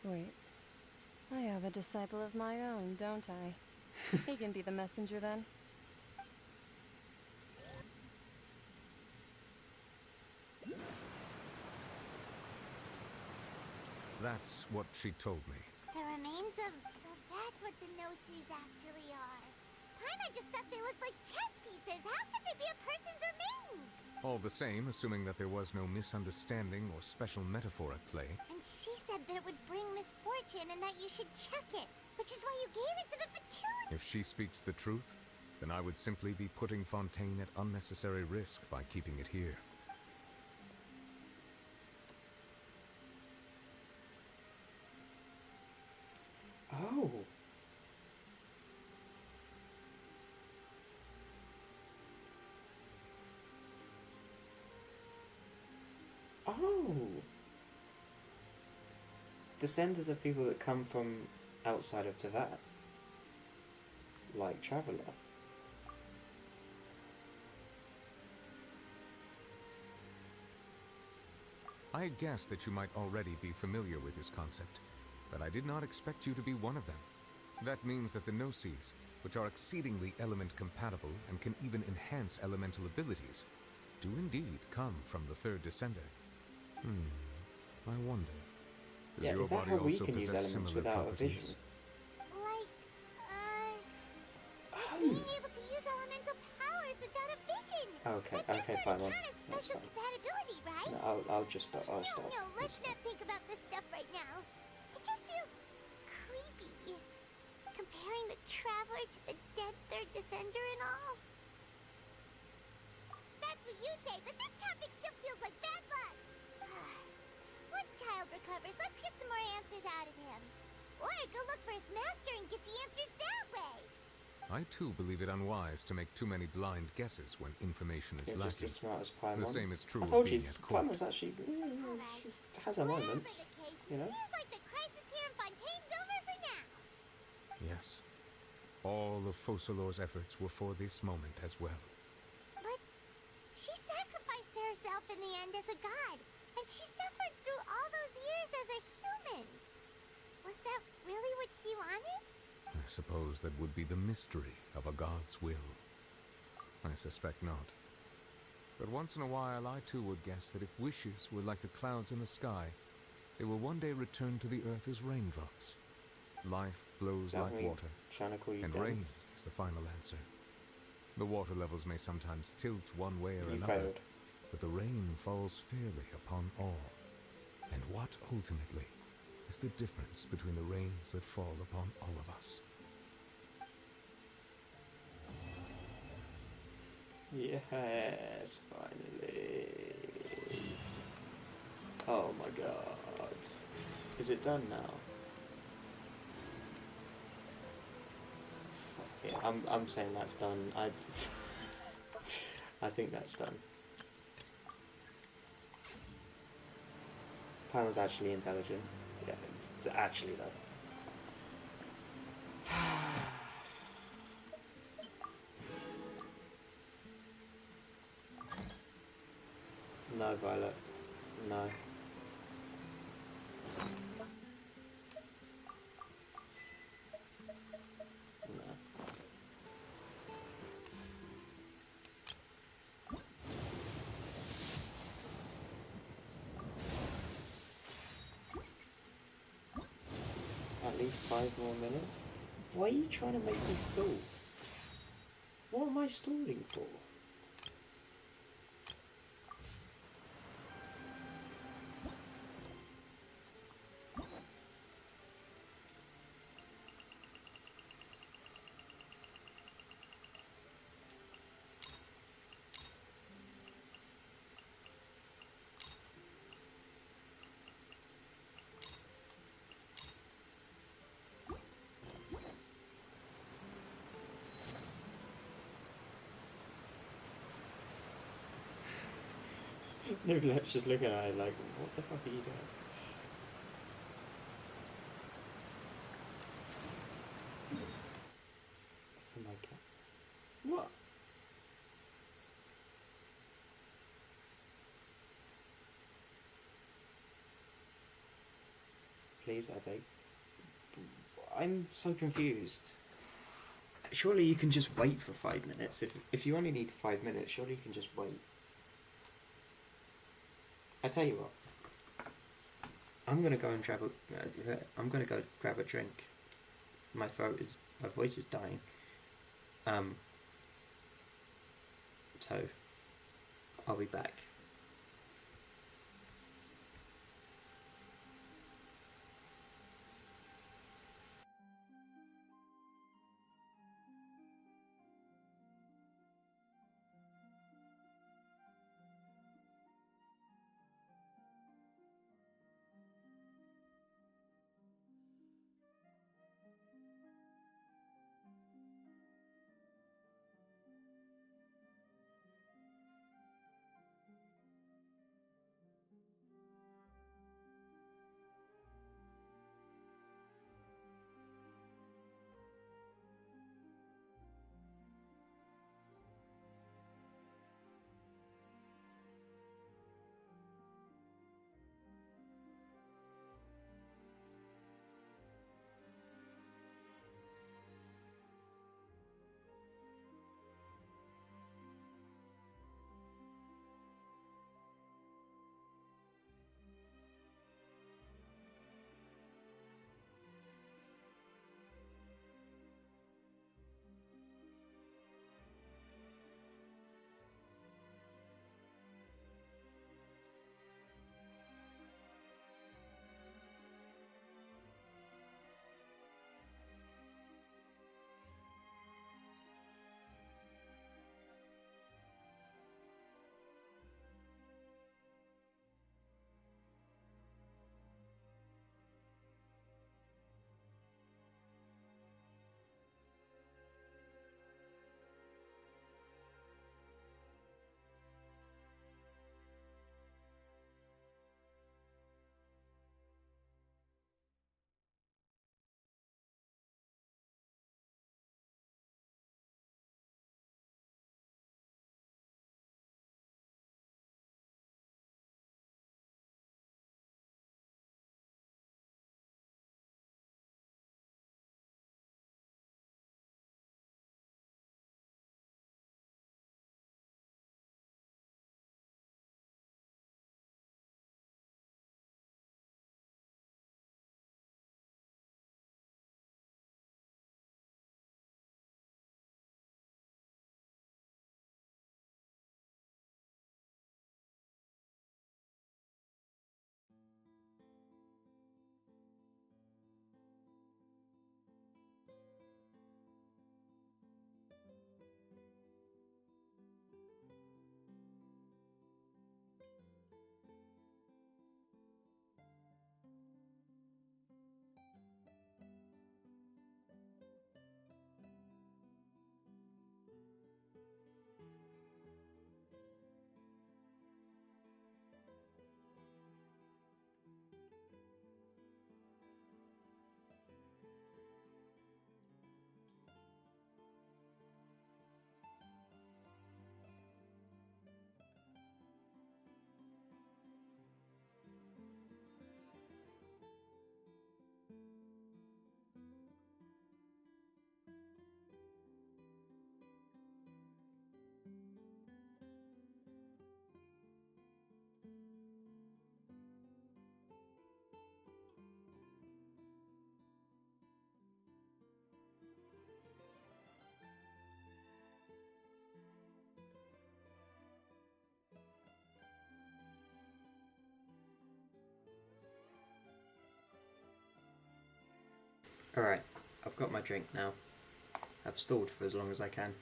Speaker 2: Wait. I have a disciple of my own, don't I? He can be the messenger then.
Speaker 4: That's what she told me.
Speaker 5: The remains of... So that's what the Gnosis actually are. Paimon just thought they looked like chess pieces. How could they be a person's remains?
Speaker 4: All the same, assuming that there was no misunderstanding or special metaphor at play.
Speaker 5: And she said that it would bring misfortune and that you should check it, which is why you gave it to the Fatui.
Speaker 4: If she speaks the truth, then I would simply be putting Fontaine at unnecessary risk by keeping it here.
Speaker 1: Oh. Oh. Descendants are people that come from outside of Teyvat. Like Traveler.
Speaker 4: I guessed that you might already be familiar with this concept, but I did not expect you to be one of them. That means that the Gnosis, which are exceedingly element compatible and can even enhance elemental abilities, do indeed come from the third descender. I wonder. Does
Speaker 1: Yeah,
Speaker 4: your
Speaker 1: is that
Speaker 4: body
Speaker 1: how we
Speaker 4: also
Speaker 1: can use
Speaker 4: possess
Speaker 1: elements
Speaker 4: similar
Speaker 1: without a
Speaker 4: properties?
Speaker 1: vision?
Speaker 5: Being able to use elemental powers without a vision.
Speaker 1: Okay,
Speaker 5: That
Speaker 1: okay,
Speaker 5: does
Speaker 1: Paimon.
Speaker 5: count as
Speaker 1: That's
Speaker 5: special
Speaker 1: fine.
Speaker 5: compatibility, right?
Speaker 1: No, I'll just stop. I'll stop.
Speaker 5: No, let's
Speaker 1: It's
Speaker 5: not think about this stuff right now. It just feels creepy. Comparing the Traveler to the dead third descender and all. That's what you say, but this topic still feels like bad luck. Once Child recovers, let's get some more answers out of him. Or go look for his master and get the answers that way.
Speaker 4: I too believe it unwise to make too many blind guesses when information is
Speaker 1: You're just
Speaker 4: lacking.
Speaker 1: as smart as Paimon.
Speaker 4: The same is true
Speaker 1: I
Speaker 4: of
Speaker 1: told you,
Speaker 4: being at court.
Speaker 1: Paimon's actually she has her moments, you know.
Speaker 5: Seems like the crisis here in Fontaine's over for now.
Speaker 4: Yes. All of Focalor's efforts were for this moment as well.
Speaker 5: But she sacrificed herself in the end as a god, and she suffered through all those years as a human. Was that really what she wanted?
Speaker 4: I suppose that would be the mystery of a god's will. I suspect not. But once in a while I too would guess that if wishes were like the clouds in the sky, they will one day return to the earth as raindrops. Life flows
Speaker 1: That
Speaker 4: like
Speaker 1: me
Speaker 4: water,
Speaker 1: trying to call you
Speaker 4: and
Speaker 1: dense.
Speaker 4: rain is the final answer. The water levels may sometimes tilt one way or
Speaker 1: You
Speaker 4: another,
Speaker 1: failed.
Speaker 4: but the rain falls fairly upon all. And what ultimately is the difference between the rains that fall upon all of us?
Speaker 1: Yes, finally. Oh my god. Is it done now? Fuck yeah, I'm saying that's done. I think that's done. Paimon's actually intelligent. Yeah, actually though. No, Violet. No. No. least 5 more minutes? Why are you trying to make me stall? What am I stalling for? Let's just look at her like, what the fuck are you doing? For my cat. What? Please, I beg. I'm so confused. Surely you can just wait for 5 minutes. If you only need 5 minutes, surely you can just wait. I tell you what. I'm gonna go and I'm gonna go grab a drink. My voice is dying. So I'll be back. Alright, I've got my drink now. I've stalled for as long as I can.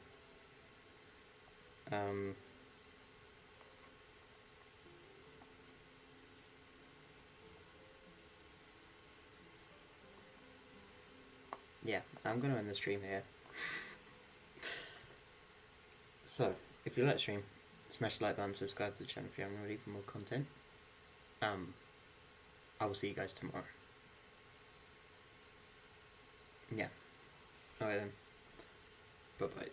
Speaker 1: Yeah, I'm going to end the stream here. So, if you like the stream, smash the like button, subscribe to the channel if you haven't already for more content. I will see you guys tomorrow. Yeah. Alright then. Bye bye.